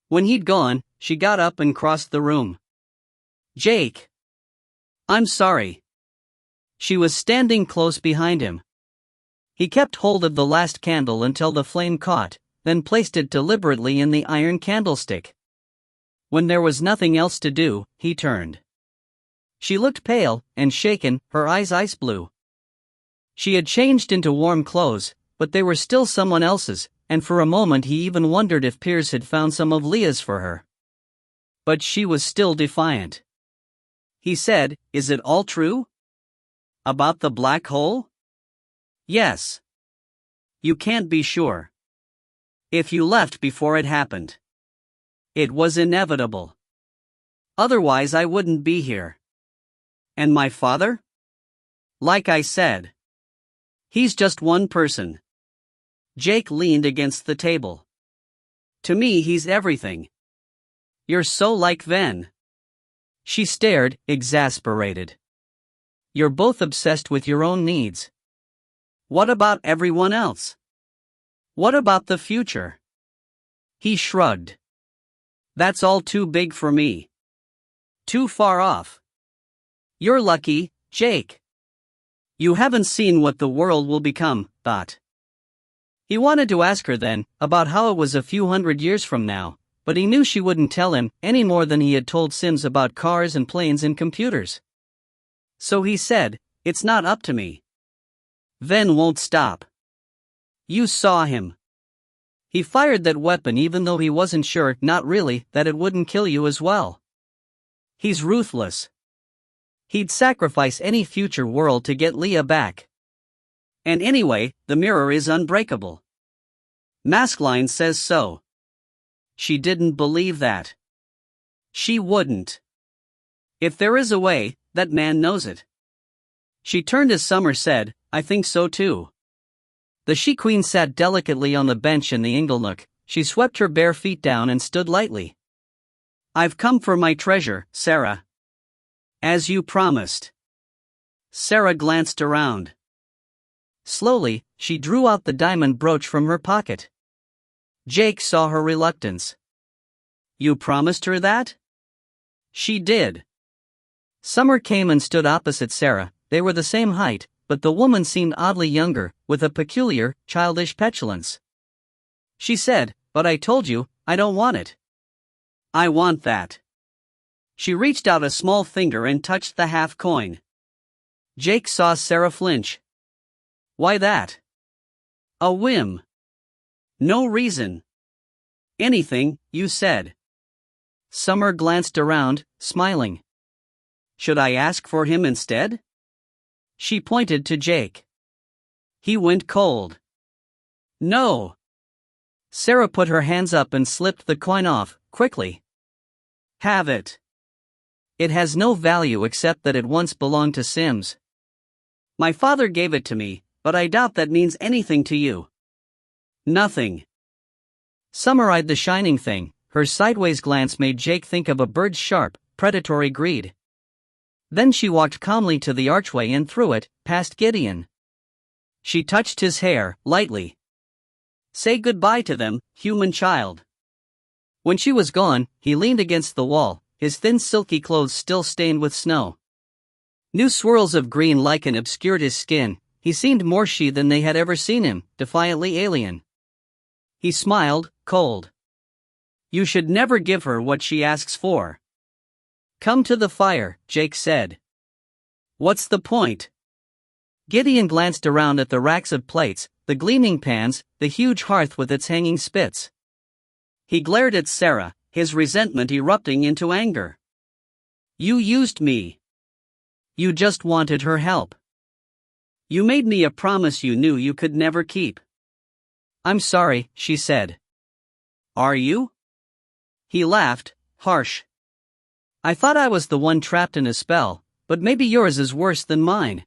When he'd gone, she got up and crossed the room. Jake. I'm sorry. She was standing close behind him. He kept hold of the last candle until the flame caught, then placed it deliberately in the iron candlestick. When there was nothing else to do, he turned. She looked pale and shaken, her eyes ice blue. She had changed into warm clothes, but they were still someone else's, and for a moment he even wondered if Piers had found some of Leah's for her. But she was still defiant. He said, Is it all true? About the black hole? Yes. You can't be sure. If you left before it happened. It was inevitable. Otherwise I wouldn't be here. And my father? Like I said. He's just one person. Jake leaned against the table. To me he's everything. You're so like Ven. She stared, exasperated. You're both obsessed with your own needs. What about everyone else? What about the future? He shrugged. That's all too big for me. Too far off. You're lucky, Jake. You haven't seen what the world will become, thought. He wanted to ask her then, about how it was a few hundred years from now, but he knew she wouldn't tell him any more than he had told Sims about cars and planes and computers. So he said, It's not up to me. Ven won't stop. You saw him. He fired that weapon even though he wasn't sure, not really, that it wouldn't kill you as well. He's ruthless. He'd sacrifice any future world to get Leah back. And anyway, the mirror is unbreakable. Maskline says so. She didn't believe that. She wouldn't. If there is a way, that man knows it. She turned as Summer said, I think so too. The she-queen sat delicately on the bench in the inglenook. She swept her bare feet down and stood lightly. "I've come for my treasure, Sarah. As you promised." Sarah glanced around. Slowly, she drew out the diamond brooch from her pocket. Jake saw her reluctance. "You promised her that?" "She did." Summer came and stood opposite Sarah. They were the same height, but the woman seemed oddly younger, with a peculiar, childish petulance. She said, "But I told you, I don't want it." "I want that." She reached out a small finger and touched the half coin. Jake saw Sarah flinch. "Why that?" "A whim." "No reason." "Anything, you said." Summer glanced around, smiling. "Should I ask for him instead?" She pointed to Jake. He went cold. "No." Sarah put her hands up and slipped the coin off, quickly. "Have it. It has no value except that it once belonged to Sims. My father gave it to me, but I doubt that means anything to you." "Nothing." Summer eyed the shining thing. Her sideways glance made Jake think of a bird's sharp, predatory greed. Then she walked calmly to the archway and through it, past Gideon. She touched his hair, lightly. "Say goodbye to them, human child." When she was gone, he leaned against the wall, his thin silky clothes still stained with snow. New swirls of green lichen obscured his skin. He seemed more she than they had ever seen him, defiantly alien. He smiled, cold. "You should never give her what she asks for." "Come to the fire," Jake said. "What's the point?" Gideon glanced around at the racks of plates, the gleaming pans, the huge hearth with its hanging spits. He glared at Sarah, his resentment erupting into anger. "You used me. You just wanted her help. You made me a promise you knew you could never keep." "I'm sorry," she said. "Are you?" He laughed, harsh. "I thought I was the one trapped in a spell, but maybe yours is worse than mine.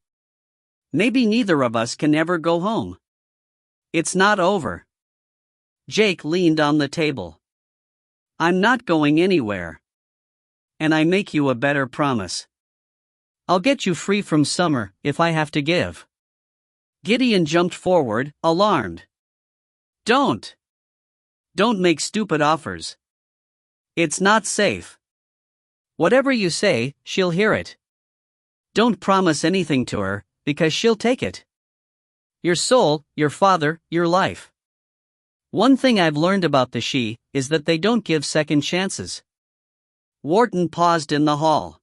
Maybe neither of us can ever go home. It's not over." Jake leaned on the table. "I'm not going anywhere. And I make you a better promise. I'll get you free from Summer, if I have to give." Gideon jumped forward, alarmed. "Don't! Don't make stupid offers. It's not safe. Whatever you say, she'll hear it. Don't promise anything to her, because she'll take it. Your soul, your father, your life. One thing I've learned about the she is that they don't give second chances." Wharton paused in the hall.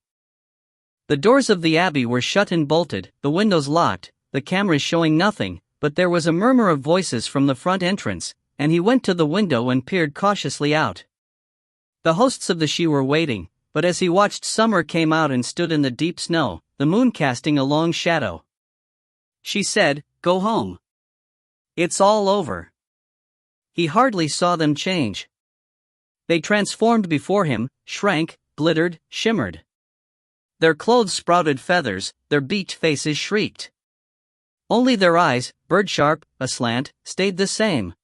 The doors of the abbey were shut and bolted, the windows locked, the cameras showing nothing, but there was a murmur of voices from the front entrance, and he went to the window and peered cautiously out. The hosts of the she were waiting, but as he watched, Summer came out and stood in the deep snow, the moon casting a long shadow. She said, "Go home. It's all over." He hardly saw them change. They transformed before him, shrank, glittered, shimmered. Their clothes sprouted feathers, their beaked faces shrieked. Only their eyes, bird-sharp, aslant, stayed the same.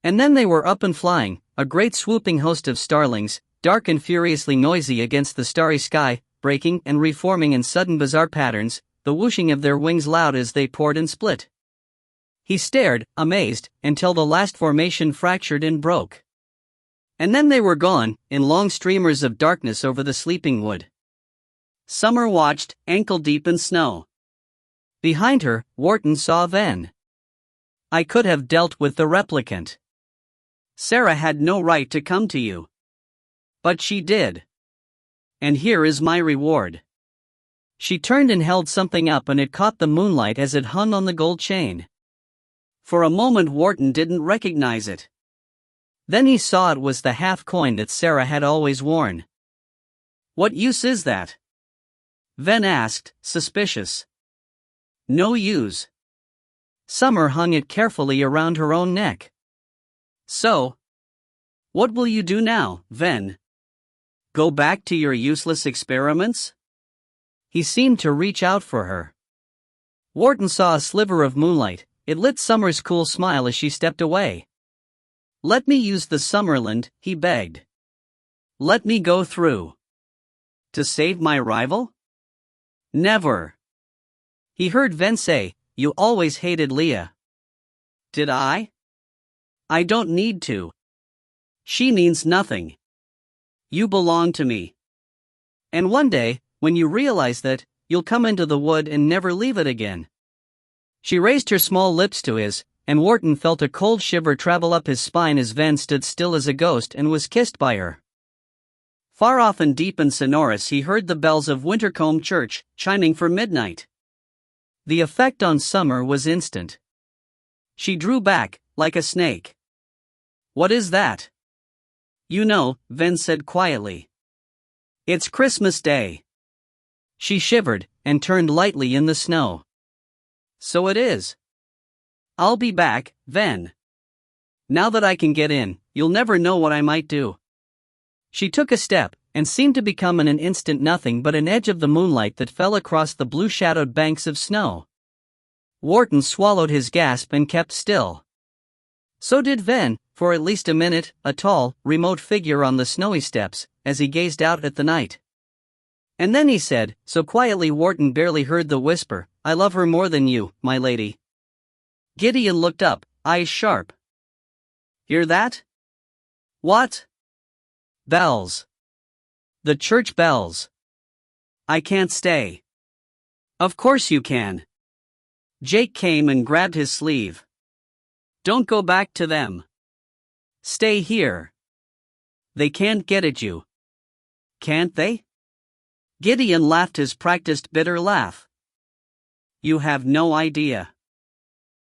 And then they were up and flying, a great swooping host of starlings, dark and furiously noisy against the starry sky, breaking and reforming in sudden bizarre patterns, the whooshing of their wings loud as they poured and split. He stared, amazed, until the last formation fractured and broke. And then they were gone, in long streamers of darkness over the sleeping wood. Summer watched, ankle-deep in snow. Behind her, Wharton saw Ven. "I could have dealt with the replicant. Sarah had no right to come to you. But she did. And here is my reward." She turned and held something up, and it caught the moonlight as it hung on the gold chain. For a moment Wharton didn't recognize it. Then he saw it was the half coin that Sarah had always worn. "What use is that?" Ven asked, suspicious. "No use." Summer hung it carefully around her own neck. "So? What will you do now, Ven? Go back to your useless experiments?" He seemed to reach out for her. Wharton saw a sliver of moonlight, it lit Summer's cool smile as she stepped away. "Let me use the Summerland," he begged. "Let me go through." "To save my rival? Never." He heard Ven say, "You always hated Leah." "Did I? I don't need to. She means nothing. You belong to me. And one day, when you realize that, you'll come into the wood and never leave it again." She raised her small lips to his, and Wharton felt a cold shiver travel up his spine as Ven stood still as a ghost and was kissed by her. Far off and deep and sonorous he heard the bells of Wintercombe Church, chiming for midnight. The effect on Summer was instant. She drew back, like a snake. "What is that?" "You know," Ven said quietly. "It's Christmas Day." She shivered, and turned lightly in the snow. "So it is." "I'll be back, Ven. Now that I can get in, you'll never know what I might do." She took a step, and seemed to become in an instant nothing but an edge of the moonlight that fell across the blue-shadowed banks of snow. Wharton swallowed his gasp and kept still. So did Ven, for at least a minute, a tall, remote figure on the snowy steps, as he gazed out at the night. And then he said, so quietly Wharton barely heard the whisper, "I love her more than you, my lady." Gideon looked up, eyes sharp. "Hear that?" "What?" "Bells. The church bells." "I can't stay." "Of course you can." Jake came and grabbed his sleeve. "Don't go back to them. Stay here. They can't get at you." "Can't they?" Gideon laughed his practiced bitter laugh. "You have no idea."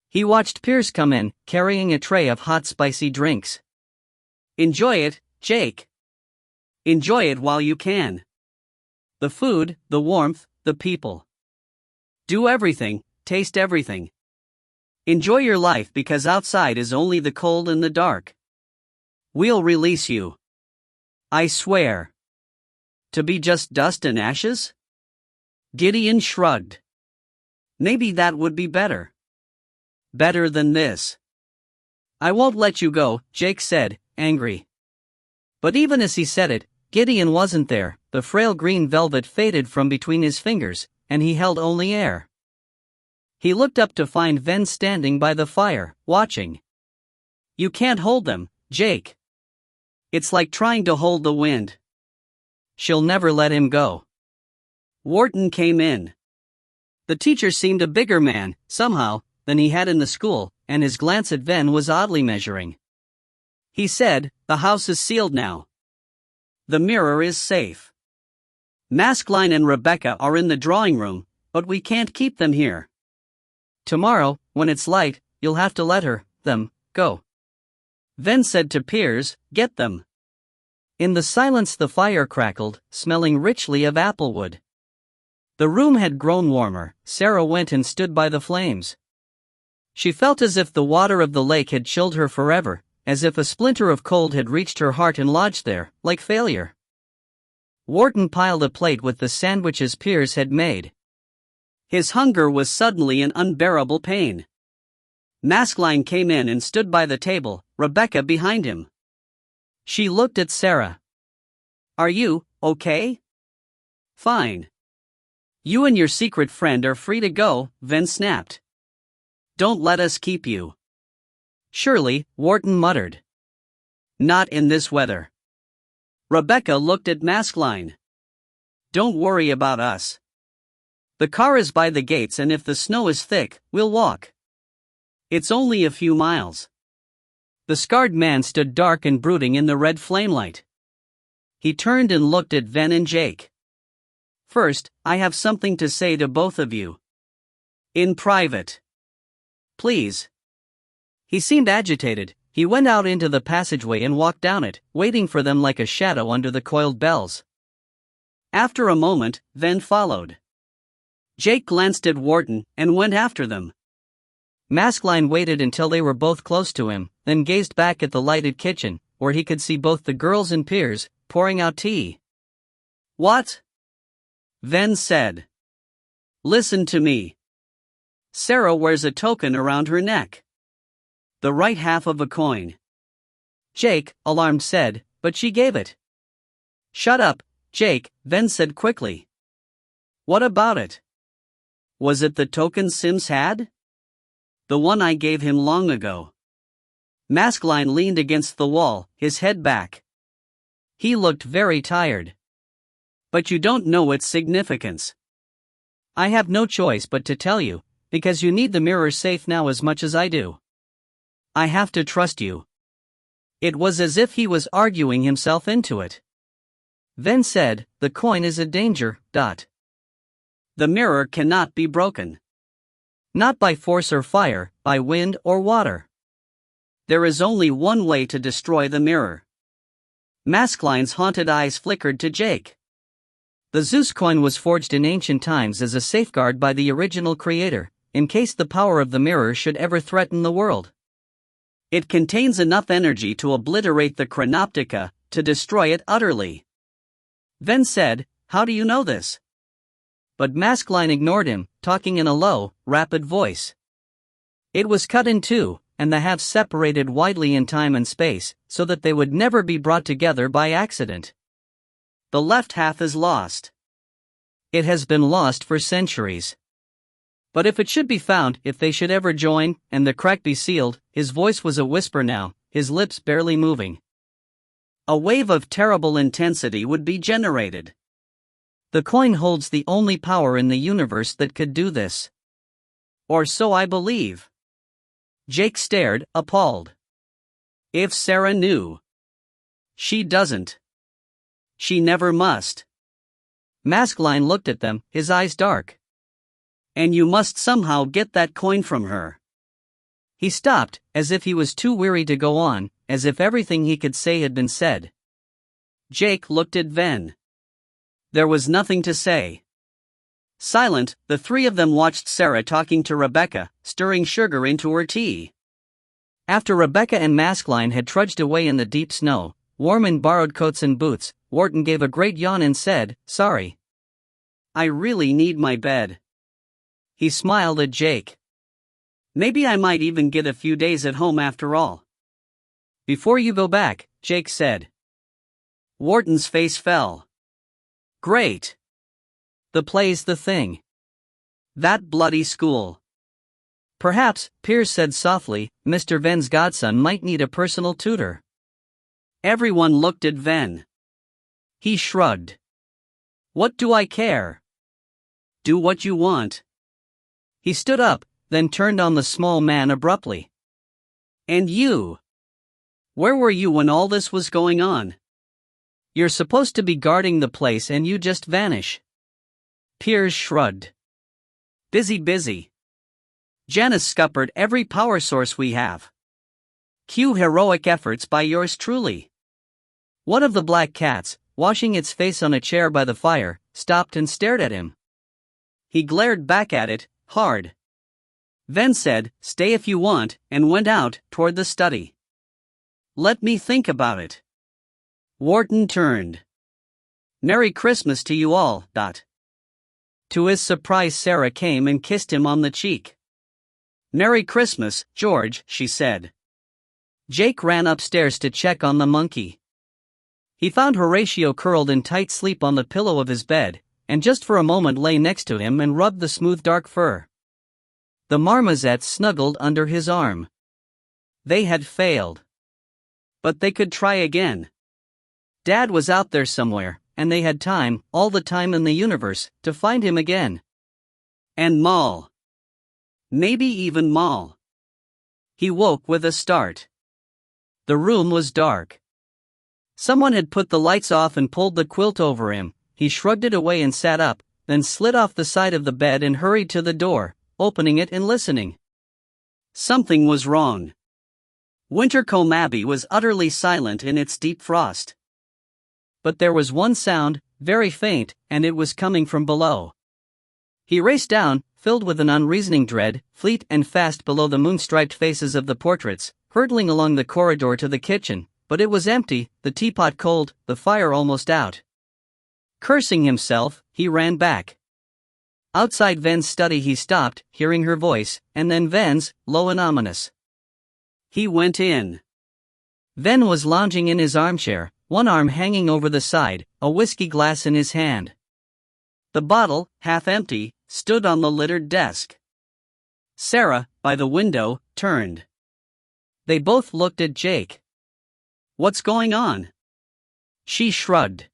He watched Piers come in, carrying a tray of hot spicy drinks. "Enjoy it, Jake. Enjoy it while you can. The food, the warmth, the people. Do everything, taste everything. Enjoy your life because outside is only the cold and the dark. We'll release you. I swear." "To be just dust and ashes?" Gideon shrugged. "Maybe that would be better. Better than this." "I won't let you go," Jake said, angry. But even as he said it, Gideon wasn't there. The frail green velvet faded from between his fingers, and he held only air. He looked up to find Ven standing by the fire, watching. "You can't hold them, Jake. It's like trying to hold the wind." "She'll never let him go." Wharton came in. The teacher seemed a bigger man, somehow, than he had in the school, and his glance at Ven was oddly measuring. He said, "The house is sealed now. The mirror is safe. Maskelyne and Rebecca are in the drawing room, but we can't keep them here. Tomorrow, when it's light, you'll have to let them, go." Ven said to Piers, "Get them." In the silence the fire crackled, smelling richly of applewood. The room had grown warmer. Sarah went and stood by the flames. She felt as if the water of the lake had chilled her forever, as if a splinter of cold had reached her heart and lodged there, like failure. Wharton piled a plate with the sandwiches Piers had made. His hunger was suddenly an unbearable pain. Maskelyne came in and stood by the table, Rebecca behind him. She looked at Sarah. "Are you okay?" "Fine. You and your secret friend are free to go," Ven snapped. "Don't let us keep you." "Surely," Wharton muttered. "Not in this weather." Rebecca looked at Maskelyne. "Don't worry about us. The car is by the gates and if the snow is thick, we'll walk. It's only a few miles." The scarred man stood dark and brooding in the red flamelight. He turned and looked at Ven and Jake. "First, I have something to say to both of you. In private. Please." He seemed agitated. He went out into the passageway and walked down it, waiting for them like a shadow under the coiled bells. After a moment, Ven followed. Jake glanced at Wharton and went after them. Maskelyne waited until they were both close to him, then gazed back at the lighted kitchen, where he could see both the girls and Piers, pouring out tea. "What?" Ven said. "Listen to me. Sarah wears a token around her neck. The right half of a coin. Jake, alarmed, said, but she gave it. Shut up, Jake, Ven said quickly. What about it? Was it the token Sims had? The one I gave him long ago. Maskelyne leaned against the wall, his head back. He looked very tired. But you don't know its significance. I have no choice but to tell you, because you need the mirror safe now as much as I do. I have to trust you. It was as if he was arguing himself into it. Ven said, the coin is a danger. The mirror cannot be broken. Not by force or fire, by wind or water. There is only one way to destroy the mirror. Maskelyne's haunted eyes flickered to Jake. The Zeus coin was forged in ancient times as a safeguard by the original creator, in case the power of the mirror should ever threaten the world. It contains enough energy to obliterate the Chronoptica, to destroy it utterly. Ven said, how do you know this? But Maskelyne ignored him, talking in a low, rapid voice. It was cut in two, and the halves separated widely in time and space, so that they would never be brought together by accident. The left half is lost. It has been lost for centuries. But if it should be found, if they should ever join, and the crack be sealed, his voice was a whisper now, his lips barely moving. A wave of terrible intensity would be generated. The coin holds the only power in the universe that could do this. Or so I believe. Jake stared, appalled. If Sarah knew. She doesn't. She never must. Maskelyne looked at them, his eyes dark. And you must somehow get that coin from her. He stopped, as if he was too weary to go on, as if everything he could say had been said. Jake looked at Ven. There was nothing to say. Silent, the three of them watched Sarah talking to Rebecca, stirring sugar into her tea. After Rebecca and Maskelyne had trudged away in the deep snow, warm in borrowed coats and boots, Wharton gave a great yawn and said, sorry. I really need my bed. He smiled at Jake. Maybe I might even get a few days at home after all. Before you go back, Jake said. Wharton's face fell. Great. The play's the thing. That bloody school. Perhaps, Piers said softly, Mr. Ven's godson might need a personal tutor. Everyone looked at Ven. He shrugged. What do I care? Do what you want. He stood up, then turned on the small man abruptly. And you? Where were you when all this was going on? You're supposed to be guarding the place and you just vanish. Piers shrugged. Busy. Janice scuppered every power source we have. Cue heroic efforts by yours truly. One of the black cats, washing its face on a chair by the fire, stopped and stared at him. He glared back at it, hard. Ven said, stay if you want, and went out, toward the study. Let me think about it. Wharton turned. Merry Christmas to you all. To his surprise, Sarah came and kissed him on the cheek. Merry Christmas, George, she said. Jake ran upstairs to check on the monkey. He found Horatio curled in tight sleep on the pillow of his bed, and just for a moment lay next to him and rubbed the smooth dark fur. The marmoset snuggled under his arm. They had failed. But they could try again. Dad was out there somewhere, and they had time, all the time in the universe, to find him again. And Moll. Maybe even Moll. He woke with a start. The room was dark. Someone had put the lights off and pulled the quilt over him. He shrugged it away and sat up, then slid off the side of the bed and hurried to the door, opening it and listening. Something was wrong. Wintercombe Abbey was utterly silent in its deep frost. But there was one sound, very faint, and it was coming from below. He raced down, filled with an unreasoning dread, fleet and fast below the moon-striped faces of the portraits, hurtling along the corridor to the kitchen, but it was empty, the teapot cold, the fire almost out. Cursing himself, he ran back. Outside Ven's study he stopped, hearing her voice, and then Ven's, low and ominous. He went in. Ven was lounging in his armchair, one arm hanging over the side, a whiskey glass in his hand. The bottle, half empty, stood on the littered desk. Sarah, by the window, turned. They both looked at Jake. "What's going on?" She shrugged.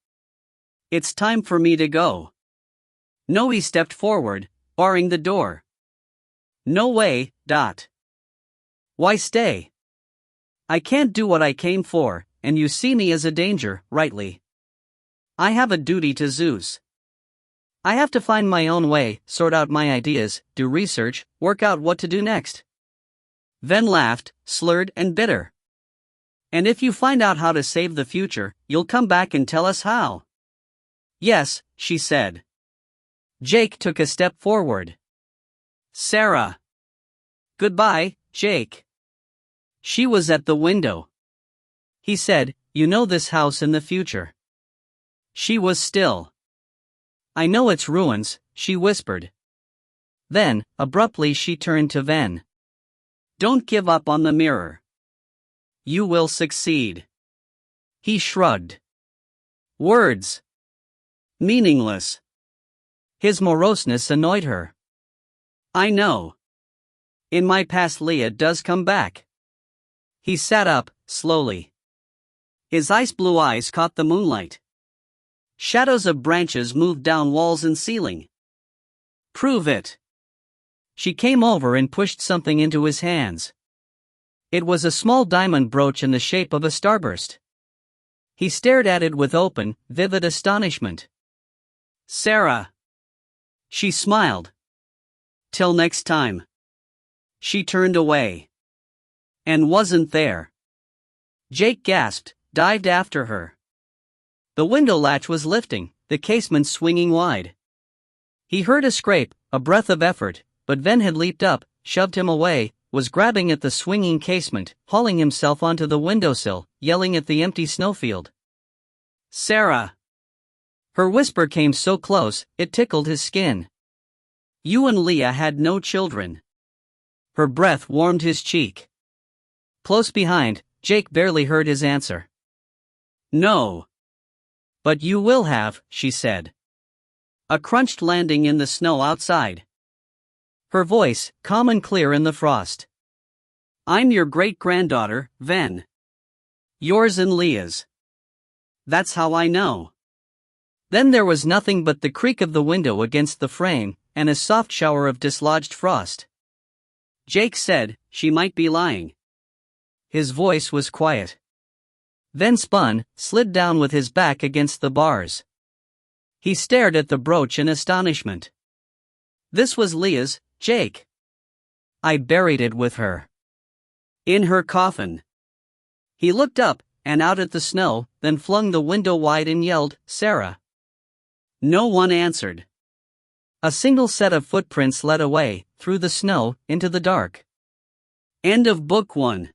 "It's time for me to go." No, he stepped forward, barring the door. "No way, Dot. Why stay? I can't do what I came for, and you see me as a danger, rightly. I have a duty to Zeus. I have to find my own way, sort out my ideas, do research, work out what to do next." Ven laughed, slurred and bitter. "And if you find out how to save the future, you'll come back and tell us how." "Yes," she said. Jake took a step forward. "Sarah." "Goodbye, Jake." She was at the window. He said, "You know this house in the future." She was still. "I know its ruins," she whispered. Then, abruptly she turned to Ven. "Don't give up on the mirror. You will succeed." He shrugged. Words. Meaningless. His moroseness annoyed her. "I know. In my past Leah does come back." He sat up, slowly. His ice blue eyes caught the moonlight. Shadows of branches moved down walls and ceiling. "Prove it." She came over and pushed something into his hands. It was a small diamond brooch in the shape of a starburst. He stared at it with open, vivid astonishment. "Sarah." She smiled. "Till next time." She turned away. And wasn't there. Jake gasped, dived after her. The window latch was lifting, the casement swinging wide. He heard a scrape, a breath of effort, but Ven had leaped up, shoved him away, was grabbing at the swinging casement, hauling himself onto the windowsill, yelling at the empty snowfield. "Sarah." Her whisper came so close, it tickled his skin. "You and Leah had no children." Her breath warmed his cheek. Close behind, Jake barely heard his answer. "No." "But you will have," she said. A crunched landing in the snow outside. Her voice, calm and clear in the frost. "I'm your great-granddaughter, Ven. Yours and Leah's. That's how I know." Then there was nothing but the creak of the window against the frame, and a soft shower of dislodged frost. Jake said, "She might be lying." His voice was quiet. Then spun, slid down with his back against the bars. He stared at the brooch in astonishment. "This was Leah's, Jake. I buried it with her. In her coffin." He looked up, and out at the snow, then flung the window wide and yelled, "Sarah." No one answered. A single set of footprints led away, through the snow, into the dark. End of Book 1.